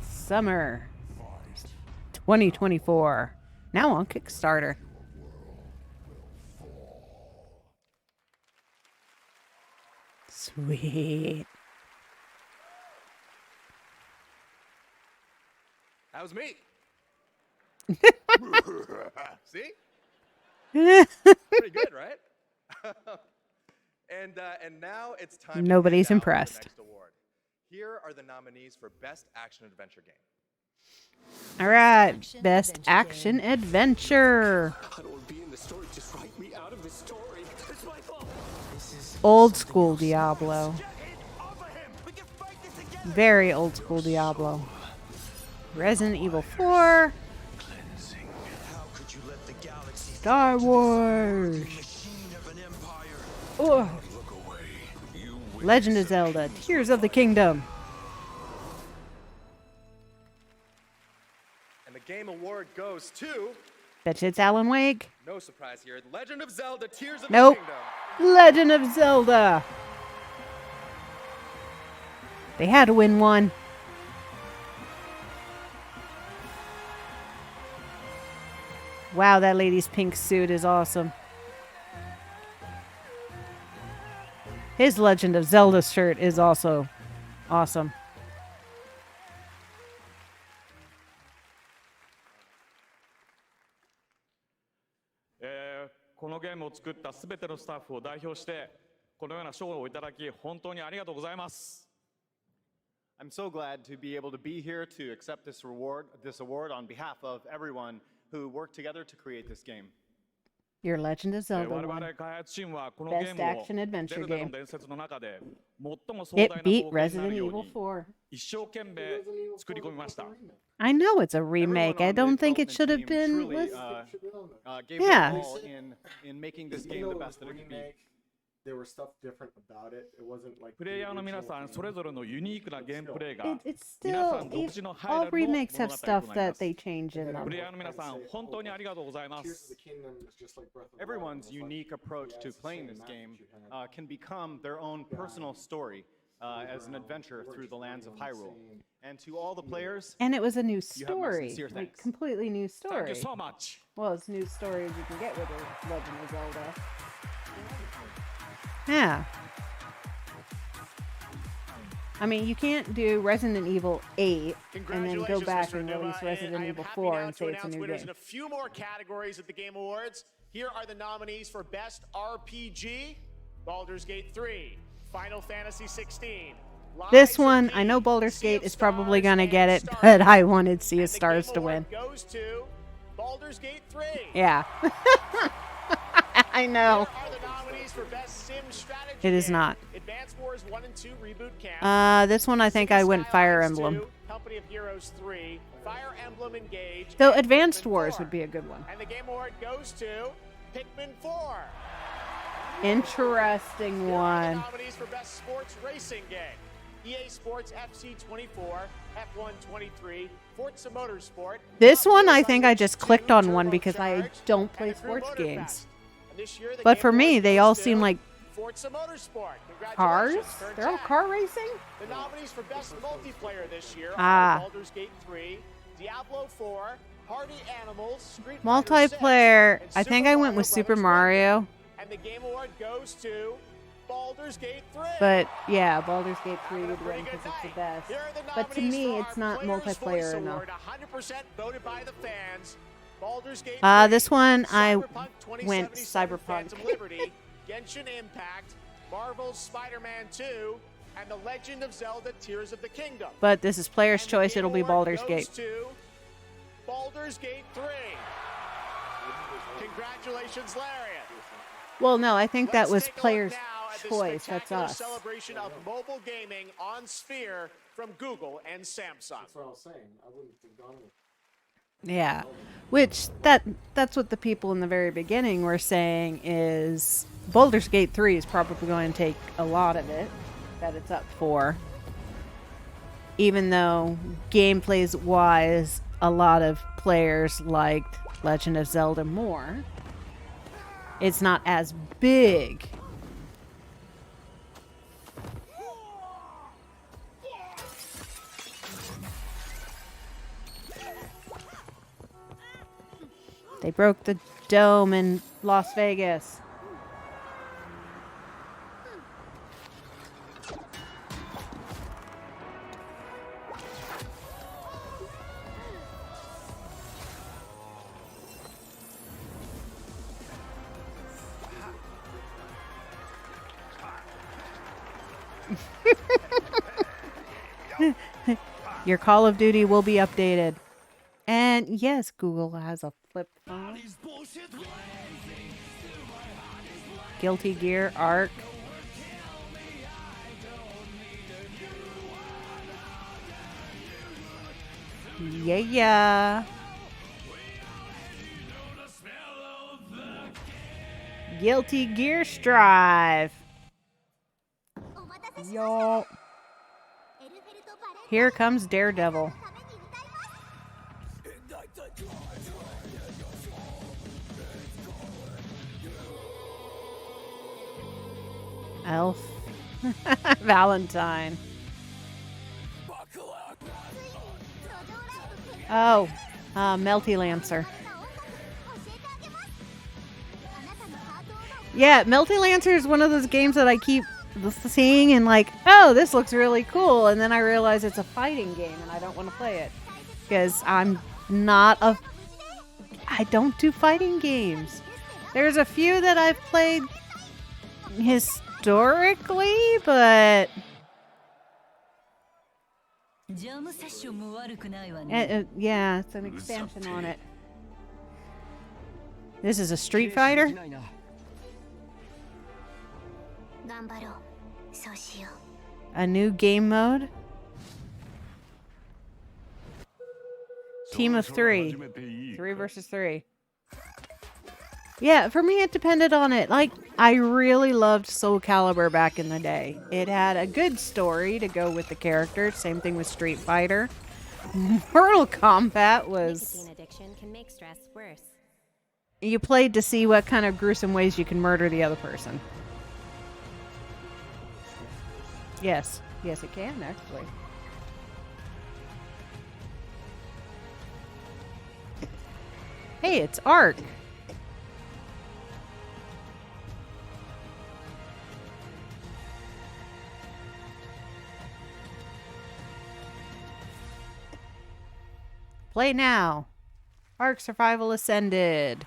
Summer 2024. Now on Kickstarter. Sweet.
That was me. See? Pretty good, right? And now it's time
Nobody's
to hand out
impressed.
the next award. Here are the nominees for Best Action Adventure Game.
All right, best action adventure.
I don't want to be in the story. Just write me out of the story. It's my fault.
Old school Diablo. Very old school Diablo. Resident Evil 4. Star Wars. Ugh. Legend of Zelda, Tears of the Kingdom.
And the Game Award goes to...
Bet you it's Alan Wake.
No surprise here. Legend of Zelda, Tears of
Nope.
the Kingdom.
Legend of Zelda. They had to win one. Wow, that lady's pink suit is awesome. His Legend of Zelda shirt is also awesome.
I'm so glad to be able to be here to accept this award on behalf of everyone who worked together to create this game.
Your Legend of Zelda one. Best action adventure game. It beat Resident Evil 4. I know it's a remake. I don't think it should have been. Yeah.
In making this game the best that it could be.
There was stuff different about it. It wasn't like.
It's still. All remakes have stuff that they change in them.
Everyone's unique approach to playing this game can become their own personal story as an adventure through the lands of Hyrule. And to all the players,
and it was a new story,
like
completely new story.
Thank you so much.
Well, it's new story as you can get with a Legend of Zelda. Yeah. I mean, you can't do Resident Evil 8 and then go back and release Resident Evil 4 and say it's a new game.
In a few more categories at the Game Awards. Here are the nominees for Best RPG: Baldur's Gate 3, Final Fantasy 16.
This one, I know Baldur's Gate is probably going to get it, but I wanted Sea of Stars to win.
Goes to Baldur's Gate 3.
Yeah. I know.
For best sim strategy
it is not.
Advance Wars 1 and 2 reboot camp.
This one I think I went Fire Emblem.
2, Company of Heroes 3, Fire Emblem Engage.
Though Advanced Wars would be a good one.
And the Game Award goes to Pikmin 4.
Interesting one.
Nominees for best sports racing game: EA Sports FC 24, F1 23, Forza Motorsport.
This one I think I just clicked on one because I don't play sports games. But for me, they all seem like cars. They're all car racing.
The nominees for best multiplayer this year
are
Baldur's Gate 3, Diablo 4, Party Animals, Street
multiplayer. I think I went with Super Mario.
And the Game Award goes to Baldur's Gate 3.
But yeah, Baldur's Gate 3 would win because it's the best. But to me, it's not multiplayer enough.
100% voted by the fans. Baldur's Gate 3,
this one I went Cyberpunk.
Phantom Liberty, Genshin Impact, Marvel's Spider-Man 2, and The Legend of Zelda: Tears of the Kingdom.
But this is player's choice. It'll be Baldur's Gate.
Baldur's Gate 3. Congratulations, Lariat.
Well, no, I think that was player's choice. That's us.
Celebration of mobile gaming on Sphere from Google and Samsung.
That's what I was saying. I wouldn't have gone with.
Yeah, which that's what the people in the very beginning were saying is Baldur's Gate 3 is probably going to take a lot of it that it's up for. Even though gameplays wise, a lot of players liked Legend of Zelda more. It's not as big. They broke the dome in Las Vegas. Your Call of Duty will be updated. And yes, Google has a flip phone. Guilty Gear Arc. Yeah. Guilty Gear Strive. Yo. Here comes Daredevil. Elf. Valentine. Oh, Melty Lancer. Yeah, Melty Lancer is one of those games that I keep seeing and like, oh, this looks really cool. And then I realize it's a fighting game and I don't want to play it. Because I don't do fighting games. There's a few that I've played historically, but... yeah, it's an expansion on it. This is a Street Fighter? A new game mode? Team of 3. 3 versus 3. Yeah, for me it depended on it. Like, I really loved Soul Calibur back in the day. It had a good story to go with the characters. Same thing with Street Fighter. Mortal Kombat was... you played to see what kind of gruesome ways you can murder the other person. Yes. Yes, it can, actually. Hey, it's Ark. Play now. Ark Survival Ascended.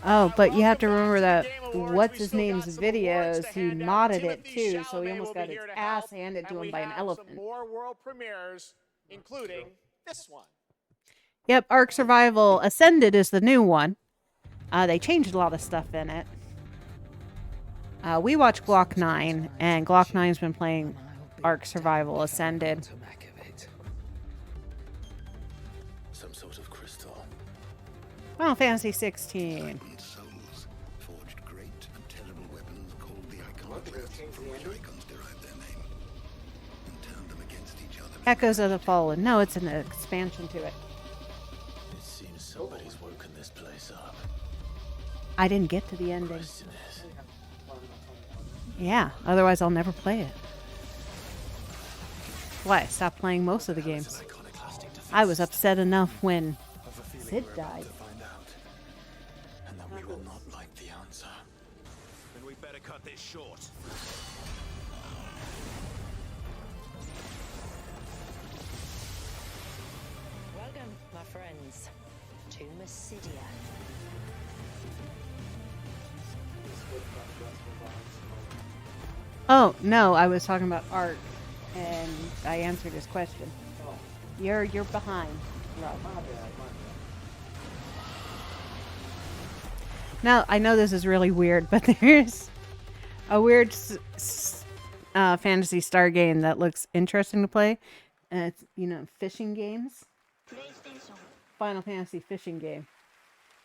Oh, but you have to remember that what's his name's videos, he modded it too, so he almost got his ass handed to him by an elephant.
More world premieres, including this one.
Yep, Ark Survival Ascended is the new one. They changed a lot of stuff in it. We watch Glock 9, and Glock 9's been playing Ark Survival Ascended.
Some sort of crystal.
Final Fantasy 16.
Forged great and terrible weapons called the iconoclasts, from which icons derive their name, and turned them against each other.
Echoes of the Fallen. No, it's an expansion to it.
It seems somebody's woken this place up.
I didn't get to the ending. Yeah, otherwise I'll never play it. Why? I stopped playing most of the games. I was upset enough when Sid died.
And that we will not like the answer.
Then we better cut this short.
Welcome, my friends, to Mysidia.
Oh, no, I was talking about Ark, and I answered his question. You're behind, Rob. Now, I know this is really weird, but there's a weird Phantasy Star game that looks interesting to play. It's, you know, fishing games. Final Fantasy fishing game.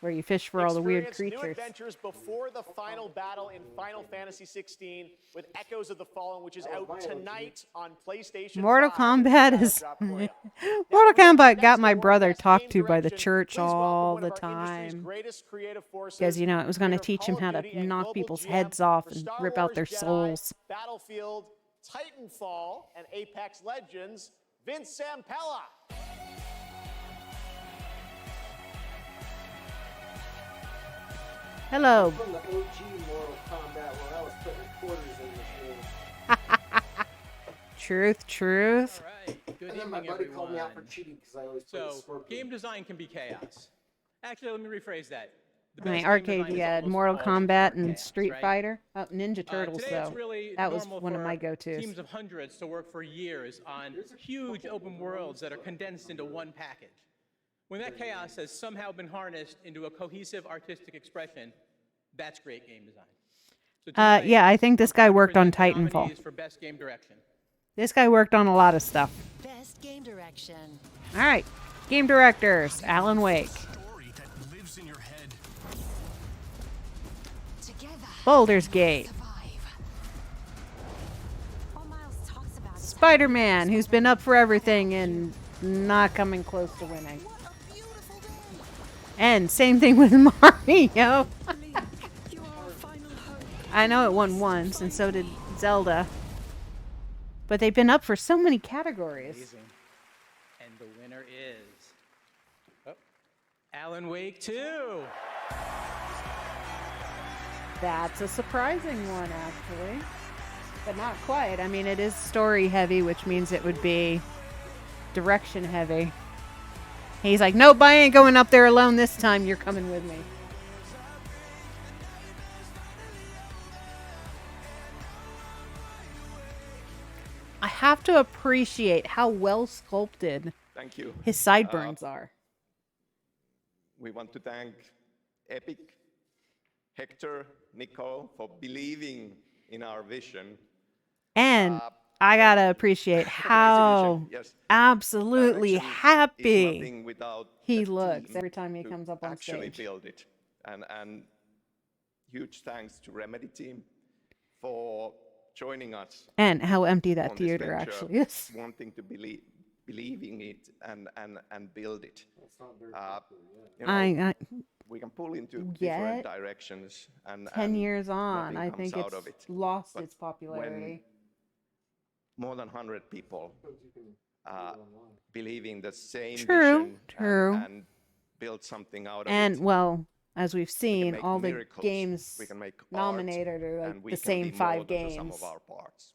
Where you fish for all the weird creatures.
New adventures before the final battle in Final Fantasy 16 with Echoes of the Fallen, which is out tonight on PlayStation.
Mortal Kombat is... Mortal Kombat got my brother talked to by the church all the time. Because, you know, it was going to teach him how to knock people's heads off and rip out their souls.
Battlefield, Titanfall, and Apex Legends, Vince Zampella.
Hello.
From the OG Mortal Kombat where I was putting quarters in this game.
Truth.
Good
and then my
evening,
buddy called me out for
everyone.
cheating because I always play
So, game design can be chaos. Actually, let me rephrase that. The
My
best
arcade,
game design
you
is
had
almost
Mortal
always
Kombat and
chaos,
Street
right?
Fighter. Oh, Ninja Turtles,
Today
though.
it's really
That was
normal
one of
for
my go-tos.
Teams of hundreds to work for years on huge open worlds that are condensed into one package. When that chaos has somehow been harnessed into a cohesive artistic expression, that's great game design. So tonight,
Yeah, I think this guy worked on
present the
Titanfall.
nominees for best game direction.
This guy worked on a lot of stuff.
Best game direction.
All right. Game directors, Alan Wake. Baldur's Gate. Spider-Man, who's been up for everything and not coming close to winning. And same thing with Mario. I know it won once, and so did Zelda. But they've been up for so many categories.
Amazing. And the winner is Alan Wake 2.
That's a surprising one, actually. But not quite. I mean, it is story heavy, which means it would be direction heavy. He's like, nope, I ain't going up there alone this time. You're coming with me. I have to appreciate how well sculpted
Thank you.
his sideburns are.
We want to thank Epic, Hector, Nicole for believing in our vision.
And I gotta appreciate how absolutely happy he looks every time he comes up on
actually
stage.
build it. And huge thanks to Remedy team for joining us.
And how empty that
on this
theater
venture,
actually is.
Wanting to believe in it and build it. We can pull into different directions. And
10 years on,
nothing
I think
comes
it's
out of it.
lost
But
its popularity.
when more than 100 people believe in the same
True,
vision
true.
and build something out of
And
it.
well, as we've seen,
make
all the
miracles,
games
we can make art,
nominated are
and
like
we
the
can
same
be
5
more than the sum
games.
of our parts.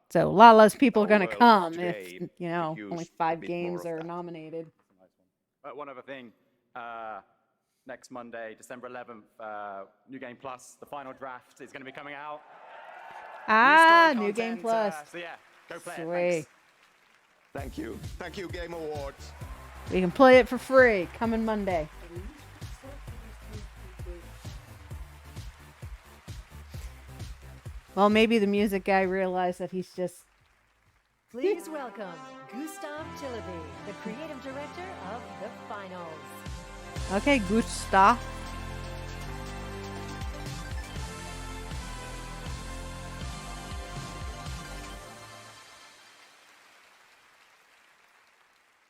So a lot less people are
our
going to
world
come
today
if, you know,
could
only
use
5
a bit
games
more of
are
that.
nominated.
One other thing. Next Monday, December 11th, New Game Plus, the final draft is going to be coming out.
New Game Plus.
So yeah, go play it.
Sweet.
Thank you. Thank you, Game Awards.
We can play it for free coming Monday. Well, maybe the music guy realized that he's just...
Please welcome Gustav Chillaby, the creative director of the finals.
Okay, Gustav.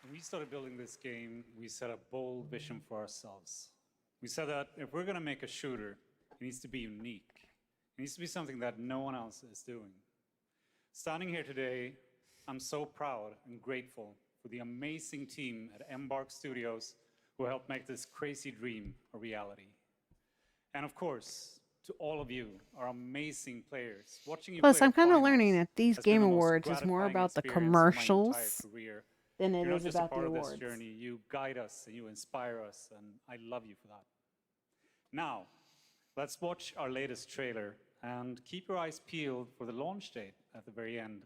When we started building this game, we set a bold vision for ourselves. We said that if we're going to make a shooter, it needs to be unique. It needs to be something that no one else is doing. Standing here today, I'm so proud and grateful for the amazing team at Embark Studios who helped make this crazy dream a reality. And of course, to all of you, our amazing players. Watching you
Plus,
play
I'm
at
kind of
finals
learning that these
has been
Game
the most
Awards is more
gratifying
about the
experience of my
commercials
entire career.
than it
You're not
is
just
about
a part
the
of
awards.
this journey. You guide us and you inspire us, and I love you for that. Now, let's watch our latest trailer and keep your eyes peeled for the launch date at the very end.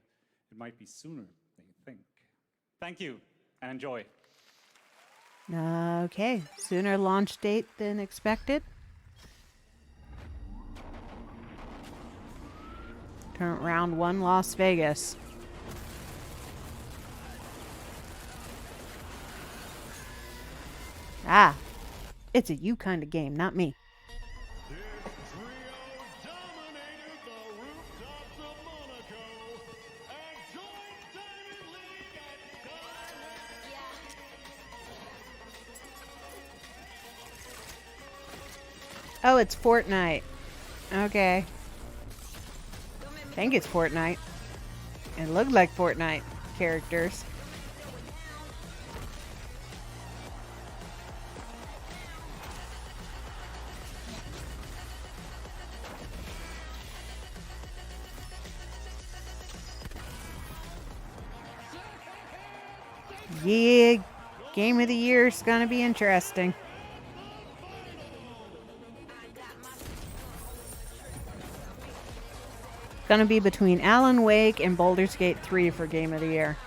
It might be sooner than you think. Thank you and enjoy.
Okay, sooner launch date than expected. Turn round 1, Las Vegas. Ah, it's a you kind of game, not me. Oh, it's Fortnite. Okay. I think it's Fortnite. It looked like Fortnite characters. Yeah, Game of the Year is gonna be interesting. Gonna be between Alan Wake and Baldur's Gate 3 for Game of the Year.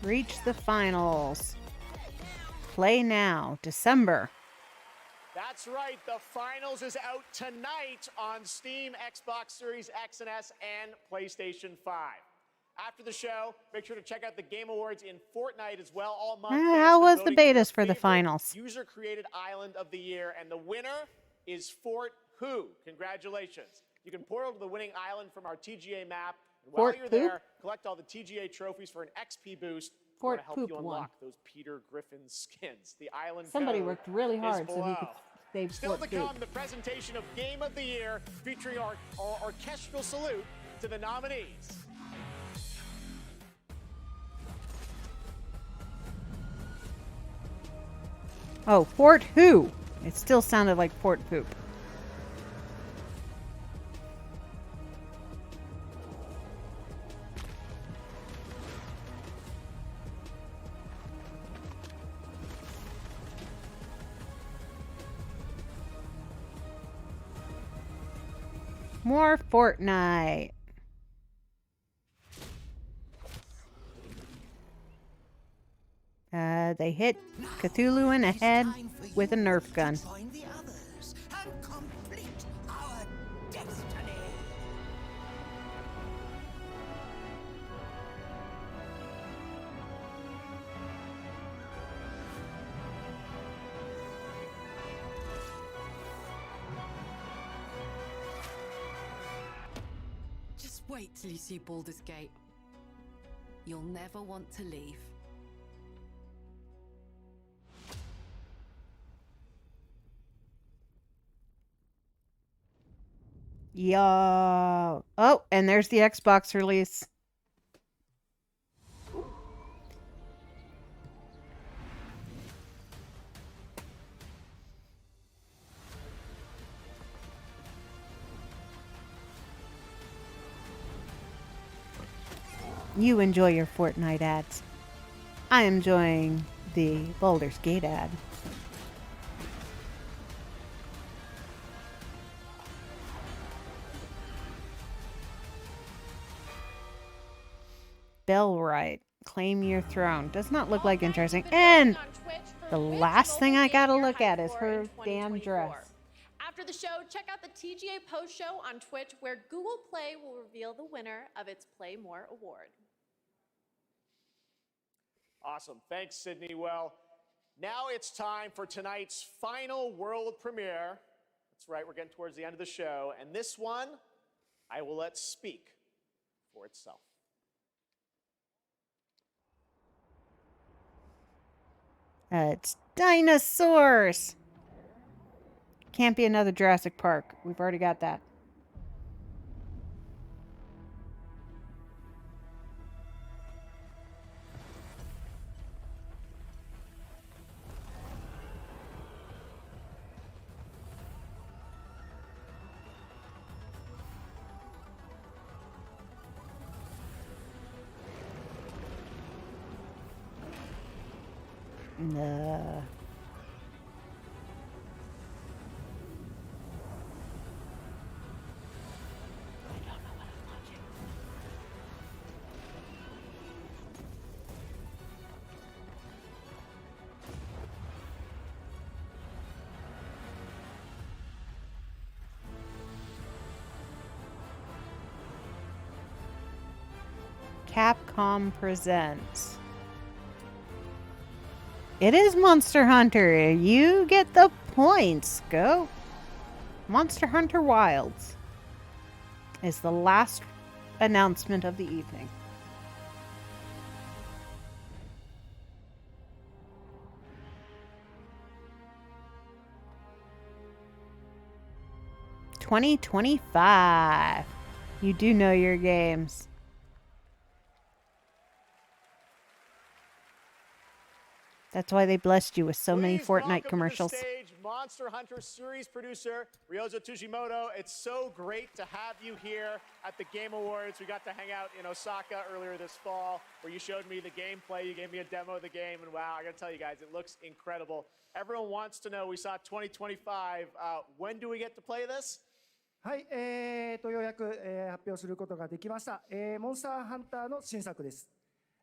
Reach the finals. Play now, December.
That's right, the finals is out tonight on Steam, Xbox Series X and S, and PlayStation 5. After the show, make sure to check out the Game Awards in Fortnite as well. All month.
How was the betas for the finals?
User-created island of the year, and the winner is Fort Who. Congratulations. You can portal to the winning island from our TGA map. And while you're there, collect all the TGA trophies for an XP boost to help you unlock those Peter Griffin skins. The island
Somebody
code
worked really hard
is
so he
below.
could save
Still
Fort
to
Poop.
come, the presentation of Game of the Year featuring our orchestral salute to the nominees.
Oh, Fort Who? It still sounded like Fort Poop. More Fortnite. They hit Cthulhu in the head with a Nerf gun.
Join the others and complete our destiny.
Just wait till you see Baldur's Gate. You'll never want to leave.
Yeah. Oh, and there's the Xbox release. You enjoy your Fortnite ads. I am enjoying the Baldur's Gate ad. Bellwright, claim your throne. Does not look like interesting. And the last thing I gotta look at is her damn dress.
After the show, check out the TGA post show on Twitch, where Google Play will reveal the winner of its Play More award.
Awesome. Thanks, Sydney. Well, now it's time for tonight's final world premiere. That's right, we're getting towards the end of the show. And this one, I will let speak for itself.
It's dinosaurs. Can't be another Jurassic Park. We've already got that. Nah. Capcom presents. It is Monster Hunter. You get the points. Go. Monster Hunter Wilds is the last announcement of the evening. $2025. You do know your games. That's why they blessed you with so many Fortnite commercials.
To the stage, Monster Hunter series producer Ryozo Tujimoto. It's so great to have you here at the Game Awards. We got to hang out in Osaka earlier this fall, where you showed me the gameplay. You gave me a demo of the game, and wow, I got to tell you guys, it looks incredible. Everyone wants to know. We saw 2025. When do we get to play this?
はい、ようやく、発表することができました。モンスターハンターの新作です。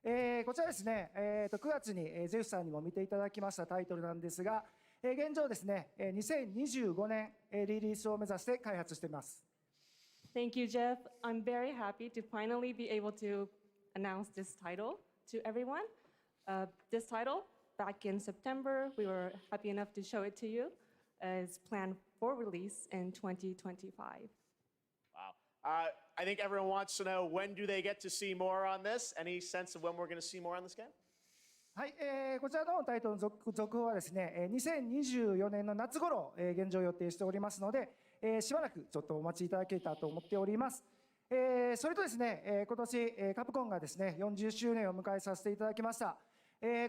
こちらですね、9月にゼフさんにも見ていただきましたタイトルなんですが、現状ですね、2025年リリースを目指して開発しています。
Thank you, Jeff. I'm very happy to finally be able to announce this title to everyone. This title, back in September, we were happy enough to show it to you. Is planned for release in 2025.
Wow. I think everyone wants to know, when do they get to see more on this? Any sense of when we're going to see more on this game?
はい、こちらのタイトルの続報はですね、2024年の夏頃、現状予定しておりますので、しばらくちょっとお待ちいただけたらと思っております。それとですね、今年、カプコンがですね、40周年を迎えさせていただきました。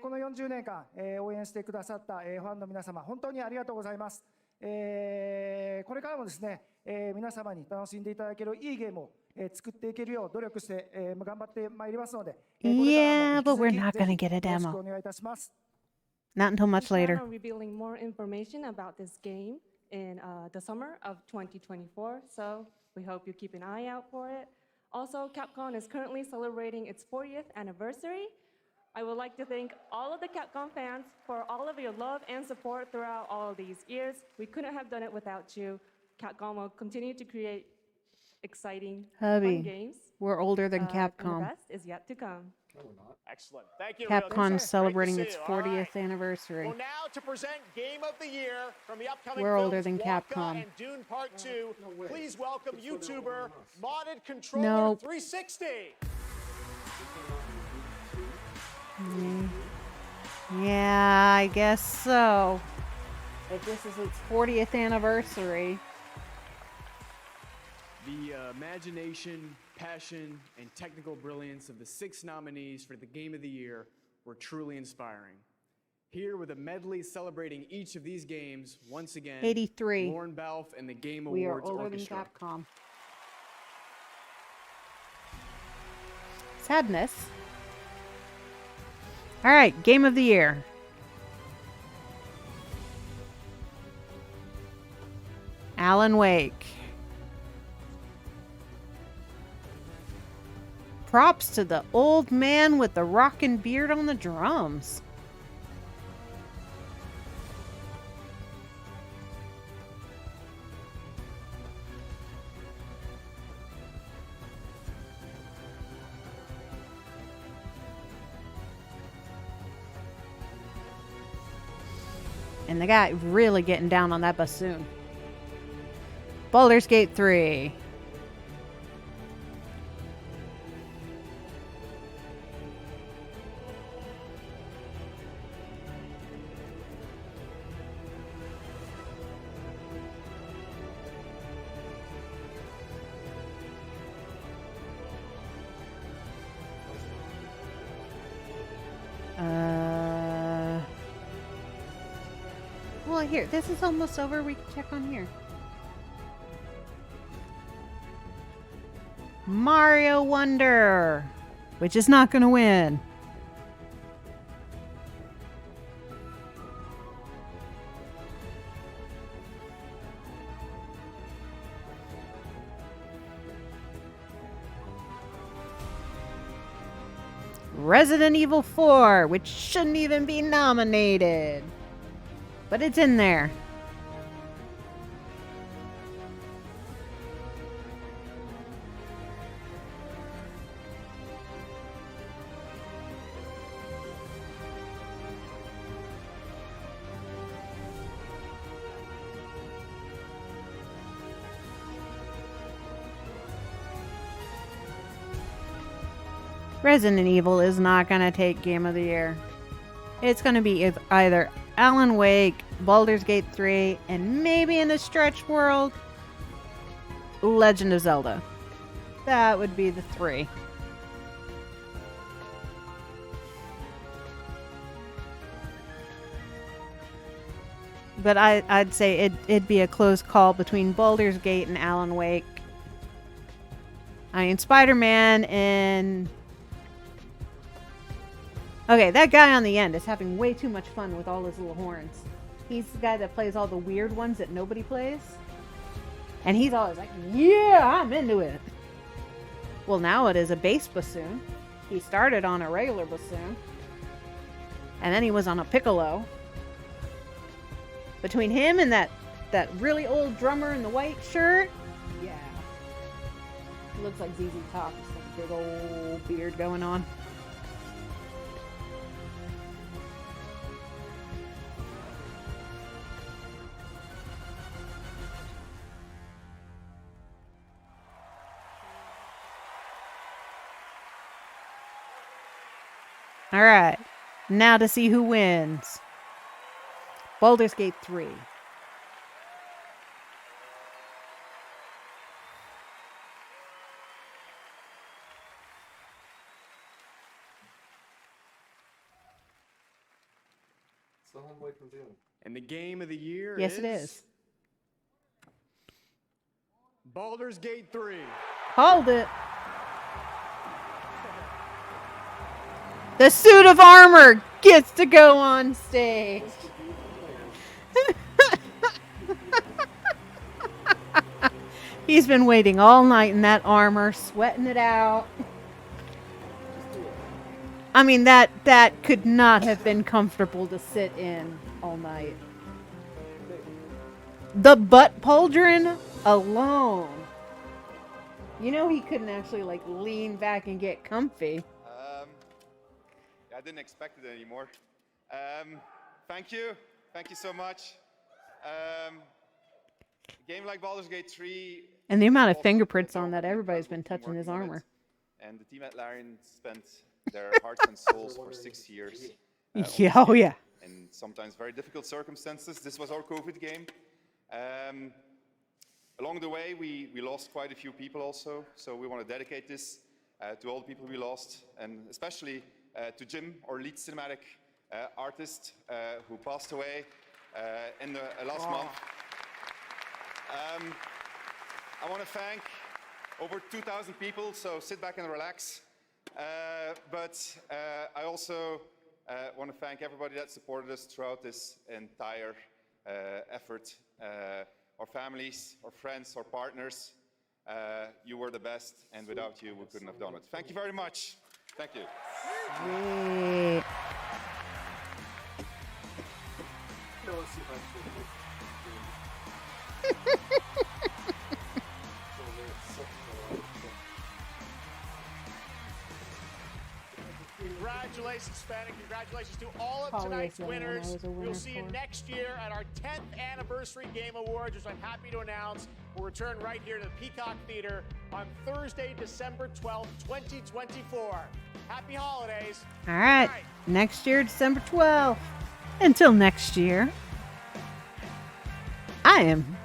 この40年間、応援してくださった、ファンの皆様、本当にありがとうございます。これからもですね、皆様に楽しんでいただけるいいゲームを、作っていけるよう努力して、頑張ってまいりますので、
Yeah, but we're not going to get a
よろしく
demo.
お願いいたします。
Not until much
We plan
later.
on revealing more information about this game in the summer of 2024, so we hope you keep an eye out for it. Also, Capcom is currently celebrating its 40th anniversary. I would like to thank all of the Capcom fans for all of your love and support throughout all of these years. We couldn't have done it without you. Capcom will continue to create exciting, fun
Hubby,
games.
we're older than
And the
Capcom.
best is yet to come.
Excellent. Thank you.
Capcom's celebrating
Great to
its
see you. All
40th
right.
anniversary.
Well, now to present Game of the Year from the upcoming
We're older
films
than
Wonka
Capcom.
and Dune Part 2. Please welcome YouTuber Modded Controller
Nope.
360.
Yeah, I guess so. If this is its 40th anniversary.
The imagination, passion, and technical brilliance of the 6 nominees for the Game of the Year were truly inspiring. Here with a medley celebrating each of these games, once again,
83.
Lauren Balfe and the Game
We are
Awards
older than
Orchestra.
Capcom. Sadness. All right, Game of the Year. Alan Wake. Props to the old man with the rockin' beard on the drums. And the guy really getting down on that bassoon. Baldur's Gate 3. Well, here, this is almost over. We can check on here. Mario Wonder, which is not going to win. Resident Evil 4, which shouldn't even be nominated. But it's in there. Resident Evil is not going to take Game of the Year. It's going to be either Alan Wake, Baldur's Gate 3, and maybe in a stretch world, Legend of Zelda. That would be the 3. But I'd say it'd be a close call between Baldur's Gate and Alan Wake. I mean, Spider-Man and... Okay, that guy on the end is having way too much fun with all his little horns. He's the guy that plays all the weird ones that nobody plays. And he's always like, yeah, I'm into it. Well, now it is a bass bassoon. He started on a regular bassoon. And then he was on a piccolo. Between him and that really old drummer in the white shirt, yeah. He looks like ZZ Top. He's got a big old beard going on. All right, now to see who wins. Baldur's Gate 3.
It's the homeboy from Doom.
And the game of the year
Yes, it is.
Baldur's Gate 3.
Hold it. The suit of armor gets to go on stage. He's been waiting all night in that armor, sweating it out. I mean, that could not have been comfortable to sit in all night. The butt pauldron alone. You know he couldn't actually like lean back and get comfy.
I didn't expect it anymore. Thank you so much. A game like Baldur's Gate 3.
And the amount of fingerprints on that, everybody's been touching his armor.
And the team at Larian spent their hearts and souls for 6 years.
Yeah, oh yeah.
In sometimes very difficult circumstances. This was our COVID game. Along the way, we lost quite a few people also. So we want to dedicate this to all the people we lost, and especially to Jim, our lead cinematic artist, who passed away in the last month. I want to thank over 2,000 people, so sit back and relax. But I also want to thank everybody that supported us throughout this entire effort. Our families, our friends, our partners. You were the best, and without you, we couldn't have done it. Thank you very much. Thank you.
Yeah.
Congratulations, Sven, and congratulations to all of tonight's winners. We'll see you next year at our 10th anniversary Game Awards, which I'm happy to announce will return right here to the Peacock Theater on Thursday, December 12th, 2024. Happy holidays.
All right. Next year, December 12th. Until next year, I am.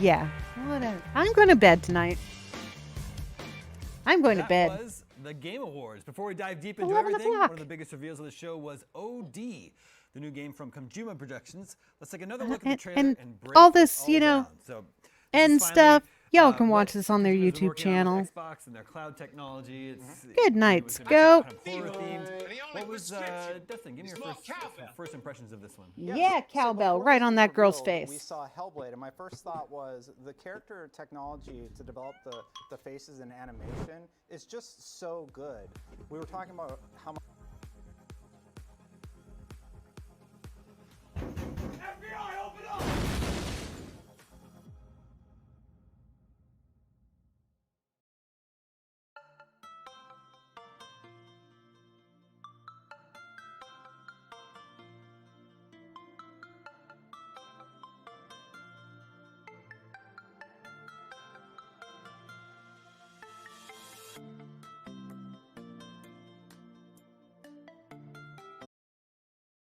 Yeah. Whatever. I'm going to bed tonight. I'm going to bed.
That was the Game Awards. Before we dive deep into
11
everything,
o'clock.
one of the biggest reveals of the show was OD, the new game from Kojima Productions. Let's take another look at the trailer and break
all this,
it all down. So,
and
finally,
stuff. Y'all can watch this on their
Kojima is
YouTube
working on
channel.
with Xbox and their cloud technology. It's,
Good night,
it was
Scope.
kind of horror-themed. What was, Dustin, give me your first impressions of this one.
Yeah, cowbell right on that girl's face.
We saw Hellblade, and my first thought was the character technology to develop the faces and animation is just so good. We were talking about how much